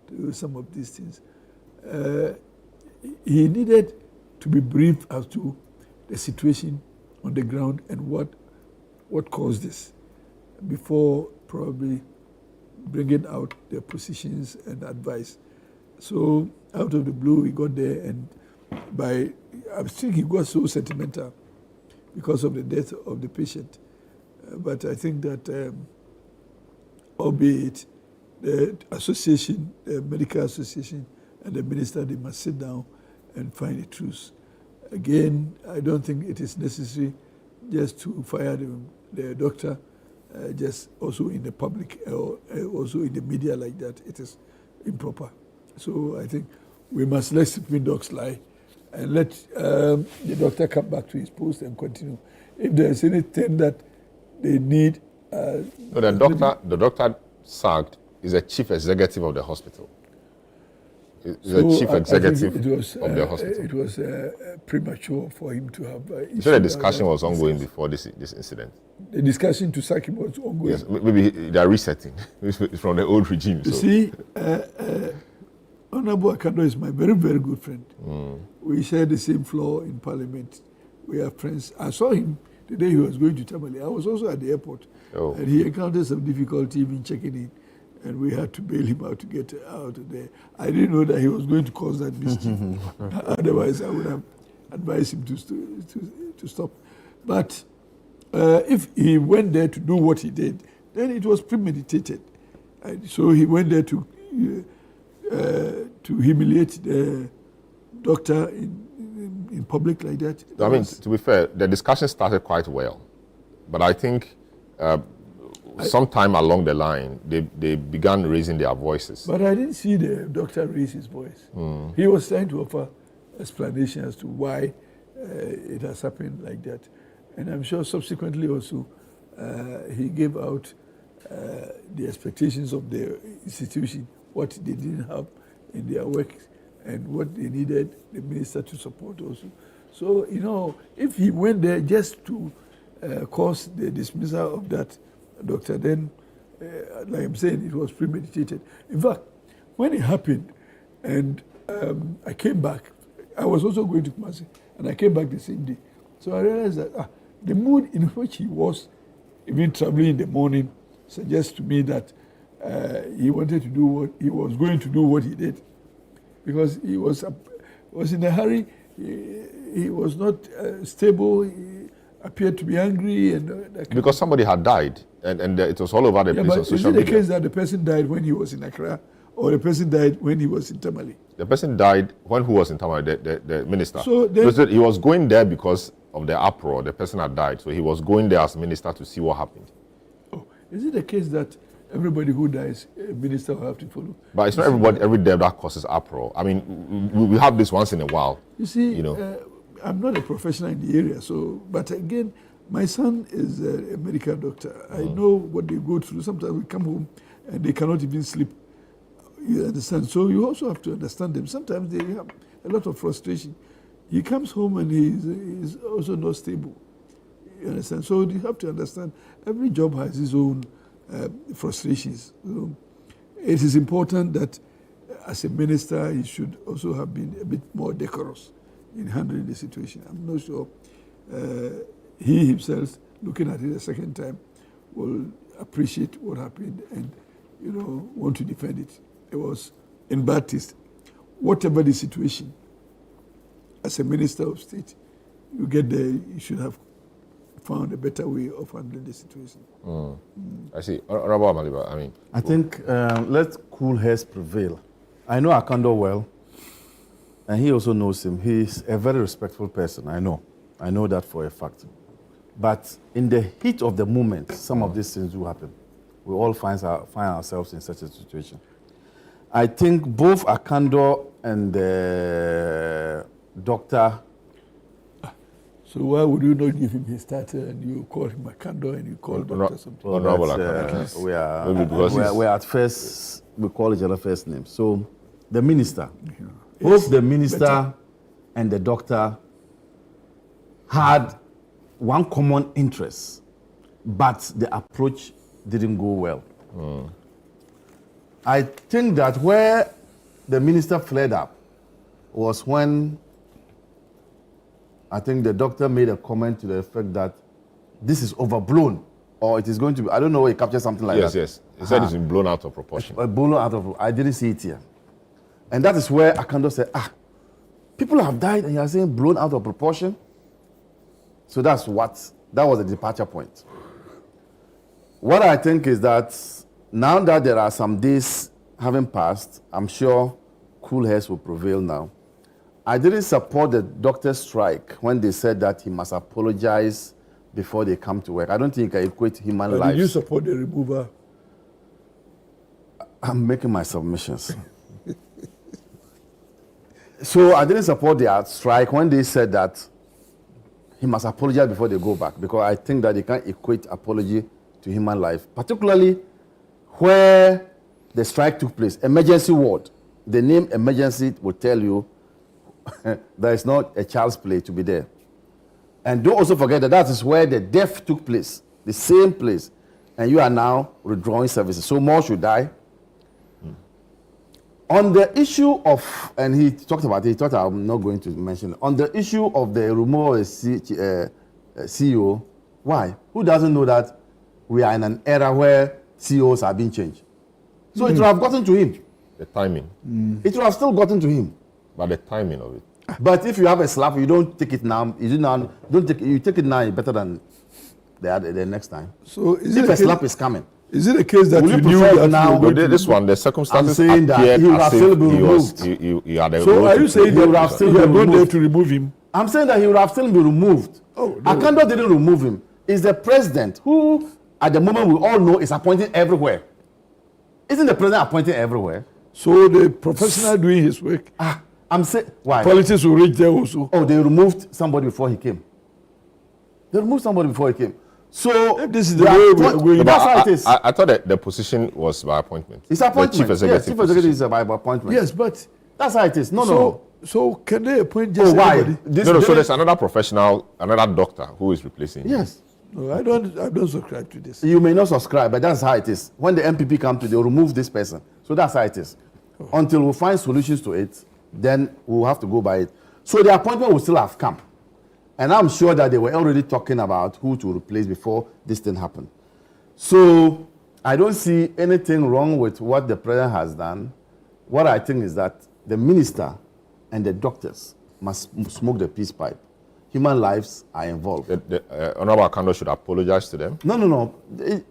to some of these things. He needed to be briefed as to the situation on the ground and what caused this before probably bringing out their positions and advice. So out of the blue, he got there, and I think he got so sentimental because of the death of the patient. But I think that, albeit the association, the medical association, and the minister, they must sit down and find the truth. Again, I don't think it is necessary just to fire the doctor, just also in the public or also in the media like that. It is improper. So I think we must let sleeping dogs lie and let the doctor come back to his post and continue. If there's anything that they need... the doctor sacked is the chief executive of the hospital. The chief executive of the hospital. It was premature for him to have... so the discussion was ongoing before this incident? The discussion to sack him was ongoing. Yes, maybe they are resetting from the old regime. You see, Honorable Akando is my very, very good friend. We share the same floor in Parliament. We are friends. I saw him the day he was going to Tamale. I was also at the airport. And he encountered some difficulty even checking in. And we had to bail him out to get out of there. I didn't know that he was going to cause that mischief. Otherwise, I would have advised him to stop. But if he went there to do what he did, then it was premeditated. And so he went there to humiliate the doctor in public like that. I mean, to be fair, the discussion started quite well. But I think... sometime along the line, they began raising their voices. But I didn't see the doctor raise his voice. He was trying to offer explanation as to why it has happened like that. And I'm sure subsequently also he gave out the expectations of the institution, what they didn't have in their work and what they needed the minister to support also. So, if he went there just to cause the dismissal of that doctor, then, like I'm saying, it was premeditated. In fact, when it happened, and I came back, I was also going to Kumasi, and I came back the same day. So I realized that the mood in which he was, even traveling in the morning, suggests to me that he wanted to do what he was going to do what he did, because he was in a hurry he was not stable. He appeared to be angry. Because somebody had died, and it was all over the place on social media. Is it the case that the person died when he was in Accra, or the person died when he was in Tamale? The person died when who was in Tamale, the minister. So he was going there because of the uproar. The person had died, so he was going there as minister to see what happened. Oh, is it the case that everybody who dies, a minister will have to follow? But it's not every death that causes uproar. I mean, we have this once in a while. You see, I'm not a professional in the area, but again, my son is a medical doctor. I know what they go through. Sometimes we come home and they cannot even sleep. You understand? So you also have to understand them. Sometimes they have a lot of frustration. He comes home and he's also not stable. You understand? So you have to understand every job has its own frustrations. So it is important that as a minister, he should also have been a bit more decorous in handling the situation. I'm not sure he himself, looking at it a second time, will appreciate what happened and want to defend it. It was in bad taste. Whatever the situation, as a minister of state, you get there, you should have found a better way of handling the situation. I see. Honorable Amaliba, I think let cool heads prevail. I know Akando well, and he also knows him. He's a very respectful person, I know. I know that for a fact. But in the heat of the moment, some of these things do happen. We all find ourselves in such a situation. I think both Akando and the doctor. So why would you not give him his title and you call him Akando and you call doctor something? We're at first, we call each other first names. So the minister, both the minister and the doctor had one common interest, but the approach didn't go well. I think that where the minister flared up was when I think the doctor made a comment to the effect that this is overblown, or it is going to be, I don't know, he captured something like that. Yes. He said it's been blown out of proportion. I didn't see it here. And that is where Akando said, people have died and you are saying blown out of proportion? So that was the departure point. What I think is that now that there are some days having passed, I'm sure cool heads will prevail now. I didn't support the doctor's strike when they said that he must apologize before they come to work. I don't think I equate human life. Did you support the removal? I'm making my submissions. So I didn't support their strike when they said that he must apologize before they go back, because I think that they can't equate apology to human life, particularly where the strike took place. Emergency ward. The name emergency will tell you there is not a child's play to be there. And don't also forget that is where the death took place, the same place. And you are now withdrawing services. So more should die. On the issue of, and he talked about it, he thought I'm not going to mention it. On the issue of the removal of CEO, why? Who doesn't know that we are in an era where CEOs are being changed? So it would have gotten to him. The timing. It would have still gotten to him. But the timing of it. But if you have a slap, you don't take it now. You take it now better than the next time. So if a slap is coming. Is it a case that you knew that now? This one, the circumstances I'm saying that he would have still been removed. So are you saying that he would have gone there to remove him? I'm saying that he would have still been removed. Oh, no. Akando didn't remove him. It's the president who, at the moment, we all know is appointing everywhere. Isn't the president appointing everywhere? So the professional doing his work. I'm saying why? Politics will reach there also. Oh, they removed somebody before he came. So if this is the way we're going, that's how it is. I thought that the position was by appointment. It's appointment. The chief executive. Yes, chief executive is by appointment. Yes, but that's how it is. No. So can they appoint just why? anybody? So there's another professional, another doctor who is replacing him. Yes. No, I don't subscribe to this. You may not subscribe, but that's how it is. When the MPP come to, they'll remove this person. So that's how it is. Until we find solutions to it, then we'll have to go by it. So the appointment will still have come. And I'm sure that they were already talking about who to replace before this thing happened. So I don't see anything wrong with what the president has done. What I think is that the minister and the doctors must smoke the peace pipe. Human lives are involved. The Honorable Akando should apologize to them. No. You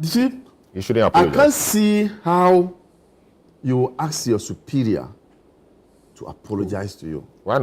see, You shouldn't apologize. I can't see how you ask your superior to apologize to you. Why